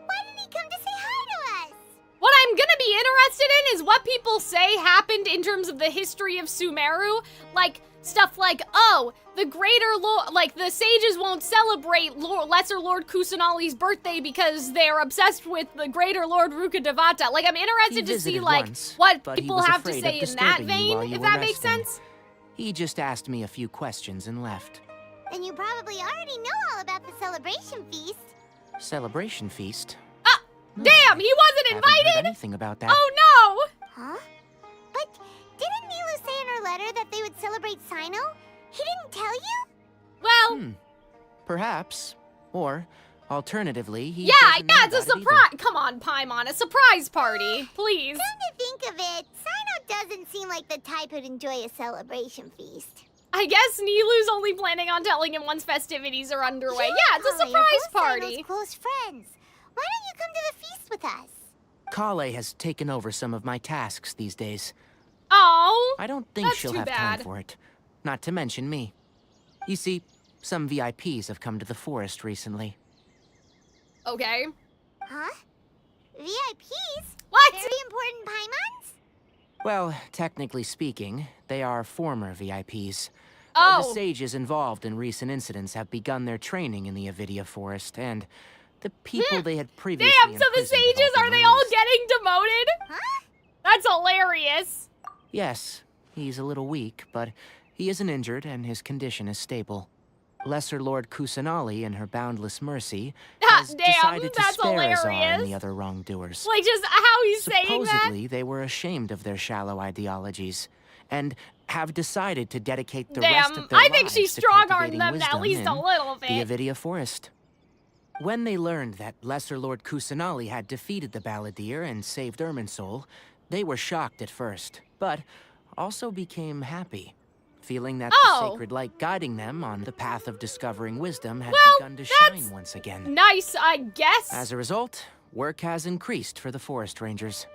Why didn't he come to say hi to us? What I'm gonna be interested in is what people say happened in terms of the history of Sumeru. Like, stuff like, oh, the greater lord, like, the sages won't celebrate Lesser Lord Kusanali's birthday because they're obsessed with the greater Lord Rukkhadevata. Like, I'm interested to see, visited like, once, what but he people was have to afraid say of in that disturbing you while vein, you if were that makes resting. sense. He just asked me a few questions and left. Then you probably already know all about the celebration feast. Celebration feast? Damn, he wasn't Haven't heard invited? anything about that. Oh no! Huh? But didn't Nilu say in her letter that they would celebrate Sino? He didn't tell you? Well, Perhaps. Or, alternatively, he yeah, doesn't know it's a about it either. surprise. Come on, Paimon, a surprise party, please. Come to think of it, Sino doesn't seem like the type who'd enjoy a celebration feast. I guess Nilu's only planning on telling him once festivities are underway. Yeah, it's a Holly, surprise are both party. Sino's close friends. Why don't you come to the feast with us? Kale has taken over some of my tasks these days. Oh, I don't think that's she'll too have bad. time for it. Not to mention me. You see, some VIPs have come to the forest recently. Okay. Huh? VIPs? What? Very important Paimons? Well, technically speaking, they are former VIPs. Oh. The sages involved in recent incidents have begun their training in the Avidia Forest, and the people they had previously Damn, so the imprisoned have sages, all are been they all released. getting demoted? Huh? That's hilarious. Yes, he's a little weak, but he isn't injured and his condition is stable. Lesser Lord Kusanali, in her boundless mercy, has Damn, decided to that's spare Azar hilarious. and the other wrongdoers. Like, just how he's saying that? Supposedly, they were ashamed of their shallow ideologies, and have decided to dedicate the Damn, rest of their I think lives she to strong-armed cultivating them at wisdom least a in little bit. the Avidia Forest. When they learned that Lesser Lord Kusanali had defeated the Balladeer and saved Irminsul, they were shocked at first, but also became happy, feeling that the sacred light guiding them on the path of discovering wisdom had begun to shine once again. Nice, I guess. As a result, work has increased for the forest rangers.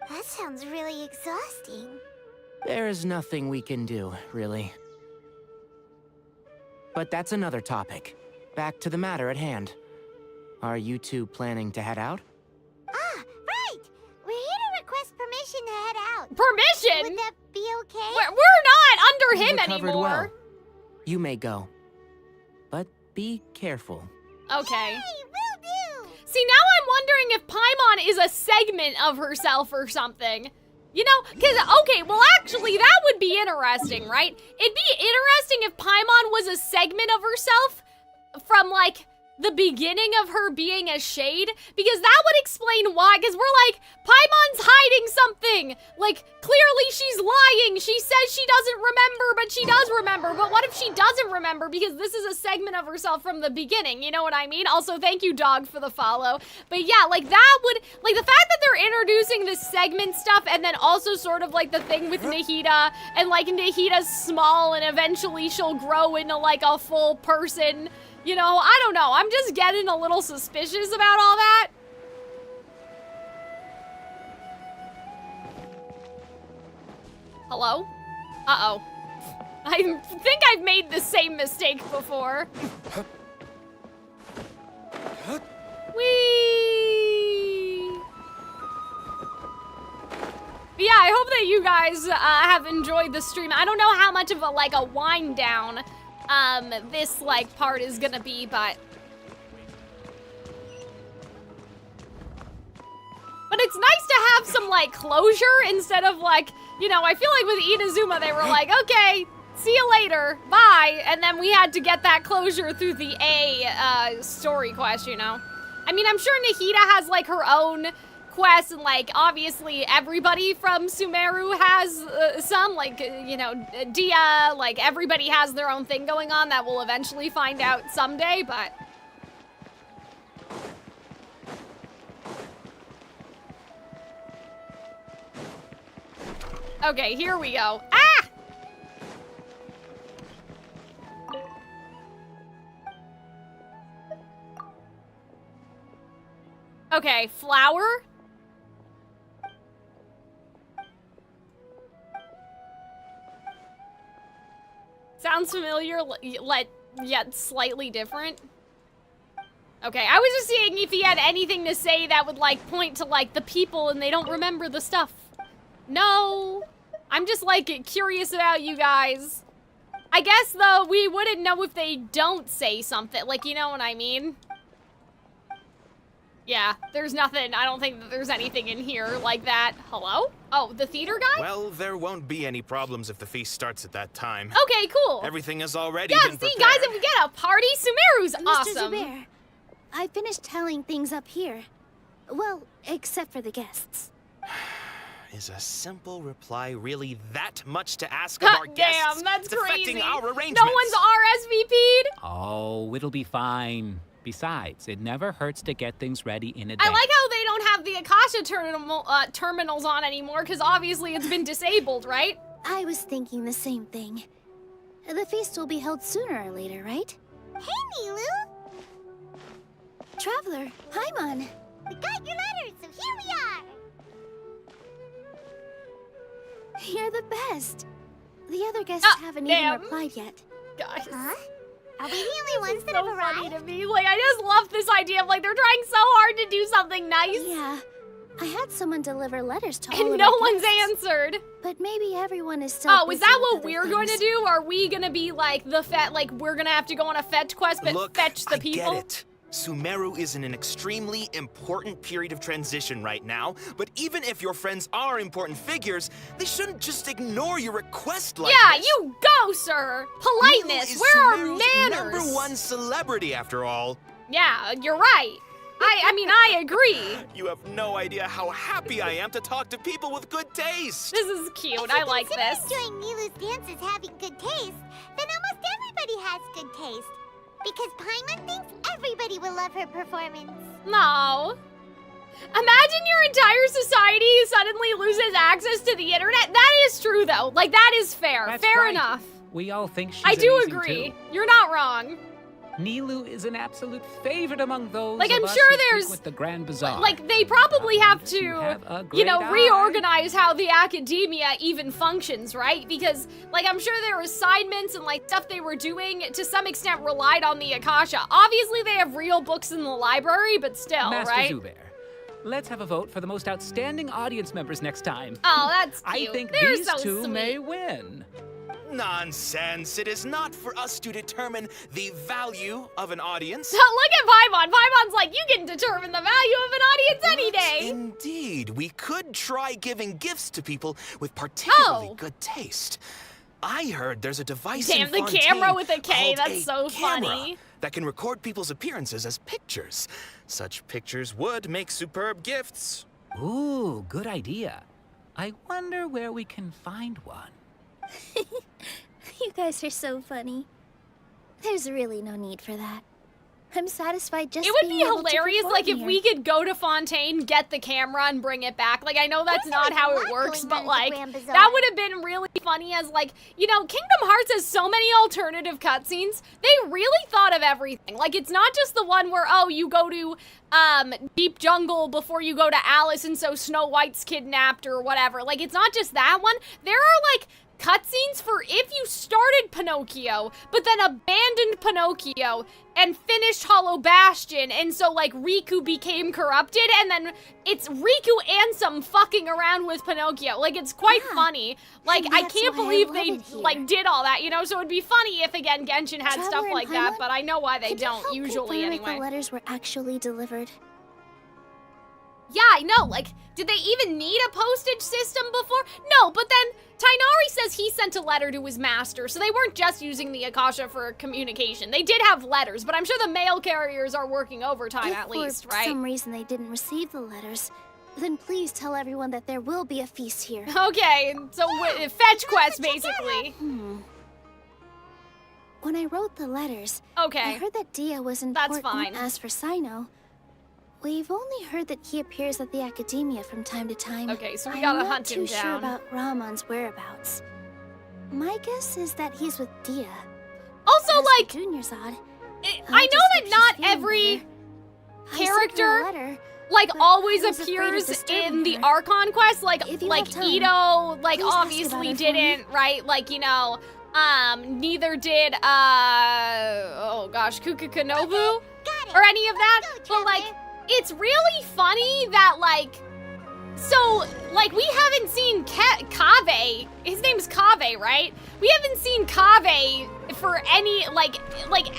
That sounds really exhausting. There is nothing we can do, really. But that's another topic. back to the matter at hand. Are you two planning to head out? Ah, right! We're here to request permission to head out. Permission? Would that be okay? We're not under him Recovered anymore. well. You may go. But be careful. Okay. Hey, will do! See, now I'm wondering if Paimon is a segment of herself or something. You know, because, okay, well, actually, that would be interesting, right? It'd be interesting if Paimon was a segment of herself from, like, the beginning of her being a shade, because that would explain why, because we're like, Paimon's hiding something. Like, clearly she's lying. She says she doesn't remember, but she does remember. But what if she doesn't remember, because this is a segment of herself from the beginning, you know what I mean? Also, thank you, Dog, for the follow. But yeah, like, that would, like, the fact that they're introducing this segment stuff, and then also sort of, like, the thing with Nahida, and, like, Nahida's small, and eventually she'll grow into, like, a full person. You know, I don't know. I'm just getting a little suspicious about all that. Hello? Uh-oh. I think I've made the same mistake before. Whee! But yeah, I hope that you guys have enjoyed the stream. I don't know how much of a, like, a wind down this, like, part is gonna be, but it's nice to have some, like, closure instead of, like, you know, I feel like with Inazuma, they were like, okay, see you later, bye, and then we had to get that closure through the A story quest, you know? I mean, I'm sure Nahida has, like, her own quest, and, like, obviously everybody from Sumeru has some, like, you know, Dia, like, everybody has their own thing going on that we'll eventually find out someday, but... Okay, here we go. Ah! Okay, flower? Sounds familiar, yet slightly different. Okay, I was just seeing if he had anything to say that would, like, point to, like, the people and they don't remember the stuff. No. I'm just, like, curious about you guys. I guess, though, we wouldn't know if they don't say something. Like, you know what I mean? Yeah, there's nothing. I don't think that there's anything in here like that. Hello? Oh, the theater guy? Well, there won't be any problems if the feast starts at that time. Okay, cool. Everything has already been prepared. Guys, if we get a party, Sumeru's awesome. Mr. Zubair, I finished tallying things up here. Well, except for the guests. Is a simple reply really that much to ask of our guests? Damn, that's it's crazy. affecting our arrangements. No one's RSVP'd? Oh, it'll be fine. Besides, it never hurts to get things ready in advance. I like how they don't have the Akasha terminals on anymore, because obviously it's been disabled, right? I was thinking the same thing. The feast will be held sooner or later, right? Hey, Milu! Traveler, Paimon. We got your letters, so here we are! You're the best. The other guests haven't even replied yet. Guys. Huh? Are we the only ones that so have arrived? Funny to me. Like, I just love this idea of, like, they're trying so hard to do something nice. Yeah. I had someone deliver letters to all and of no our one's guests. answered. But maybe everyone is still Oh, is that busy what with we're other going to things. do? Are we going to be, like, we're going to have to go on a fetch quest, but Look, fetch the people? I get it. Sumeru is in an extremely important period of transition right now, but even if your friends are important figures, they shouldn't just ignore your request like yeah, this. you go, sir. Politeness. Milu is Where are Sumeru's manners? #1 celebrity, after all. Yeah, you're right. I mean, I agree. You have no idea how happy I am to talk to people with good taste. This is cute. I like this. If you consider enjoying Milu's dances having good taste, then almost everybody has good taste. Because Paimon thinks everybody will love her performance. No. Imagine your entire society suddenly loses access to the internet. That is true, though. Like, that is fair. That's fair right. enough. We all think she's I do amazing, agree. too. You're not wrong. Nilou is an absolute favorite among those Like, of I'm us sure who there's frequent the Grand Bazaar. Like, they probably have to, a you great know, eye. reorganize how the Akademiya even functions, right? Because, like, I'm sure their assignments and, like, stuff they were doing to some extent relied on the Akasha. Obviously, they have real books in the library, but still, Master right? Zubair, let's have a vote for the most outstanding audience members next time. Oh, that's cute. I think They're these so two sweet. may win. Nonsense. It is not for us to determine the value of an audience. So look at Paimon. Paimon's like, you can determine the value of an audience any day. Indeed. We could try giving gifts to people with particularly good taste. I heard there's a device Damn, in the Fontaine camera with a K. called That's a so camera funny. that can record people's appearances as pictures. Such pictures would make superb gifts. Ooh, good idea. I wonder where we can find one. You guys are so funny. There's really no need for that. I'm satisfied just It would being be able to hilarious, perform like, if here. we could go to Fontaine, get the camera, and bring it back. Like, I know that's not how it works, but, like, that would have been really funny as, like, you know, Kingdom Hearts has so many alternative cutscenes. They really thought of everything. Like, it's not just the one where, oh, you go to, Deep Jungle before you go to Alice, and so Snow White's kidnapped or whatever. Like, it's not just that one. There are, like, cutscenes for if you started Pinocchio, but then abandoned Pinocchio and finished Hollow Bastion, and so, like, Riku became corrupted, and then it's Riku and some fucking around with Pinocchio. Like, it's quite funny. Like, And I that's can't why I believe love they, it here. like, did all that, you know? So it'd be funny if, again, Genshin had Traveler stuff and like that, Paimon, but I know why they could you don't, help usually, confirm if anyway. the letters were actually delivered? Yeah, I know, like, did they even need a postage system before? No, but then Tainari says he sent a letter to his master, so they weren't just using the Akasha for communication. They did have letters, but I'm sure the mail carriers are working overtime at least, If right? for some reason they didn't receive the letters, then please tell everyone that there will be a feast here. Okay, so fetch quest, basically. When I wrote the letters, Okay. I heard that Dia was important. fine. As for Sino, we've only heard that he appears at the Akademiya from time to time. Okay, so we gotta I'm hunt him not too sure down. about Ramon's whereabouts. My guess is that he's with Dia. Also, As for like, Junior's odd. I know that not every character like always I was afraid of appears disturbing in the her. Archon Quest, like If you have time, Ito, like please ask obviously about her for me. didn't, right? Like, you know, neither did oh gosh, Kukukanobu or any of that. But like, it's really funny that like, so like we haven't seen Kaveh. His name's Kaveh, right? We haven't seen Kaveh for any like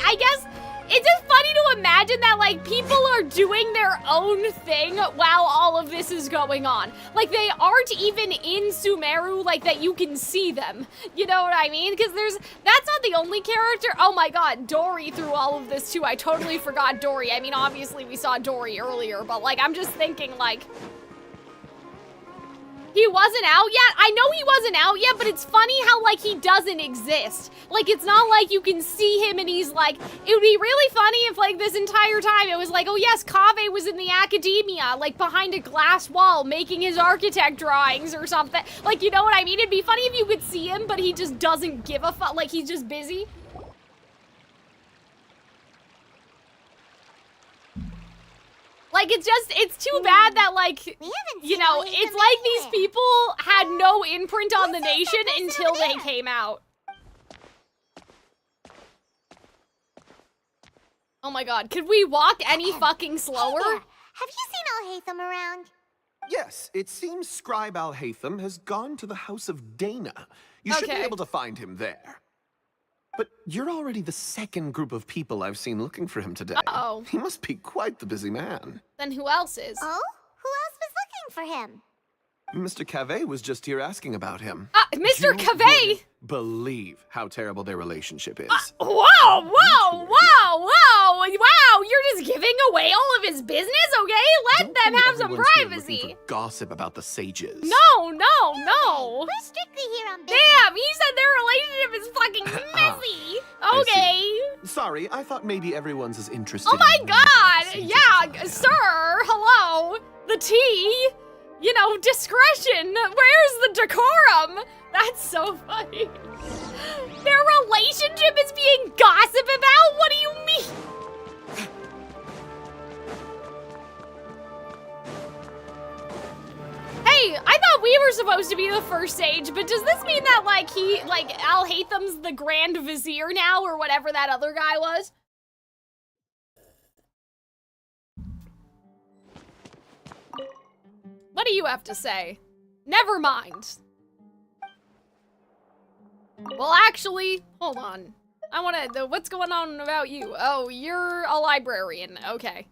I guess. It's just funny to imagine that, like, people are doing their own thing while all of this is going on. Like, they aren't even in Sumeru, like, that you can see them. You know what I mean? Because that's not the only character. Oh my god, Dory through all of this, too. I totally forgot Dory. I mean, obviously, we saw Dory earlier, but, like, I'm just thinking, like... He wasn't out yet? I know he wasn't out yet, but it's funny how, like, he doesn't exist. Like, it's not like you can see him and he's like, it would be really funny if, like, this entire time it was like, oh yes, Kaveh was in the Akademiya, like, behind a glass wall making his architect drawings or something. Like, you know what I mean? It'd be funny if you could see him, but he just doesn't give a fuck. Like, he's just busy. Like, it's too bad that, like, you know, it's like these people had no imprint on the nation until they came out. Oh my god, could we walk any fucking slower? Have you seen Alhaitham around? Yes, it seems Scribe Alhaitham has gone to the House of Dana. You should be Okay. able to find him there. But you're already the second group of people I've seen looking for him today. Uh-oh. He must be quite the busy man. Then who else is? Oh? Who else was looking for him? Mr. Caveh was just here asking about him. Mr. You Caveh! wouldn't believe how terrible their relationship is. Whoa, wow, you're just giving away all of his business, okay? Let them have some Everyone's here looking privacy. for gossip about the sages. No. We're strictly here on business. Damn, he said their relationship is fucking messy. I Okay. see. Sorry, I thought maybe everyone's as interested. Oh my in god! sages Yeah, sir, hello. The tea. You know, discretion. Where's the decorum? That's so funny. Their relationship is being gossiped about? What do you mean? Hey, I thought we were supposed to be the first sage, but does this mean that, like, Alhaitham's the Grand Vizier now, or whatever that other guy was? What do you have to say? Never mind. Well, actually, hold on. I wanna, what's going on about you? Oh, you're a librarian, okay.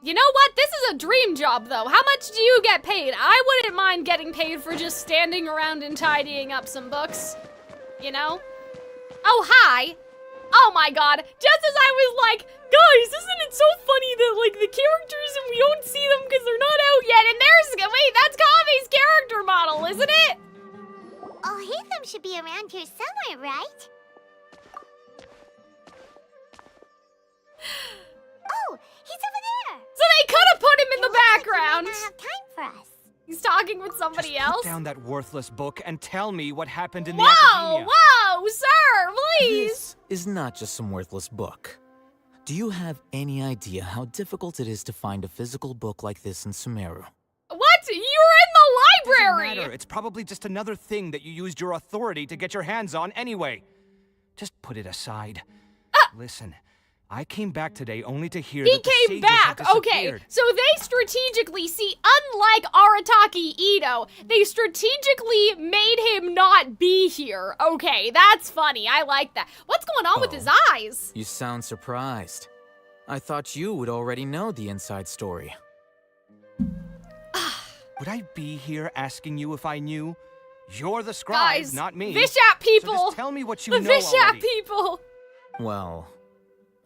You know what? This is a dream job, though. How much do you get paid? I wouldn't mind getting paid for just standing around and tidying up some books. You know? Oh, hi! Oh my god, just as I was like, guys, isn't it so funny that, like, the characters and we don't see them because they're not out yet, and wait, that's Kave's character model, isn't it? Alhaitham should be around here somewhere, right? Oh, he's over there! So they could have put him in the background! He doesn't have time for us. He's talking with somebody Just else? put down that worthless book and tell me what happened in the Whoa, Akademiya. whoa, sir, please! This is not just some worthless book. Do you have any idea how difficult it is to find a physical book like this in Sumeru? What? You're in the Doesn't library! matter. It's probably just another thing that you used your authority to get your hands on anyway. Just put it aside. Listen, I came back today only to hear that the He came sages have back, okay. disappeared. So they strategically, see, unlike Arataki Ito, they strategically made him not be here. Okay, that's funny, I like that. What's going on with his eyes? You sound surprised. I thought you would already know the inside story. Would I be here asking you if I knew? You're the scribe, Guys, not me. Vishat people! So just tell me what you The know Vishat already. people! Well,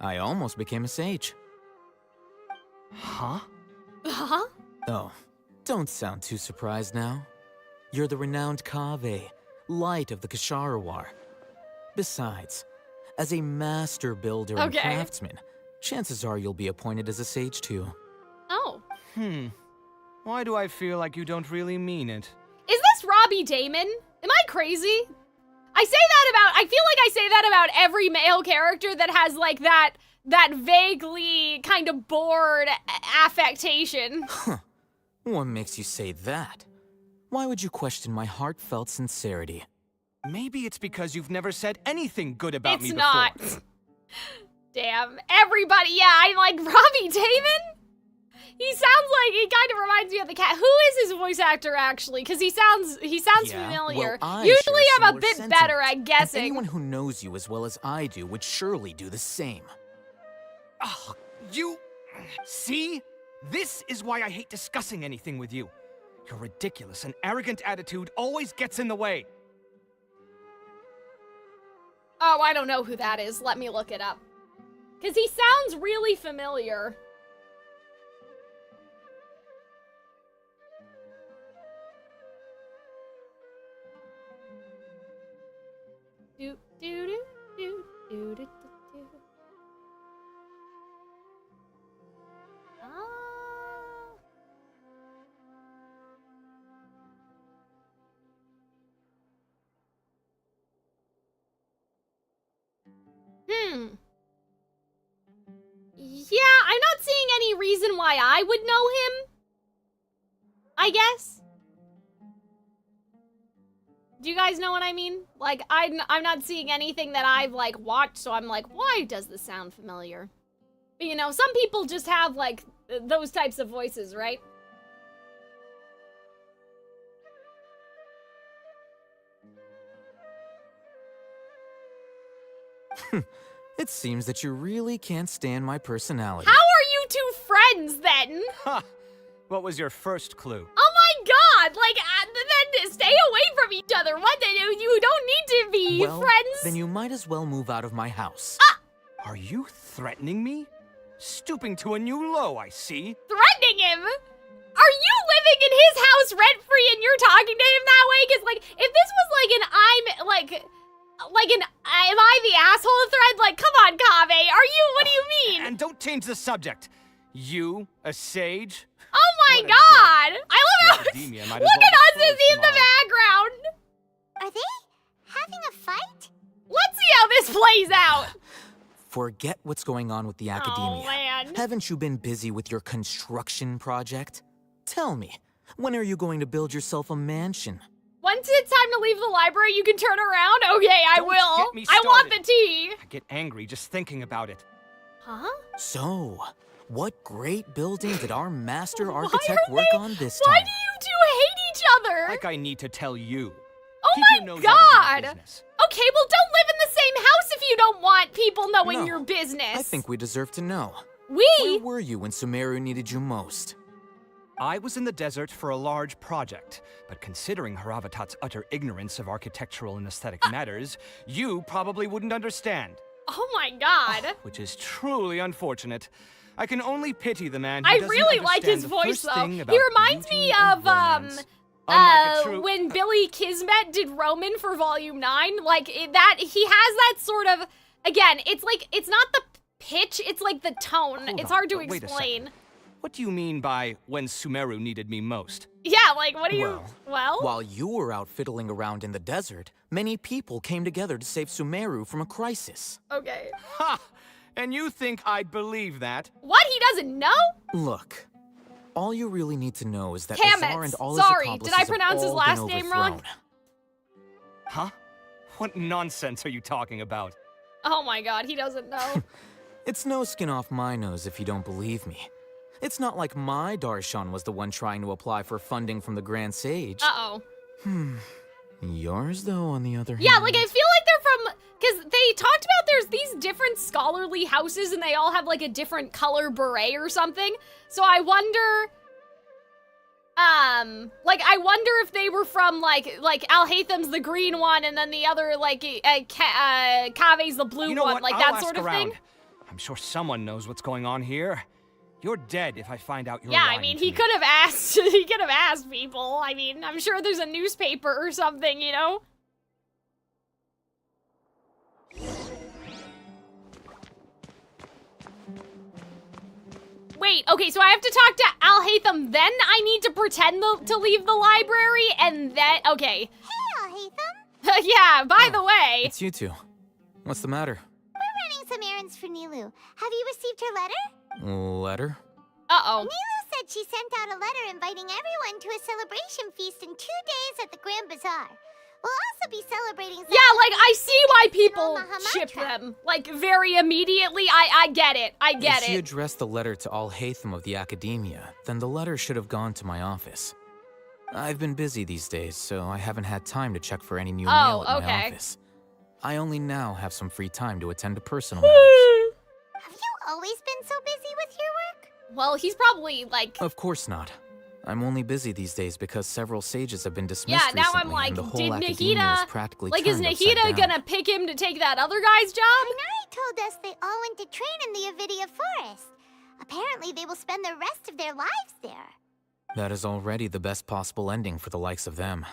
I almost became a sage. Huh? Huh? Oh, don't sound too surprised now. You're the renowned Kave, light of the Kasharawar. Besides, as a master builder and Okay. craftsman, chances are you'll be appointed as a sage too. Oh. Why do I feel like you don't really mean it? Is this Robbie Damon? Am I crazy? I feel like I say that about every male character that has, like, that vaguely kind of bored affectation. What makes you say that? Why would you question my heartfelt sincerity? Maybe it's because you've never said anything good about me It's before. not. Damn, everybody, yeah, I like Robbie Damon? He kind of reminds me of the cat. Who is his voice actor, actually? Because he sounds familiar. Well, I Usually share I'm a similar bit sentiment, better at guessing. And anyone who knows you as well as I do would surely do the same. Oh, you... See? This is why I hate discussing anything with you. Your ridiculous and arrogant attitude always gets in the way. Oh, I don't know who that is. Let me look it up. Because he sounds really familiar. Do, do, do, do, do, do, do. Yeah, I'm not seeing any reason why I would know him. I guess. Do you guys know what I mean? Like, I'm not seeing anything that I've, like, watched, so I'm like, why does this sound familiar? But, you know, some people just have, like, those types of voices, right? It seems that you really can't stand my personality. How are you two friends, then? Ha! What was your first clue? Oh my god! Like, then stay away from each other. What? You don't need to be Well, friends. then you might as well move out of my house. Are you threatening me? Stooping to a new low, I see. Threatening him? Are you living in his house rent-free and you're talking to him that way? Because, like, if this was like an am I the asshole thread? Like, come on, Kave. What do you mean? And don't change the subject. You, a sage? Oh my god! I love how Academia might as look well at us be closed in the tomorrow. background. Are they having a fight? Let's see how this plays out. Forget what's going on with the Akademiya. Oh man. Haven't you been busy with your construction project? Tell me, when are you going to build yourself a mansion? Once it's time to leave the library, you can turn around. Okay, I will. get me I want started. the tea. I get angry just thinking about it. Huh? So, what great building did our master architect work on this Why time? do you two hate each other? Like I need to tell you. Oh Keep your my nose out of my god! business. Okay, well don't live in the same house if you don't want people knowing No, your business. I think we deserve to know. We? Where were you when Sumeru needed you most? I was in the desert for a large project, but considering Haravatat's utter ignorance of architectural and aesthetic matters, you probably wouldn't understand. Oh my god. Which is truly unfortunate. I can only pity the man who I doesn't really like understand his the voice first though. thing He about reminds me beauty and of romance. Unlike a true- when Billy Kismet did Roman for Volume 9. Like that he has that sort of, again, it's like it's not the pitch, it's like the tone. Hold it's on, hard to but wait a explain. second. What do you mean by when Sumeru needed me most? Yeah, like what do you While you were out fiddling around in the desert, many people came together to save Sumeru from a crisis. Okay. Ha! And you think I'd believe that? What, he doesn't know? Look, all you really need to know is that Damn Azar it. and all Sorry, his did accomplices I pronounce have his all last been name wrong? overthrown. Huh? What nonsense are you talking about? Oh my god, he doesn't know. It's no skin off my nose if you don't believe me. It's not like my Darshan was the one trying to apply for funding from the Grand Sage. Uh-oh. Yours, though, on the other hand. Yeah, like I feel like they're from, because they talked about there's these different scholarly houses and they all have like a different color beret or something. So I wonder, like I wonder if they were from like Alhaitham's the green one and then the other like Kave's the blue You know one, what? like I'll that sort ask of around. thing. I'm sure someone knows what's going on here. You're dead if I find out you're Yeah, lying I mean to he me. could have asked, he could have asked people. I mean, I'm sure there's a newspaper or something, you know? Wait, okay, so I have to talk to Alhaitham, then I need to pretend to leave the library, and then, okay. Hey, Alhaitham. Yeah, by the way. It's you two. What's the matter? We're running some errands for Nilu. Have you received her letter? Letter? Uh-oh. Nilu said she sent out a letter inviting everyone to a celebration feast in 2 days at the Grand Bazaar. We'll also be celebrating. Yeah, like, I see why people ship them. Like, very immediately. I get it. I get If it. she addressed the letter to Alhaitham of the Akademiya, then the letter should have gone to my office. I've been busy these days, so I haven't had time to check for any new mail at my office. I only now have some free time to attend to personal matters. Have you always been so busy with your work? Well, he's probably, like... Of course not. I'm only busy these days because several sages have been dismissed Yeah, now recently, I'm like, and the whole did Akademiya is Nahida... practically Like, is turned upside Nahida down. gonna pick him to take that other guy's job? Inari told us they all went to train in the Avidia Forest. Apparently, they will spend the rest of their lives there. That is already the best possible ending for the likes of them.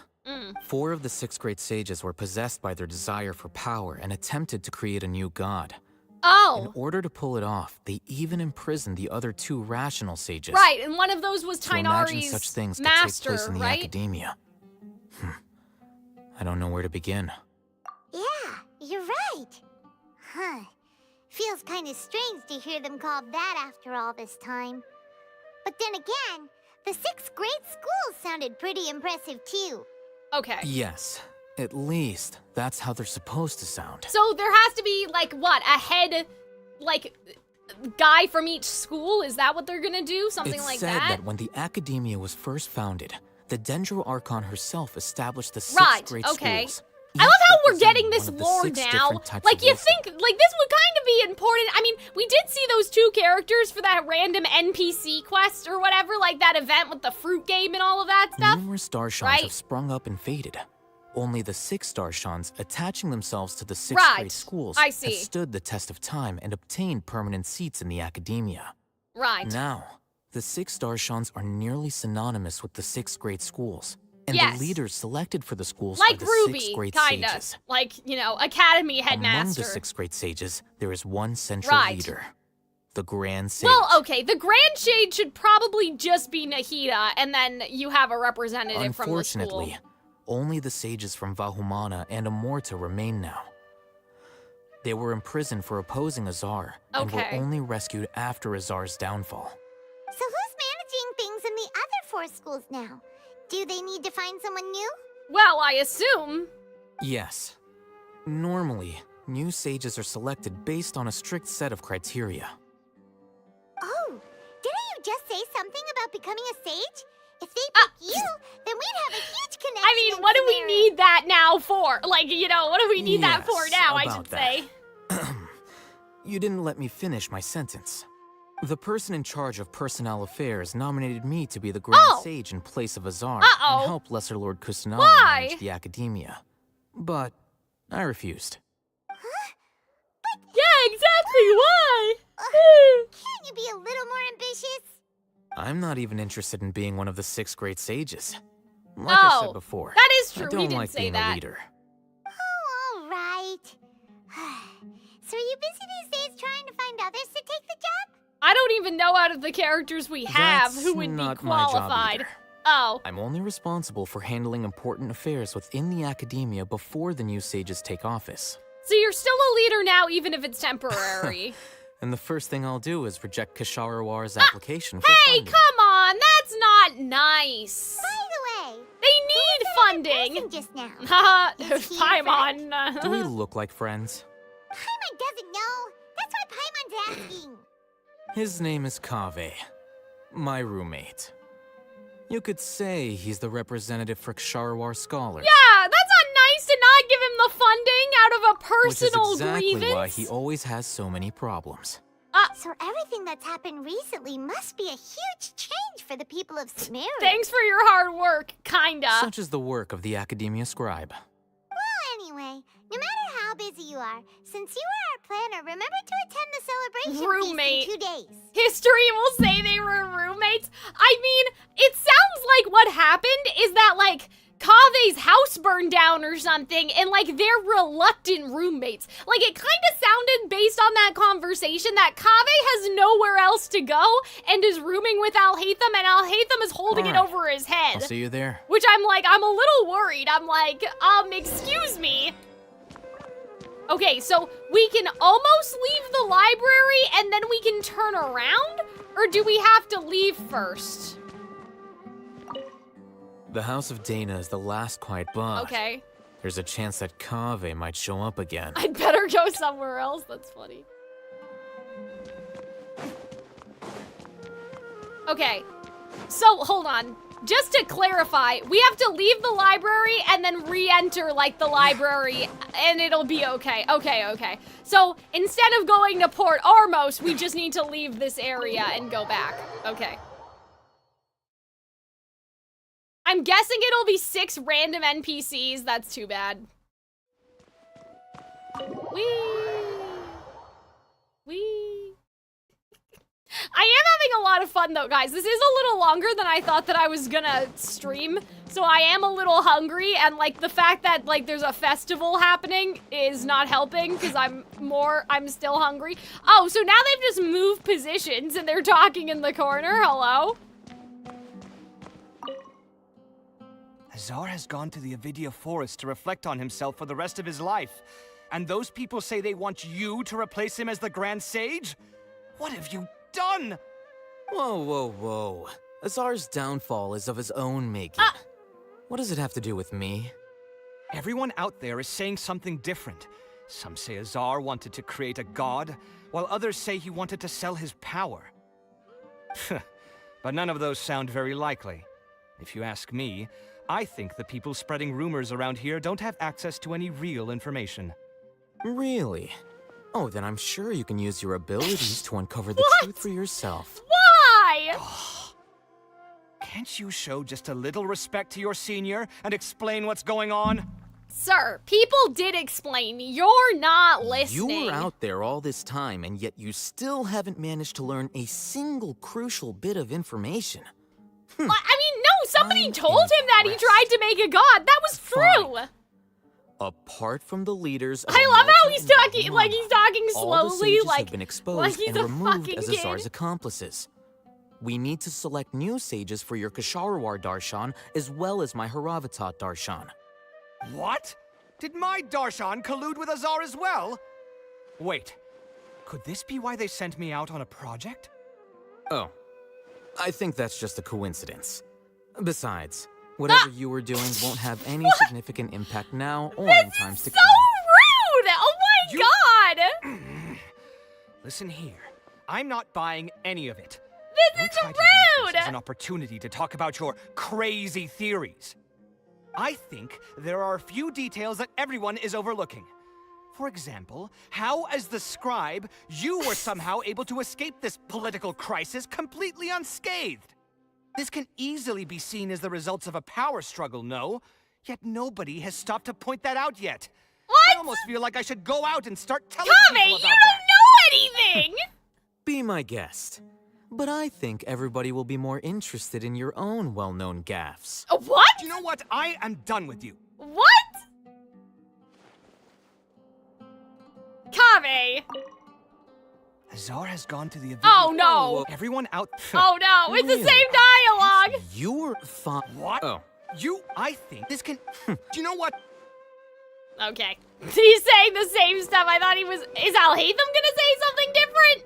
4 of the 6 great sages were possessed by their desire for power and attempted to create a new god. Oh. In order to pull it off, they even imprisoned the other 2 rational sages. Right, and one of those was To imagine Tainari's such things could master, take place in the right? Akademiya. I don't know where to begin. Yeah, you're right. Huh. Feels kind of strange to hear them called that after all this time. But then again, the 6 great schools sounded pretty impressive too. Okay. Yes, at least that's how they're supposed to sound. So there has to be, like, what, a head, like, guy from each school? Is that what they're gonna do? Something It's like said that? that when the Akademiya was first founded, the Dendro Archon herself established the 6 Right, great okay. schools. I love how we're representing getting this one of the lore 6 now. different types Like, of you wisdom. think, like, this would kind of be important. I mean, we did see those 2 characters for that random NPC quest or whatever, like that event with the fruit game and all of that stuff. Numerous Darshans right? have sprung up and faded. Only the 6 Darshans attaching themselves to the 6 Right, great schools I see. have stood the test of time and obtained permanent seats in the Akademiya. Right. Now, the 6 Darshans are nearly synonymous with the 6 great schools. And Yes. the leaders selected for the schools Like are the Ruby, 6 great kinda. sages. Like, you know, Academy Among headmaster. the 6 great sages, there is one central Right. leader, the Grand Sage. Well, okay, the Grand Shade should probably just be Nahida, and then you have a representative from the school. Unfortunately, only the sages from Vahumana and Amorta remain now. They were imprisoned for opposing Azar, and were only rescued after Azar's downfall. So who's managing things in the other 4 schools now? Do they need to find someone new? Well, I assume. Yes. Normally, new sages are selected based on a strict set of criteria. Oh, didn't you just say something about becoming a sage? If they pick you, then we'd have a huge connection. I mean, what do we need that now for? Like, you know, what do we need that for now, I should say? You didn't let me finish my sentence. The person in charge of personnel affairs nominated me to be the Grand Sage in place of Azar and help Lesser Lord Kusanagi manage the Akademiya. But I refused. Yeah, exactly, why? Can't you be a little more ambitious? I'm not even interested in being one of the 6 great sages. Like I said before, that is true. I don't He did like say being that. a leader. Oh, all right. So are you busy these days trying to find others to take the job? I don't even know out of the characters we have That's who would be not my job qualified. either. Oh. I'm only responsible for handling important affairs within the Akademiya before the new sages take office. So you're still a leader now, even if it's temporary. And the first thing I'll do is reject Kasharawar's application for Hey, funding. come on, that's not nice. By the way, they need funding. Just now. Haha, Is he your Paimon. Do we look like friends? Paimon doesn't know. That's why Paimon's asking. His name is Kaveh, my roommate. You could say he's the representative for Ksharawar scholars. Yeah, that's not nice to not give him the funding out of a personal Which is exactly grievance. why he always has so many problems. So everything that's happened recently must be a huge change for the people of Sumeru. Thanks for your hard work, kinda. Such is the work of the Akademiya scribe. Well, anyway, no matter how busy you are, since you are our planner, remember to attend the celebration Roommate. feast in 2 days. History will say they were roommates. I mean, it sounds like what happened is that, like, Kaveh's house burned down or something, and, like, they're reluctant roommates. Like, it kind of sounded, based on that conversation, that Kaveh has nowhere else to go and is rooming with Alhaitham, and Alhaitham is holding it over his head. I'll see you there. Which I'm like, I'm a little worried. I'm like, excuse me. Okay, so we can almost leave the library and then we can turn around? Or do we have to leave first? The House of Dana is the last quiet bond. Okay. There's a chance that Kaveh might show up again. I'd better go somewhere else. That's funny. Okay. So, hold on. Just to clarify, we have to leave the library and then re-enter, like, the library, and it'll be okay. Okay. So, instead of going to Port Armos, we just need to leave this area and go back. Okay. I'm guessing it'll be 6 random NPCs. That's too bad. Whee! I am having a lot of fun though, guys. This is a little longer than I thought that I was gonna stream, so I am a little hungry, and like the fact that like there's a festival happening is not helping because I'm still hungry. Oh, so now they've just moved positions and they're talking in the corner. Hello? Azar has gone to the Avidia Forest to reflect on himself for the rest of his life. And those people say they want you to replace him as the Grand Sage? What have you done? Whoa. Azar's downfall is of his own making. What does it have to do with me? Everyone out there is saying something different. Some say Azar wanted to create a god, while others say he wanted to sell his power. But none of those sound very likely. If you ask me, I think the people spreading rumors around here don't have access to any real information. Really? Oh, then I'm sure you can use your abilities to uncover the truth for yourself. Why? Can't you show just a little respect to your senior and explain what's going on? Sir, people did explain. You're not listening. You were out there all this time, and yet you still haven't managed to learn a single crucial bit of information. I mean, no, somebody told him that he tried to make a god. That was true. Apart from the leaders of I love how he's Malta and talking, like he's talking all the slowly, sages like have been exposed like he's and a removed fucking as kid. Azar's accomplices. We need to select new sages for your Kasharawar Darshan as well as my Haravatat Darshan. What? Did my Darshan collude with Azar as well? Wait, could this be why they sent me out on a project? Oh, I think that's just a coincidence. Besides, whatever you were doing won't have any significant impact now or in times to So come. rude! Oh my god! Listen here, I'm not buying any of it. This is Don't try to use rude! this as an opportunity to talk about your crazy theories. I think there are a few details that everyone is overlooking. For example, how as the scribe, you were somehow able to escape this political crisis completely unscathed. This can easily be seen as the results of a power struggle, no? Yet nobody has stopped to point that out yet. What? I almost feel like I should go out and start telling Kame, people you about don't know anything! Be my guest. But I think everybody will be more interested in your own well-known gaffes. What? You know what? I am done with you. What? Kame! Azar has gone to the event. Oh no! Everyone out. Oh no, it's the Really? same dialogue! You were fine. What? Oh. I think this can. Do you know what? Okay. He's saying the same stuff. I thought he was. Is Alhaitham gonna say something different?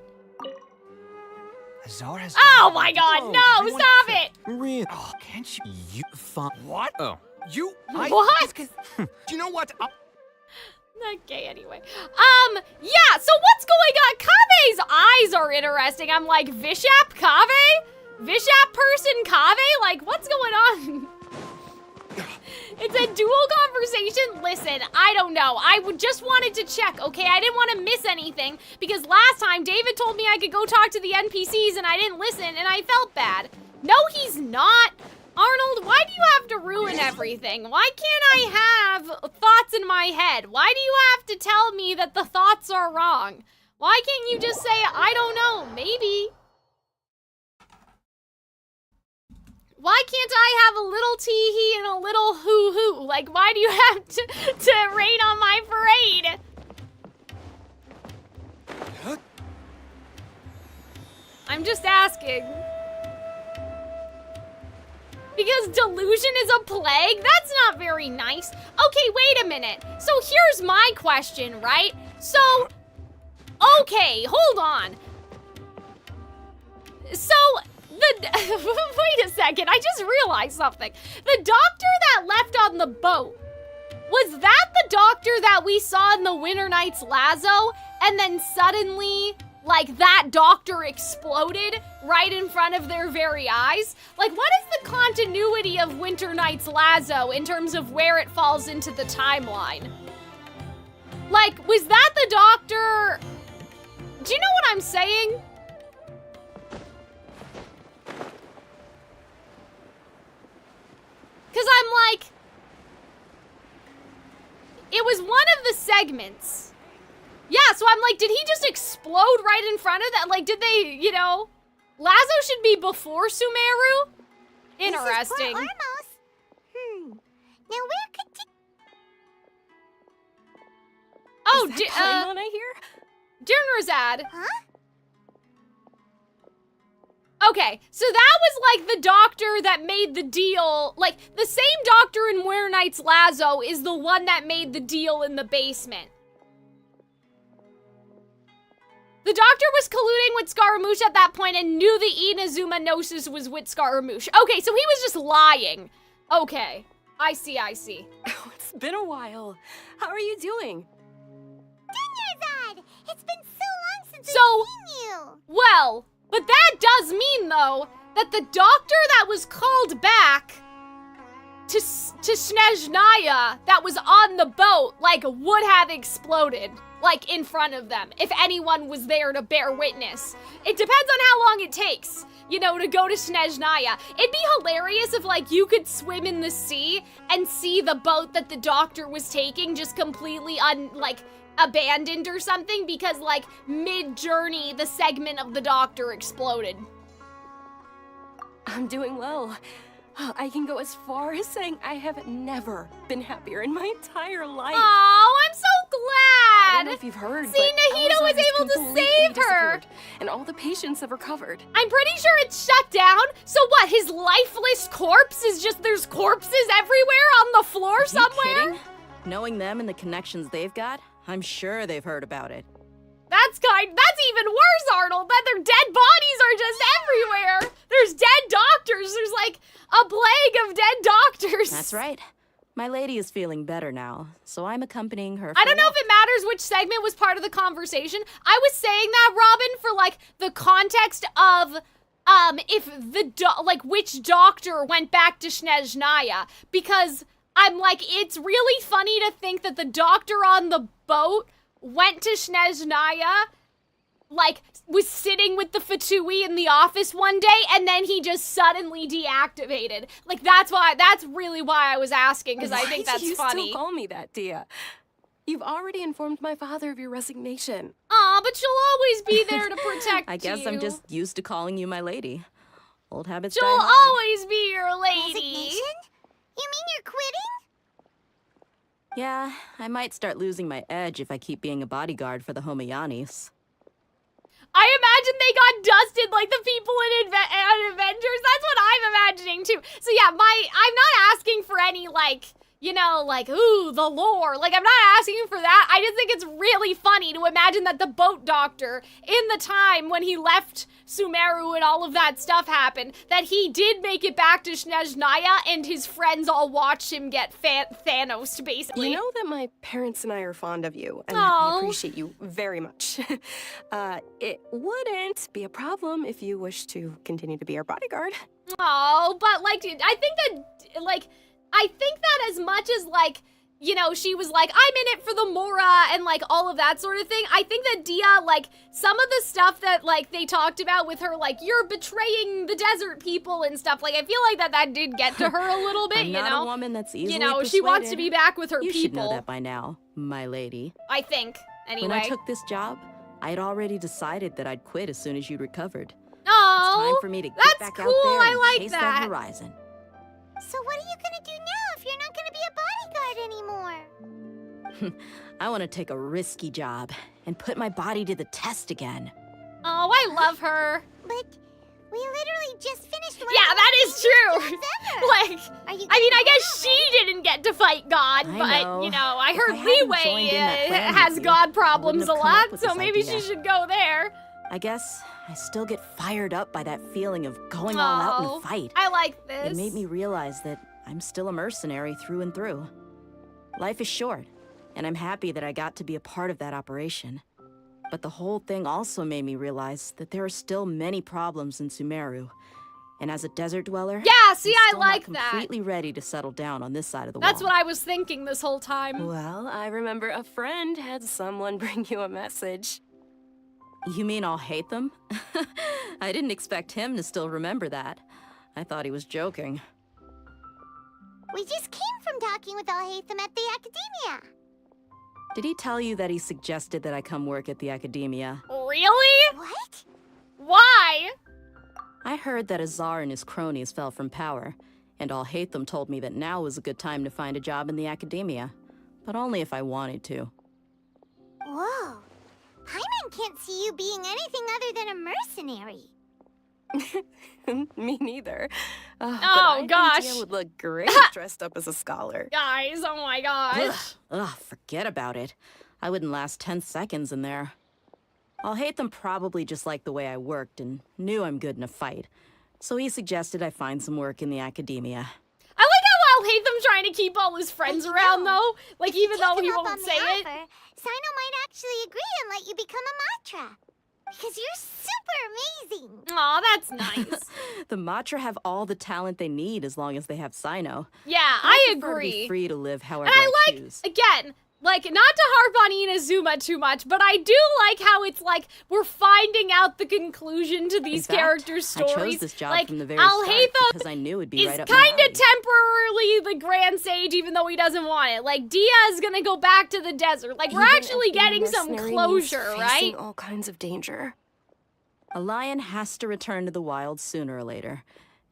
Azar has. Oh my god, no, stop it! Really? Oh, can't you? You fine. What? Oh. What? Do you know what? Okay, anyway. Yeah, so what's going on? Kave's eyes are interesting. I'm like, Vishap Kave? Vishap person Kave? Like, what's going on? It's a dual conversation. Listen, I don't know. Just wanted to check, okay? I didn't want to miss anything because last time David told me I could go talk to the NPCs and I didn't listen and I felt bad. No, he's not. Arnold, why do you have to ruin everything? Why can't I have thoughts in my head? Why do you have to tell me that the thoughts are wrong? Why can't you just say, I don't know, maybe? Why can't I have a little tee-hee and a little hoo-hoo? Like, why do you have to rain on my parade? I'm just asking. Because delusion is a plague? That's not very nice. Okay, wait a minute. So here's my question, right? So, okay, hold on. So, wait a second, I just realized something. The doctor that left on the boat, was that the doctor that we saw in the Winter Nights Lazo? And then suddenly, like, that doctor exploded right in front of their very eyes? Like, what is the continuity of Winter Nights Lazo in terms of where it falls into the timeline? Like, was that the doctor? Do you know what I'm saying? Because I'm like, it was one of the segments. Yeah, so I'm like, did he just explode right in front of that? Like, did they, you know, Lazo should be before Sumeru? Interesting. This is almost. Now where could Oh, Is that Paimon I hear? Dirnrazad. Huh? Okay, so that was like the doctor that made the deal. Like, the same doctor in Winter Nights Lazo is the one that made the deal in the basement. The doctor was colluding with Scaramouche at that point and knew the Inazuma Gnosis was with Scaramouche. Okay, so he was just lying. Okay, I see. Oh, it's been a while. How are you doing? Dinnerzad! It's been so long since So, I've seen you! Well, but that does mean, though, that the doctor that was called back to Snezhnaya that was on the boat, like, would have exploded, like, in front of them, if anyone was there to bear witness. It depends on how long it takes, you know, to go to Snezhnaya. It'd be hilarious if, like, you could swim in the sea and see the boat that the doctor was taking just completely, abandoned or something because, like, mid-journey, the segment of the doctor exploded. I'm doing well. I can go as far as saying I have never been happier in my entire life. Oh, I'm so glad. I don't know if you've heard, See, but Nahida Azar was has able to completely save her. disappeared, and all the patients have recovered. I'm pretty sure it's shut down. So what, his lifeless corpse is just, there's corpses everywhere on the floor somewhere? Kidding? Knowing them and the connections they've got, I'm sure they've heard about it. That's even worse, Arnold, that their dead bodies are just everywhere. There's dead doctors. There's like a plague of dead doctors. That's right. My lady is feeling better now, so I'm accompanying her. I don't know if it matters which segment was part of the conversation. I was saying that, Robin, for like the context of if which doctor went back to Snezhnaya, because I'm like, it's really funny to think that the doctor on the boat went to Snezhnaya, like, was sitting with the Fatui in the office one day, and then he just suddenly deactivated. Like, that's really why I was asking, because I think that's Why do you funny. still call me that, Dia? You've already informed my father of your resignation. Aw, but she'll always be there to protect you. I guess I'm just used to calling you my lady. Old habits die She'll hard. always be your lady. Resignation? You mean you're quitting? Yeah, I might start losing my edge if I keep being a bodyguard for the Homayanis. I imagine they got dusted like the people in Avengers. That's what I'm imagining too. So yeah, I'm not asking for any ooh, the lore. Like, I'm not asking for that. I just think it's really funny to imagine that the boat doctor, in the time when he left Sumeru and all of that stuff happened, that he did make it back to Snezhnaya and his friends all watched him get Thanos, basically. You know that my parents and I are fond of you, and Aw. we appreciate you very much. It wouldn't be a problem if you wish to continue to be our bodyguard. Oh, but I think that as much as she was like, I'm in it for the Mora and all of that sort of thing, I think that Dia, some of the stuff that they talked about with her, you're betraying the desert people and stuff, I feel like that did get to her a little bit, I'm not a woman that's easily she wants to persuaded. be back with her You people. should know that by now, my lady. I think, anyway. When I took this job, I'd already decided that I'd quit as soon as you'd recovered. Oh, it's time for me to get that's back cool. out there and I like chase that. that horizon. So what are you gonna do now if you're not gonna be a bodyguard anymore? I want to take a risky job and put my body to the test again. Oh, I love her. But we literally just finished one Yeah, of the that is most true. dangerous jobs ever. I guess she didn't get to fight God, I but, know. I If heard I hadn't joined Leeway in that plan has with you, God I problems a wouldn't have come up lot, with so this maybe idea. she should go there. I guess I still get fired up by that feeling of going all out in Oh, a fight. I like this. It made me realize that I'm still a mercenary through and through. Life is short, and I'm happy that I got to be a part of that operation. But the whole thing also made me realize that there are still many problems in Sumeru. And as a desert dweller, Yeah, see, I'm I still like not that. completely ready to settle down on this side of the That's wall. what I was thinking this whole time. Well, I remember a friend had someone bring you a message. You mean Alhaitham? I didn't expect him to still remember that. I thought he was joking. We just came from talking with Alhaitham at the Akademiya. Did he tell you that he suggested that I come work at the Akademiya? Really? What? Why? I heard that Azar and his cronies fell from power, and Alhaitham told me that now was a good time to find a job in the Akademiya, but only if I wanted to. Whoa. Paimon can't see you being anything other than a mercenary. Me neither. Oh, but I gosh. think Dia would look great dressed up as a scholar. Guys, oh my gosh. Ugh, forget about it. I wouldn't last 10 seconds in there. Alhaitham probably just liked the way I worked and knew I'm good in a fight, so he suggested I find some work in the Akademiya. I like how Alhaitham's trying to keep all his friends around, though. Even though he won't say it. Sino might actually agree and let you become a Matra. Because you're super amazing. Aw, that's nice. The Matra have all the talent they need as long as they have Sino. Yeah, I I prefer to be agree. free to live however And I like, choose. again, not to harp on Inazuma too much, but I do like how it's we're finding out the conclusion to these In fact, characters' stories. I chose this job from the very start Alhaitham because I knew it'd be is right up my kind of alley. temporarily the Grand Sage, even though he doesn't want it. Dia is gonna go back to the desert. We're Even actually if being getting some mercenary closure, means right? facing all kinds of danger. A lion has to return to the wild sooner or later,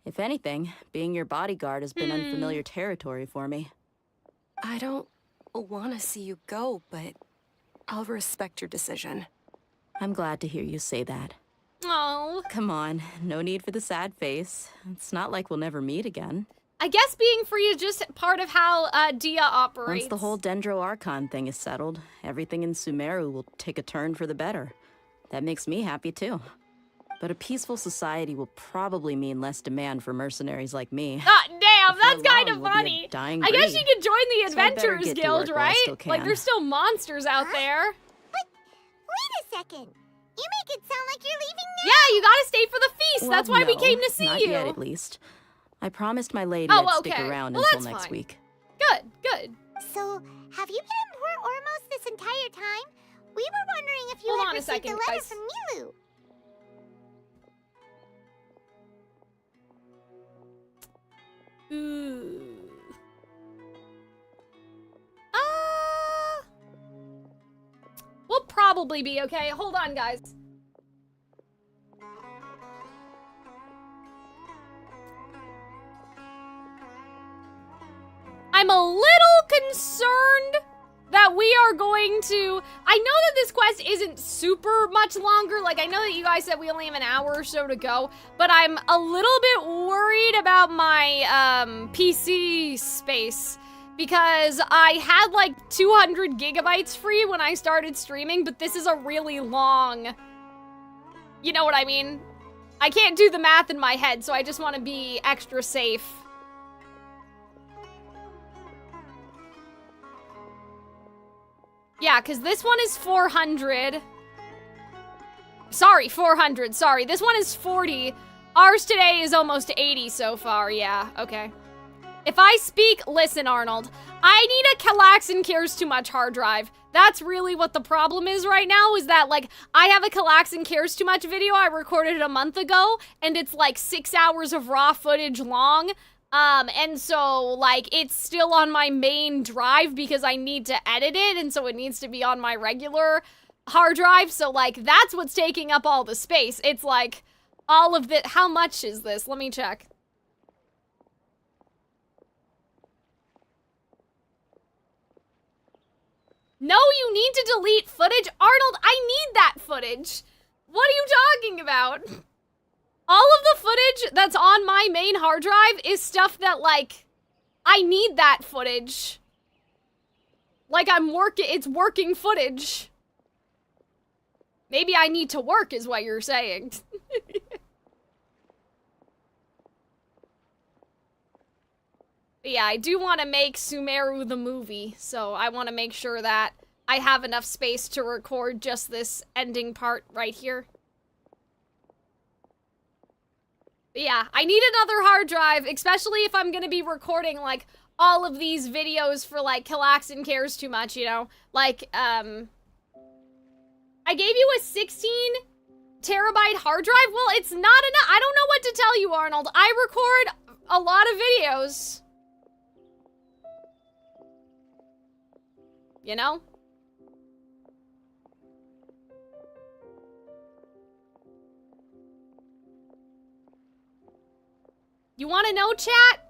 If anything, being your bodyguard has been unfamiliar territory for me. I don't want to see you go, but I'll respect your decision. I'm glad to hear you say that. Oh. Come on, no need for the sad face. It's not like we'll never meet again. I guess being free is just part of how Dia operates. Once the whole Dendro Archon thing is settled, everything in Sumeru will take a turn for the better. That makes me happy too. But a peaceful society will probably mean less demand for mercenaries like me. Damn, Before that's kind long, of we'll be a funny. dying I guess breed. you could join the So I better Adventurers get to Guild, work while I right? still can. Like, there's still monsters out there. Wait a second. You make it sound like you're leaving now. Yeah, you gotta stay for the feast. Well, That's why we no, came to see not you. yet, at least. I promised my lady Oh, I'd stick okay. around Well, until that's next fine. week. Good, good. So, have you been in Port Ormos this entire time? We were wondering if you Hold had on a received second, a letter guys. from Milu. Ooh. We'll probably be okay. Hold on, guys. I'm a little concerned that we are going to... I know that this quest isn't super much longer. Like, I know that you guys said we only have an hour or so to go, but I'm a little bit worried about my PC space because I had like 200 gigabytes free when I started streaming, but this is a really long... You know what I mean? I can't do the math in my head, so I just want to be extra safe. Yeah, because this one is 400. Sorry, 400. Sorry, this one is 40. Ours today is almost 80 so far. Yeah, okay. If I speak, listen, Arnold. I need a Calxiyn Cares Too Much hard drive. That's really what the problem is right now, is that, like, I have a Calxiyn Cares Too Much video I recorded a month ago, and it's, like, 6 hours of raw footage long. And so, like, it's still on my main drive because I need to edit it, and so it needs to be on my regular hard drive, so, like, that's what's taking up all the space. It's, like, all of the- how much is this? Let me check. No, you need to delete footage? Arnold, I need that footage! What are you talking about? All of the footage that's on my main hard drive is stuff that, like, I need that footage. Like, it's working footage. Maybe I need to work is what you're saying. But yeah, I do want to make Sumeru the movie, so I want to make sure that I have enough space to record just this ending part right here. But yeah, I need another hard drive, especially if I'm gonna be recording, like, all of these videos for, like, Calxiyn Cares Too Much, you know? Like, I gave you a 16 terabyte hard drive? Well, it's not enough. I don't know what to tell you, Arnold. I record a lot of videos. You know? You want to know, chat?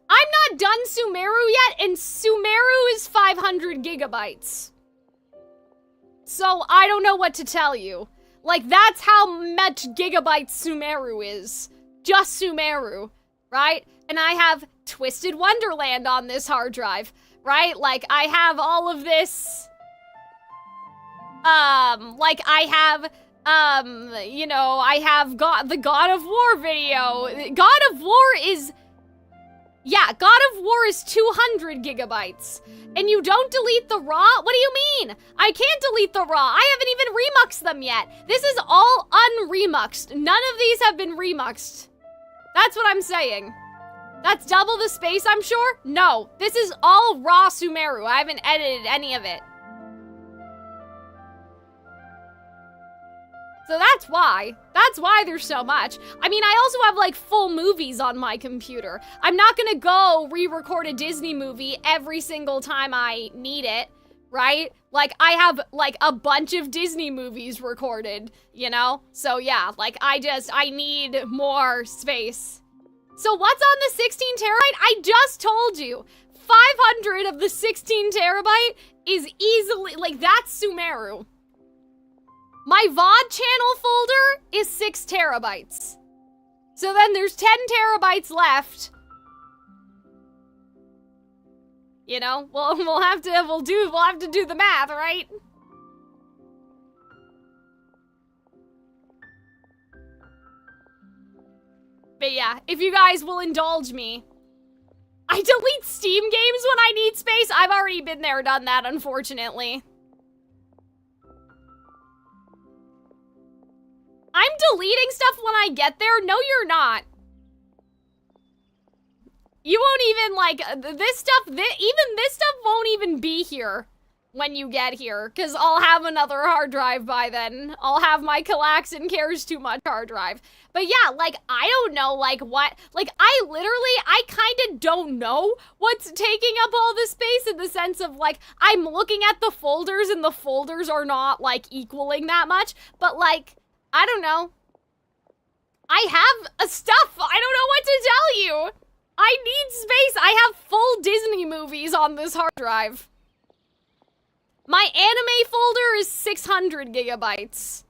I'm not done Sumeru yet, and Sumeru is 500 gigabytes. So I don't know what to tell you. Like, that's how much gigabytes Sumeru is. Just Sumeru, right? And I have Twisted Wonderland on this hard drive, right? Like, I have all of this... like, I have... you know, I have the God of War video. God of War is... Yeah, God of War is 200 gigabytes. And you don't delete the RAW? What do you mean? I can't delete the RAW. I haven't even remuxed them yet. This is all unremuxed. None of these have been remuxed. That's what I'm saying. That's double the space, I'm sure? No, this is all raw Sumeru. I haven't edited any of it. So that's why. That's why there's so much. I mean, I also have, like, full movies on my computer. I'm not gonna go re-record a Disney movie every single time I need it, right? Like, I have, like, a bunch of Disney movies recorded, you know? So, yeah, like, I need more space. So what's on the 16 terabyte? I just told you. 500 of the 16 terabyte is easily, like, that's Sumeru. My VOD channel folder is 6 terabytes. So then there's 10 terabytes left. You know, we'll have to do the math, right? But yeah, if you guys will indulge me. I delete Steam games when I need space. I've already been there, done that, unfortunately. I'm deleting stuff when I get there? No, you're not. You won't even, like, this stuff, even this stuff won't even be here when you get here, because I'll have another hard drive by then. I'll have my Calxiyn Cares Too Much hard drive. But yeah, like, I don't know, like, what, like, I kind of don't know what's taking up all this space in the sense of, like, I'm looking at the folders and the folders are not, like, equaling that much, but, like, I don't know. I have a stuff. I don't know what to tell you. I need space. I have full Disney movies on this hard drive. My anime folder is 600 gigabytes.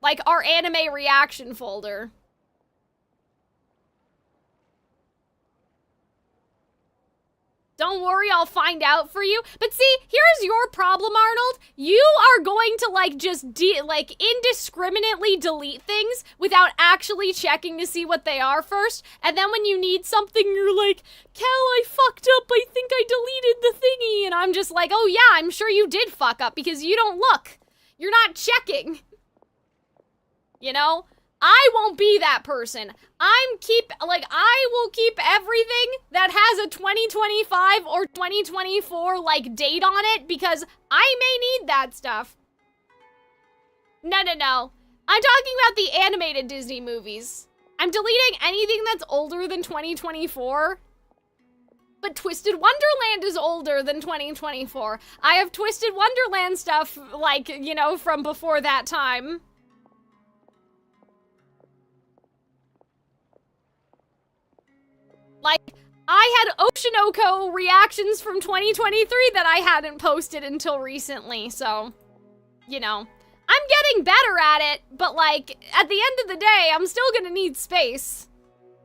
Like our anime reaction folder. Don't worry, I'll find out for you. But see, here's your problem, Arnold. You are going to, like, just, indiscriminately delete things without actually checking to see what they are first. And then when you need something, you're like, Cal, I fucked up. I think I deleted the thingy. And I'm just like, oh yeah, I'm sure you did fuck up because you don't look. You're not checking. You know? I won't be that person. I will keep everything that has a 2025 or 2024, like, date on it because I may need that stuff. No. I'm talking about the animated Disney movies. I'm deleting anything that's older than 2024. But Twisted Wonderland is older than 2024. I have Twisted Wonderland stuff, like, you know, from before that time. Like, I had Oshinoko reactions from 2023 that I hadn't posted until recently, so, you know. I'm getting better at it, but, like, at the end of the day, I'm still gonna need space,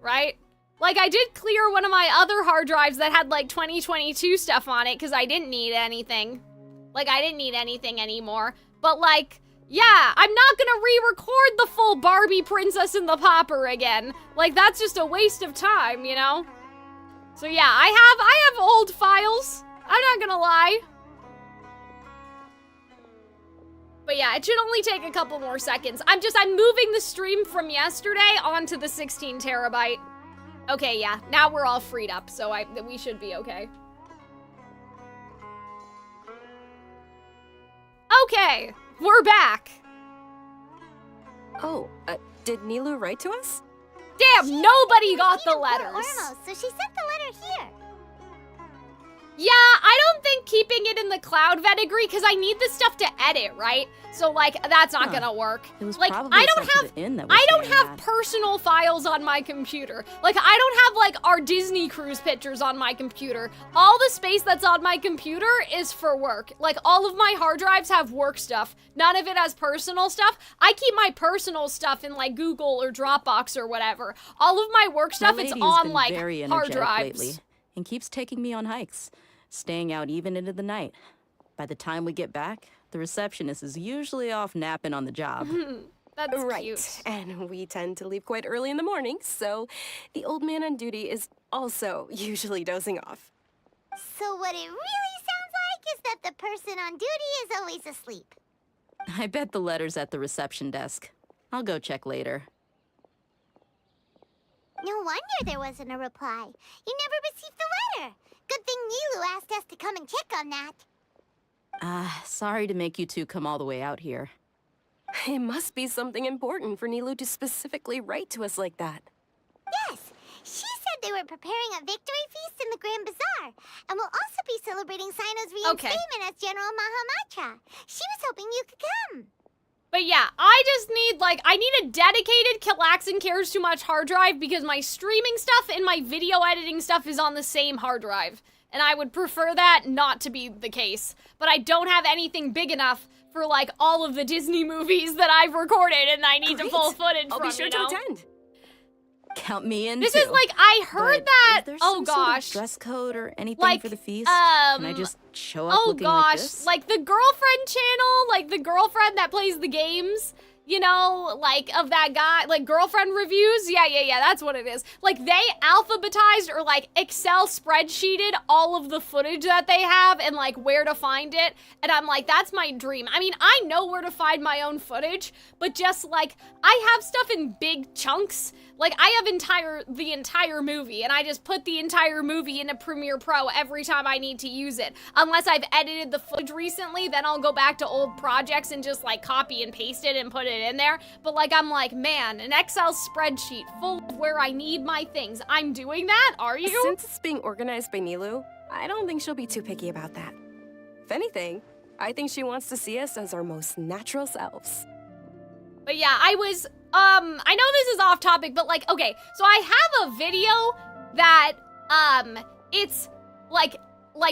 right? Like, I did clear one of my other hard drives that had, like, 2022 stuff on it, because I didn't need anything. Like, I didn't need anything anymore. But, like, yeah, I'm not gonna re-record the full Barbie Princess and the Pauper again. Like, that's just a waste of time, you know? So yeah, I have old files. I'm not gonna lie. But yeah, it should only take a couple more seconds. I'm moving the stream from yesterday onto the 16 terabyte. Okay, yeah, now we're all freed up, so we should be okay. Okay, we're back. Oh, did Nilou write to us? Damn, nobody got the letters. Almost, so she sent the letter here. Yeah, I don't think keeping it in the cloud vet agree because I need this stuff to edit, right? So like that's not gonna work. It was like probably I don't have personal files on my computer. Like I don't have like our Disney cruise pictures on my computer. All the space that's on my computer is for work. Like all of my hard drives have work stuff. None of it has personal stuff. I keep my personal stuff in like Google or Dropbox or whatever. All of my work stuff it's on like hard drives. Lately, and keeps taking me on hikes, staying out even into the night. By the time we get back, the receptionist is usually off napping on the job. That's right. Cute. And we tend to leave quite early in the morning, so the old man on duty is also usually dozing off. So what it really sounds like is that the person on duty is always asleep. I bet the letter's at the reception desk. I'll go check later. No wonder there wasn't a reply. You never received the letter. Good thing Nilou asked us to come and check on that. Sorry to make you two come all the way out here. It must be something important for Nilou to specifically write to us like that. Yes, she said they were preparing a victory feast in the Grand Bazaar, and will also be celebrating Sino's reinstatement as General Mahamatra. She was hoping you could come. But yeah, I just need, like, I need a dedicated Calxiyn Cares Too Much hard drive because my streaming stuff and my video editing stuff is on the same hard drive. And I would prefer that not to be the case. But I don't have anything big enough for, like, all of the Disney movies that I've recorded and I need to pull footage I'll from, be sure you to know? attend. Count me in, This too. is like, I heard But that, is there oh some sort of gosh. dress code or anything Like, for the feast? Can I just show up looking like this? like the girlfriend channel, like the girlfriend that plays the games, you know, like of that guy, like girlfriend reviews. Yeah, that's what it is. Like they alphabetized or like Excel spreadsheeted all of the footage that they have and like where to find it. And I'm like, that's my dream. I mean, I know where to find my own footage, but just like I have stuff in big chunks. Like I have the entire movie and I just put the entire movie into Premiere Pro every time I need to use it. Unless I've edited the footage recently, then I'll go back to old projects and just like copy and paste it and put it in there. But like, I'm like, man, an Excel spreadsheet full of where I need my things. I'm doing that, are you? Since it's being organized by Nilu, I don't think she'll be too picky about that. If anything, I think she wants to see us as our most natural selves. But yeah, I know this is off topic, but like, okay, so I have a video that, it's like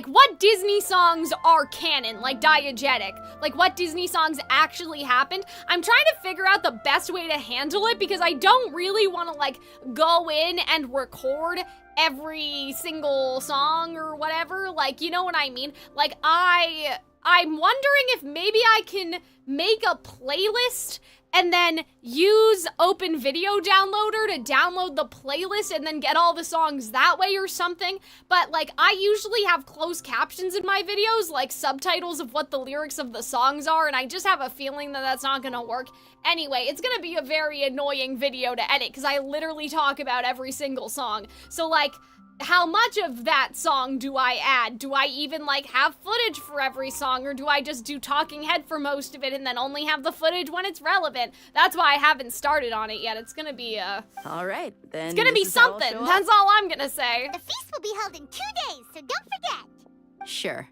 what Disney songs are canon, like diegetic, like what Disney songs actually happened. I'm trying to figure out the best way to handle it because I don't really want to like go in and record every single song or whatever, like, you know what I mean? Like, I'm wondering if maybe I can make a playlist and then use Open Video Downloader to download the playlist and then get all the songs that way or something. But like, I usually have closed captions in my videos, like subtitles of what the lyrics of the songs are, and I just have a feeling that that's not gonna work. Anyway, it's gonna be a very annoying video to edit because I literally talk about every single song. So like, how much of that song do I add? Do I even like have footage for every song, or do I just do talking head for most of it and then only have the footage when it's relevant? That's why I haven't started on it yet. It's gonna be all right, then. It's gonna be something. That's all I'm gonna say. The feast will be held in 2 days, so don't forget. Sure.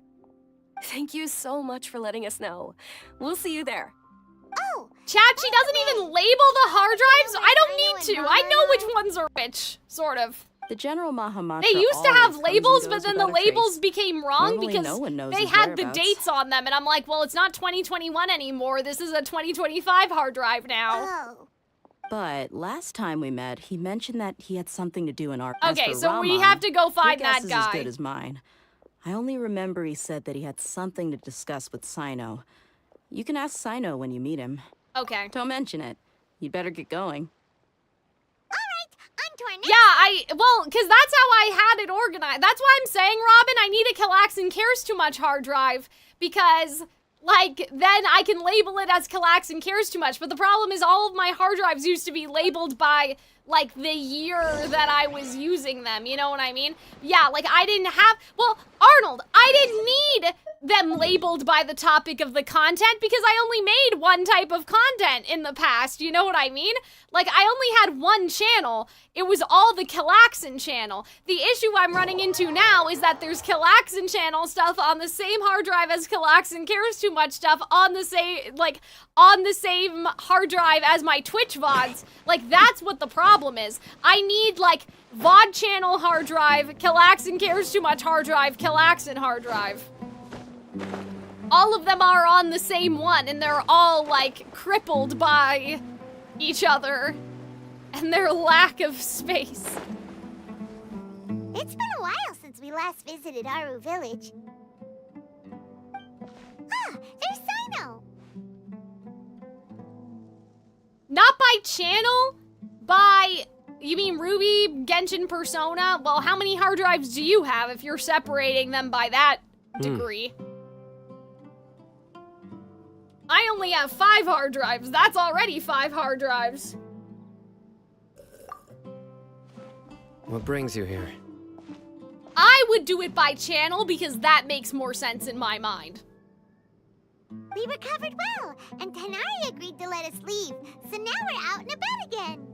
Thank you so much for letting us know. We'll see you there. Oh, chat, she doesn't even label the hard drives. I don't need to. I know which ones are which, sort of. The General Mahamatra They used to have labels, but then the without a labels trace. became wrong Normally, because no one knows they his had the whereabouts. dates on them, and I'm like, well, it's not 2021 anymore. This is a 2025 hard drive now. Oh. But last time we met, he mentioned that he had something to do in our. Okay, As for so we Rahman, have to go find your guess that is as guy. good as mine. I only remember he said that he had something to discuss with Sino. You can ask Sino when you meet him. Okay. Don't mention it. You'd better get going. Yeah, well, because that's how I had it organized. That's why I'm saying, Robin, I need a Calxiyn Cares Too Much hard drive, because, like, then I can label it as Calxiyn Cares Too Much, but the problem is all of my hard drives used to be labeled by, like, the year that I was using them, you know what I mean? Yeah, like, I didn't have, well, Arnold, I didn't need them labeled by the topic of the content because I only made one type of content in the past, you know what I mean? Like, I only had one channel. It was all the Calxiyn channel. The issue I'm running into now is that there's Calxiyn channel stuff on the same hard drive as Calxiyn Cares Too Much stuff on the same, like, on the same hard drive as my Twitch VODs. Like, that's what the problem is. I need, like, VOD channel hard drive, Calxiyn Cares Too Much hard drive, Calxiyn hard drive. All of them are on the same one, and they're all, like, crippled by each other and their lack of space. It's been a while since we last visited Aru Village. Ah, there's Sino. Not by channel, by, you mean Ruby, Genshin, Persona? Well, how many hard drives do you have if you're separating them by that degree? I only have 5 hard drives. That's already 5 hard drives. What brings you here? I would do it by channel because that makes more sense in my mind. We recovered well, and Tanari agreed to let us leave, so now we're out and about again.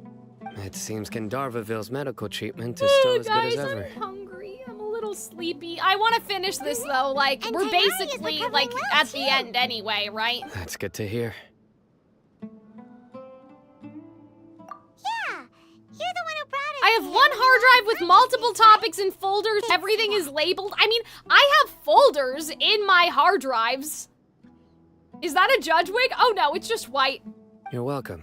It seems Gandharvaville's medical treatment is still as guys, good as ever. I'm hungry. I'm a little sleepy. I want to finish this though. Like, And we're Tanari is basically recovering like well, at too. the end anyway, right? That's good to hear. I have one hard drive with multiple topics and folders. Everything is labeled. I mean, I have folders in my hard drives. Is that a judge wig? Oh no, it's just white. You're welcome.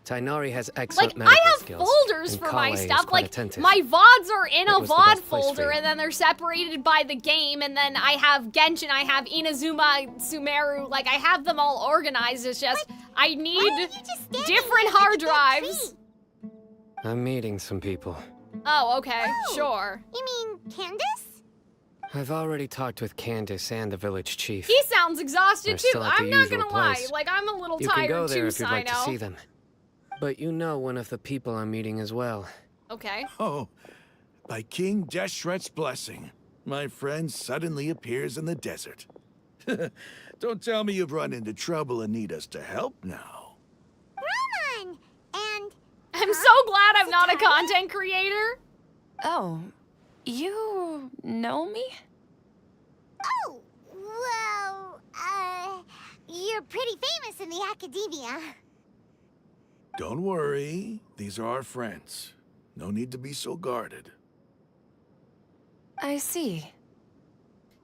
Tainari has excellent Like, medical I have skills, folders and for my Kale is stuff. quite Like, attentive. my VODs are in a It was the VOD best place for folder, you. and then they're separated by the game, and then I have Genshin, I have Inazuma, Sumeru, like, I have them all organized. It's just, I need different hard drives. I'm meeting some people. Oh, okay, sure. You mean Candace? I've already talked with Candace and the village chief. He sounds exhausted They're too. still at the I'm not usual gonna lie. place. Like, I'm a little You tired can go there too, if you'd like to Sino. see them. But you know one of the people I'm meeting as well. Okay. Oh, by King Deshret's blessing, my friend suddenly appears in the desert. Don't tell me you've run into trouble and need us to help now. Roman! And... I'm so glad I'm not a content creator. Oh, you know me? Oh, well, you're pretty famous in the Akademiya. Don't worry, these are our friends. No need to be so guarded. I see.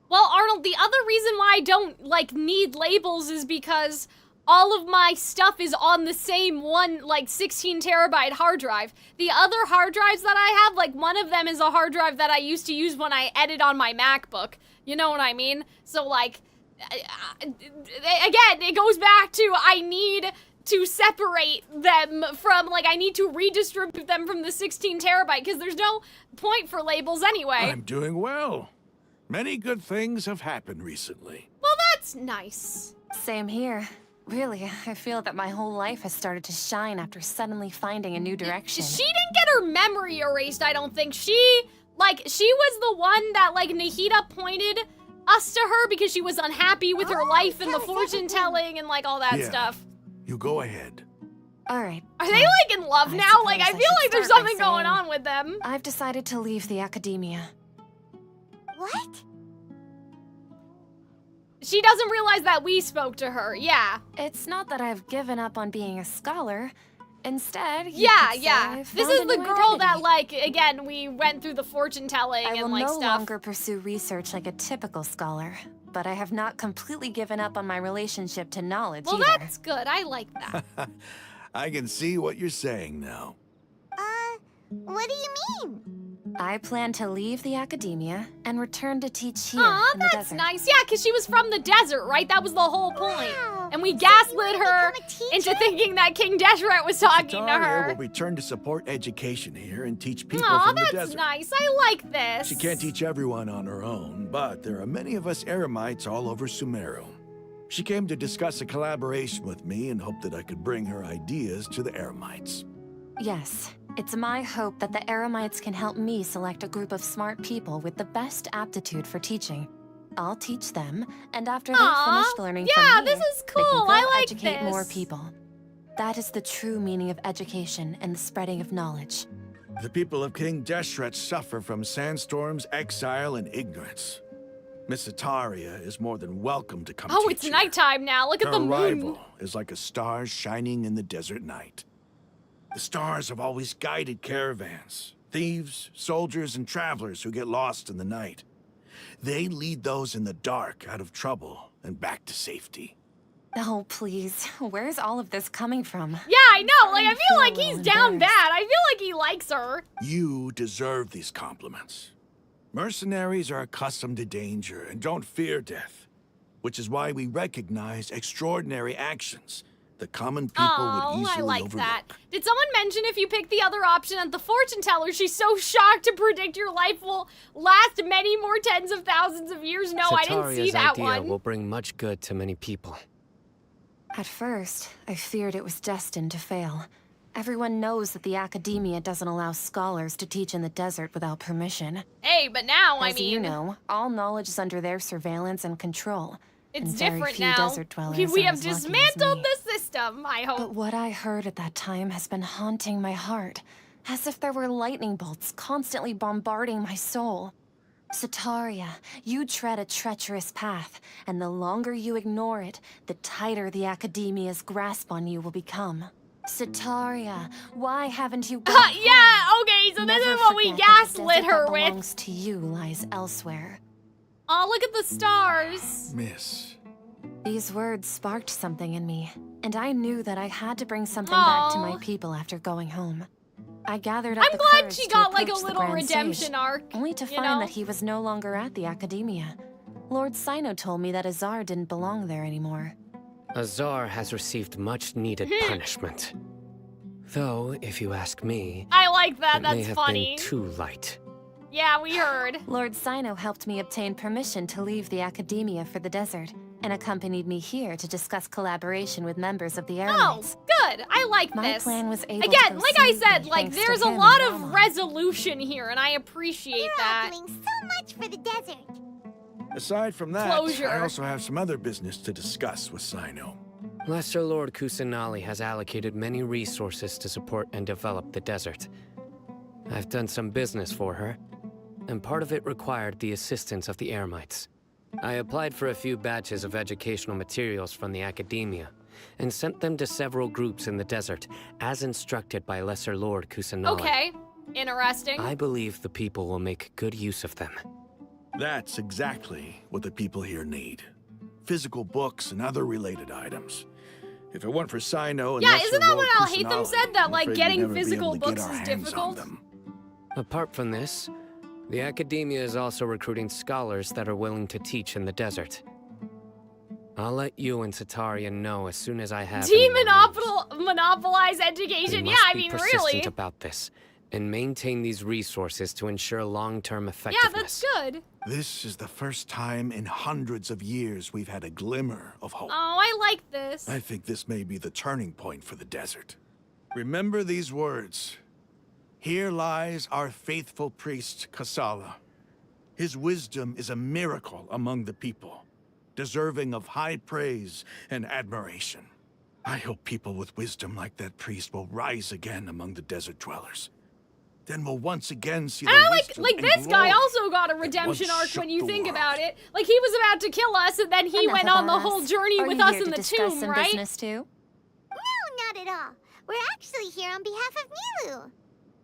Well, Arnold, the other reason why I don't, like, need labels is because all of my stuff is on the same one, like, 16 terabyte hard drive. The other hard drives that I have, like, one of them is a hard drive that I used to use when I edit on my MacBook. You know what I mean? So, like, again, it goes back to I need to separate them from, like, I need to redistribute them from the 16 terabyte, because there's no point for labels anyway. I'm doing well. Many good things have happened recently. Well, that's nice. Same here. Really, I feel that my whole life has started to shine after suddenly finding a new direction. She didn't get her memory erased, I don't think. She was the one that, like, Nahida pointed us to her because she was unhappy with her life and the fortune telling and, like, all that stuff. You go ahead. All right. Are they, like, in love now? Like, I feel like there's start by something going saying on with them. I've decided to leave the Akademiya. What? She doesn't realize that we spoke to her, yeah. It's not that I've given up on being a scholar. Instead, you Yeah, could say yeah. I've This found is a the new girl that, identity. like, again, we went through the fortune telling I and, will like, no stuff. longer pursue research like a typical scholar, but I have not completely given up on my relationship to knowledge Well, either. that's good. I like that. I can see what you're saying now. What do you mean? I plan to leave the Akademiya and return to teach here Aw, in the that's desert. nice. Yeah, because she was from the desert, right? That was the whole point. And we gaslit her into thinking that King Deshret was talking to Taria her. will return to support education here and teach people Aw, from the that's desert. nice. I like this. She can't teach everyone on her own, but there are many of us Eremites all over Sumeru. She came to discuss a collaboration with me and hoped that I could bring her ideas to the Eremites. Yes, it's my hope that the Eremites can help me select a group of smart people with the best aptitude for teaching. I'll teach them, and after they've Aw, finished learning yeah, from me, this is they can cool. go I like educate more this. people. That is the true meaning of education and the spreading of knowledge. The people of King Deshret suffer from sandstorms, exile, and ignorance. Miss Ataria is more than welcome to come Oh, teach it's you. nighttime now. Look at Her the moon. arrival is like a star shining in the desert night. The stars have always guided caravans, thieves, soldiers, and travelers who get lost in the night. They lead those in the dark out of trouble and back to safety. Oh, please. Where's all of this coming from? Yeah, I know. Like, I feel like he's down bad. I feel like he likes her. You deserve these compliments. Mercenaries are accustomed to danger and don't fear death, which is why we recognize extraordinary actions that common people would easily I like overlook. that. Did someone mention if you pick the other option at the fortune teller, she's so shocked to predict your life will last many more tens of thousands of years? No, I didn't see Sataria's that idea one. will bring much good to many people. At first, I feared it was destined to fail. Everyone knows that the Akademiya doesn't allow scholars to teach in the desert without permission. Hey, but now, I As mean, you know, all knowledge is under their surveillance and control. it's and very different few now. desert dwellers We are have as lucky as dismantled me. the system, I hope. But what I heard at that time has been haunting my heart, as if there were lightning bolts constantly bombarding my soul. Sataria, you tread a treacherous path, and the longer you ignore it, the tighter the Akademiya's grasp on you will become. Sataria, why haven't you yeah, okay, so this is what we gaslit her with. What belongs to you lies elsewhere. Oh, look at the stars. Miss. These words sparked something in me, and I knew that I had to bring something back to my people after going home. I gathered up I'm the glad courage she to got like a approach the little Grand redemption Sage, arc. only to find that he was no longer at the Akademiya. Lord Sino told me that Azar didn't belong there anymore. Azar has received much-needed punishment. Though, if you ask me, I like that. it That's may have funny. been too light. Yeah, we heard. Lord Sino helped me obtain permission to leave the Akademiya for the desert, and accompanied me here to discuss collaboration with members of the Eremites. Oh, good. I like My this. plan was able Again, to go like I smoothly said, like thanks to there's a him and lot of Rama. resolution here, and I appreciate that. You're all doing so much for the desert. Aside from that, Closure. I also have some other business to discuss with Sino. Lesser Lord Kusanali has allocated many resources to support and develop the desert. I've done some business for her, and part of it required the assistance of the Eremites. I applied for a few batches of educational materials from the Akademiya, and sent them to several groups in the desert, as instructed by Lesser Lord Kusanali. Okay, interesting. I believe the people will make good use of them. That's exactly what the people here need. Physical books and other related items. If it weren't for Sino and Yeah, Lesser isn't that Lord what Alhaitham Kusanali, said? That I'm like afraid we'd getting never be physical able to get books our is hands on difficult? them. Apart from this, the Akademiya is also recruiting scholars that are willing to teach in the desert. I'll let you and Sataria know as soon as I have Monopolize education. We Yeah, must I be mean, persistent really. about this, and maintain these resources to ensure long-term Yeah, effectiveness. that's good. This is the first time in hundreds of years we've had a glimmer of hope. Oh, I like this. I think this may be the turning point for the desert. Remember these words. Here lies our faithful priest, Kasala. His wisdom is a miracle among the people, deserving of high praise and admiration. I hope people with wisdom like that priest will rise again among the desert dwellers. Then we'll once again see the And I wisdom like and this guy glory also got a that redemption once arc shook when you the think world. about it. Like he was about to kill us, and then he Enough went on the about whole us. journey Are with you us here in to the discuss tomb, some right? business too? No, not at all. We're actually here on behalf of Nilu.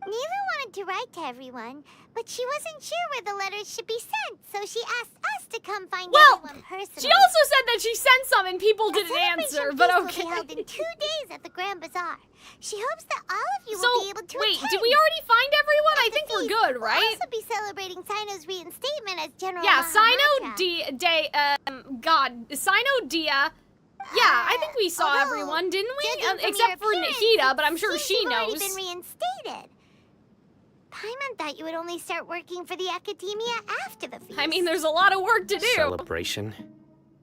Nilu wanted to write to everyone, but she wasn't sure where the letters should be sent, so she asked us to come find everyone personally. She also said that she sent some and people didn't answer, but Feast okay. will be held in 2 days at the Grand Bazaar. She hopes that all of you So, will be able to wait, attend. did we already find everyone? I think we're good, We'll right? also be celebrating Sino's reinstatement as General Yeah, Sino Mahamudra. Sino Dia. Yeah, I think we saw everyone, didn't we? Judging from Except your for appearance, Nahida, but I'm sure seems she you've already knows. been reinstated. Paimon thought you would only start working for the Akademiya after the feast. I mean, there's a lot of work to do. Celebration?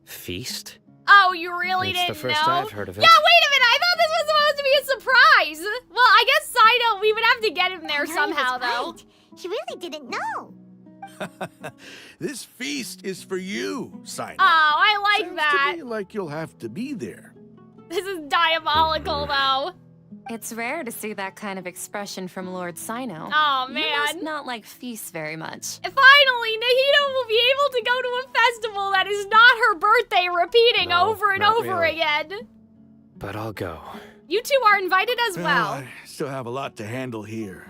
Feast? Oh, you really It's didn't the first know? I've heard of it. Yeah, wait a minute. I thought this was supposed to be a surprise. Well, I guess Sino, we would have to get him there Paimon somehow, was though. right. She really didn't know. This feast is for you, Sino. Oh, I like Sounds that. to me like you'll have to be there. This is diabolical, though. It's rare to see that kind of expression from Lord Sino. Oh, You man. must not like feasts very much. Finally, Nahida will be able to go to a festival that is not her birthday repeating No, over and not over really. again. But I'll go. You two are invited as well. I still have a lot to handle here.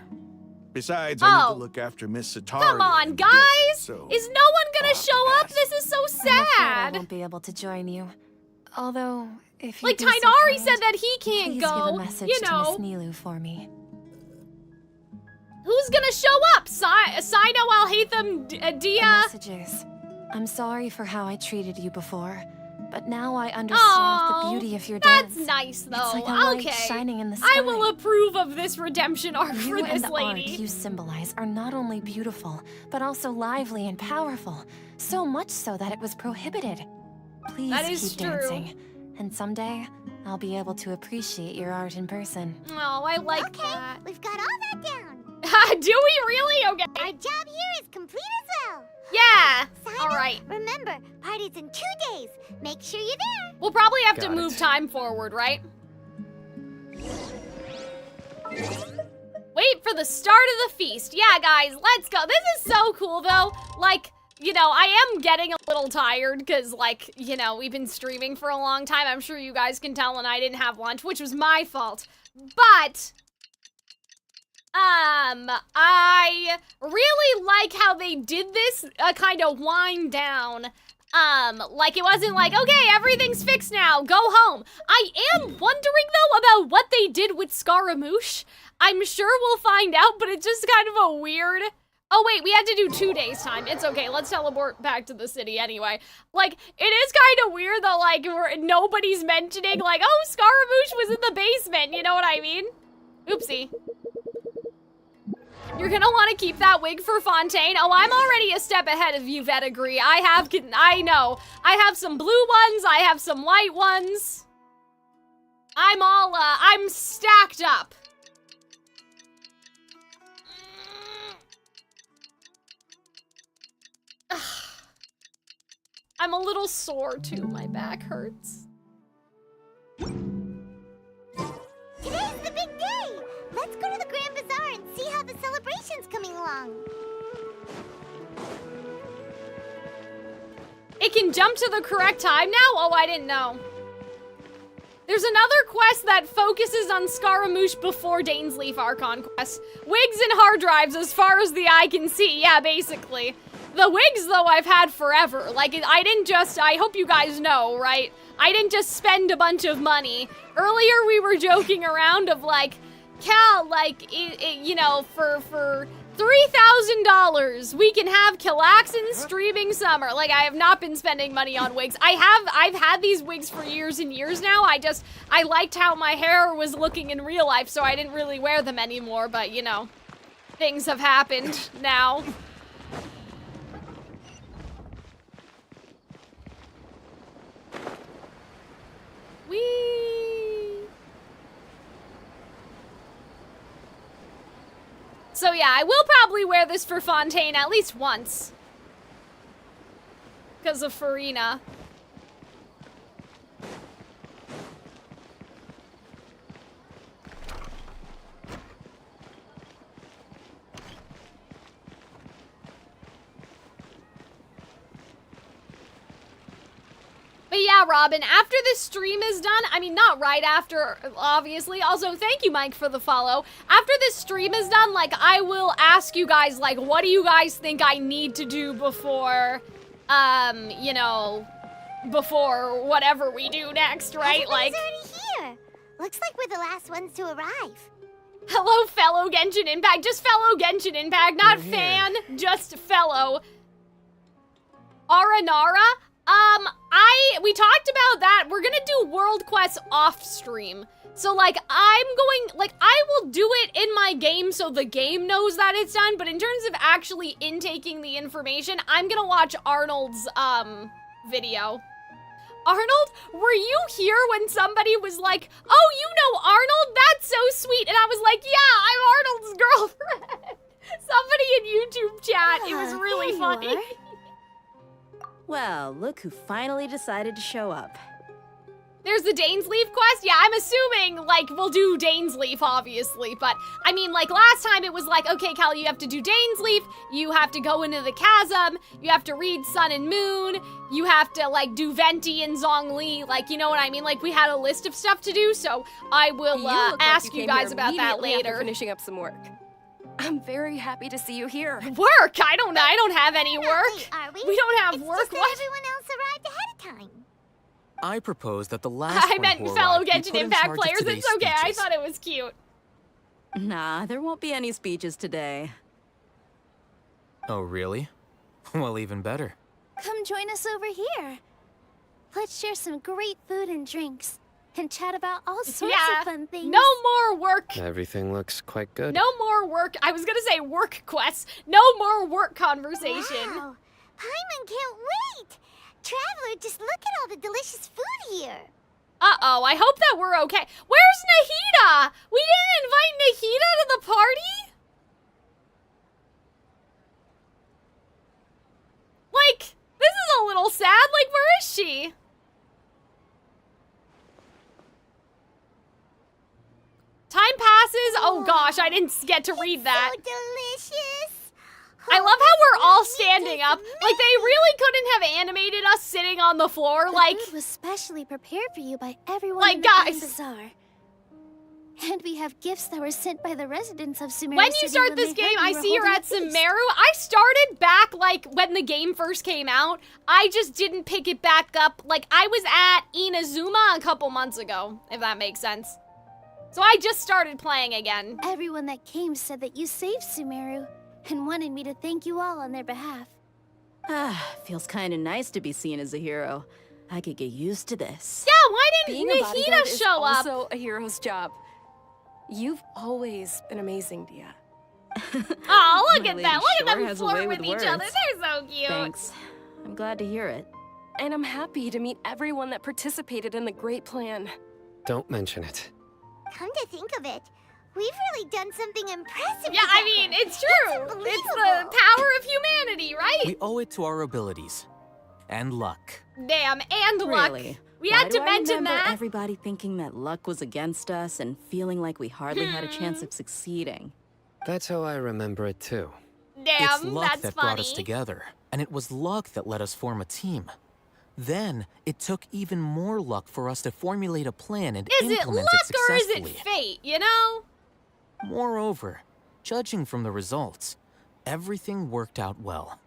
Besides, I need Oh. to look after Miss Sataria. Come on, in the desert, guys! so Is no one gonna show up? This is so I'm afraid I sad. won't be able to join you. Although, if you Like, be so Tainari kind, said that he can't please go. give a message You to know. Miss Nilu for me. Who's gonna show up? Sino Alhaitham Dia? Messages. I'm sorry for how I treated you before, but now I understand Oh, the beauty of your that's dance. nice, though. It's like a light Okay. shining in the sky. I will approve of this redemption arc You for and this the lady. art you symbolize are not only beautiful, but also lively and powerful. So much so that it was prohibited. Please That is keep true. dancing, and someday I'll be able to appreciate your art in person. Oh, I like that. We've got all that down. Do we really? Okay. Our job here is complete as well. Yeah. Sino, All right. Remember, party's in 2 days. Make sure you're there. We'll probably have to Got move it. time forward, right? Wait for the start of the feast. Yeah, guys, let's go. This is so cool, though. Like, you know, I am getting a little tired because, like, you know, we've been streaming for a long time. I'm sure you guys can tell, and I didn't have lunch, which was my fault. But I really like how they did this kind of wind down. Like it wasn't like, okay, everything's fixed now, go home. I am wondering though about what they did with Scaramouche. I'm sure we'll find out, but it's just kind of a weird... Oh wait, we had to do 2 days time. It's okay, let's teleport back to the city anyway. Like, it is kind of weird that like nobody's mentioning like, oh, Scaramouche was in the basement, you know what I mean? Oopsie. You're gonna want to keep that wig for Fontaine. Oh, I'm already a step ahead of you, Vetigree. I know. I have some blue ones, I have some white ones. I'm stacked up. I'm a little sore too, my back hurts. Today's the big day! Let's go to the Grand Bazaar and see how the celebration's coming along. It can jump to the correct time now? Oh, I didn't know. There's another quest that focuses on Scaramouche before Dainsleif Archon Quest. Wigs and hard drives as far as the eye can see, yeah, basically. The wigs, though, I've had forever. Like, I didn't just, I hope you guys know, right? I didn't just spend a bunch of money. Earlier, we were joking around of, like, Cal, like, you know, for $3,000, we can have Calxiyn streaming summer. Like, I have not been spending money on wigs. I've had these wigs for years and years now. I liked how my hair was looking in real life, so I didn't really wear them anymore, but, you know, things have happened now. Whee! So yeah, I will probably wear this for Fontaine at least once. Because of Farina. But yeah, Robin, after this stream is done, I mean, not right after, obviously. Also, thank you, Mike, for the follow. After this stream is done, like, I will ask you guys, like, what do you guys think I need to do before, you know, before whatever we do next, right? Everybody's already here. Looks like we're the last ones to arrive. Hello, fellow Genshin Impact. Just fellow Genshin Impact, not fan, just fellow. Aranara? We talked about that. We're gonna do world quests off stream. So, like, I will do it in my game so the game knows that it's done, but in terms of actually intaking the information, I'm gonna watch Arnold's, video. Arnold, were you here when somebody was like, oh, you know Arnold? That's so sweet. And I was like, yeah, I'm Arnold's girlfriend. Somebody in YouTube chat. It was really funny. Well, look who finally decided to show up. There's the Dainsleif quest? Yeah, I'm assuming, like, we'll do Dainsleif, obviously, but, I mean, like, last time it was like, okay, Cal, you have to do Dainsleif, you have to go into the chasm, you have to read Sun and Moon, you have to, like, do Venti and Zhongli, like, you know what I mean? Like, we had a list of stuff to do, so I will ask you guys about that later. Finishing up some work. I'm very happy to see you here. Work? I don't have any work. Are we? We don't have it's work. Just what? Everyone else arrived ahead of time. I propose that the last I meant one fellow who arrived be Genshin put in Impact charge of players. today's It's okay. speeches. I thought it was cute. Nah, there won't be any speeches today. Oh, really? Well, even better. Come join us over here. Let's share some great food and drinks and chat about all sorts of fun things. No more work. Everything looks quite good. No more work. I was gonna say work quests. No more work conversation. Wow. Paimon can't wait. Traveler, just look at all the delicious food here. Uh-oh, I hope that we're okay. Where's Nahida? We didn't invite Nahida to the party? Like, this is a little sad. Like, where is she? Time passes. Oh gosh, I didn't get to read that. So delicious. I love how we're all standing up. Like, they really couldn't have animated us sitting on the floor. Like, food was specially prepared for you by everyone like, in the guys. Bazaar. And we have gifts that were sent by the residents of Sumeru When you City start when this they heard game, I you were see you're holding at a feast. Sumeru. I started back, like, when the game first came out. I just didn't pick it back up. Like, I was at Inazuma a couple months ago, if that makes sense. So I just started playing again. Everyone that came said that you saved Sumeru and wanted me to thank you all on their behalf. Ah, feels kind of nice to be seen as a hero. I could get used to this. Yeah, why didn't Being a bodyguard Nahida is show up? also a hero's job. You've always been amazing, Dia. Oh, look My at lady that. Look at sure them has a way flirt with with each other. words. They're so cute. Thanks. I'm glad to hear it. And I'm happy to meet everyone that participated in the great plan. Don't mention it. Come to think of it, we've really done something impressive. Yeah, I mean, it's true. It's the power of humanity, right? We owe it to our abilities. And luck. Damn, and luck. Really? We Why had to do I mention remember that. everybody thinking that luck was against us and feeling like we hardly had a chance of succeeding. That's how I remember it too. Damn, It's luck that's that funny. brought us together, and it was luck that let us form a team. Then, it took even more luck for us to formulate a plan and Is it implement luck it or is it successfully. fate, you know? Moreover, judging from the results, everything worked out well.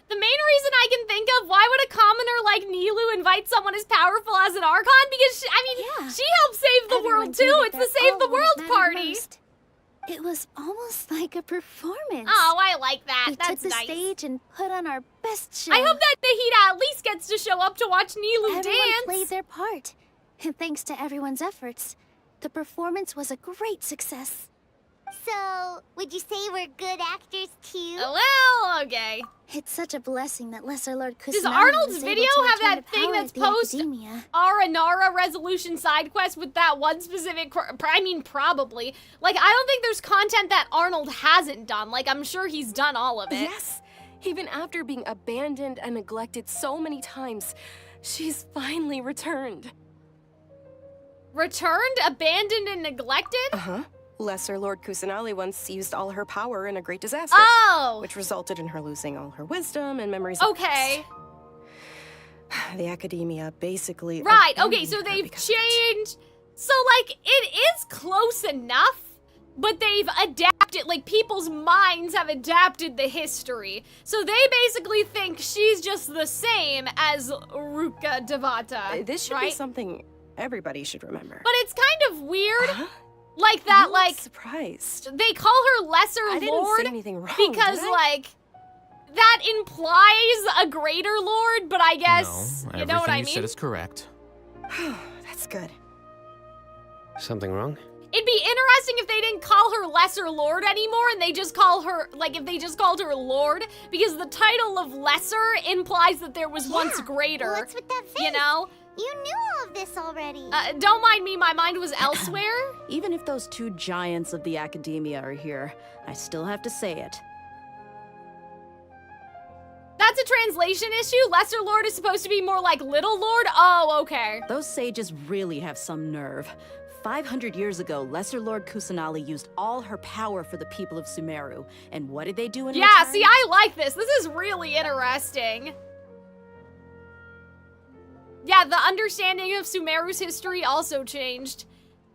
The main reason I can think of why would a commoner like Nilou invite someone as powerful as an Archon? Because, she helped save the Everyone world too. gave it It's the their Save all the when it World mattered party. most. It was almost like a performance. Oh, I like that. We That's took the nice. stage and put on our best show. I hope that Nahida at least gets to show up to watch Nilou Everyone dance. played their part. And thanks to everyone's efforts, the performance was a great success. So, would you say we're good actors too? Well, okay. It's such a blessing that Lesser Lord Kusanagi Does Arnold's was video able to have return that to thing power that's at the post Akademiya? Aranara resolution side quest with that one specific? I mean, probably. Like, I don't think there's content that Arnold hasn't done. Like, I'm sure he's done all of it. Yes, even after being abandoned and neglected so many times, she's finally returned. Returned, abandoned, and neglected? Uh-huh. Lesser Lord Kusanali once used all her power in a great disaster. Oh! Which resulted in her losing all her wisdom and memories of Okay. the Akademiya basically... Right, okay, abandoned so her they've because- changed. So, like, it is close enough, but they've adapted, like, people's minds have adapted the history. So they basically think she's just the same as Ruka Devata. This should right? be something everybody should remember. But it's kind of weird, like that, You look like, surprised. they call her Lesser I didn't Lord say anything wrong, because, did I? like, that implies a greater lord, but I guess, No, you know what I everything you said mean? is correct. That's good. Something wrong? It'd be interesting if they didn't call her Lesser Lord anymore and they just call her, like, if they just called her Lord, because the title of Lesser implies that there was once greater. What's with that face? You know? You knew all of this already. Don't mind me, my mind was elsewhere. Even if those two giants of the Akademiya are here, I still have to say it. That's a translation issue. Lesser Lord is supposed to be more like Little Lord. Oh, okay. Those sages really have some nerve. 500 years ago, Lesser Lord Kusanali used all her power for the people of Sumeru. And what did they do in Yeah, return? see, I like this. This is really interesting. Yeah, the understanding of Sumeru's history also changed.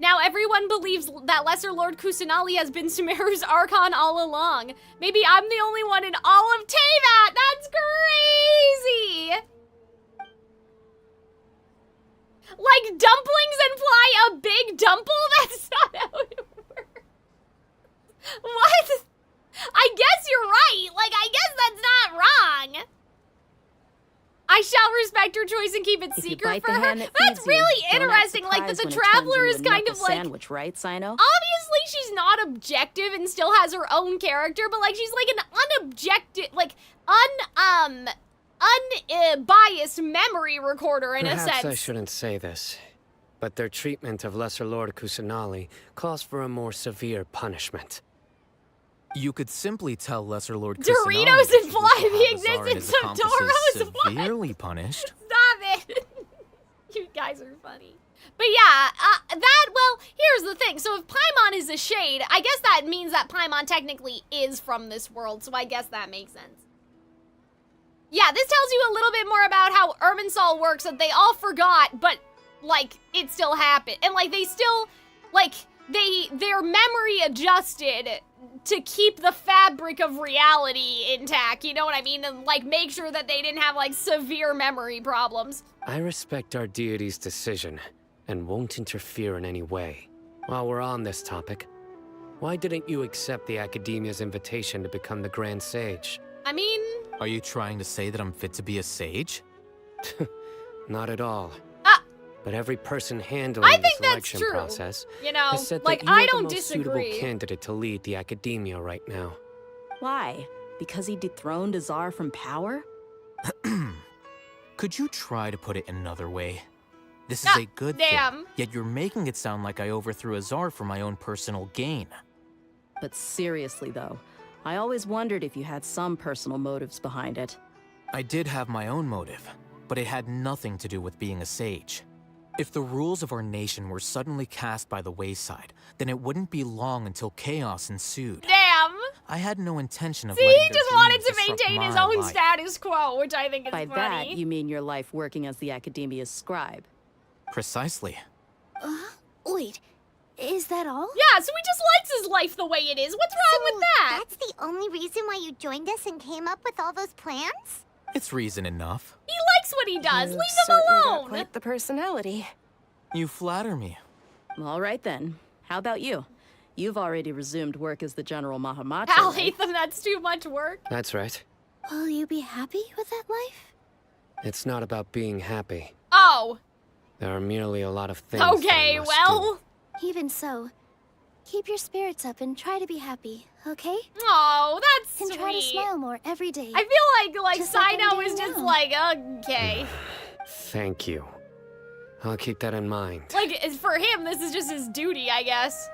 Now everyone believes that Lesser Lord Kusanali has been Sumeru's Archon all along. Maybe I'm the only one in all of Teyvat! That's crazy! Like, dumplings imply a big dumple? That's not how it works. What? I guess you're right. Like, I guess that's not wrong. I shall respect her choice and keep it If you secret bite for the her. hand that That's feeds you, really don't act interesting. Like, that surprised the when it turns Traveler you is into a kind of knuckle like... sandwich, right, Sino? Obviously, she's not objective and still has her own character, but, like, she's like an unobjective, like, unbiased memory recorder in a sense. Perhaps I shouldn't say this, but their treatment of Lesser Lord Kusanali calls for a more severe punishment. You could simply tell Lesser Lord Doritos Kusanali that imply he the wishes to have Azar and existence his of accomplices Doros. What? severely punished. Stop it. You guys are funny. But yeah, well, here's the thing. So if Paimon is a shade, I guess that means that Paimon technically is from this world, so I guess that makes sense. Yeah, this tells you a little bit more about how Irminsul works, that they all forgot, but, like, it still happened. And, like, they still, like, their memory adjusted to keep the fabric of reality intact, you know what I mean? And, like, make sure that they didn't have, like, severe memory problems. I respect our deity's decision, and won't interfere in any way. While we're on this topic, why didn't you accept the Akademiya's invitation to become the Grand Sage? I mean... Are you trying to say that I'm fit to be a sage? Not at all. But every person handling I the think that's selection true. process You know, has said like, that you I are don't the most disagree. suitable candidate to lead the Akademiya right now. Why? Because he dethroned Azar from power? Could you try to put it another way? This is a good damn. thing, yet you're making it sound like I overthrew Azar for my own personal gain. But seriously, though, I always wondered if you had some personal motives behind it. I did have my own motive, but it had nothing to do with being a sage. If the rules of our nation were suddenly cast by the wayside, then it wouldn't be long until chaos ensued. Damn! I had no intention of See, letting he their just wanted dreams to disrupt maintain his my own life. status quo, which I think is By funny. that, you mean your life working as the Akademiya's scribe. Precisely. Wait, is that all? Yeah, so he just likes his life the way it is. What's wrong with that? That's the only reason why you joined us and came up with all those plans? It's reason enough. He likes what he does. You've Leave him certainly got alone. quite the personality. You flatter me. All right then. How about you? You've already resumed work as the General Mahamacho. Alhaitham, that's too much work. That's right. Will you be happy with that life? It's not about being happy. Oh. There are merely a lot of things that I Okay, must well. Even so, keep your spirits up and try to be happy, okay? Oh, that's and sweet. try to smile more every day. I feel like Just like Sino I'm is doing just now. like, okay. Thank you. I'll keep that in mind. Like, for him, this is just his duty, I guess.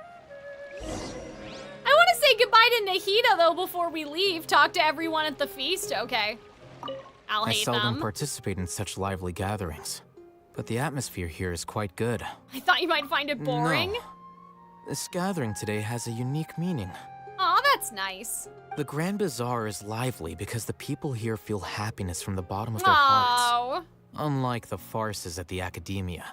I want to say goodbye to Nahida, though, before we leave. Talk to everyone at the feast. Okay. I seldom Alhaitham. participate in such lively gatherings, but the atmosphere here is quite good. I thought you might find it boring. No. This gathering today has a unique meaning. Aw, that's nice. The Grand Bazaar is lively because the people here feel happiness from the bottom of their hearts. Oh. Unlike the farces at the Akademiya.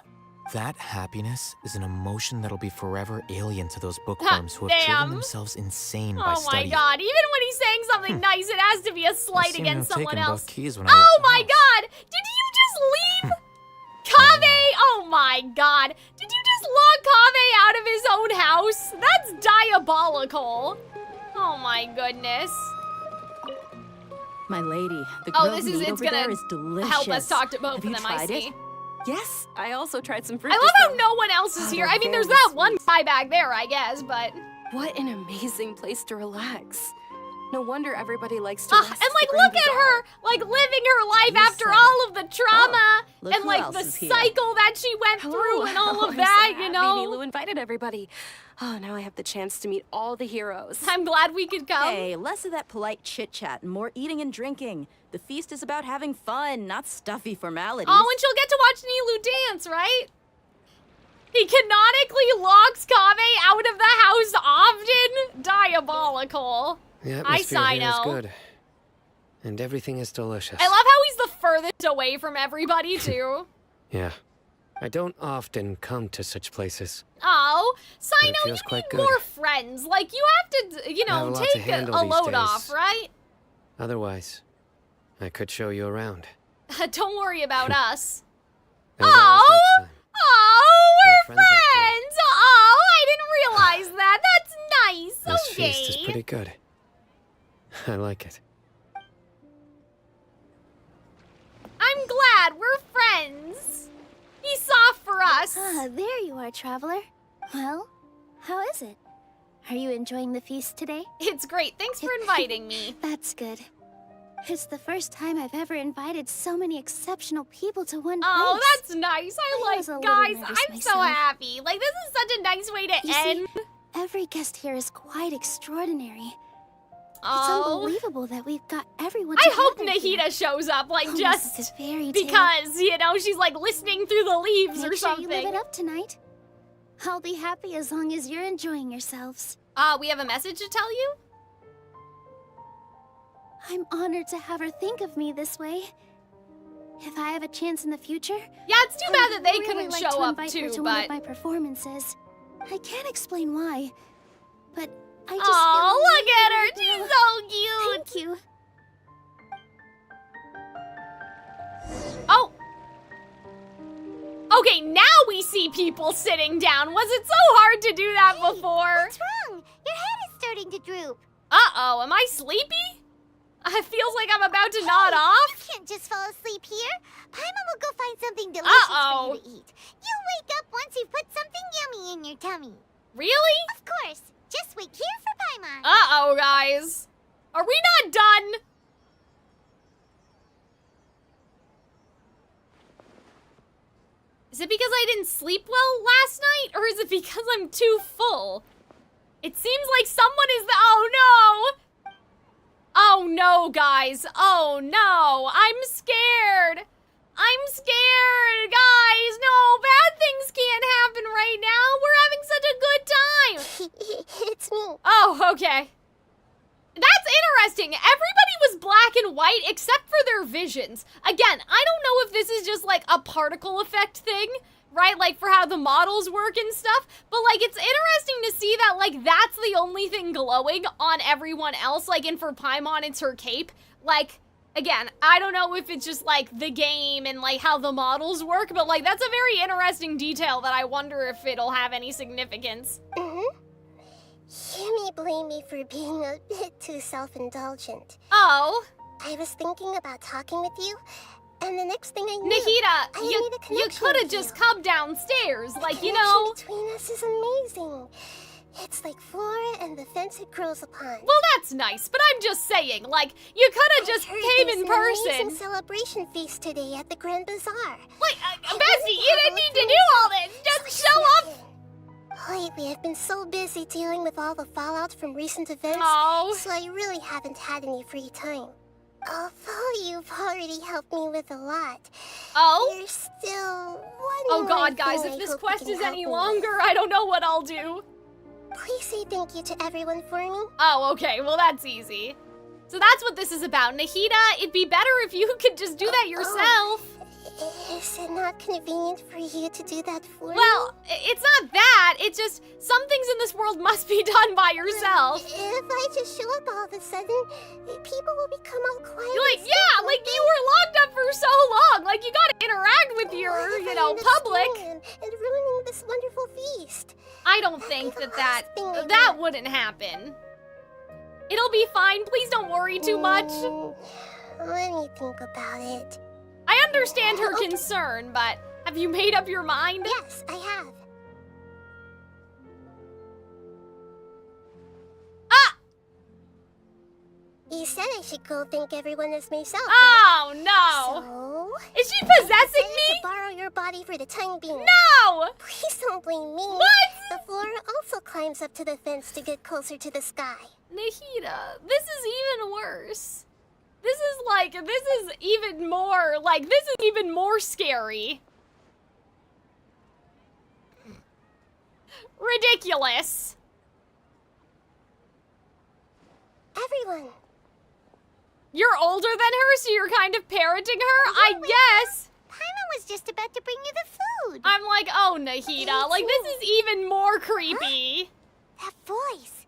That happiness is an emotion that'll be forever alien to those bookworms who have driven themselves insane by Oh my studying. god, even when he's saying something nice, it has to be a slight seem to against have someone taken else. both keys when I Oh left the my god! Did you just leave? Kaveh! Oh my god! Did you just lock Kaveh out of his own house? That's diabolical. Oh my goodness. My lady, the Oh, grilled meat over there is delicious. help us talk to both Have of you them, tried I see. it? Yes, I also tried some fruit. I love just how now. no one else is Oh, here. they're I mean, there's very that one guy back there, I guess, but... What an amazing place to relax. No wonder everybody likes to And rest like, the look Grand at Bazaar. her, like, living her life You after said all of the trauma look and who like else the is here. cycle that she went through and all of I'm that, so you happy know? Nilu invited everybody. Oh, now I have the chance to meet all the heroes. I'm glad we could come. Hey, less of that polite chit-chat and more eating and drinking. The feast is about having fun, not stuffy formalities. Oh, and she'll get to watch Nilu dance, right? He canonically locks Kaveh out of the house often? Diabolical. The I atmosphere here is Sino. good. And everything is delicious. I love how he's the furthest away from everybody, too. Yeah. I don't often come to such places. Oh, Sino, you feels quite need good. more friends. Like, you have to, you I have know, a lot to take a handle these load days. off, right? Otherwise, I could show you around. Don't worry about us. There's always Oh! next time. Oh, we're friends after all. friends! Oh, I didn't realize that. That's nice. This Okay. feast is pretty good. I like it. I'm glad we're friends. He's soft for us. Ah, there you are, traveler. Well, how is it? Are you enjoying the feast today? It's great. Thanks for inviting me. That's good. It's the first time I've ever invited so many exceptional people to one Oh, place. that's nice. I was a like little guys. nervous I'm so myself. happy. Like, this is such a nice way to You see, end. every guest here is quite extraordinary. It's Oh. unbelievable that we've got everyone I hope together here. Nahida shows up, like, Almost just like a fairy tale. because, you know, she's, like, listening through the leaves Make or sure something. you live it up tonight. I'll be happy as long as you're enjoying yourselves. We have a message to tell you? I'm honored to have her think of me this way. If I have a chance in the future, Yeah, it's too bad that they I'd really couldn't like show to up invite her too, to one but of my performances. I can't explain why, but I just Oh, feel look at her! She's so cute! Thank you. Oh! Okay, now we see people sitting down. Was it so hard to do that before? What's wrong? Your head is starting to droop. Uh-oh, am I sleepy? It feels like I'm about to nod off. You can't just fall asleep here. Paimon will go find something delicious for you to eat. You'll wake up once you've put something yummy in your tummy. Really? Of course. Just wait here for Paimon. Uh-oh, guys. Are we not done? Is it because I didn't sleep well last night? Or is it because I'm too full? It seems like someone is oh no! Oh no, guys. Oh no. I'm scared. I'm scared, guys. No, bad things can't happen right now. We're having such a good time. It's me. Oh, okay. That's interesting. Everybody was black and white except for their visions. Again, I don't know if this is just like a particle effect thing, right? Like for how the models work and stuff. But like it's interesting to see that like that's the only thing glowing on everyone else. Like and for Paimon it's her cape. Like again, I don't know if it's just like the game and like how the models work, but like that's a very interesting detail that I wonder if it'll have any significance. You may blame me for being a bit too self-indulgent. Oh. I was thinking about talking with you, and the next thing I knew, Nahida, you could have just come downstairs, like, you know. The connection between us is amazing. It's like flora and the fence it grows upon. Well, that's nice, but I'm just saying, like, you could have just came in person. There's an amazing celebration feast today at the Grand Bazaar. Like, Bessie, you didn't need to do all this. Just show up. Lately, I've been so busy dealing with all the fallout from recent events, so I really haven't had any free time. Although you've already helped me with a lot, there's still one Oh more god, guys, thing if I this hope quest you is can any help me longer, with. I don't know what I'll do. Please say thank you to everyone for me. Oh, okay, well that's easy. So that's what this is about. Nahida, it'd be better if you could just do that yourself. Is it not convenient for you to do that for me? Well, it's not that. It's just some things in this world must be done by yourself. If I just show up all of a sudden, people will become all quiet. You're like, yeah, like you were locked up for so long. Like you gotta interact with your, you know, public. And ruining this wonderful feast. I don't think that wouldn't happen. It'll be fine. Please don't worry too much. Let me think about it. I understand her concern, but have you made up your mind? Yes, I have. You said I should go thank everyone as myself. Oh, no. So? Is she possessing me? To borrow your body for the time being. No! Please don't blame me. What? The flora also climbs up to the fence to get closer to the sky. Nahida, this is even worse. This is even more scary. Ridiculous. Everyone. You're older than her, so you're kind of parenting her, I guess. Paimon was just about to bring you the food. I'm like, oh, Nahida, like this is even more creepy. That voice.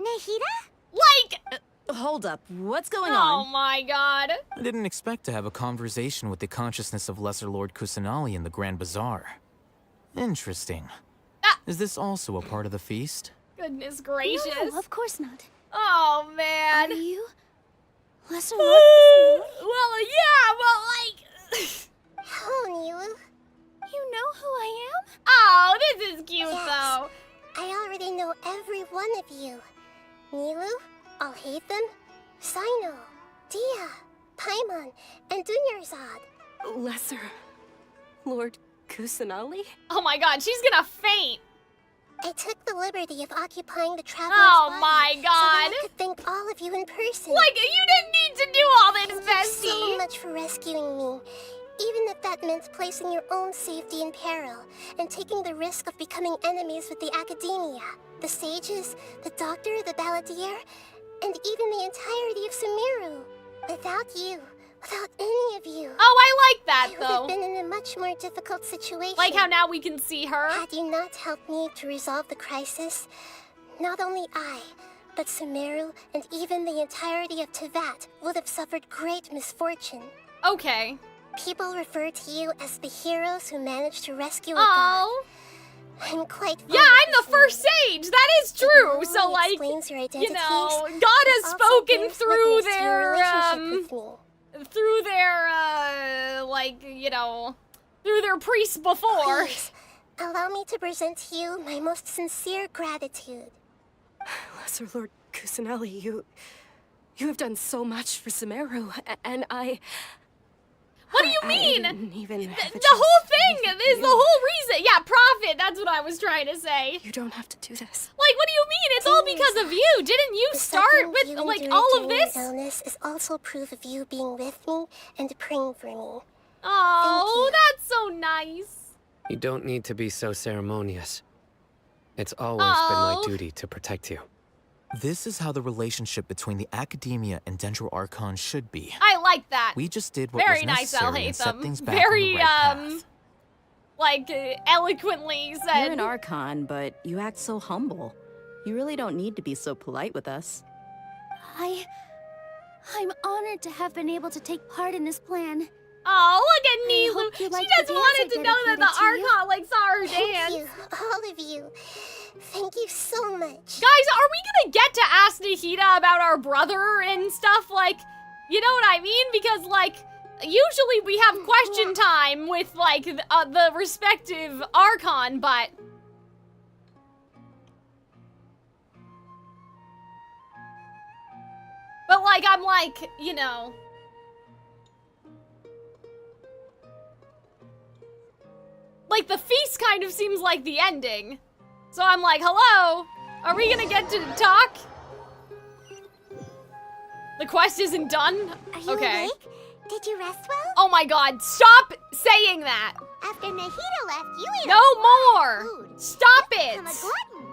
Nahida? Like... Hold up, what's going on? Oh my god. I didn't expect to have a conversation with the consciousness of Lesser Lord Kusanali in the Grand Bazaar. Interesting. Is this also a part of the feast? Goodness gracious. No, of course not. Oh man. Are you Lesser Lord Kusanali? Well, yeah, well, like... Oh, Nilu. You know who I am? Oh, this is cute, Yes. though. I already know every one of you. Nilu, Alhaitham, Sino, Dia, Paimon, and Dunyarzad. Lesser Lord Kusanali? Oh my god, she's gonna faint. I took the liberty of occupying the traveler's Oh body my so god. that I could thank all of you in person. Like, you didn't need to do all this, Thank you Bessie. so much for rescuing me. Even if that meant placing your own safety in peril and taking the risk of becoming enemies with the Akademiya, the sages, the doctor, the balladeer, and even the entirety of Sumeru. Without you, Without any of you. Oh, I like that, I would though. have been in a much more difficult situation. Like how now we can see her. Had you not helped me to resolve the crisis, not only I, but Sumeru and even the entirety of Tevat would have suffered great misfortune. Okay. People refer to you as the heroes who managed to rescue a Oh. god. I'm quite Yeah, I'm the first sage. That is true. So like, explains your identities, you know, God has also spoken bears through witness to your relationship with me. through their like, you know, through their priests before. Please, allow me to present to you my most sincere gratitude. Lesser Lord Kusanelli, you have done so much for Sumeru, and I... What do you mean? I didn't even have a the chance whole to do thing anything is for the you. whole reason. Yeah, profit. That's what I was trying to say. You don't have to do this. Like, what do you mean? It's all because of you. Didn't you The start suffering with you like endured all of during your this? illness is also proof of you being with me and praying for me. Oh, that's so nice. You don't need to be so ceremonious. It's always been my duty to protect you. This is how the relationship between the Akademiya and Dendro Archon should be. I like that. We just did what Very was nice, necessary and set Alhaitham. things back Very, on the right path. like, eloquently said. You're an Archon, but you act so humble. You really don't need to be so polite with us. I'm honored to have been able to take part in this plan. Oh, look at I Nilu. hope you She liked just the dance wanted I to know that the dedicated to you. Archon like saw her dance. Thank you, all of you. Thank you so much. Guys, are we gonna get to ask Nahida about our brother and stuff? Like, you know what I mean? Because, like, usually we have question time with, like, the respective Archon, but... But, like, I'm like, you know... Like, the feast kind of seems like the ending. So I'm like, hello? Are we gonna get to talk? The quest isn't done? Are you Okay. awake? Did you rest well? Oh my god, stop saying that! After Nahida left, you ate No a lot more! of food. Stop You've it! become a glutton.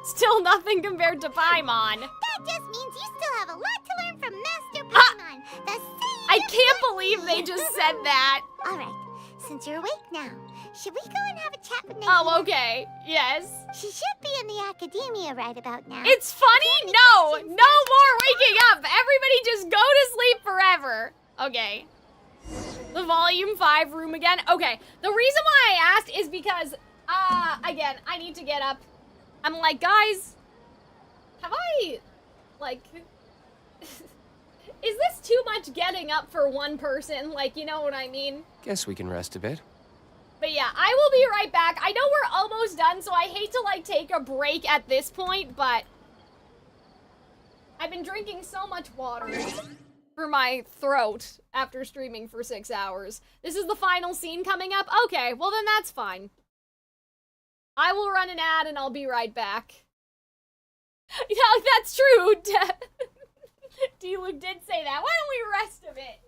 Still nothing compared to Paimon. That just means you still have a lot to learn from Master Paimon, the sage I of can't gluttony. believe they just said that. Alright, since you're awake now, should we go and have a chat with Nahida? Oh, okay. Yes. She should be in the Akademiya right about now. It's funny? No! No more waking up! Everybody just go to sleep forever. Okay. The volume 5 room again. Okay. The reason why I asked is because, again, I need to get up. I'm like, guys, have I, like, is this too much getting up for one person? Like, you know what I mean? Guess we can rest a bit. But yeah, I will be right back. I know we're almost done, so I hate to, like, take a break at this point, but I've been drinking so much water for my throat after streaming for 6 hours. This is the final scene coming up? Okay, well then that's fine. I will run an ad and I'll be right back. Yeah, that's true. D-Luke did say that. Why don't we rest a bit?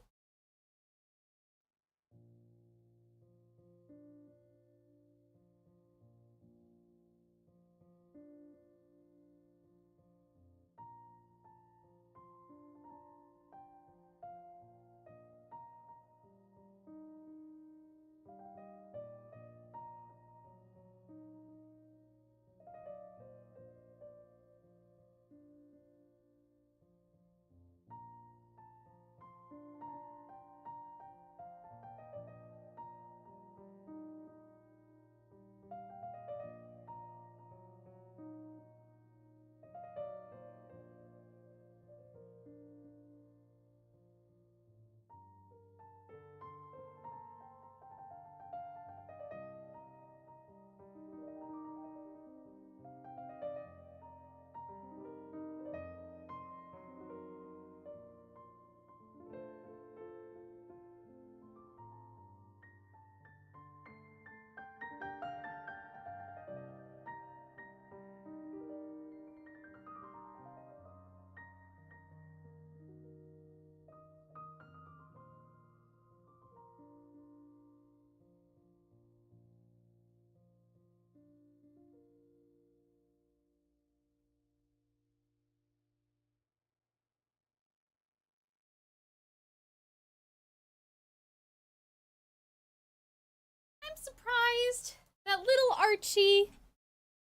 I'm surprised that little Archie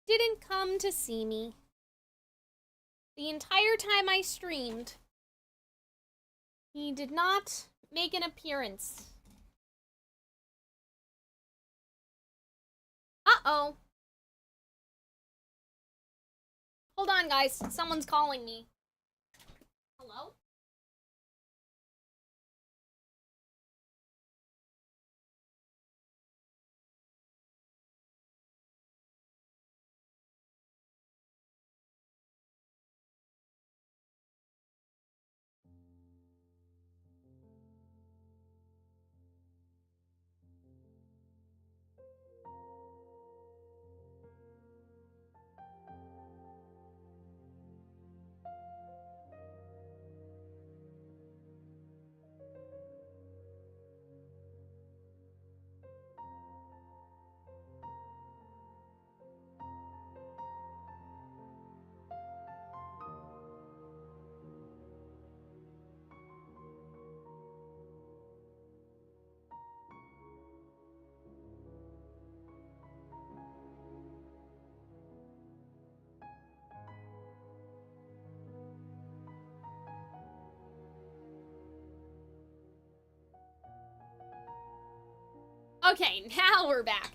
didn't come to see me. The entire time I streamed, he did not make an appearance. Uh-oh. Hold on, guys. Someone's calling me. Hello? Okay, now we're back.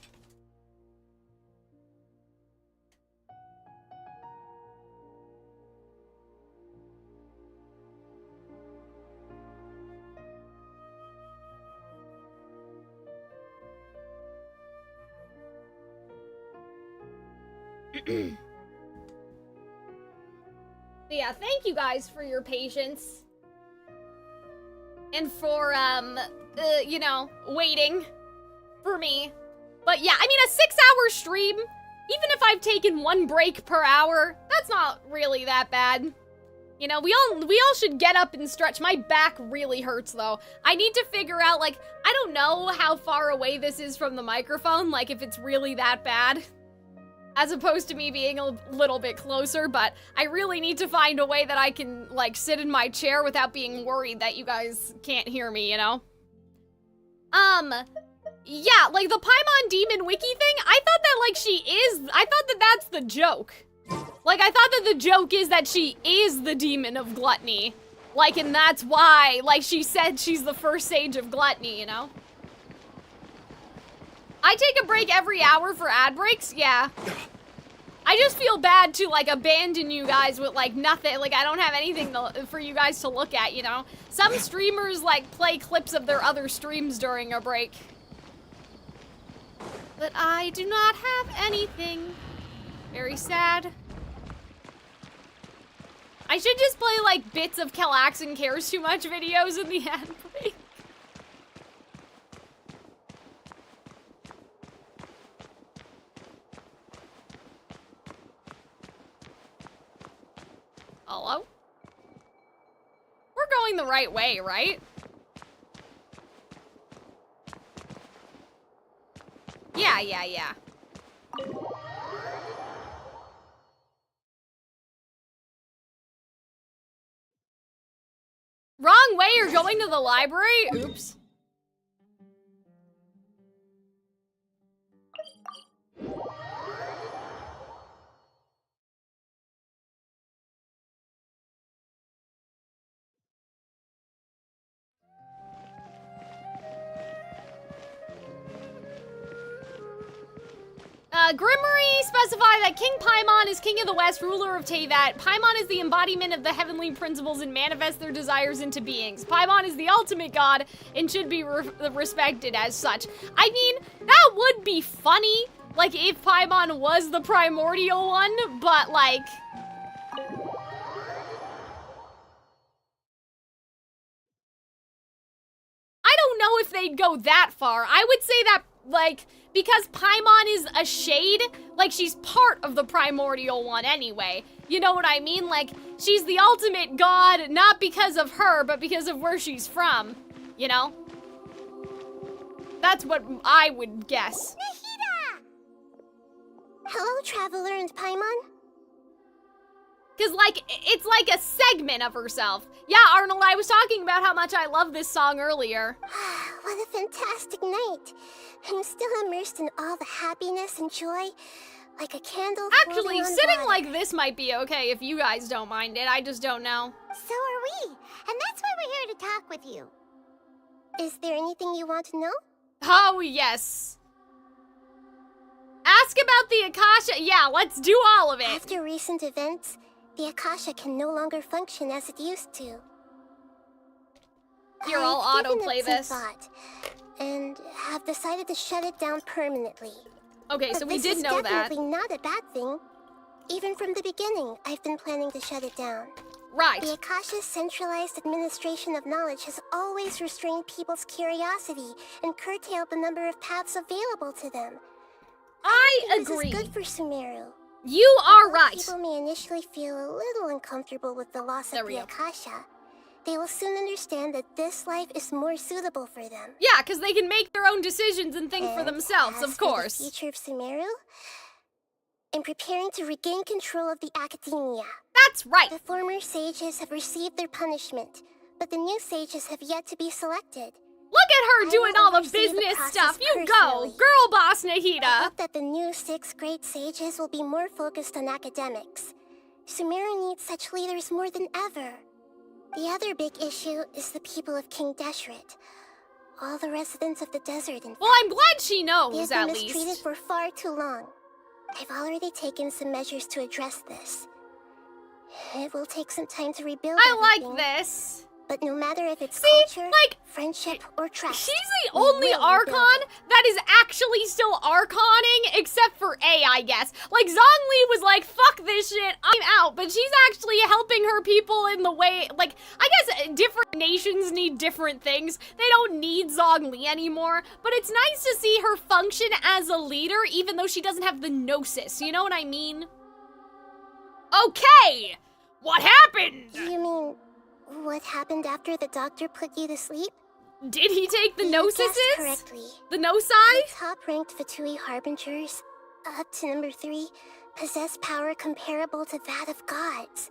Yeah, thank you guys for your patience. And for, you know, waiting for me. But yeah, I mean, a 6-hour stream, even if I've taken 1 break per hour, that's not really that bad. You know, we all should get up and stretch. My back really hurts, though. I need to figure out, like, I don't know how far away this is from the microphone, like, if it's really that bad, as opposed to me being a little bit closer, but I really need to find a way that I can, like, sit in my chair without being worried that you guys can't hear me, you know? Yeah, like, the Paimon Demon Wiki thing, I thought that that's the joke. Like, I thought that the joke is that she is the demon of gluttony. Like, and that's why, like, she said she's the first sage of gluttony, you know? I take a break every hour for ad breaks, yeah. I just feel bad to, like, abandon you guys with, like, nothing. Like, I don't have anything for you guys to look at, you know? Some streamers, like, play clips of their other streams during a break. But I do not have anything. Very sad. I should just play, like, bits of Calxiyn Cares Too Much videos in the ad break. Hello? We're going the right way, right? Yeah. Wrong way, you're going to the library? Oops. Grimory specify that King Paimon is King of the West, ruler of Teyvat. Paimon is the embodiment of the heavenly principles and manifests their desires into beings. Paimon is the ultimate god and should be respected as such. I mean, that would be funny, like, if Paimon was the primordial one, but, like... I don't know if they'd go that far. I would say that, like... Because Paimon is a shade, like, she's part of the primordial one anyway. You know what I mean? Like, she's the ultimate god, not because of her, but because of where she's from. You know? That's what I would guess. Nahida! Hello, Traveler and Paimon. Because, like, it's like a segment of herself. Yeah, Arnold, I was talking about how much I love this song earlier. What a fantastic night. I'm still immersed in all the happiness and joy, like a candle. Actually, sitting like this might be okay if you guys don't mind it. I just don't know. So are we. And that's why we're here to talk with you. Is there anything you want to know? Oh, yes. Ask about the Akasha. Yeah, let's do all of it. After recent events, the Akasha can no longer function as it used to. Here, I'll autoplay this. Thought, and have decided to shut it down permanently. Okay, so we did know that. This is definitely not a bad thing. Even from the beginning, I've been planning to shut it down. Right. The Akasha's centralized administration of knowledge has always restrained people's curiosity and curtailed the number of paths available to them. I agree. This is good for Sumeru. You are right. People may initially feel a little uncomfortable with the loss of the Akasha. They will soon understand that this life is more suitable for them. Yeah, because they can make their own decisions and think for themselves, of course. For the future of Sumeru, I'm preparing to regain control of the Akademiya. That's right. The former sages have received their punishment, but the new sages have yet to be selected. Look at her doing all the business stuff. You go, girl boss Nahida. I hope that the new 6 great sages will be more focused on academics. Sumeru needs such leaders more than ever. The other big issue is the people of King Deshret. All the residents of the desert, in fact. Well, I'm glad she knows, at least. They've been mistreated for far too long. I've already taken some measures to address this. It will take some time to rebuild everything, like this. But no matter if it's culture, friendship, or trust, she's the only Archon that is actually still Archoning, except for A, I guess. Like, Zhongli was like, fuck this shit, I'm out. But she's actually helping her people in the way, like, I guess different nations need different things. They don't need Zhongli anymore. But it's nice to see her function as a leader, even though she doesn't have the Gnosis. You know what I mean? Okay! What happened? You mean... what happened after the doctor put you to sleep? Did he take the Gnosis? Correctly. The Gnosi? The top-ranked Fatui Harbingers, up to number 3, possess power comparable to that of gods.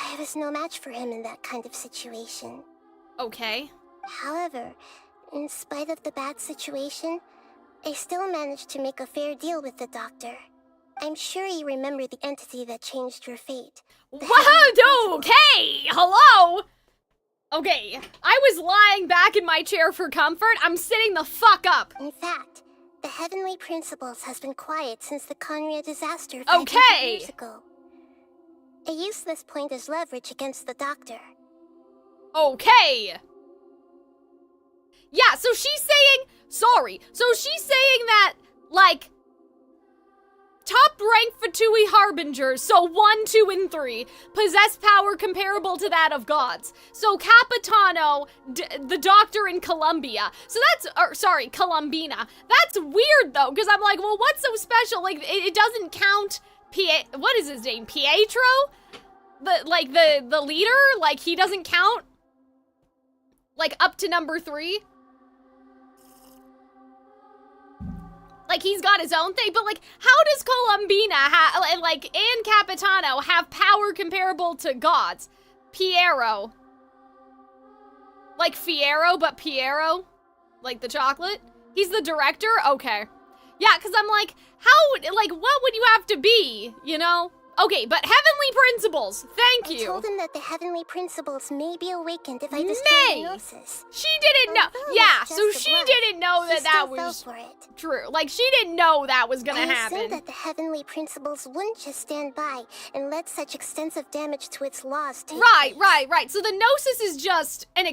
I was no match for him in that kind of situation. Okay. However, in spite of the bad situation, I still managed to make a fair deal with the doctor. I'm sure you remember the entity that changed your fate. Whoa, okay, hello? Okay, I was lying back in my chair for comfort. I'm sitting the fuck up. In fact, the Heavenly Principles has been quiet since the Conria disaster 500 years ago. I used this point as leverage against the doctor. Okay. Yeah, so she's saying, so she's saying that, like, top-ranked Fatui Harbingers, so 1, 2, and 3, possess power comparable to that of gods. So Capitano, the doctor in Columbia. So that's, Columbina. That's weird, though, because I'm like, well, what's so special? Like, it doesn't count what is his name? Pietro? The leader? Like, he doesn't count? Like, up to number 3? Like, he's got his own thing, but, like, how does Columbina, and Capitano have power comparable to gods? Piero. Like Fiero, but Piero? Like the chocolate? He's the director? Okay. Yeah, because I'm like, what would you have to be, you know? Okay, but Heavenly Principles, thank you. I told him that the Heavenly Principles may be awakened if I destroy the Gnosis. She didn't know. Yeah, so she didn't know that was true. Like, she didn't know that was gonna happen. I assumed that the Heavenly Principles wouldn't just stand by and let such extensive damage to its laws take place. Right. So the Gnosis is just an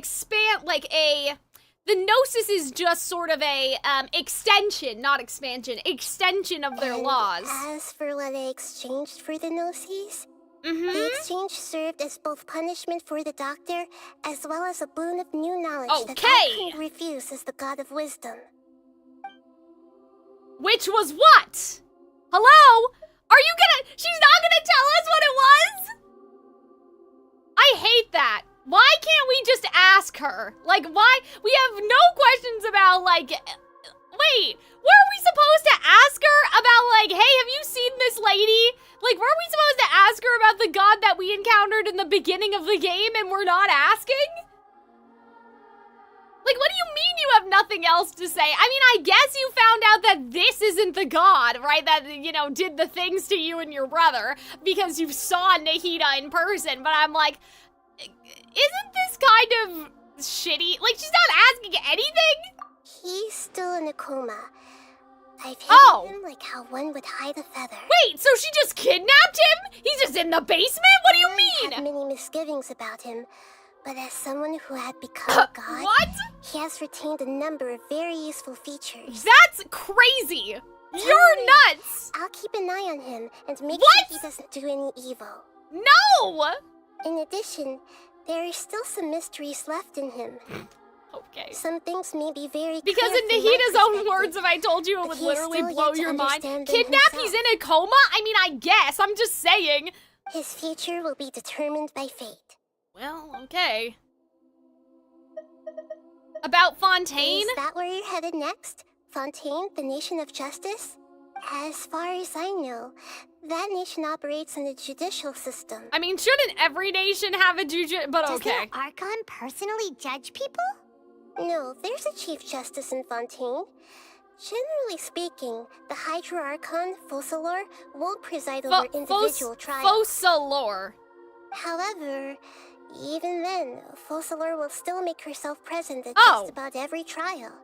the Gnosis is just sort of a extension, not expansion, extension of their laws. As for what I exchanged for the Gnosis, the exchange served as both punishment for the doctor, as well as a boon of new knowledge that I couldn't refuse as the god of wisdom. Which was what? Hello? She's not gonna tell us what it was? I hate that. Why can't we just ask her? Like, why? We have no questions about, like, wait, were we supposed to ask her about, like, hey, have you seen this lady? Like, were we supposed to ask her about the god that we encountered in the beginning of the game and we're not asking? Like, what do you mean you have nothing else to say? I mean, I guess you found out that this isn't the god, right? That, you know, did the things to you and your brother because you saw Nahida in person. But I'm like, isn't this kind of shitty? Like, she's not asking anything? He's still in a coma. I've hidden him like how one would hide a feather. Wait, so she just kidnapped him? He's just in the basement? What do you mean? I had many misgivings about him. But as someone who had become a god, he has retained a number of very useful features. That's crazy! You're nuts! I'll keep an eye on him and make sure he doesn't do any evil. No! In addition, there are still some mysteries left in him. Okay. Some things may be very because in Nahida's own words, if I told you, it would literally blow your mind. Kidnap, he's in a coma? I mean, I guess. I'm just saying. His future will be determined by fate. Well, okay. About Fontaine? Is that where you're headed next? Fontaine, the nation of justice? As far as I know, that nation operates in a judicial system. I mean, shouldn't every nation have a but okay. Does the Archon personally judge people? No, there's a chief justice in Fontaine. Generally speaking, the Hydra Archon, Focalor, won't preside over individual trials. Focalor. However, even then, Focalor will still make herself present at just about every trial.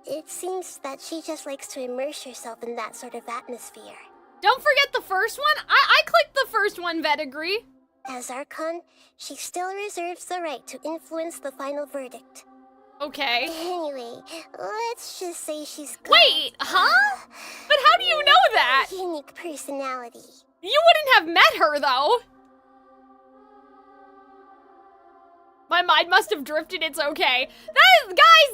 It seems that she just likes to immerse herself in that sort of atmosphere. Don't forget the first one. I clicked the first one, Vedegree. As Archon, she still reserves the right to influence the final verdict. Okay. Anyway, let's just say she's got... Wait, huh? But how do you know that? Unique personality. You wouldn't have met her, though. My mind must have drifted, it's okay. Guys,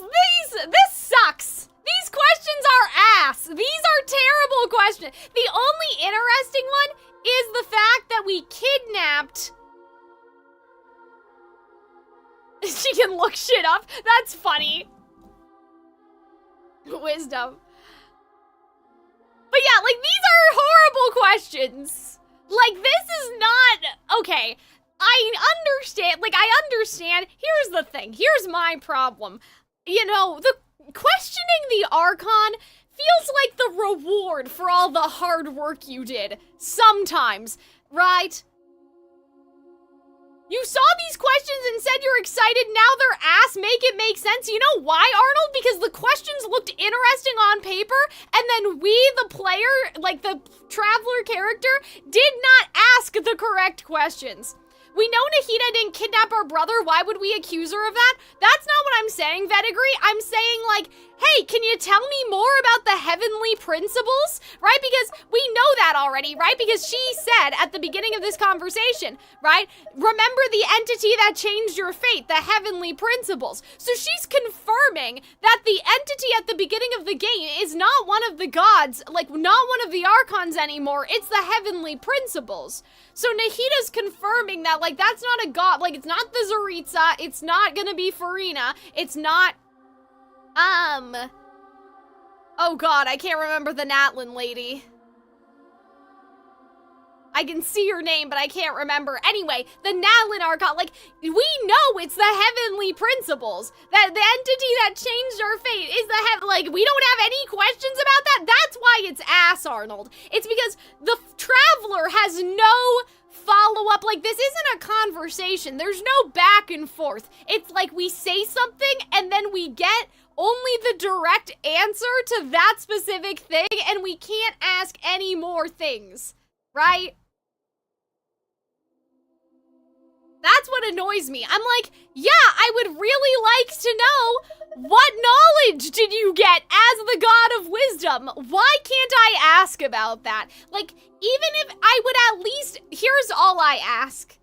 this sucks. These questions are ass. These are terrible questions. The only interesting one is the fact that we kidnapped... She can look shit up. That's funny. Wisdom. But yeah, like, these are horrible questions. Like, this is not... Okay, I understand. Here's the thing. Here's my problem. You know, the questioning the Archon feels like the reward for all the hard work you did. Sometimes, right? You saw these questions and said you're excited, now they're ass, make it make sense. You know why, Arnold? Because the questions looked interesting on paper, and then we, the player, like the traveler character, did not ask the correct questions. We know Nahida didn't kidnap our brother, why would we accuse her of that? That's not what I'm saying, Vedegree. I'm saying, like, hey, can you tell me more about the heavenly principles? Right? Because we know that already, right? Because she said at the beginning of this conversation, right? Remember the entity that changed your fate, the heavenly principles. So she's confirming that the entity at the beginning of the game is not one of the gods, like not one of the Archons anymore. It's the heavenly principles. So Nahida's confirming that, like, that's not a god, like, it's not the Zaritza, it's not gonna be Farina, it's not, oh god, I can't remember the Natlin lady. I can see her name, but I can't remember. Anyway, the Natlin Archon, like, we know it's the heavenly principles. That the entity that changed our fate is the like, we don't have any questions about that. That's why it's ass, Arnold. It's because the traveler has no follow-up. Like, this isn't a conversation. There's no back and forth. It's like we say something and then we get only the direct answer to that specific thing and we can't ask any more things, right? That's what annoys me. I'm like, yeah, I would really like to know what knowledge did you get as the god of wisdom? Why can't I ask about that? Like, even if I would at least, here's all I ask.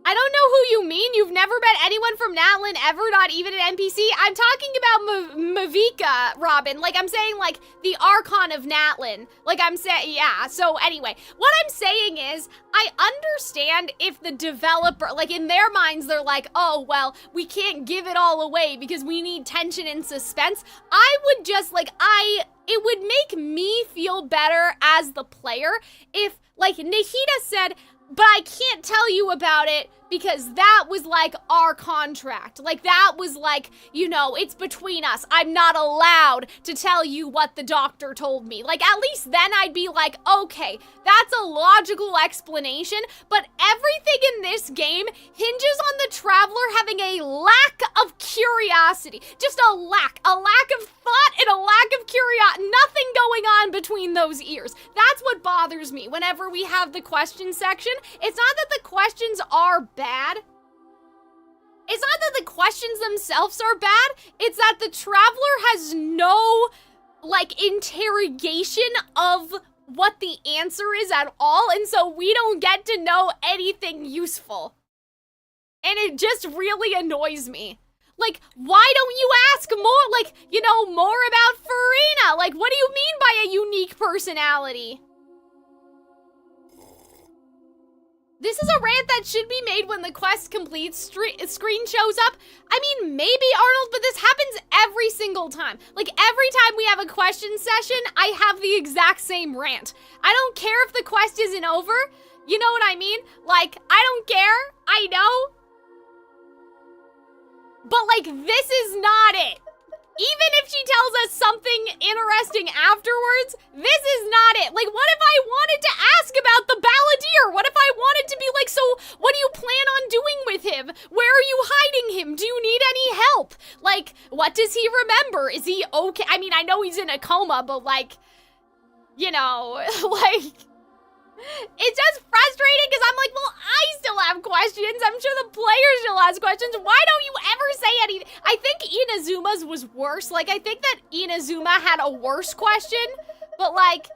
I don't know who you mean. You've never met anyone from Natlin ever, not even an NPC. I'm talking about Mavika, Robin. Like, I'm saying, like, the Archon of Natlin. Like, I'm saying, yeah. So, anyway, what I'm saying is, I understand if the developer, like, in their minds, they're like, oh, well, we can't give it all away because we need tension and suspense. I would just, like, it would make me feel better as the player if, like, Nahida said, but I can't tell you about it because that was, like, our contract. Like, that was, like, you know, it's between us. I'm not allowed to tell you what the doctor told me. Like, at least then I'd be like, okay, that's a logical explanation, but everything in this game hinges on the Traveler having a lack of curiosity. Just a lack of thought and a lack of curiosity. Nothing going on between those ears. That's what bothers me whenever we have the question section. It's not that the questions are bad. It's not that the questions themselves are bad. It's that the Traveler has no, like, interrogation of what the answer is at all, and so we don't get to know anything useful. And it just really annoys me. Like, why don't you ask more, like, you know, more about Farina? Like, what do you mean by a unique personality? This is a rant that should be made when the quest completes screen shows up. I mean, maybe, Arnold, but this happens every single time. Like, every time we have a question session, I have the exact same rant. I don't care if the quest isn't over. You know what I mean? Like, I don't care. I know. But, like, this is not it. Even if she tells us something interesting afterwards, this is not it. Like, what if I wanted to ask about the Balladeer? What if I wanted to be like, so what do you plan on doing with him? Where are you hiding him? Do you need any help? Like, what does he remember? Is he okay? I mean, I know he's in a coma, but like, you know, like, it's just frustrating because I'm like, well, I still have questions. I'm sure the player still has questions. Why don't you ever say anything? I think Inazuma's was worse. Like, I think that Inazuma had a worse question, but like,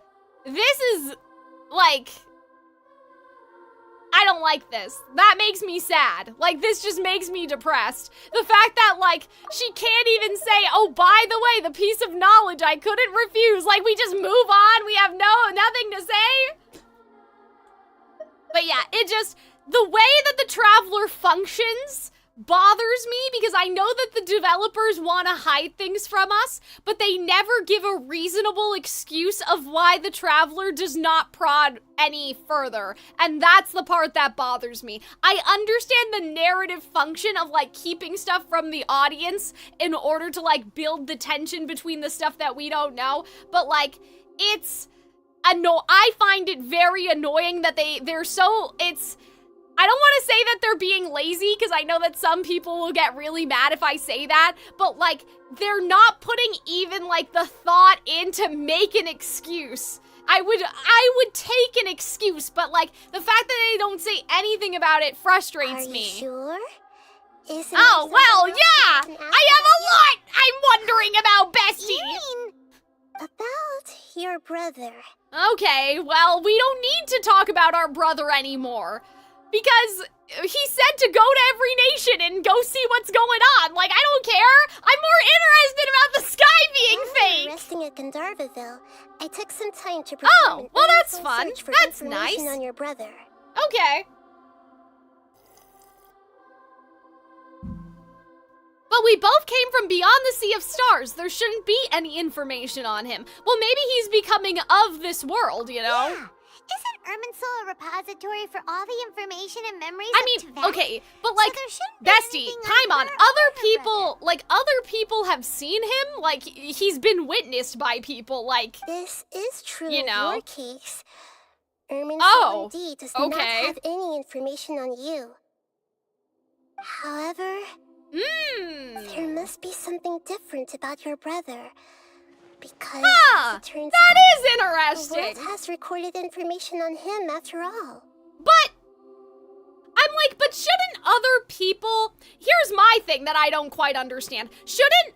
this is, like, I don't like this. That makes me sad. Like, this just makes me depressed. The fact that, like, she can't even say, oh, by the way, the piece of knowledge I couldn't refuse. Like, we just move on. We have nothing to say. But yeah, it just, the way that the Traveler functions bothers me because I know that the developers want to hide things from us, but they never give a reasonable excuse of why the Traveler does not prod any further. And that's the part that bothers me. I understand the narrative function of, like, keeping stuff from the audience in order to, like, build the tension between the stuff that we don't know, but, like, it's... I find it very annoying that they're so, I don't want to say that they're being lazy, because I know that some people will get really mad if I say that, but, like, they're not putting even, like, the thought in to make an excuse. I would take an excuse, but, like, the fact that they don't say anything about it frustrates me. Are you sure? Oh, well, yeah! I have a lot I'm wondering about, bestie! You mean about your brother. Okay, well, we don't need to talk about our brother anymore. Because he said to go to every nation and go see what's going on. Like, I don't care. I'm more interested about the sky being fake. Resting at Gandharvaville, I took some time to well, that's fun. That's nice. On your brother. Okay. But we both came from beyond the Sea of Stars. There shouldn't be any information on him. Well, maybe he's becoming of this world, you know? Yeah. Isn't Irminsul a repository for all the information and memories okay, but like, so bestie, Paimon, other people have seen him, like, he's been witnessed by people, like... This is true you know? of your case. Irminsul indeed does not have any information on you. However, there must be something different about your brother. Because it turns out that is interesting. The world has recorded information on him after all. But I'm like, but shouldn't other people... Here's my thing that I don't quite understand. Shouldn't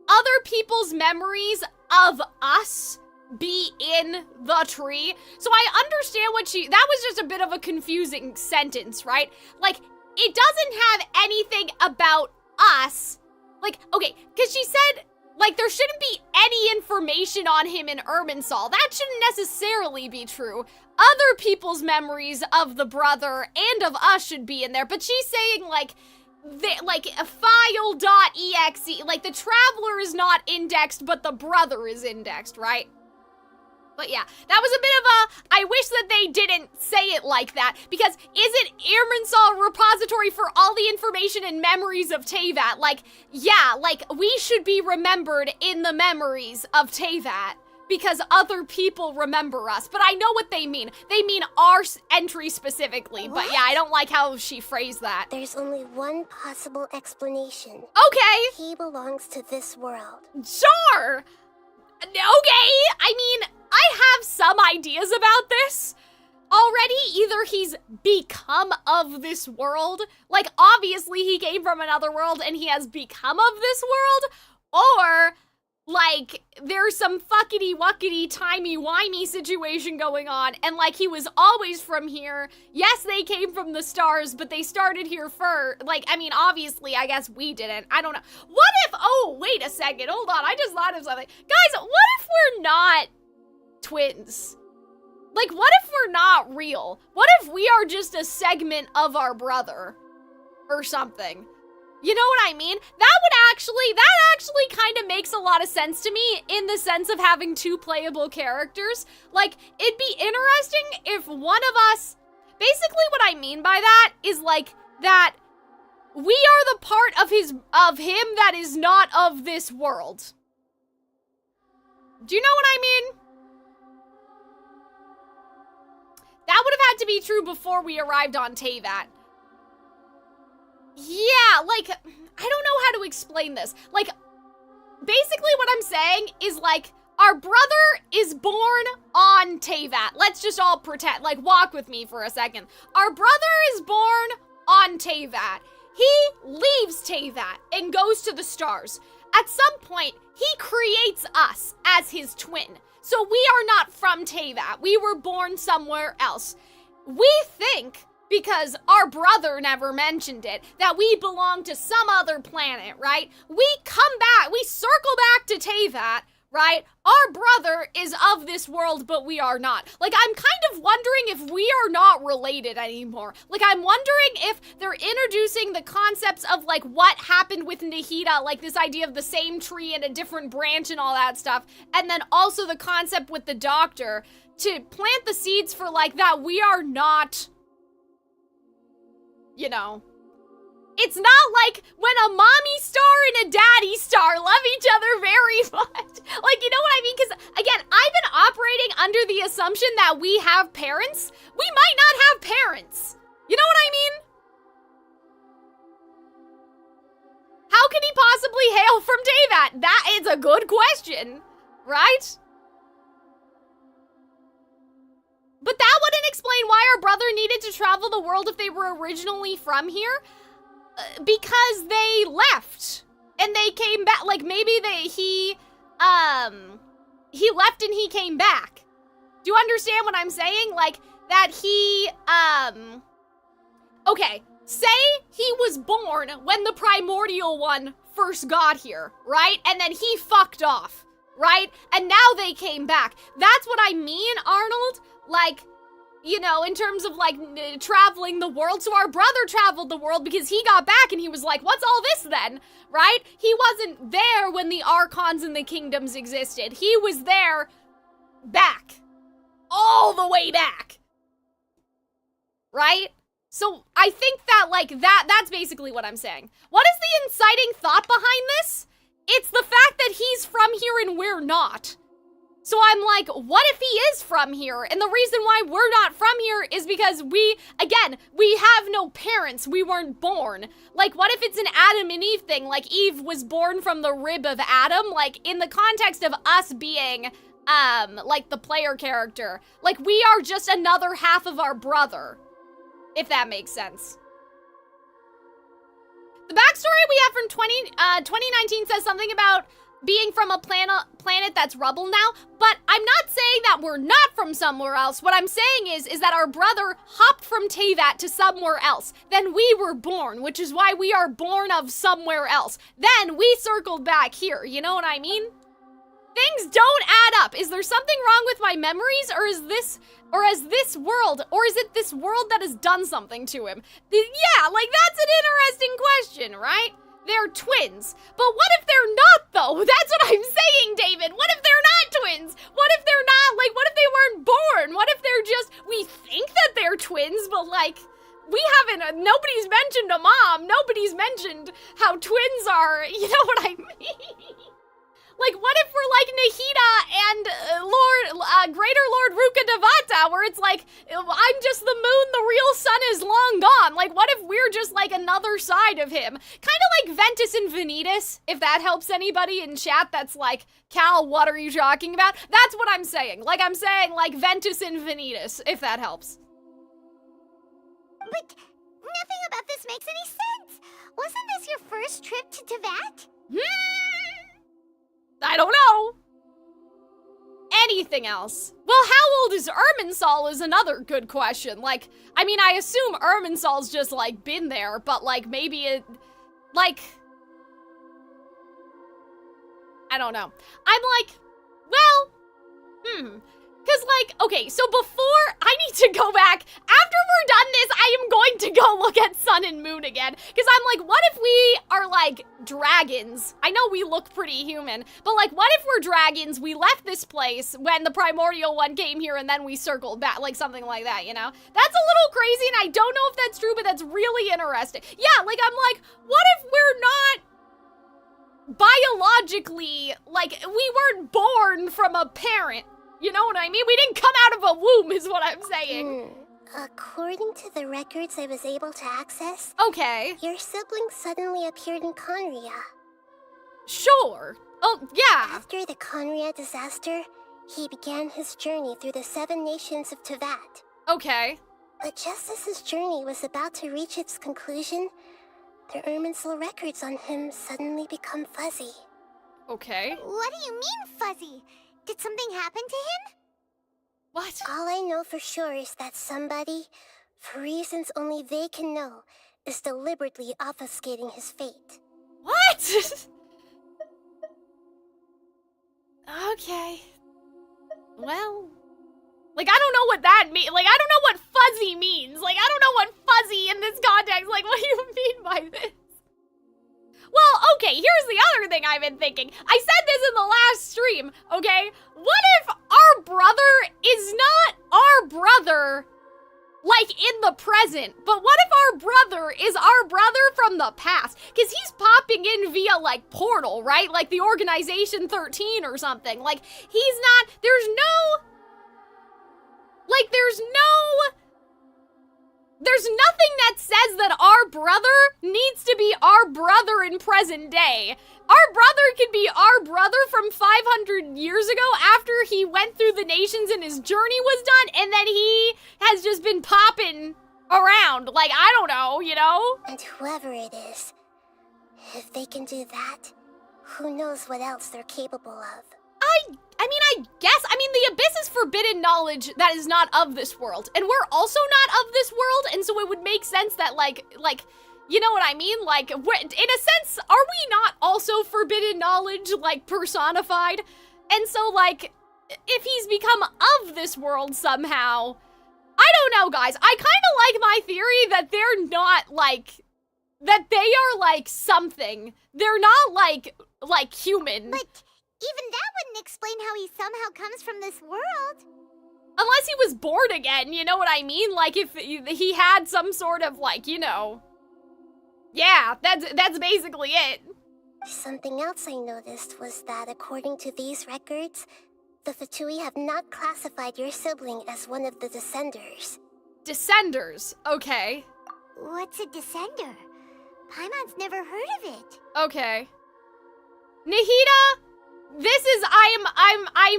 other people's memories of us be in the tree? So I understand what that was just a bit of a confusing sentence, right? Like, it doesn't have anything about us. Like, okay, because she said... Like, there shouldn't be any information on him in Irminsul. That shouldn't necessarily be true. Other people's memories of the brother and of us should be in there. But she's saying, like, like a file.exe, like the traveler is not indexed, but the brother is indexed, right? But yeah, that was a bit of a, I wish that they didn't say it like that, because isn't Irminsul a repository for all the information and memories of Teyvat? Like, yeah, like, we should be remembered in the memories of Teyvat, because other people remember us. But I know what they mean. They mean our entry specifically, but yeah, I don't like how she phrased that. There's only one possible explanation. Okay! He belongs to this world. Sure! Okay, I mean, I have some ideas about this already. Either he's become of this world, like obviously he came from another world and he has become of this world, or like there's some fuckity-wuckity timey-wimey situation going on and like he was always from here. Yes, they came from the stars, but they started here first. Like, I mean, obviously, I guess we didn't. I don't know. What if, oh, wait a second, hold on, I just thought of something. Guys, what if we're not twins? Like, what if we're not real? What if we are just a segment of our brother? Or something. You know what I mean? That actually kind of makes a lot of sense to me in the sense of having two playable characters. Like, it'd be interesting if one of us, basically what I mean by that is like that we are the part of him that is not of this world. Do you know what I mean? That would have had to be true before we arrived on Teyvat. Yeah, like, I don't know how to explain this. Like, basically what I'm saying is, like, our brother is born on Teyvat. Let's just all pretend, like, walk with me for a second. Our brother is born on Teyvat. He leaves Teyvat and goes to the stars. At some point, he creates us as his twin. So we are not from Teyvat. We were born somewhere else. We think, because our brother never mentioned it, that we belong to some other planet, right? We come back, we circle back to Teyvat, right? Our brother is of this world, but we are not. Like, I'm kind of wondering if we are not related anymore. Like, I'm wondering if they're introducing the concepts of, like, what happened with Nahida, like this idea of the same tree and a different branch and all that stuff, and then also the concept with the doctor to plant the seeds for, like, that we are not, you know. It's not like when a mommy star and a daddy star love each other very much. Like, you know what I mean? Because, again, I've been operating under the assumption that we have parents. We might not have parents. You know what I mean? How can he possibly hail from Teyvat? That is a good question, right? But that wouldn't explain why our brother needed to travel the world if they were originally from here. Because they left and they came back. Like, maybe he left and he came back. Do you understand what I'm saying? Like, that he, okay, say he was born when the primordial one first got here, right? And then he fucked off, right? And now they came back. That's what I mean, Arnold. Like, you know, in terms of, like, traveling the world. So our brother traveled the world because he got back and he was like, what's all this then? Right? He wasn't there when the Archons and the Kingdoms existed. He was there back. All the way back. Right? So I think that, like, that's basically what I'm saying. What is the inciting thought behind this? It's the fact that he's from here and we're not. So I'm like, what if he is from here? And the reason why we're not from here is because we have no parents. We weren't born. Like, what if it's an Adam and Eve thing? Like, Eve was born from the rib of Adam? Like, in the context of us being, like, the player character. Like, we are just another half of our brother. If that makes sense. The backstory we have from 2019 says something about being from a planet that's rubble now, but I'm not saying that we're not from somewhere else. What I'm saying is that our brother hopped from Teyvat to somewhere else. Then we were born, which is why we are born of somewhere else. Then we circled back here, you know what I mean? Things don't add up. Is there something wrong with my memories, or is this world, or is it this world that has done something to him? Yeah, like that's an interesting question, right? They're twins. But what if they're not, though? That's what I'm saying, David. What if they're not twins? What if they're not, like, what if they weren't born? What if they're just, we think that they're twins, but like, we haven't, nobody's mentioned a mom. Nobody's mentioned how twins are, you know what I mean? Like, what if we're like Nahida and Greater Lord Rukkhadevata, where it's like, I'm just the moon, the real sun is long gone. Like, what if we're just like another side of him? Kind of like Ventus and Vanitas, if that helps anybody in chat that's like, Cal, what are you talking about? That's what I'm saying. Like, I'm saying like Ventus and Vanitas, if that helps. But nothing about this makes any sense. Wasn't this your first trip to Teyvat? I don't know. Anything else? Well, how old is Irminsul is another good question. Like, I mean, I assume Irminsul's just, like, been there, but, like, maybe it, like, I don't know. I'm like, well, because, like, okay, so before, I need to go back. After we're done this, I am going to go look at Sun and Moon again. Because I'm like, what if we are, like, dragons? I know we look pretty human, but, like, what if we're dragons? We left this place when the primordial one came here, and then we circled back, like, something like that, you know? That's a little crazy, and I don't know if that's true, but that's really interesting. Yeah, like, I'm like, what if we're not biologically, like, we weren't born from a parent? You know what I mean? We didn't come out of a womb, is what I'm saying. According to the records I was able to access, okay, your sibling suddenly appeared in Conria. Sure. Oh, yeah. After the Conria disaster, he began his journey through the 7 nations of Teyvat. Okay. But just as his journey was about to reach its conclusion, the Irminsul records on him suddenly become fuzzy. Okay. What do you mean, fuzzy? Did something happen to him? What? All I know for sure is that somebody, for reasons only they can know, is deliberately obfuscating his fate. What? Okay. Well, like, I don't know what that means. Like, I don't know what fuzzy means. Like, I don't know what fuzzy in this context. Like, what do you mean by this? Well, okay, here's the other thing I've been thinking. I said this in the last stream, okay? What if our brother is not our brother, like, in the present, but what if our brother is our brother from the past? Because he's popping in via, like, portal, right? Like the Organization 13 or something. Like, he's not, there's nothing that says that our brother needs to be our brother in present day. Our brother could be our brother from 500 years ago after he went through the nations and his journey was done, and then he has just been popping around. Like, I don't know, you know? And whoever it is, if they can do that, who knows what else they're capable of. I guess, the Abyss is forbidden knowledge that is not of this world, and we're also not of this world, and so it would make sense that, like, you know what I mean? Like, in a sense, are we not also forbidden knowledge, like, personified? And so, like, if he's become of this world somehow, I don't know, guys. I kind of like my theory that they're not, like, that they are, like, something. They're not, like human. But even that wouldn't explain how he somehow comes from this world. Unless he was born again, you know what I mean? Like, if he had some sort of, like, you know. Yeah, that's basically it. Something else I noticed was that according to these records, the Fatui have not classified your sibling as one of the Descenders. Descenders, okay. What's a Descender? Paimon's never heard of it. Okay. Nahida, this is, I'm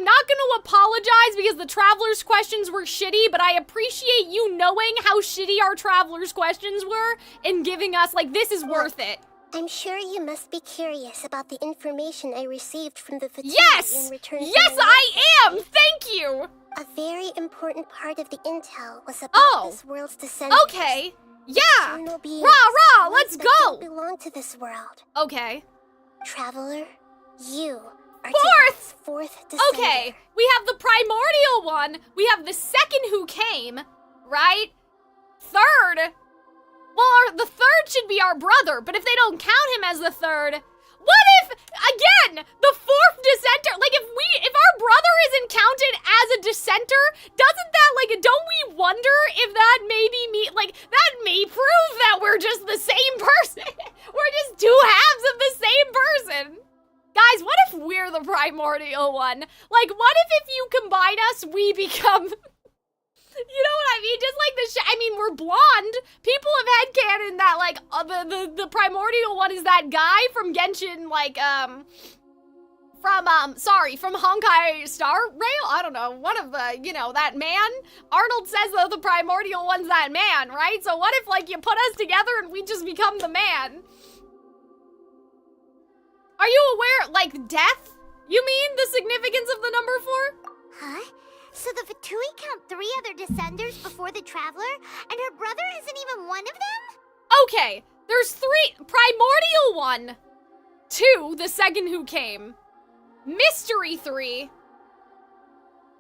not gonna apologize because the Traveler's questions were shitty, but I appreciate you knowing how shitty our Traveler's questions were and giving us, like, this is worth it. I'm sure you must be curious about the information I received from the Fatui in return. Yes, I am! Thank you! A very important part of the intel was about this world's descendants. Okay. Yeah! Beings, Rah, let's go! Don't belong to this world. Okay. Traveler, you, Fourth descender. Okay, we have the primordial one, we have the second who came, right? Third, well, the third should be our brother, but if they don't count him as the third, what if, again, the fourth dissenter, like if our brother isn't counted as a dissenter, doesn't that, like, don't we wonder if that that may prove that we're just the same person? We're just two halves of the same person. Guys, what if we're the primordial one? Like, what if you combine us, we become... You know what I mean? Just like I mean, we're blonde. People have headcanon that, like, the primordial one is that guy from Genshin, like, from Honkai Star Rail? I don't know. One of the, you know, that man? Arnold says that the primordial one's that man, right? So what if, like, you put us together and we just become the man? Are you aware, like, death? You mean the significance of the number 4? Huh? So the Fatui count 3 other descenders before the Traveler, and her brother isn't even one of them? Okay, there's 3, primordial 1, 2, the second who came, mystery 3, and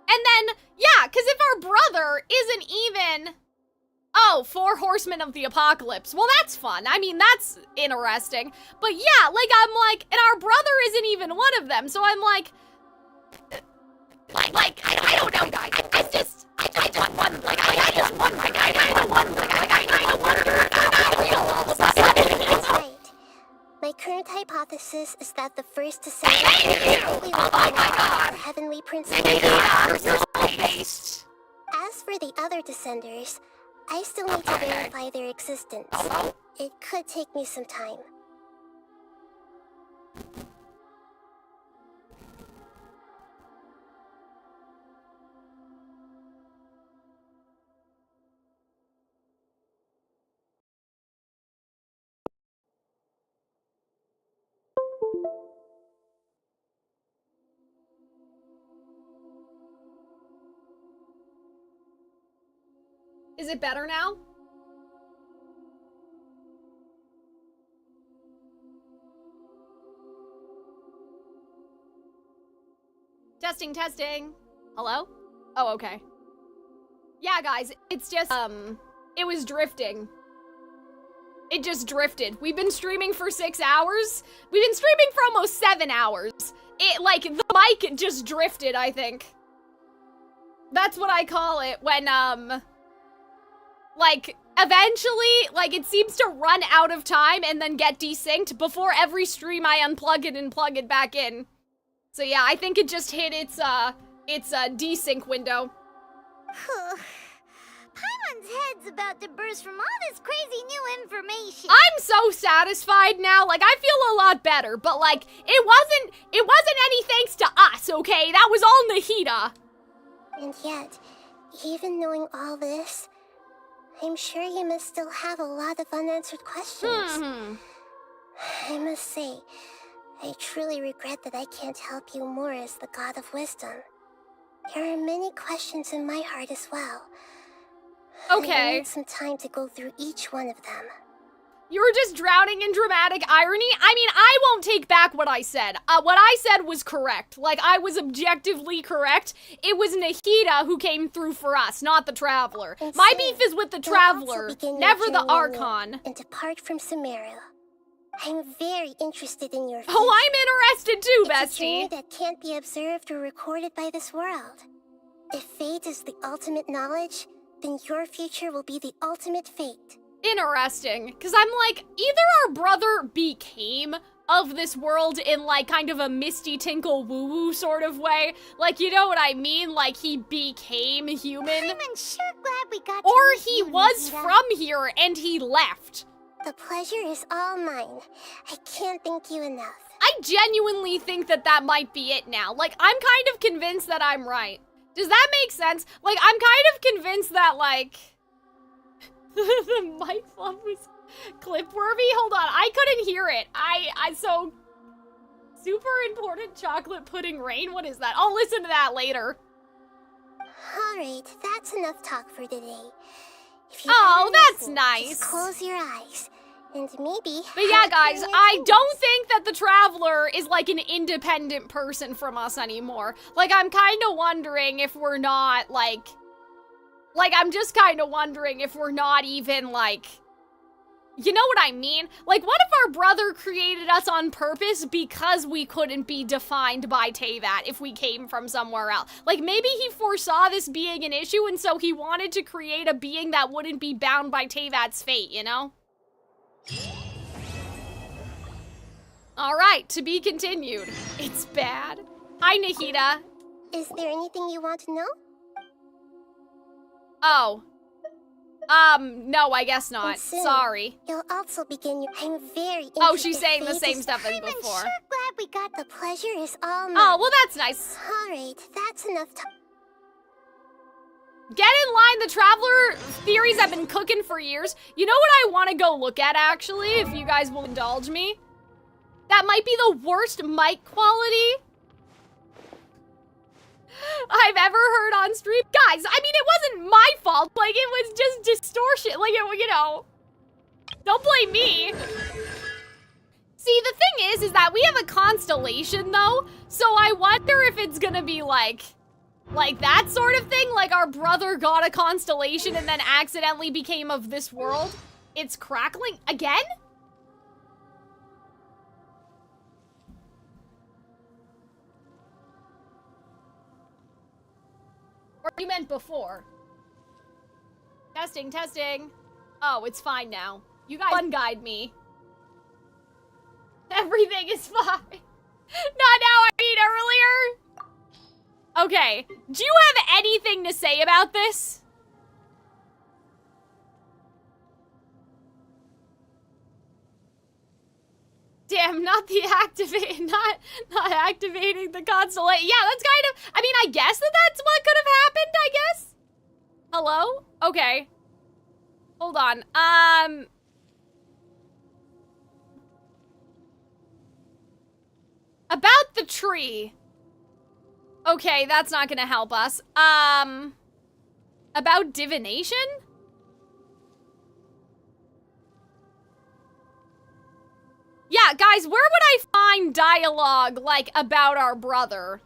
then, yeah, because if our brother isn't even, 4 horsemen of the apocalypse, well, that's fun. I mean, that's interesting, but yeah, like, I'm like, and our brother isn't even one of them, so I'm like, I don't know, guys. I just wonder. That's right. My current hypothesis is that the first descendant is our heavenly princess. As for the other descenders, I still need to verify their existence. It could take me some time. Is it better now? Testing, testing. Hello? Oh, okay. Yeah, guys, it's just, it was drifting. It just drifted. We've been streaming for 6 hours. We've been streaming for almost 7 hours. It, like, the mic just drifted, I think. That's what I call it when, like, eventually, like, it seems to run out of time and then get desynced. Before every stream, I unplug it and plug it back in. So yeah, I think it just hit its desync window. Paimon's head's about to burst from all this crazy new information. I'm so satisfied now. Like, I feel a lot better, but, like, it wasn't any thanks to us, okay? That was all Nahida. And yet, even knowing all this, I'm sure you must still have a lot of unanswered questions. I must say, I truly regret that I can't help you more as the God of Wisdom. There are many questions in my heart as well. Okay. I need some time to go through each one of them. You were just drowning in dramatic irony? I mean, I won't take back what I said. What I said was correct. Like, I was objectively correct. It was Nahida who came through for us, not the Traveler. My beef is with the Traveler, never the Archon. And depart from Sumeru. I'm very interested in your fate. Oh, I'm interested too, bestie. bestie. It's a journey that can't be observed or recorded by this world. If fate is the ultimate knowledge, then your future will be the ultimate fate. Interesting, because I'm like, either our brother became of this world in, like, kind of a Misty Tinkle woo-woo sort of way. Like, you know what I mean? Like, he became human. I'm sure glad we got or he was from here and he left. The pleasure is all mine. I can't thank you enough. I genuinely think that that might be it now. Like, I'm kind of convinced that I'm right. Does that make sense? Like, I'm kind of convinced that, like... the mic flub was clip-worthy? Hold on, I couldn't hear it. So... Super important chocolate pudding rain? What is that? I'll listen to that later. Alright, that's enough talk for today. Oh, that's nice. Just close your eyes. And maybe... But yeah, guys, I don't think that the Traveler is like an independent person from us anymore. Like, I'm kind of wondering if we're not, like, I'm just kind of wondering if we're not even, like, you know what I mean? Like, what if our brother created us on purpose because we couldn't be defined by Teyvat if we came from somewhere else? Like, maybe he foresaw this being an issue, and so he wanted to create a being that wouldn't be bound by Teyvat's fate, you know? Alright, to be continued. It's bad. Hi, Nahida. Is there anything you want to know? Oh. No, I guess not. Soon, sorry. You'll also begin your... I'm very interested. Oh, she's saying the same stuff as before. I'm sure glad we got the pleasure is all mine. Oh, well, that's nice. Alright, that's enough time. Get in line, the Traveler theories have been cooking for years. You know what I want to go look at, actually, if you guys will indulge me? That might be the worst mic quality I've ever heard on stream. Guys, I mean, it wasn't my fault. Like, it was just distortion. Like, you know, don't blame me. See, the thing is that we have a constellation, though, so I wonder if it's gonna be like that sort of thing, like our brother got a constellation and then accidentally became of this world. It's crackling again? Or you meant before? Testing, testing. Oh, it's fine now. You guys unguide me. Everything is fine. Not now, I mean earlier. Okay, do you have anything to say about this? Damn, not activating the constellation. Yeah, that's kind of, I mean, I guess that's what could have happened, I guess. Hello? Okay. Hold on. About the tree. Okay, that's not gonna help us. About divination? Yeah, guys, where would I find dialogue, like, about our brother?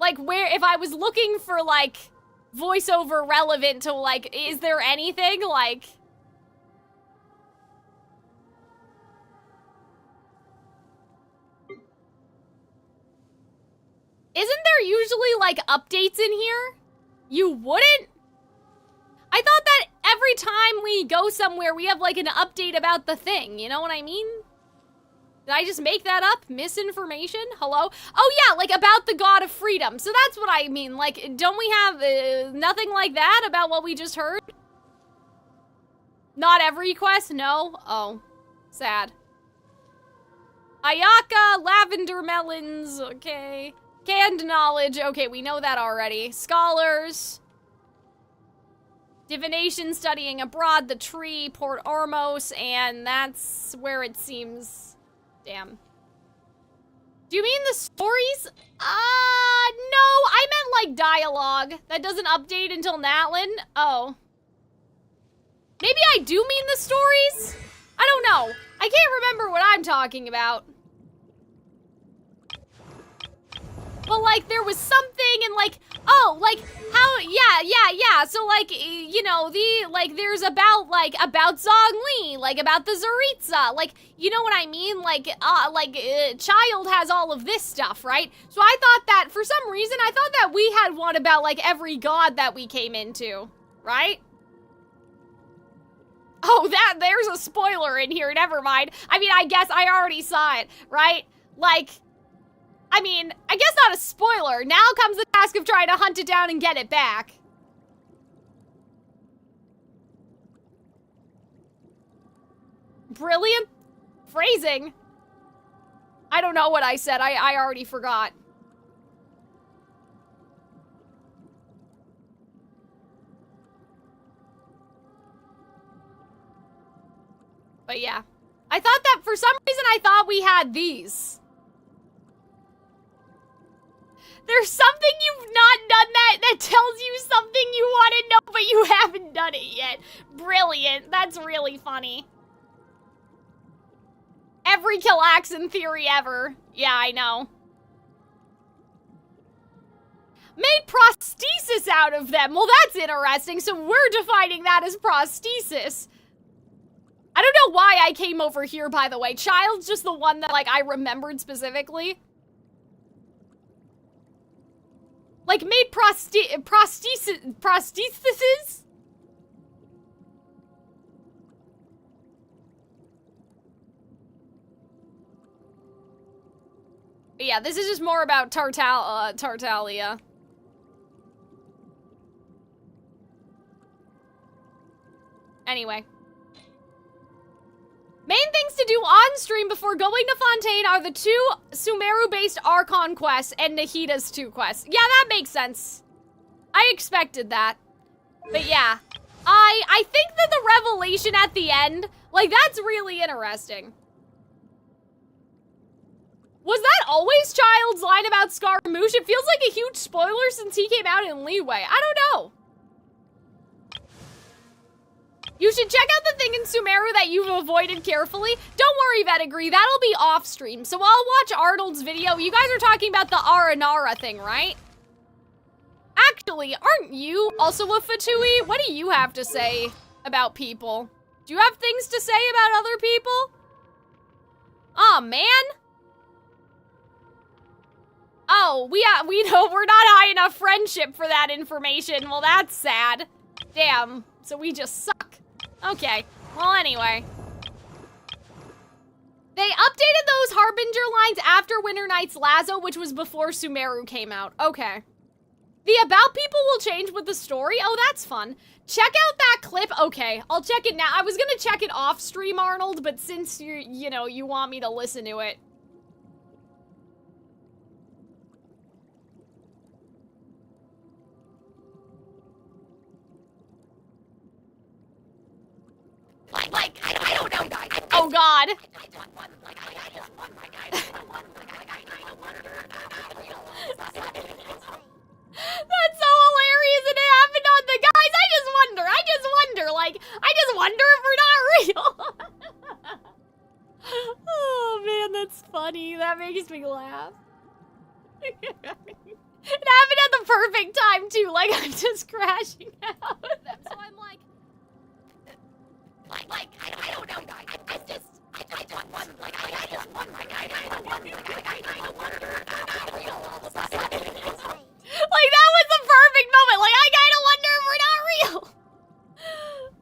Like, where, if I was looking for, like, voiceover relevant to, like, is there anything, like... Isn't there usually, like, updates in here? You wouldn't? I thought that every time we go somewhere, we have, like, an update about the thing. You know what I mean? Did I just make that up? Misinformation? Hello? Oh, yeah, like, about the God of Freedom. So that's what I mean. Like, don't we have nothing like that about what we just heard? Not every quest? No? Oh. Sad. Ayaka, lavender melons. Okay. Canned knowledge. Okay, we know that already. Scholars. Divination, studying abroad, the tree, Port Ormos, and that's where it seems... Damn. Do you mean the stories? No, I meant like dialogue. That doesn't update until Natlin. Oh. Maybe I do mean the stories? I don't know. I can't remember what I'm talking about. But, like, there was something and, like, oh, like, how, yeah. So, like, you know, there's about Zhongli, like, about the Zaritza, like, you know what I mean? Like, Child has all of this stuff, right? So I thought that, for some reason, I thought that we had one about, like, every god that we came into, right? Oh, there's a spoiler in here, never mind. I mean, I guess I already saw it, right? Like... I mean, I guess not a spoiler. Now comes the task of trying to hunt it down and get it back. Brilliant phrasing. I don't know what I said. I already forgot. But yeah. I thought that for some reason I thought we had these. There's something you've not done that tells you something you want to know, but you haven't done it yet. Brilliant. That's really funny. Every Calxiyn theory ever. Yeah, I know. Made prosthesis out of them. Well, that's interesting. So we're defining that as prosthesis. I don't know why I came over here, by the way. Child's just the one that, like, I remembered specifically. Like, made prostheses? But yeah, this is just more about Tartaglia. Anyway. Main things to do on stream before going to Fontaine are the 2 Sumeru-based Archon quests and Nahida's 2 quests. Yeah, that makes sense. I expected that. But yeah, I think that the revelation at the end, like, that's really interesting. Was that always Child's line about Scaramouche? It feels like a huge spoiler since he came out in Leeway. I don't know. You should check out the thing in Sumeru that you've avoided carefully. Don't worry, Vetigree, that'll be off stream. So I'll watch Arnold's video. You guys are talking about the Aranara thing, right? Actually, aren't you also a Fatui? What do you have to say about people? Do you have things to say about other people? Aw, man. Oh, we know we're not high enough friendship for that information. Well, that's sad. Damn, so we just suck. Okay, well anyway. They updated those Harbinger lines after Winter Night's Lazo, which was before Sumeru came out. Okay. The about people will change with the story? Oh, that's fun. Check out that clip. Okay, I'll check it now. I was gonna check it off stream, Arnold, but since you know, you want me to listen to it. Oh God. That's so hilarious and it happened on the guys. I just wonder, like, I just wonder if we're not real. Oh man, that's funny. That makes me laugh. It happened at the perfect time too, like I'm just crashing out. So I'm like, I don't know, I just wonder, like that was the perfect moment, like I kinda wonder if we're not real.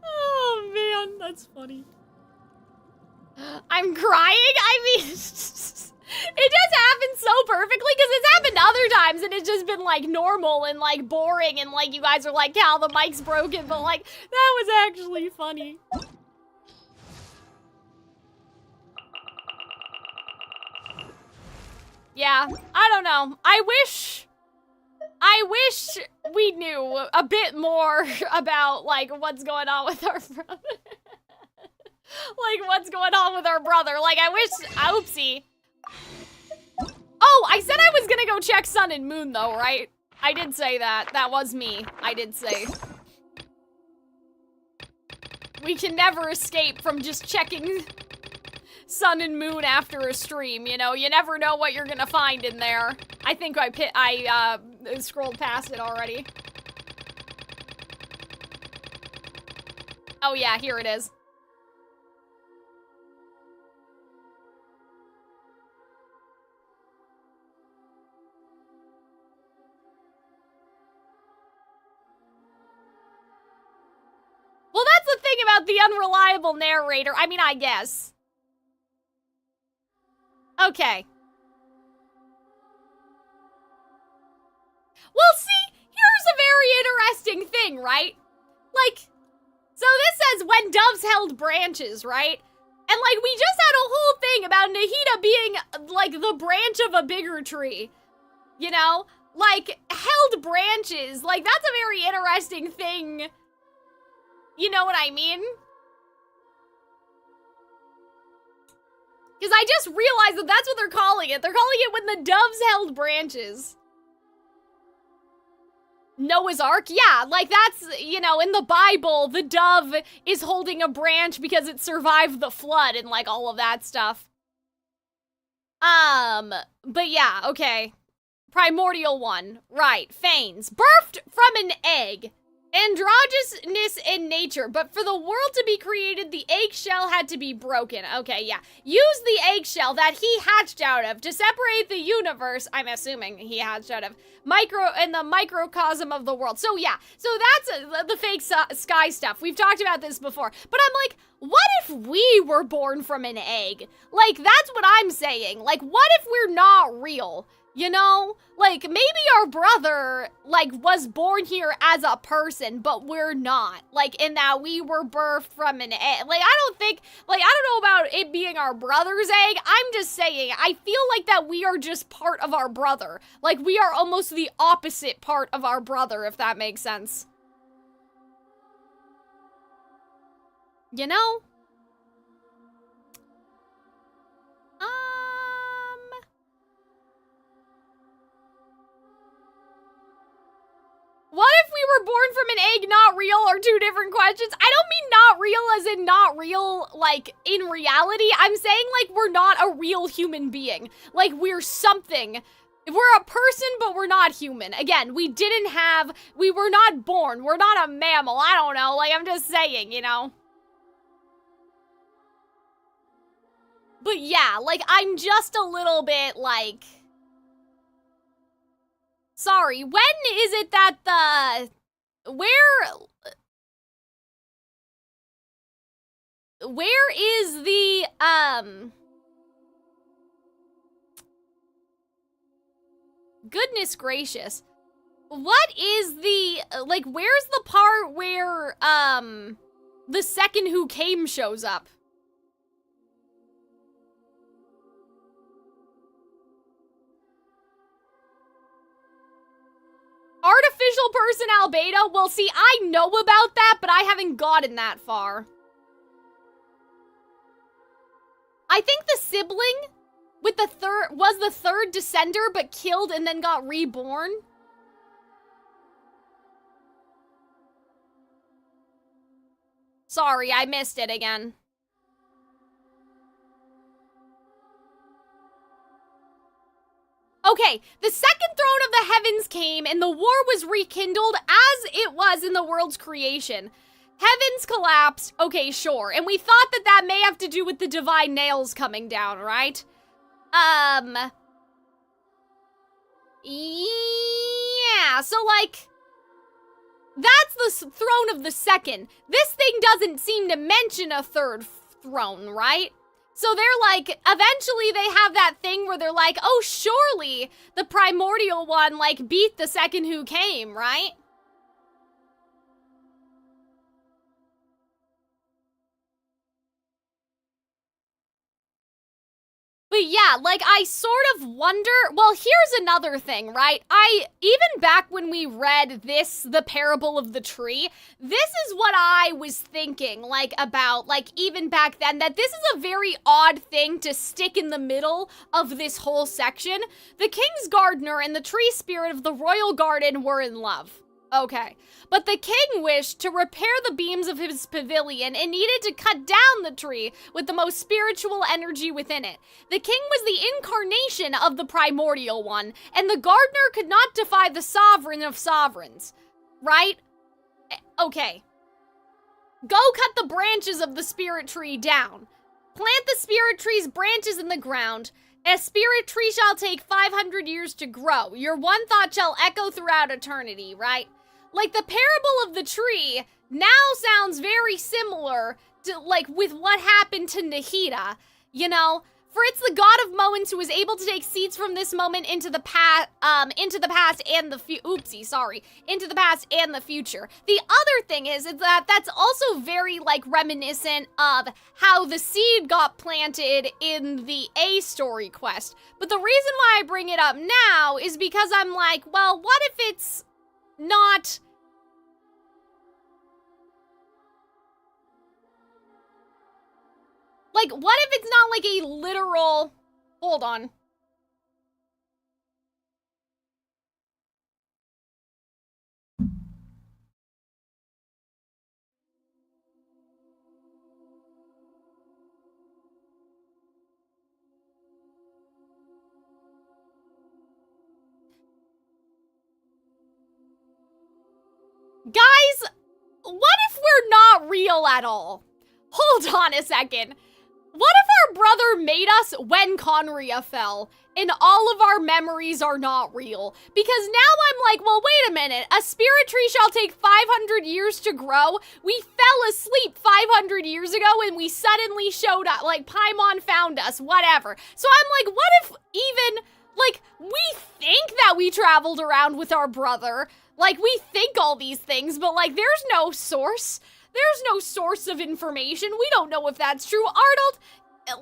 Oh man, that's funny. I'm crying, I mean, it just happened so perfectly because it's happened other times and it's just been like normal and like boring and like you guys are like, Cal, the mic's broken, but like that was actually funny. Yeah, I don't know. I wish we knew a bit more about like what's going on with our brother. Like what's going on with our brother. Like I wish, oopsie. Oh, I said I was gonna go check Sun and Moon though, right? I did say that. That was me. I did say. We can never escape from just checking Sun and Moon after a stream, you know? You never know what you're gonna find in there. I think I scrolled past it already. Oh yeah, here it is. Well, that's the thing about the unreliable narrator. I mean, I guess. Okay. Well, see, here's a very interesting thing, right? Like, so this says when doves held branches, right? And like, we just had a whole thing about Nahida being like the branch of a bigger tree. You know? Like, held branches. Like, that's a very interesting thing. You know what I mean? Because I just realized that that's what they're calling it. They're calling it when the doves held branches. Noah's Ark? Yeah, like that's, you know, in the Bible, the dove is holding a branch because it survived the flood and like all of that stuff. But yeah, okay. Primordial one. Right, Fanes. Birthed from an egg. Androgynousness in nature, but for the world to be created, the eggshell had to be broken. Okay, yeah. Use the eggshell that he hatched out of to separate the universe, I'm assuming he hatched out of, in the microcosm of the world. So yeah, so that's the fake sky stuff. We've talked about this before, but I'm like, what if we were born from an egg? Like, that's what I'm saying. Like, what if we're not real? You know? Like, maybe our brother, like, was born here as a person, but we're not. Like, in that we were birthed from an egg. Like, I don't think, like, I don't know about it being our brother's egg. I'm just saying, I feel like that we are just part of our brother. Like, we are almost the opposite part of our brother, if that makes sense. You know? What if we were born from an egg, not real, are two different questions? I don't mean not real as in not real, like, in reality. I'm saying, like, we're not a real human being. Like, we're something. We're a person, but we're not human. Again, we were not born. We're not a mammal. I don't know. Like, I'm just saying, you know? But yeah, like, I'm just a little bit, like... Sorry, when is it that where is the, goodness gracious. What is the, like, where's the part where, the second who came shows up? Artificial person albedo? Well, see, I know about that, but I haven't gotten that far. I think the sibling with the was the third descender, but killed and then got reborn. Sorry, I missed it again. Okay, the second throne of the heavens came and the war was rekindled as it was in the world's creation. Heavens collapsed, okay, sure, and we thought that that may have to do with the divine nails coming down, right? Yeah, so like, that's the throne of the second. This thing doesn't seem to mention a third throne, right? So they're like, eventually they have that thing where they're like, oh, surely the primordial one, like, beat the second who came, right? But yeah, like, I sort of wonder, well, here's another thing, right? Even back when we read the Parable of the Tree, this is what I was thinking, like, about, like, even back then, that this is a very odd thing to stick in the middle of this whole section. The King's Gardener and the tree spirit of the royal garden were in love. Okay, but the king wished to repair the beams of his pavilion and needed to cut down the tree with the most spiritual energy within it. The king was the incarnation of the primordial one, and the gardener could not defy the sovereign of sovereigns, right? Okay. Go cut the branches of the spirit tree down. Plant the spirit tree's branches in the ground. A spirit tree shall take 500 years to grow. Your one thought shall echo throughout eternity, right? Like, the parable of the tree now sounds very similar to, like, with what happened to Nahida, you know? For it's the god of moments who is able to take seeds from this moment into the past and into the past and the future. The other thing is that that's also very, like, reminiscent of how the seed got planted in the A story quest. But the reason why I bring it up now is because I'm like, well, what if it's not... Like, what if it's not, like, a literal... Hold on. Guys, what if we're not real at all? Hold on a second. What if our brother made us when Conria fell, and all of our memories are not real? Because now I'm like, well, wait a minute. A spirit tree shall take 500 years to grow. We fell asleep 500 years ago, and we suddenly showed up. Like, Paimon found us, whatever. So I'm like, what if even, like, we think that we traveled around with our brother? Like, we think all these things, but, like, there's no source. There's no source of information. We don't know if that's true. Arnold,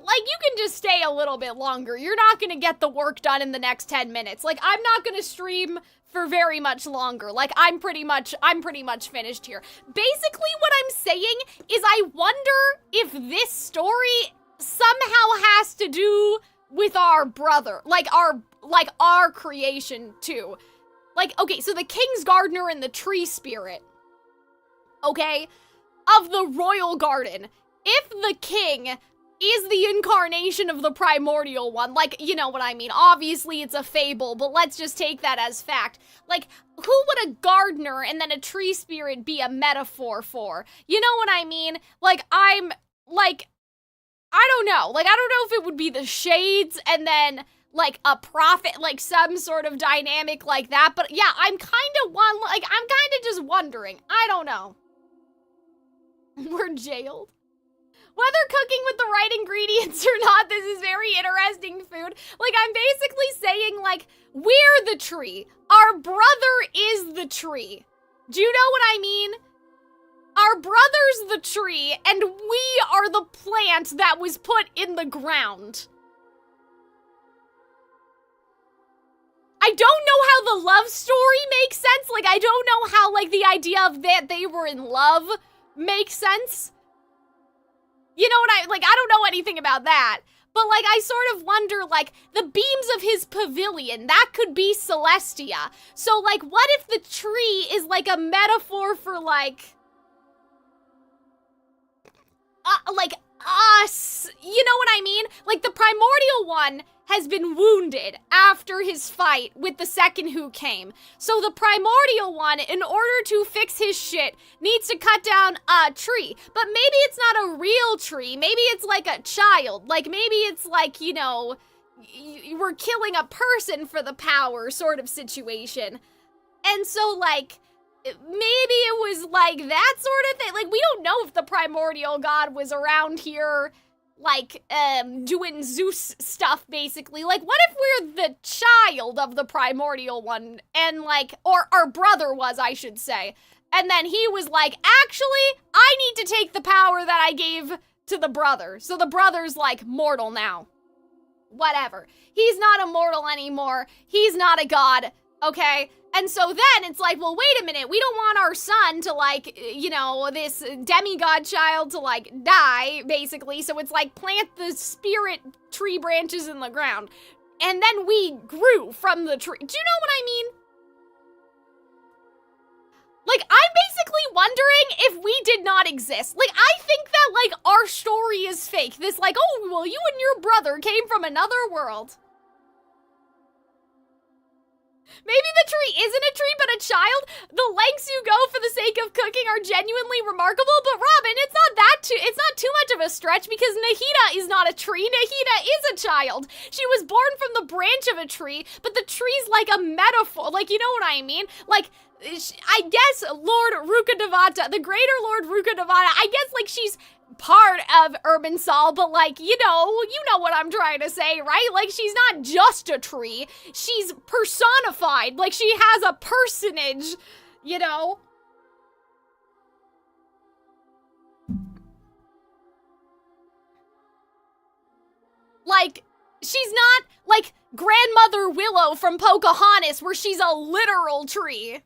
like, you can just stay a little bit longer. You're not gonna get the work done in the next 10 minutes. Like, I'm not gonna stream for very much longer. Like, I'm pretty much finished here. Basically, what I'm saying is I wonder if this story somehow has to do with our brother. Like, our creation, too. Like, okay, so the King's Gardener and the Tree Spirit, okay, of the Royal Garden. If the king is the incarnation of the primordial one, like, you know what I mean. Obviously, it's a fable, but let's just take that as fact. Like, who would a gardener and then a tree spirit be a metaphor for? You know what I mean? Like, I don't know. Like, I don't know if it would be the shades and then, like, a prophet, like, some sort of dynamic like that. But yeah, I'm kind of just wondering. I don't know. We're jailed. Whether cooking with the right ingredients or not, this is very interesting food. Like, I'm basically saying, like, we're the tree. Our brother is the tree. Do you know what I mean? Our brother's the tree, and we are the plant that was put in the ground. I don't know how the love story makes sense. Like, I don't know how, like, the idea of that they were in love makes sense. You know what I don't know anything about that. But, like, I sort of wonder, like, the beams of his pavilion, that could be Celestia. So, like, what if the tree is, like, a metaphor for, like us? You know what I mean? Like, the primordial one has been wounded after his fight with the second who came. So the primordial one, in order to fix his shit, needs to cut down a tree. But maybe it's not a real tree. Maybe it's like a child. Like, maybe it's like, you know, we're killing a person for the power sort of situation. And so, like, maybe it was like that sort of thing. Like, we don't know if the primordial god was around here, like, doing Zeus stuff, basically. Like, what if we're the child of the primordial one, and, like, or our brother was, I should say, and then he was like, actually, I need to take the power that I gave to the brother, so the brother's, like, mortal now. Whatever. He's not immortal anymore. He's not a god, okay? And so then it's like, well, wait a minute, we don't want our son to, like, you know, this demigod child to, like, die, basically. So it's like, plant the spirit tree branches in the ground. And then we grew from the tree. Do you know what I mean? Like, I'm basically wondering if we did not exist. Like, I think that, like, our story is fake. This, like, oh, well, you and your brother came from another world. Maybe the tree isn't a tree, but a child. The lengths you go for the sake of cooking are genuinely remarkable. But Robin, it's not too much of a stretch, because Nahida is not a tree. Nahida is a child. She was born from the branch of a tree, but the tree's like a metaphor. Like, you know what I mean? Like, I guess Lord Rukkhadevata, the greater Lord Rukkhadevata, I guess, like, she's part of Urbansal, but, like, you know what I'm trying to say, right? Like, she's not just a tree. She's personified. Like, she has a personage, you know? Like, she's not, like, Grandmother Willow from Pocahontas, where she's a literal tree.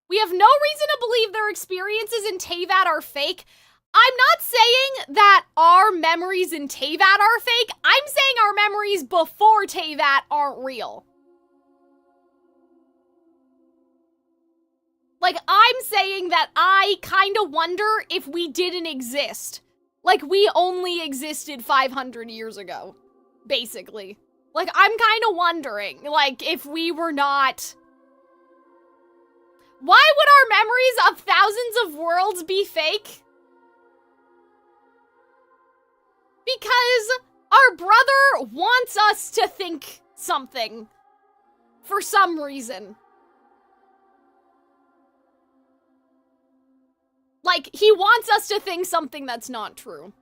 We have no reason to believe their experiences in Teyvat are fake. I'm not saying that our memories in Teyvat are fake. I'm saying our memories before Teyvat aren't real. Like, I'm saying that I kind of wonder if we didn't exist. Like, we only existed 500 years ago, basically. Like, I'm kind of wondering, like, if we were not Why would our memories of thousands of worlds be fake? Because our brother wants us to think something. For some reason. Like, he wants us to think something that's not true.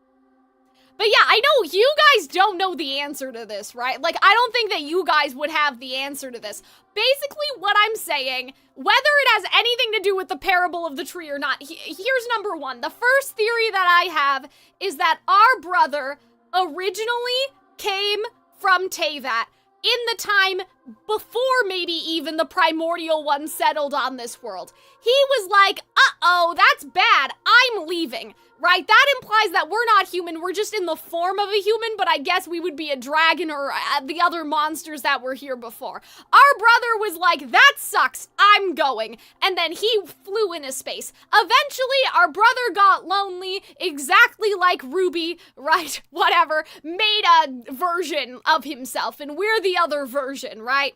But yeah, I know you guys don't know the answer to this, right? Like, I don't think that you guys would have the answer to this. Basically, what I'm saying, whether it has anything to do with the parable of the tree or not, here's number one. The first theory that I have is that our brother originally came from Teyvat in the time before maybe even the primordial one settled on this world. He was like, uh-oh, that's bad, I'm leaving, right? That implies that we're not human, we're just in the form of a human, but I guess we would be a dragon or the other monsters that were here before. Our brother was like, that sucks, I'm going, and then he flew into space. Eventually, our brother got lonely, exactly like Ruby, right, whatever, made a version of himself, and we're the other version, right?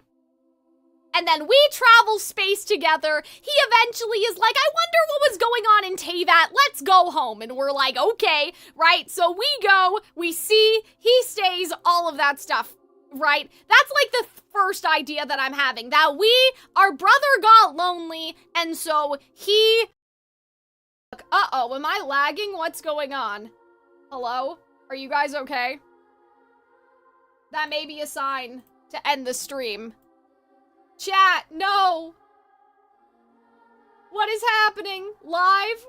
And then we travel space together. He eventually is like, I wonder what was going on in Teyvat. Let's go home. And we're like, okay, right? So we go, we see, he stays, all of that stuff, right? That's like the first idea that I'm having. That our brother got lonely, and so he... Uh-oh, am I lagging? What's going on? Hello? Are you guys okay? That may be a sign to end the stream. Chat, no! What is happening? Live?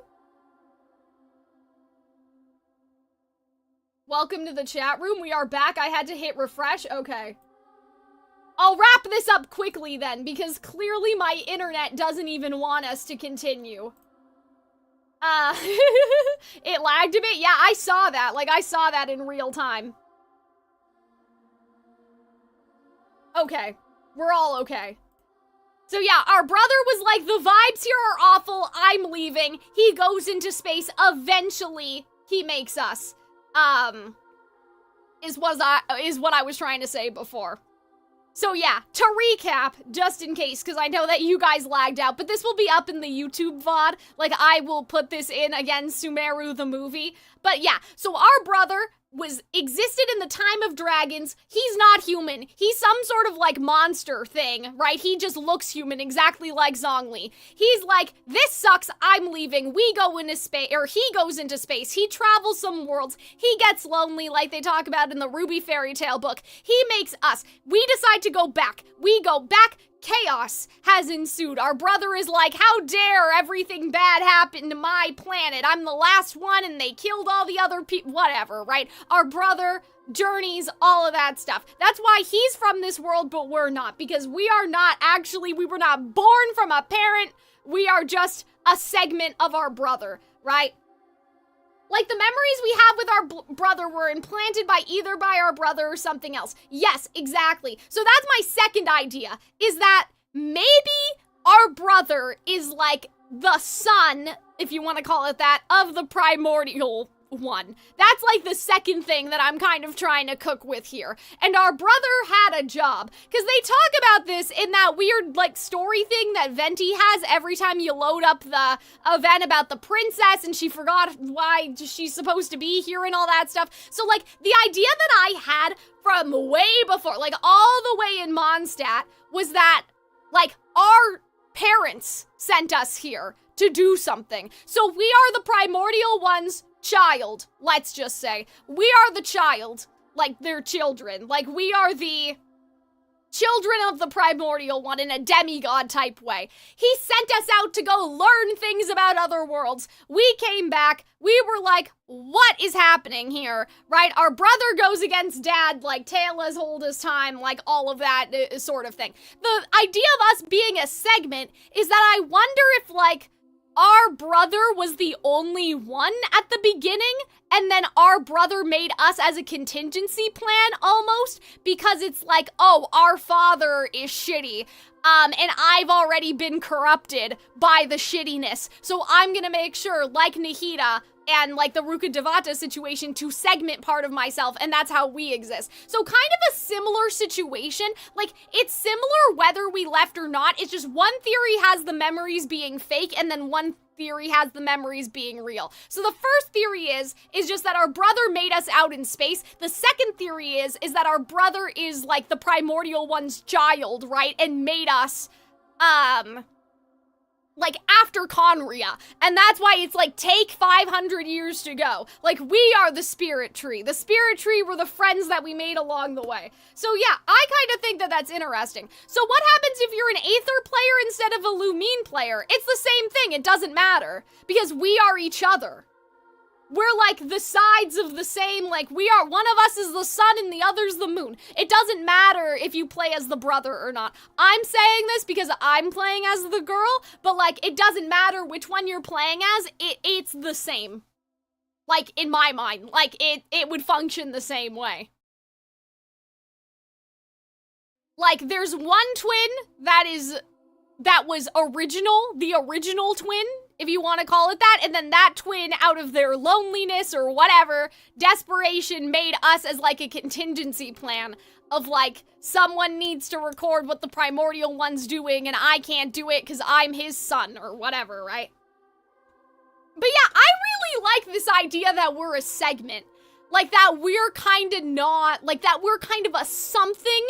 Welcome to the chat room. We are back. I had to hit refresh. Okay. I'll wrap this up quickly then, because clearly my internet doesn't even want us to continue. It lagged a bit? Yeah, I saw that. Like, I saw that in real time. Okay. We're all okay. So yeah, our brother was like, the vibes here are awful, I'm leaving. He goes into space, eventually he makes us. Is what I was trying to say before. So yeah, to recap, just in case, because I know that you guys lagged out, but this will be up in the YouTube VOD. Like, I will put this in, again, Sumeru the movie. But yeah, so our brother existed in the time of dragons. He's not human. He's some sort of like monster thing, right? He just looks human, exactly like Zhongli. He's like, this sucks, I'm leaving. We go into space, or he goes into space. He travels some worlds. He gets lonely, like they talk about in the Ruby fairy tale book. He makes us. We decide to go back. We go back. Chaos has ensued. Our brother is like, how dare everything bad happen to my planet? I'm the last one and they killed all the other people. Whatever, right? Our brother journeys, all of that stuff. That's why he's from this world, but we're not. Because we are not actually, we were not born from a parent. We are just a segment of our brother, right? Like, the memories we have with our brother were implanted either by our brother or something else. Yes, exactly. So that's my second idea, is that maybe our brother is like the son, if you want to call it that, of the primordial one. That's like the second thing that I'm kind of trying to cook with here. And our brother had a job, because they talk about this in that weird like story thing that Venti has every time you load up the event about the princess and she forgot why she's supposed to be here and all that stuff. So like the idea that I had from way before, like all the way in Mondstadt, was that like our parents sent us here to do something. So we are the primordial ones. Child, let's just say. We are the child, like they're children. Like we are the children of the primordial one in a demigod type way. He sent us out to go learn things about other worlds. We came back, we were like, what is happening here, right? Our brother goes against dad, like Taylor's oldest time, like all of that sort of thing. The idea of us being a segment is that I wonder if like our brother was the only one at the beginning, and then our brother made us as a contingency plan, almost, because it's like, oh, our father is shitty, and I've already been corrupted by the shittiness, so I'm gonna make sure, like Nahida, and like the Rukkhadevata situation to segment part of myself, and that's how we exist. So kind of a similar situation. Like, it's similar whether we left or not. It's just one theory has the memories being fake, and then one theory has the memories being real. So the first theory is just that our brother made us out in space. The second theory is that our brother is like the primordial one's child, right? And made us, like, after Conria. And that's why it's like, take 500 years to go. Like, we are the spirit tree. The spirit tree were the friends that we made along the way. So yeah, I kind of think that that's interesting. So what happens if you're an Aether player instead of a Lumine player? It's the same thing. It doesn't matter. Because we are each other. We're like the sides of the same, like we are, one of us is the sun and the other's the moon. It doesn't matter if you play as the brother or not. I'm saying this because I'm playing as the girl, but like it doesn't matter which one you're playing as, it's the same. Like in my mind, like it would function the same way. Like there's one twin that was original, the original twin, if you want to call it that, and then that twin, out of their loneliness or whatever, desperation, made us as like a contingency plan of like, someone needs to record what the primordial one's doing and I can't do it because I'm his son or whatever, right? But yeah, I really like this idea that we're a segment. Like that we're kind of not, like that we're kind of a something.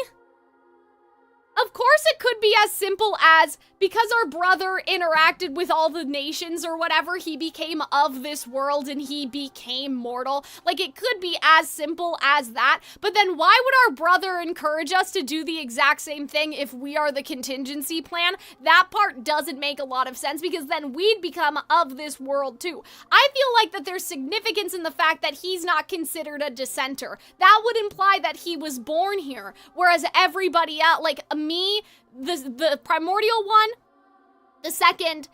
Of course it could be as simple as, because our brother interacted with all the nations or whatever, he became of this world and he became mortal. Like, it could be as simple as that. But then why would our brother encourage us to do the exact same thing if we are the contingency plan? That part doesn't make a lot of sense, because then we'd become of this world too. I feel like that there's significance in the fact that he's not considered a dissenter. That would imply that he was born here, whereas everybody else, like me, the primordial one, the second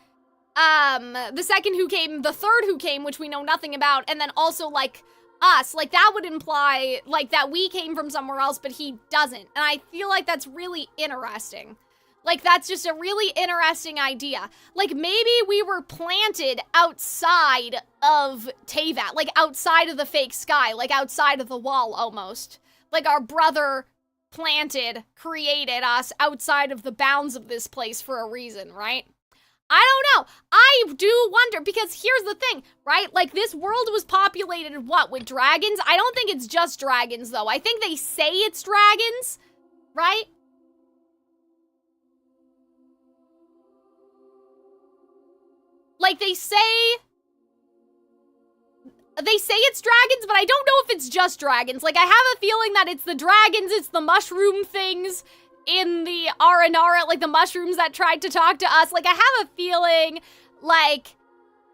who came, the third who came, which we know nothing about, and then also like us, like that would imply like that we came from somewhere else, but he doesn't. And I feel like that's really interesting. Like that's just a really interesting idea. Like maybe we were planted outside of Teyvat, like outside of the fake sky, like outside of the wall almost. Like our brother planted, created us outside of the bounds of this place for a reason, right? I don't know. I do wonder, because here's the thing, right? Like, this world was populated, what, with dragons? I don't think it's just dragons, though. I think they say it's dragons, right? Like, they say it's dragons, but I don't know if it's just dragons. Like, I have a feeling that it's the dragons, it's the mushroom things in the Aranara, like the mushrooms that tried to talk to us. Like, I have a feeling, like,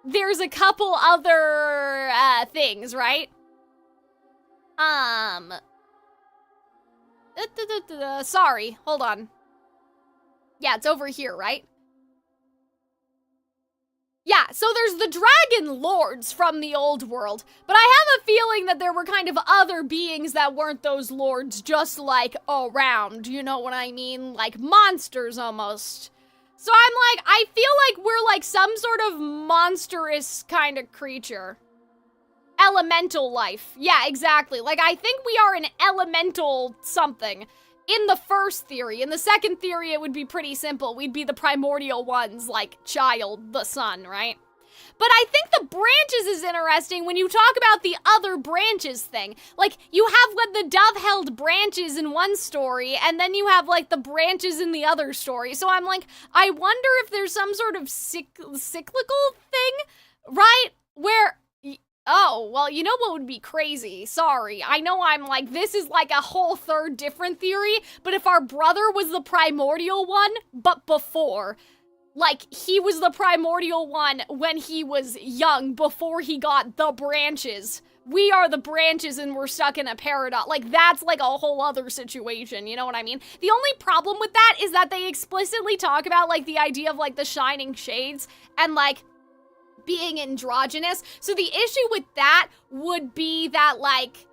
there's a couple other, things, right? Sorry, hold on. Yeah, it's over here, right? Yeah, so there's the dragon lords from the old world, but I have a feeling that there were kind of other beings that weren't those lords, just like around, you know what I mean? Like monsters almost. So I'm like, I feel like we're like some sort of monstrous kind of creature. Elemental life. Yeah, exactly. Like, I think we are an elemental something. In the first theory. In the second theory, it would be pretty simple. We'd be the primordial ones, like child, the sun, right? But I think the branches is interesting when you talk about the other branches thing. Like, you have when the dove held branches in one story, and then you have, like, the branches in the other story. So I'm like, I wonder if there's some sort of cyclical thing, right? Where... Oh, well, you know what would be crazy? Sorry, I know I'm like, this is like a whole third different theory, but if our brother was the primordial one, but before, like, he was the primordial one when he was young, before he got the branches. We are the branches and we're stuck in a paradox. Like, that's like a whole other situation, you know what I mean? The only problem with that is that they explicitly talk about, like, the idea of, like, the shining shades and, like, being androgynous. So the issue with that would be that, like,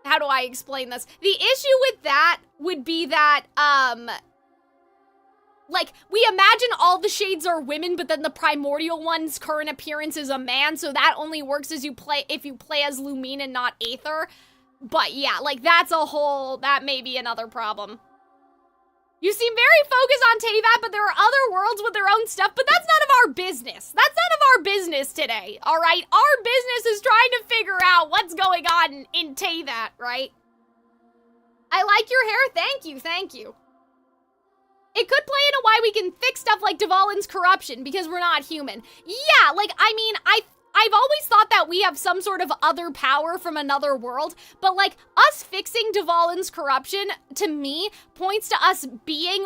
how do I explain this? The issue with that would be that, like, we imagine all the shades are women, but then the primordial one's current appearance is a man, so that only works as if you play as Lumine and not Aether. But yeah, like, that may be another problem. You seem very focused on Teyvat, but there are other worlds with their own stuff, but that's none of our business. That's none of our business today, alright? Our business is trying to figure out what's going on in Teyvat, right? I like your hair, thank you, thank you. It could play into why we can fix stuff like Dvalin's corruption, because we're not human. Yeah, like, I mean, I've always thought that we have some sort of other power from another world, but like, us fixing Dvalin's corruption, to me, points to us being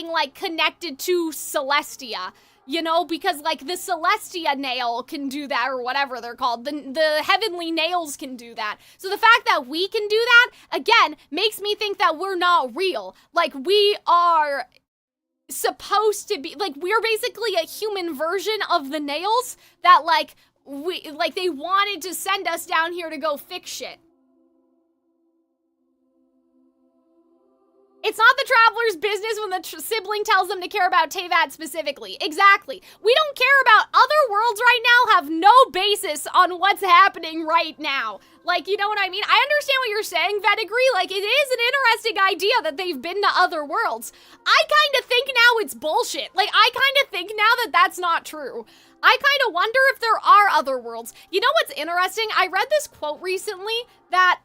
like connected to Celestia. You know, because like the Celestia nail can do that, or whatever they're called. The heavenly nails can do that. So the fact that we can do that, again, makes me think that we're not real. Like, we are supposed to be, like, we're basically a human version of the nails that, like, they wanted to send us down here to go fix shit. It's not the traveler's business when the sibling tells them to care about Teyvat specifically. Exactly. We don't care about other worlds right now, have no basis on what's happening right now. Like, you know what I mean? I understand what you're saying, Vedigree. Like, it is an interesting idea that they've been to other worlds. I kind of think now it's bullshit. Like, I kind of think now that that's not true. I kind of wonder if there are other worlds. You know what's interesting? I read this quote recently that,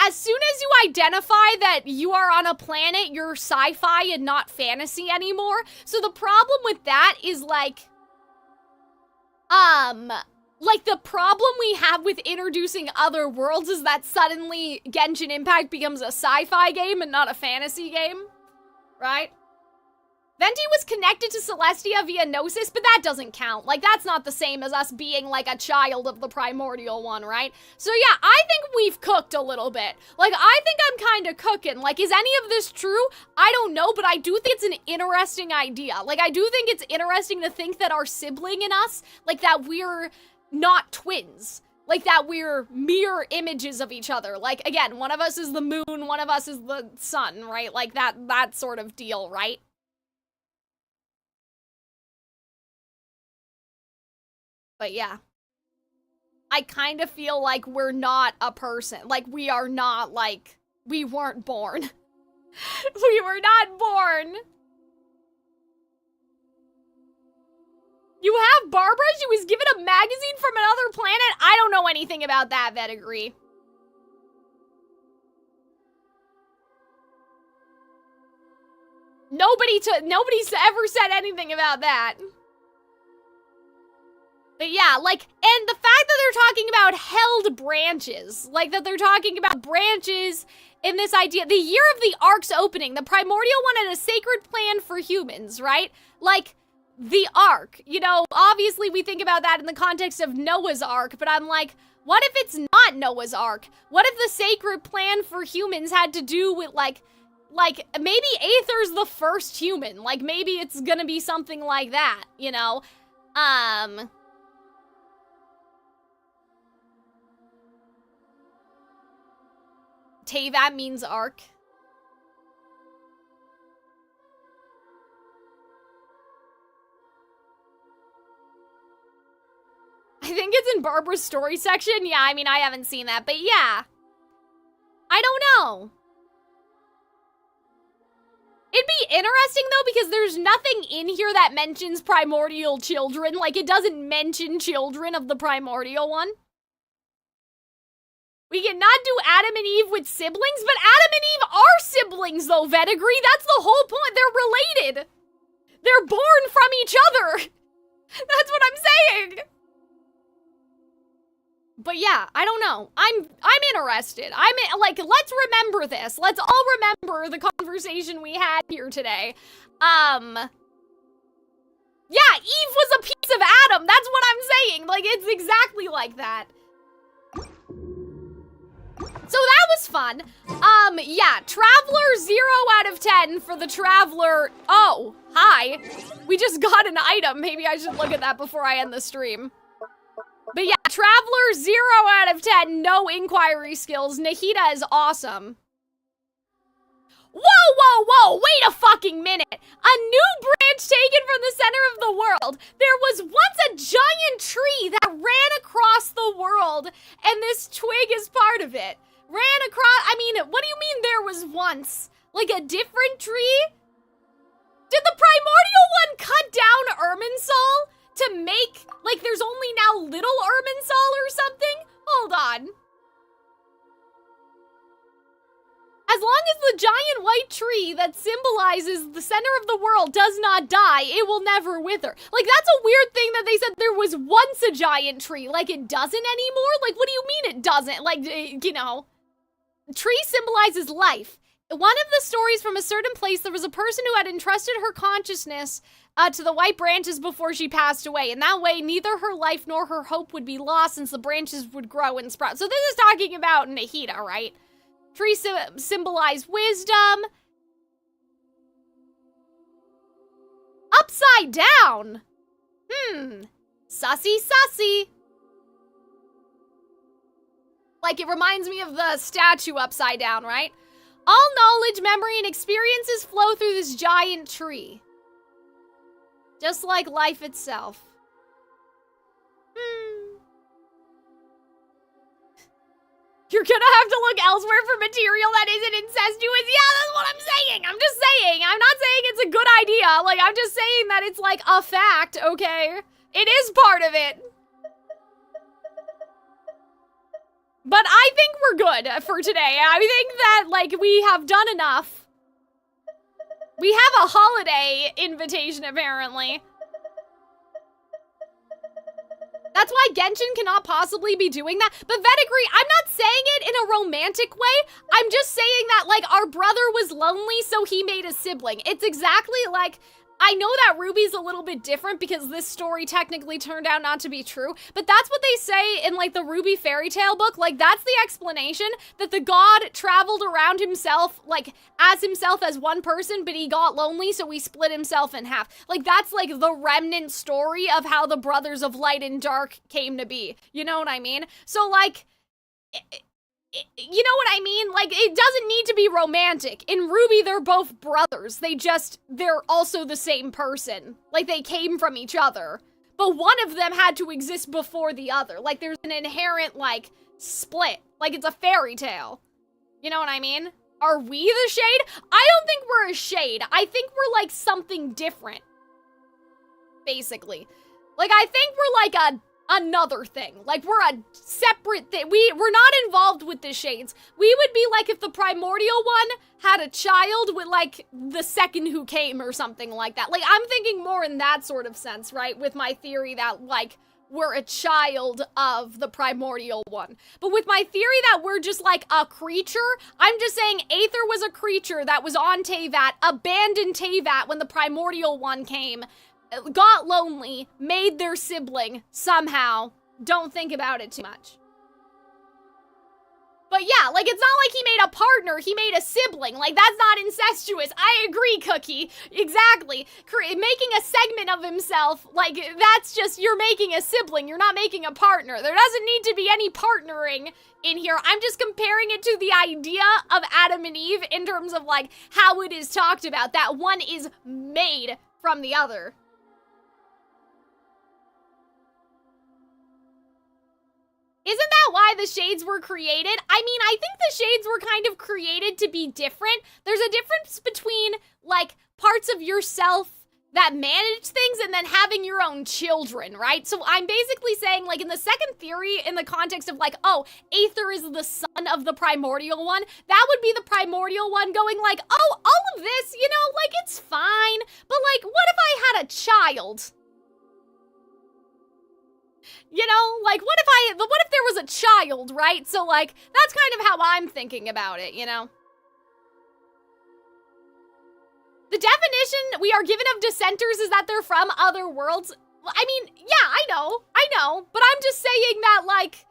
as soon as you identify that you are on a planet, you're sci-fi and not fantasy anymore. So the problem with that is like the problem we have with introducing other worlds is that suddenly Genshin Impact becomes a sci-fi game and not a fantasy game, right? Venti was connected to Celestia via Gnosis, but that doesn't count. Like, that's not the same as us being, like, a child of the primordial one, right? So yeah, I think we've cooked a little bit. Like, I think I'm kind of cooking. Like, is any of this true? I don't know, but I do think it's an interesting idea. Like, I do think it's interesting to think that our sibling in us, like, that we're not twins. Like, that we're mirror images of each other. Like, again, one of us is the moon, one of us is the sun, right? Like, that sort of deal, right? But yeah, I kind of feel like we're not a person. Like, we are not, like, we weren't born. We were not born. You have Barbara? She was given a magazine from another planet? I don't know anything about that, Vedigree. Nobody's ever said anything about that. But yeah, like, and the fact that they're talking about held branches, like that they're talking about branches in this idea, the year of the Ark's opening, the primordial one had a sacred plan for humans, right? Like, the Ark, you know, obviously we think about that in the context of Noah's Ark, but I'm like, what if it's not Noah's Ark? What if the sacred plan for humans had to do with, like, maybe Aether's the first human, like, maybe it's gonna be something like that, you know? Teyvat means Ark. I think it's in Barbara's story section. Yeah, I mean, I haven't seen that, but yeah. I don't know. It'd be interesting, though, because there's nothing in here that mentions primordial children. Like, it doesn't mention children of the primordial one. We cannot do Adam and Eve with siblings, but Adam and Eve are siblings, though, Vedigree. That's the whole point. They're related. They're born from each other. That's what I'm saying. But yeah, I don't know. I'm interested. Like, let's remember this. Let's all remember the conversation we had here today. Yeah, Eve was a piece of Adam. That's what I'm saying. Like, it's exactly like that. So that was fun. Yeah, Traveler 0 out of 10 for the Traveler. Oh, hi. We just got an item. Maybe I should look at that before I end the stream. But yeah, Traveler 0 out of 10, no inquiry skills. Nahida is awesome. Whoa, wait a fucking minute. A new branch taken from the center of the world. There was once a giant tree that ran across the world, and this twig is part of it. Ran across, I mean, what do you mean there was once? Like a different tree? Did the primordial one cut down Irminsul to make, like, there's only now little Irminsul or something? Hold on. As long as the giant white tree that symbolizes the center of the world does not die, it will never wither. Like, that's a weird thing that they said there was once a giant tree. Like, it doesn't anymore? Like, what do you mean it doesn't? Like, you know, tree symbolizes life. One of the stories from a certain place, there was a person who had entrusted her consciousness to the white branches before she passed away. And that way, neither her life nor her hope would be lost since the branches would grow and sprout. So this is talking about Nahida, right? Tree symbolize wisdom. Upside down. Sussy. Like, it reminds me of the statue upside down, right? All knowledge, memory, and experiences flow through this giant tree. Just like life itself. You're gonna have to look elsewhere for material that isn't incestuous. Yeah, that's what I'm saying. I'm just saying. I'm not saying it's a good idea. Like, I'm just saying that it's like a fact, okay? It is part of it. But I think we're good for today. I think that, like, we have done enough. We have a holiday invitation, apparently. That's why Genshin cannot possibly be doing that. But Vedigree, I'm not saying it in a romantic way. I'm just saying that, like, our brother was lonely, so he made a sibling. It's exactly like, I know that Ruby's a little bit different because this story technically turned out not to be true, but that's what they say in, like, the Ruby fairy tale book. Like, that's the explanation, that the god traveled around himself, like, as himself as one person, but he got lonely, so he split himself in half. Like, that's, like, the remnant story of how the Brothers of Light and Dark came to be. You know what I mean? So, like, you know what I mean? Like, it doesn't need to be romantic. In Ruby, they're both brothers. They're also the same person. Like, they came from each other. But one of them had to exist before the other. Like, there's an inherent, like, split. Like, it's a fairy tale. You know what I mean? Are we the shade? I don't think we're a shade. I think we're, like, something different. Basically. Like, I think we're, like, another thing. Like, we're a separate thing. We're not involved with the shades. We would be like if the primordial one had a child with, like, the second who came or something like that. Like, I'm thinking more in that sort of sense, right? With my theory that, like, we're a child of the primordial one. But with my theory that we're just, like, a creature, I'm just saying Aether was a creature that was on Teyvat, abandoned Teyvat when the primordial one came, got lonely, made their sibling, somehow. Don't think about it too much. But yeah, like, it's not like he made a partner, he made a sibling. Like, that's not incestuous. I agree, Cookie. Exactly. Making a segment of himself, like, that's just, you're making a sibling, you're not making a partner. There doesn't need to be any partnering in here. I'm just comparing it to the idea of Adam and Eve in terms of, like, how it is talked about, that one is made from the other. Isn't that why the shades were created? I mean, I think the shades were kind of created to be different. There's a difference between, like, parts of yourself that manage things and then having your own children, right? So I'm basically saying, like, in the second theory, in the context of, like, oh, Aether is the son of the primordial one, that would be the primordial one going, like, oh, all of this, you know, like, it's fine, but, like, what if I had a child? You know, like, what if there was a child, right? So, like, that's kind of how I'm thinking about it, you know? The definition we are given of dissenters is that they're from other worlds. I mean, yeah, I know, but I'm just saying that, like,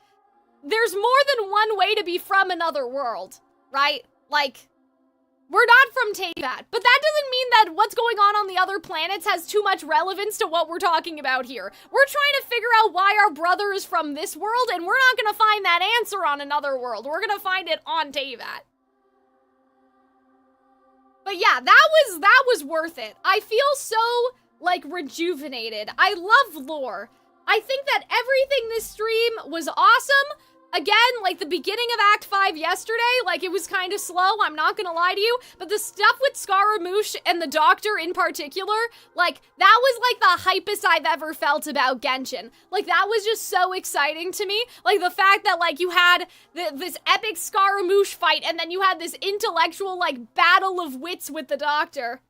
there's more than one way to be from another world, right? Like, we're not from Teyvat, but that doesn't mean that what's going on the other planets has too much relevance to what we're talking about here. We're trying to figure out why our brother is from this world, and we're not gonna find that answer on another world. We're gonna find it on Teyvat. But yeah, that was worth it. I feel so, like, rejuvenated. I love lore. I think that everything this stream was awesome. Again, like the beginning of Act 5 yesterday, like it was kind of slow, I'm not gonna lie to you, but the stuff with Scaramouche and the Doctor in particular, like, that was like the hypest I've ever felt about Genshin. Like, that was just so exciting to me. Like, the fact that, like, you had this epic Scaramouche fight, and then you had this intellectual, like, battle of wits with the Doctor.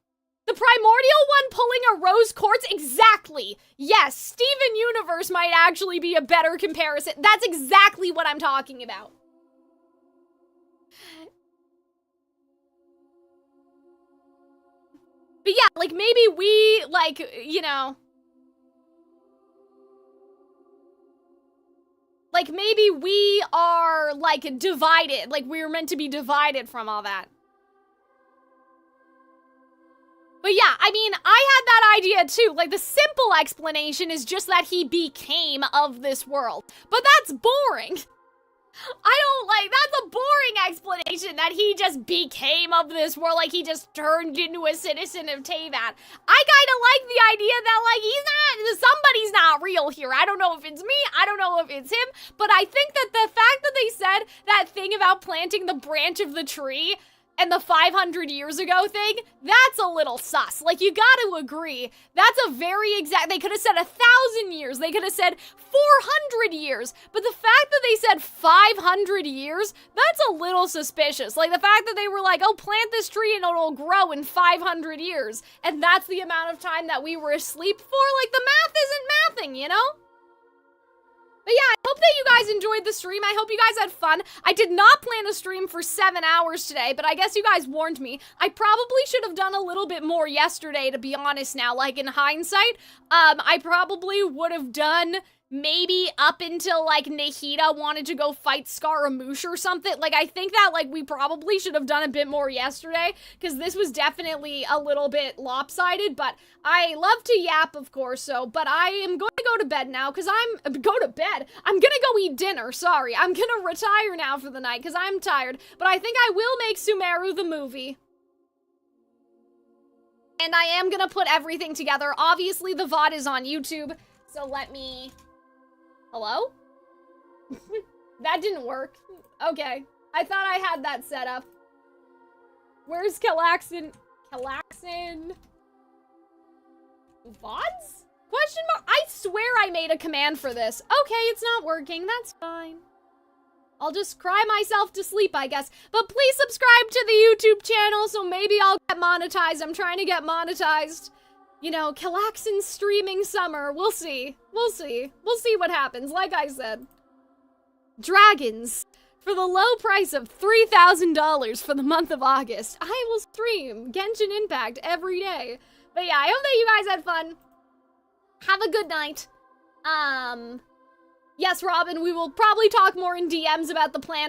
The primordial one pulling a rose quartz? Exactly! Yes, Steven Universe might actually be a better comparison. That's exactly what I'm talking about. But yeah, like, maybe we, like, you know... Like, maybe we are, like, divided. Like, we were meant to be divided from all that. But yeah, I mean, I had that idea too. Like, the simple explanation is just that he became of this world. But that's boring. That's a boring explanation that he just became of this world, like he just turned into a citizen of Teyvat. I kinda like the idea that, like, somebody's not real here. I don't know if it's me, I don't know if it's him, but I think that the fact that they said that thing about planting the branch of the tree and the 500 years ago thing, that's a little sus. Like, you gotta agree. That's a very exact, they could have said 1,000 years. They could have said 400 years. But the fact that they said 500 years, that's a little suspicious. Like, the fact that they were like, oh, plant this tree and it'll grow in 500 years. And that's the amount of time that we were asleep for. Like, the math isn't mathing, you know? But yeah, I hope that you guys enjoyed the stream. I hope you guys had fun. I did not plan a stream for 7 hours today, but I guess you guys warned me. I probably should have done a little bit more yesterday, to be honest now. Like, in hindsight, I probably would have done maybe up until, like, Nahida wanted to go fight Scaramouche or something. Like, I think that, like, we probably should have done a bit more yesterday, because this was definitely a little bit lopsided, but I love to yap, of course, so, but I am going to go to bed now, because I'm gonna go eat dinner, sorry. I'm gonna retire now for the night, because I'm tired, but I think I will make Sumeru the movie. And I am gonna put everything together. Obviously, the VOD is on YouTube, so let me... Hello? That didn't work. Okay. I thought I had that set up. Where's Calxiyn? Calxiyn? VODs? Question mark? I swear I made a command for this. Okay, it's not working. That's fine. I'll just cry myself to sleep, I guess. But please subscribe to the YouTube channel so maybe I'll get monetized. I'm trying to get monetized. You know, Calxiyn streaming summer. We'll see. We'll see. We'll see what happens, like I said. Dragons. For the low price of $3,000 for the month of August, I will stream Genshin Impact every day. But yeah, I hope that you guys had fun. Have a good night. Yes, Robin, we will probably talk more in DMs about the plan for